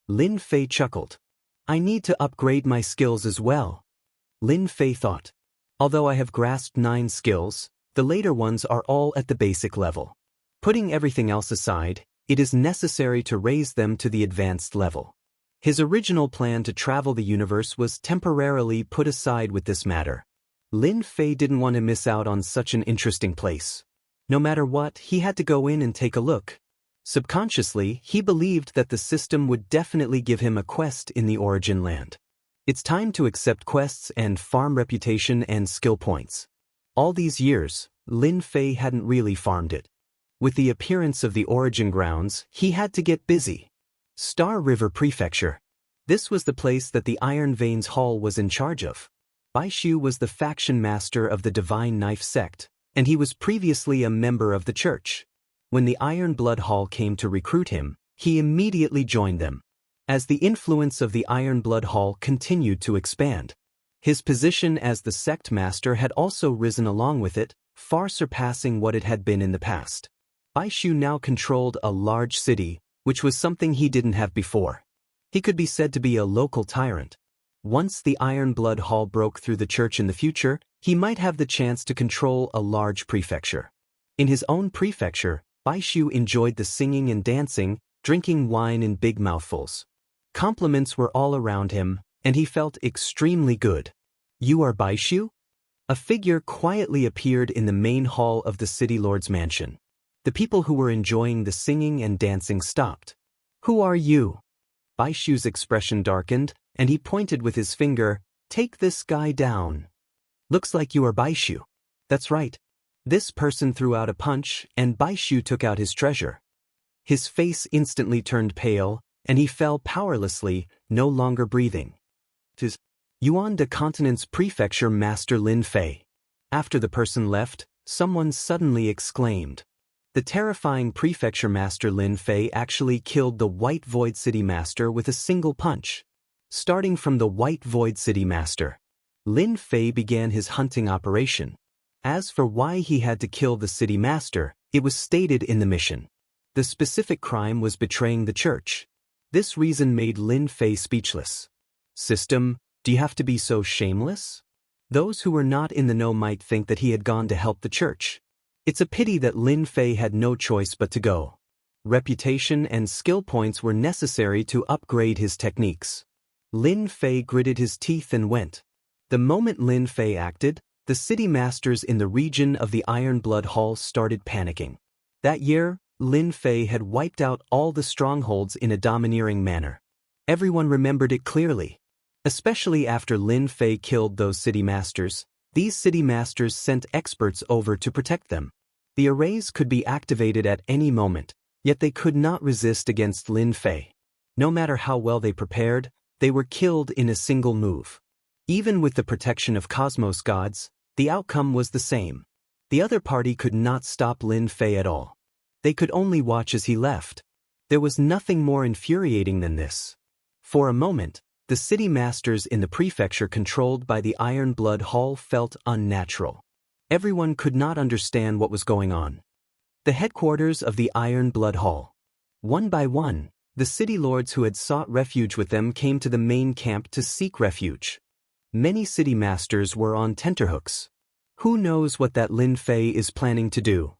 Lin Fei chuckled. I need to upgrade my skills as well. Lin Fei thought. Although I have grasped 9 skills, the later ones are all at the basic level. Putting everything else aside, it is necessary to raise them to the advanced level. His original plan to travel the universe was temporarily put aside with this matter. Lin Fei didn't want to miss out on such an interesting place. No matter what, he had to go in and take a look. Subconsciously, he believed that the system would definitely give him a quest in the origin land. It's time to accept quests and farm reputation and skill points. All these years, Lin Fei hadn't really farmed it. With the appearance of the origin grounds, he had to get busy. Star River Prefecture. This was the place that the Iron Veins Hall was in charge of. Bai Shu was the faction master of the Divine Knife sect, and he was previously a member of the church. When the Iron Blood Hall came to recruit him, he immediately joined them. As the influence of the Iron Blood Hall continued to expand, his position as the sect master had also risen along with it, far surpassing what it had been in the past. Bai Shu now controlled a large city, which was something he didn't have before. He could be said to be a local tyrant. Once the Iron Blood Hall broke through the church in the future, he might have the chance to control a large prefecture. In his own prefecture, Bai Shu enjoyed the singing and dancing, drinking wine in big mouthfuls. Compliments were all around him, and he felt extremely good. "You are Bai Shu?" A figure quietly appeared in the main hall of the city lord's mansion. The people who were enjoying the singing and dancing stopped. "Who are you?" Bai Shu's expression darkened, and he pointed with his finger. "Take this guy down." "Looks like you are Bai Shu." "That's right." This person threw out a punch, and Bai Shu took out his treasure. His face instantly turned pale, and he fell powerlessly, no longer breathing. "'Tis Yuan de Continent's Prefecture Master Lin Fei." After the person left, someone suddenly exclaimed. The terrifying Prefecture Master Lin Fei actually killed the White Void City Master with a single punch. Starting from the White Void City Master, Lin Fei began his hunting operation. As for why he had to kill the City Master, it was stated in the mission. The specific crime was betraying the church. This reason made Lin Fei speechless. "System, do you have to be so shameless?" Those who were not in the know might think that he had gone to help the church. It's a pity that Lin Fei had no choice but to go. Reputation and skill points were necessary to upgrade his techniques. Lin Fei gritted his teeth and went. The moment Lin Fei acted, the city masters in the region of the Iron Blood Hall started panicking. That year, Lin Fei had wiped out all the strongholds in a domineering manner. Everyone remembered it clearly. Especially after Lin Fei killed those city masters, these city masters sent experts over to protect them. The arrays could be activated at any moment, yet they could not resist against Lin Fei. No matter how well they prepared, they were killed in a single move. Even with the protection of Cosmos gods, the outcome was the same. The other party could not stop Lin Fei at all. They could only watch as he left. There was nothing more infuriating than this. For a moment, the city masters in the prefecture controlled by the Iron Blood Hall felt unnatural. Everyone could not understand what was going on. The headquarters of the Iron Blood Hall. One by one, the city lords who had sought refuge with them came to the main camp to seek refuge. Many city masters were on tenterhooks. Who knows what that Lin Fei is planning to do?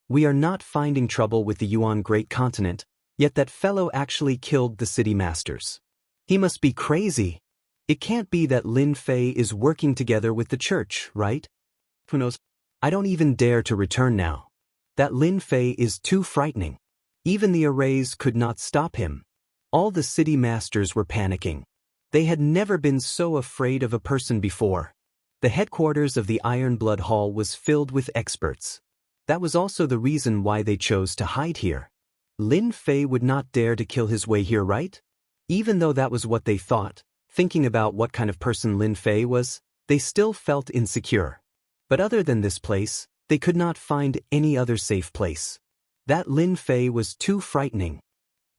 We are not finding trouble with the Yuan Great Continent, yet that fellow actually killed the city masters. He must be crazy. It can't be that Lin Fei is working together with the church, right? Who knows? I don't even dare to return now. That Lin Fei is too frightening. Even the arrays could not stop him. All the city masters were panicking. They had never been so afraid of a person before. The headquarters of the Iron Blood Hall was filled with experts. That was also the reason why they chose to hide here. Lin Fei would not dare to kill his way here, right? Even though that was what they thought, thinking about what kind of person Lin Fei was, they still felt insecure. But other than this place, they could not find any other safe place. That Lin Fei was too frightening.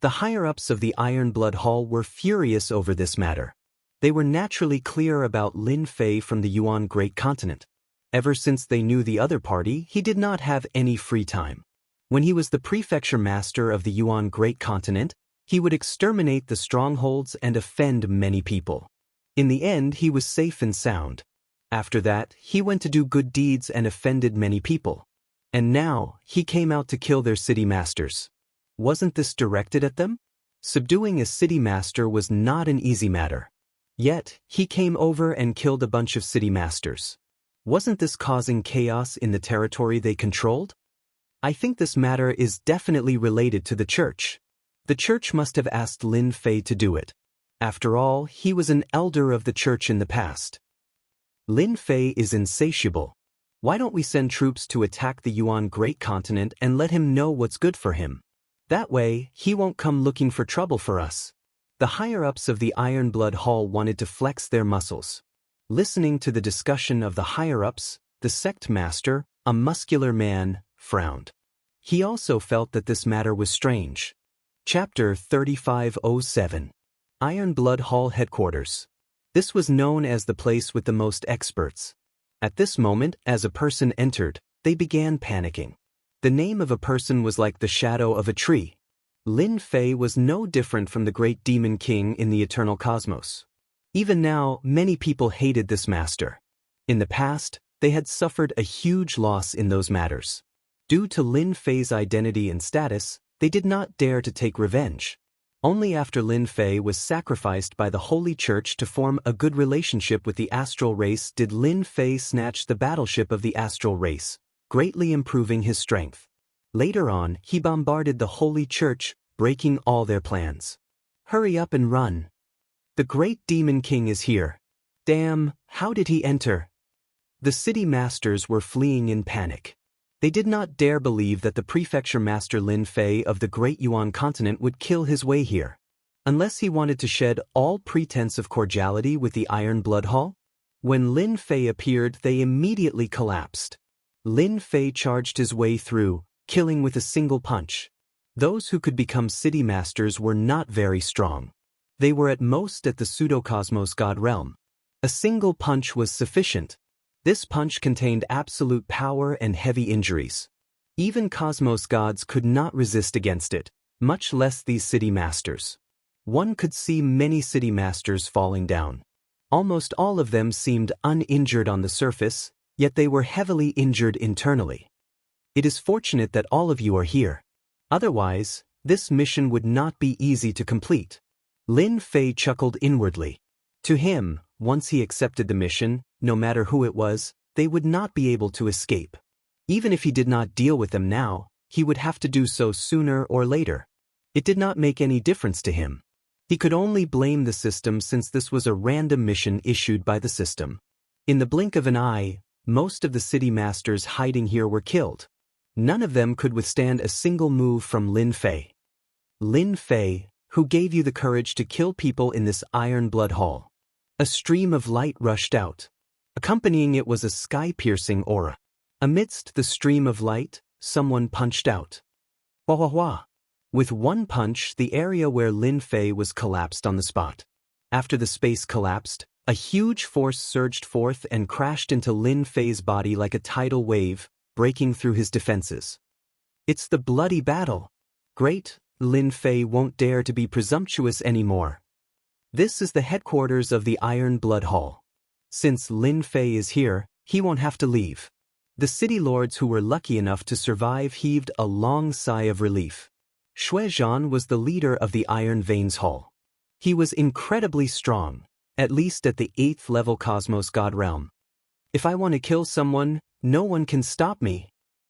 The higher-ups of the Iron Blood Hall were furious over this matter. They were naturally clear about Lin Fei from the Yuan Great Continent. Ever since they knew the other party, he did not have any free time. When he was the prefecture master of the Yuan Great Continent, he would exterminate the strongholds and offend many people. In the end, he was safe and sound. After that, he went to do good deeds and offended many people. And now, he came out to kill their city masters. Wasn't this directed at them? Subduing a city master was not an easy matter. Yet, he came over and killed a bunch of city masters. Wasn't this causing chaos in the territory they controlled? I think this matter is definitely related to the church. The church must have asked Lin Fei to do it. After all, he was an elder of the church in the past. Lin Fei is insatiable. Why don't we send troops to attack the Yuan Great Continent and let him know what's good for him? That way, he won't come looking for trouble for us. The higher-ups of the Iron Blood Hall wanted to flex their muscles. Listening to the discussion of the higher-ups, the sect master, a muscular man, frowned. He also felt that this matter was strange. Chapter 3507. Iron Blood Hall Headquarters. This was known as the place with the most experts. At this moment, as a person entered, they began panicking. The name of a person was like the shadow of a tree. Lin Fei was no different from the great demon king in the eternal cosmos. Even now, many people hated this master. In the past, they had suffered a huge loss in those matters. Due to Lin Fei's identity and status, they did not dare to take revenge. Only after Lin Fei was sacrificed by the Holy Church to form a good relationship with the astral race did Lin Fei snatch the battleship of the astral race, greatly improving his strength. Later on, he bombarded the Holy Church, breaking all their plans. Hurry up and run. The great demon king is here. Damn, how did he enter? The city masters were fleeing in panic. They did not dare believe that the prefecture master Lin Fei of the Great Yuan continent would kill his way here. Unless he wanted to shed all pretense of cordiality with the Iron Blood Hall? When Lin Fei appeared, they immediately collapsed. Lin Fei charged his way through, killing with a single punch. Those who could become city masters were not very strong. They were at most at the pseudo-cosmos god realm. A single punch was sufficient. This punch contained absolute power and heavy injuries. Even cosmos gods could not resist against it, much less these city masters. One could see many city masters falling down. Almost all of them seemed uninjured on the surface, yet they were heavily injured internally. It is fortunate that all of you are here. Otherwise, this mission would not be easy to complete. Lin Fei chuckled inwardly. To him, once he accepted the mission, no matter who it was, they would not be able to escape. Even if he did not deal with them now, he would have to do so sooner or later. It did not make any difference to him. He could only blame the system since this was a random mission issued by the system. In the blink of an eye, most of the city masters hiding here were killed. None of them could withstand a single move from Lin Fei. Lin Fei, who gave you the courage to kill people in this Iron Blood Hall? A stream of light rushed out. Accompanying it was a sky-piercing aura. Amidst the stream of light, someone punched out. Wah wah wah. With one punch, the area where Lin Fei was collapsed on the spot. After the space collapsed, a huge force surged forth and crashed into Lin Fei's body like a tidal wave, breaking through his defenses. It's the bloody battle. Great, Lin Fei won't dare to be presumptuous anymore. This is the headquarters of the Iron Blood Hall. Since Lin Fei is here, he won't have to leave. The city lords who were lucky enough to survive heaved a long sigh of relief. Shuizhan was the leader of the Iron Veins Hall. He was incredibly strong, at least at the 8th level Cosmos God realm. If I want to kill someone, no one can stop me.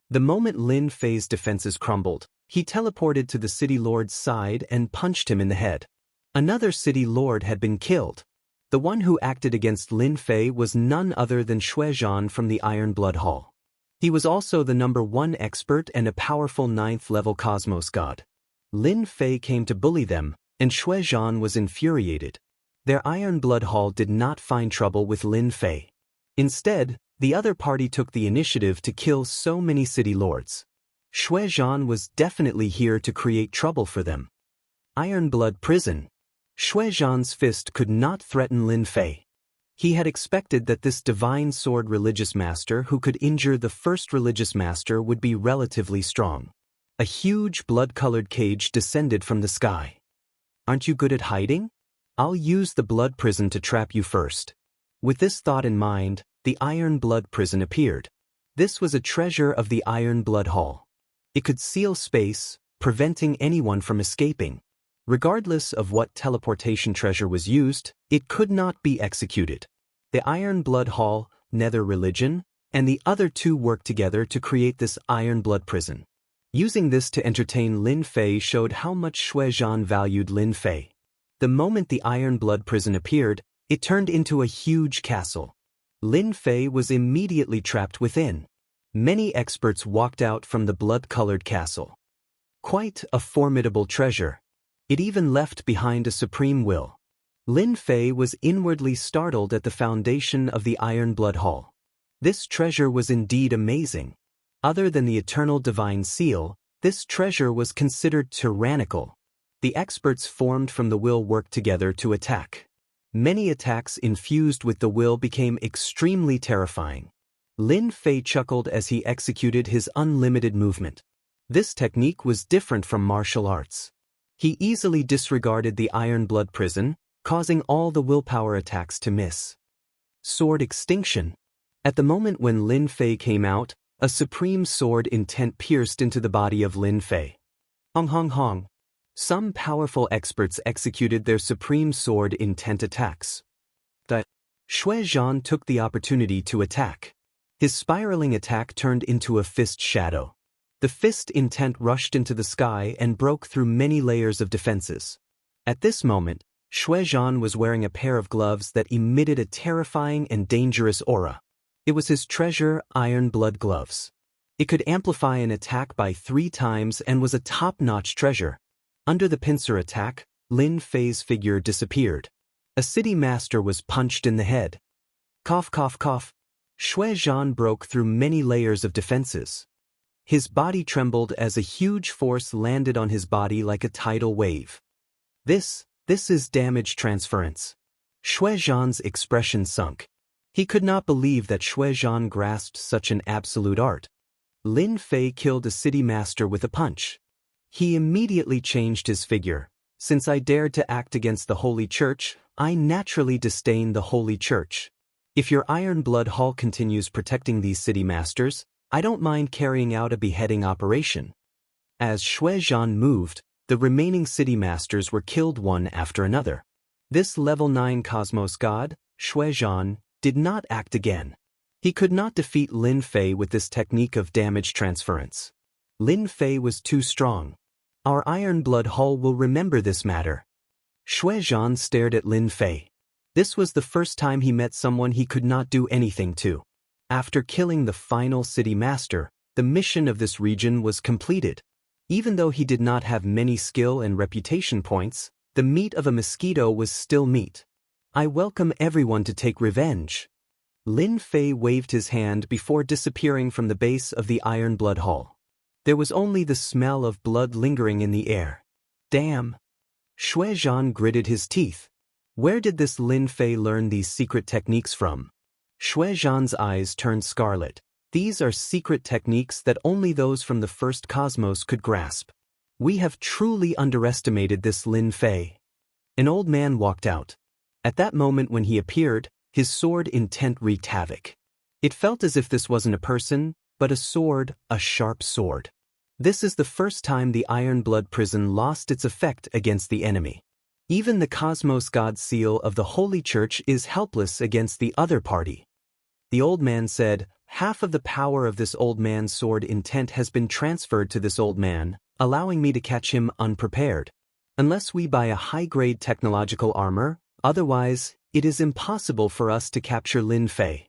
The moment Lin Fei's defenses crumbled, he teleported to the city lord's side and punched him in the head. Another city lord had been killed. The one who acted against Lin Fei was none other than Shuizhan from the Iron Blood Hall. He was also the #1 expert and a powerful 9th level Cosmos God. Lin Fei came to bully them, and Shuizhan was infuriated. Their Iron Blood Hall did not find trouble with Lin Fei. Instead, the other party took the initiative to kill so many city lords. Shuizhan was definitely here to create trouble for them. Iron Blood Prison. Shuizhan's fist could not threaten Lin Fei. He had expected that this divine sword religious master who could injure the first religious master would be relatively strong. A huge blood-colored cage descended from the sky. Aren't you good at hiding? I'll use the blood prison to trap you first. With this thought in mind, the Iron Blood Prison appeared. This was a treasure of the Iron Blood Hall. It could seal space, preventing anyone from escaping. Regardless of what teleportation treasure was used, it could not be executed. The Iron Blood Hall, Nether Religion, and the other two worked together to create this Iron Blood Prison. Using this to entertain Lin Fei showed how much Shuizhan valued Lin Fei. The moment the Iron Blood prison appeared, it turned into a huge castle. Lin Fei was immediately trapped within. Many experts walked out from the blood-colored castle. Quite a formidable treasure. It even left behind a supreme will. Lin Fei was inwardly startled at the foundation of the Iron Blood Hall. This treasure was indeed amazing. Other than the eternal divine seal, this treasure was considered tyrannical. The experts formed from the will worked together to attack. Many attacks infused with the will became extremely terrifying. Lin Fei chuckled as he executed his unlimited movement. This technique was different from martial arts. He easily disregarded the Iron Blood prison, causing all the willpower attacks to miss. Sword extinction. At the moment when Lin Fei came out, a supreme sword intent pierced into the body of Lin Fei. Hong hong hong. Some powerful experts executed their supreme sword intent attacks. Shui Zhan took the opportunity to attack. His spiraling attack turned into a fist shadow. The fist intent rushed into the sky and broke through many layers of defenses. At this moment, Shui Zhan was wearing a pair of gloves that emitted a terrifying and dangerous aura. It was his treasure, Iron Blood gloves. It could amplify an attack by 3 times and was a top-notch treasure. Under the pincer attack, Lin Fei's figure disappeared. A city master was punched in the head. Cough cough cough. Shui Zhan broke through many layers of defenses. His body trembled as a huge force landed on his body like a tidal wave. This is damage transference. Shui Zhan's expression sunk. He could not believe that Shui Zhan grasped such an absolute art. Lin Fei killed a city master with a punch. He immediately changed his figure. Since I dared to act against the Holy Church, I naturally disdain the Holy Church. If your Iron Blood Hall continues protecting these city masters, I don't mind carrying out a beheading operation. As Shui Zhan moved, the remaining city masters were killed one after another. This level 9 Cosmos God, Shui Zhan, did not act again. He could not defeat Lin Fei with this technique of damage transference. Lin Fei was too strong. Our Iron Blood Hall will remember this matter. Shui Zhan stared at Lin Fei. This was the first time he met someone he could not do anything to. After killing the final city master, the mission of this region was completed. Even though he did not have many skill and reputation points, the meat of a mosquito was still meat. I welcome everyone to take revenge. Lin Fei waved his hand before disappearing from the base of the Iron Blood Hall. There was only the smell of blood lingering in the air. Damn! Shui Zhan gritted his teeth. Where did this Lin Fei learn these secret techniques from? Shui Zhan's eyes turned scarlet. These are secret techniques that only those from the first cosmos could grasp. We have truly underestimated this Lin Fei. An old man walked out. At that moment when he appeared, his sword intent wreaked havoc. It felt as if this wasn't a person, but a sword, a sharp sword. This is the first time the Iron Blood prison lost its effect against the enemy. Even the Cosmos God seal of the Holy Church is helpless against the other party. The old man said, half of the power of this old man's sword intent has been transferred to this old man, allowing me to catch him unprepared. Unless we buy a high-grade technological armor, otherwise, it is impossible for us to capture Lin Fei.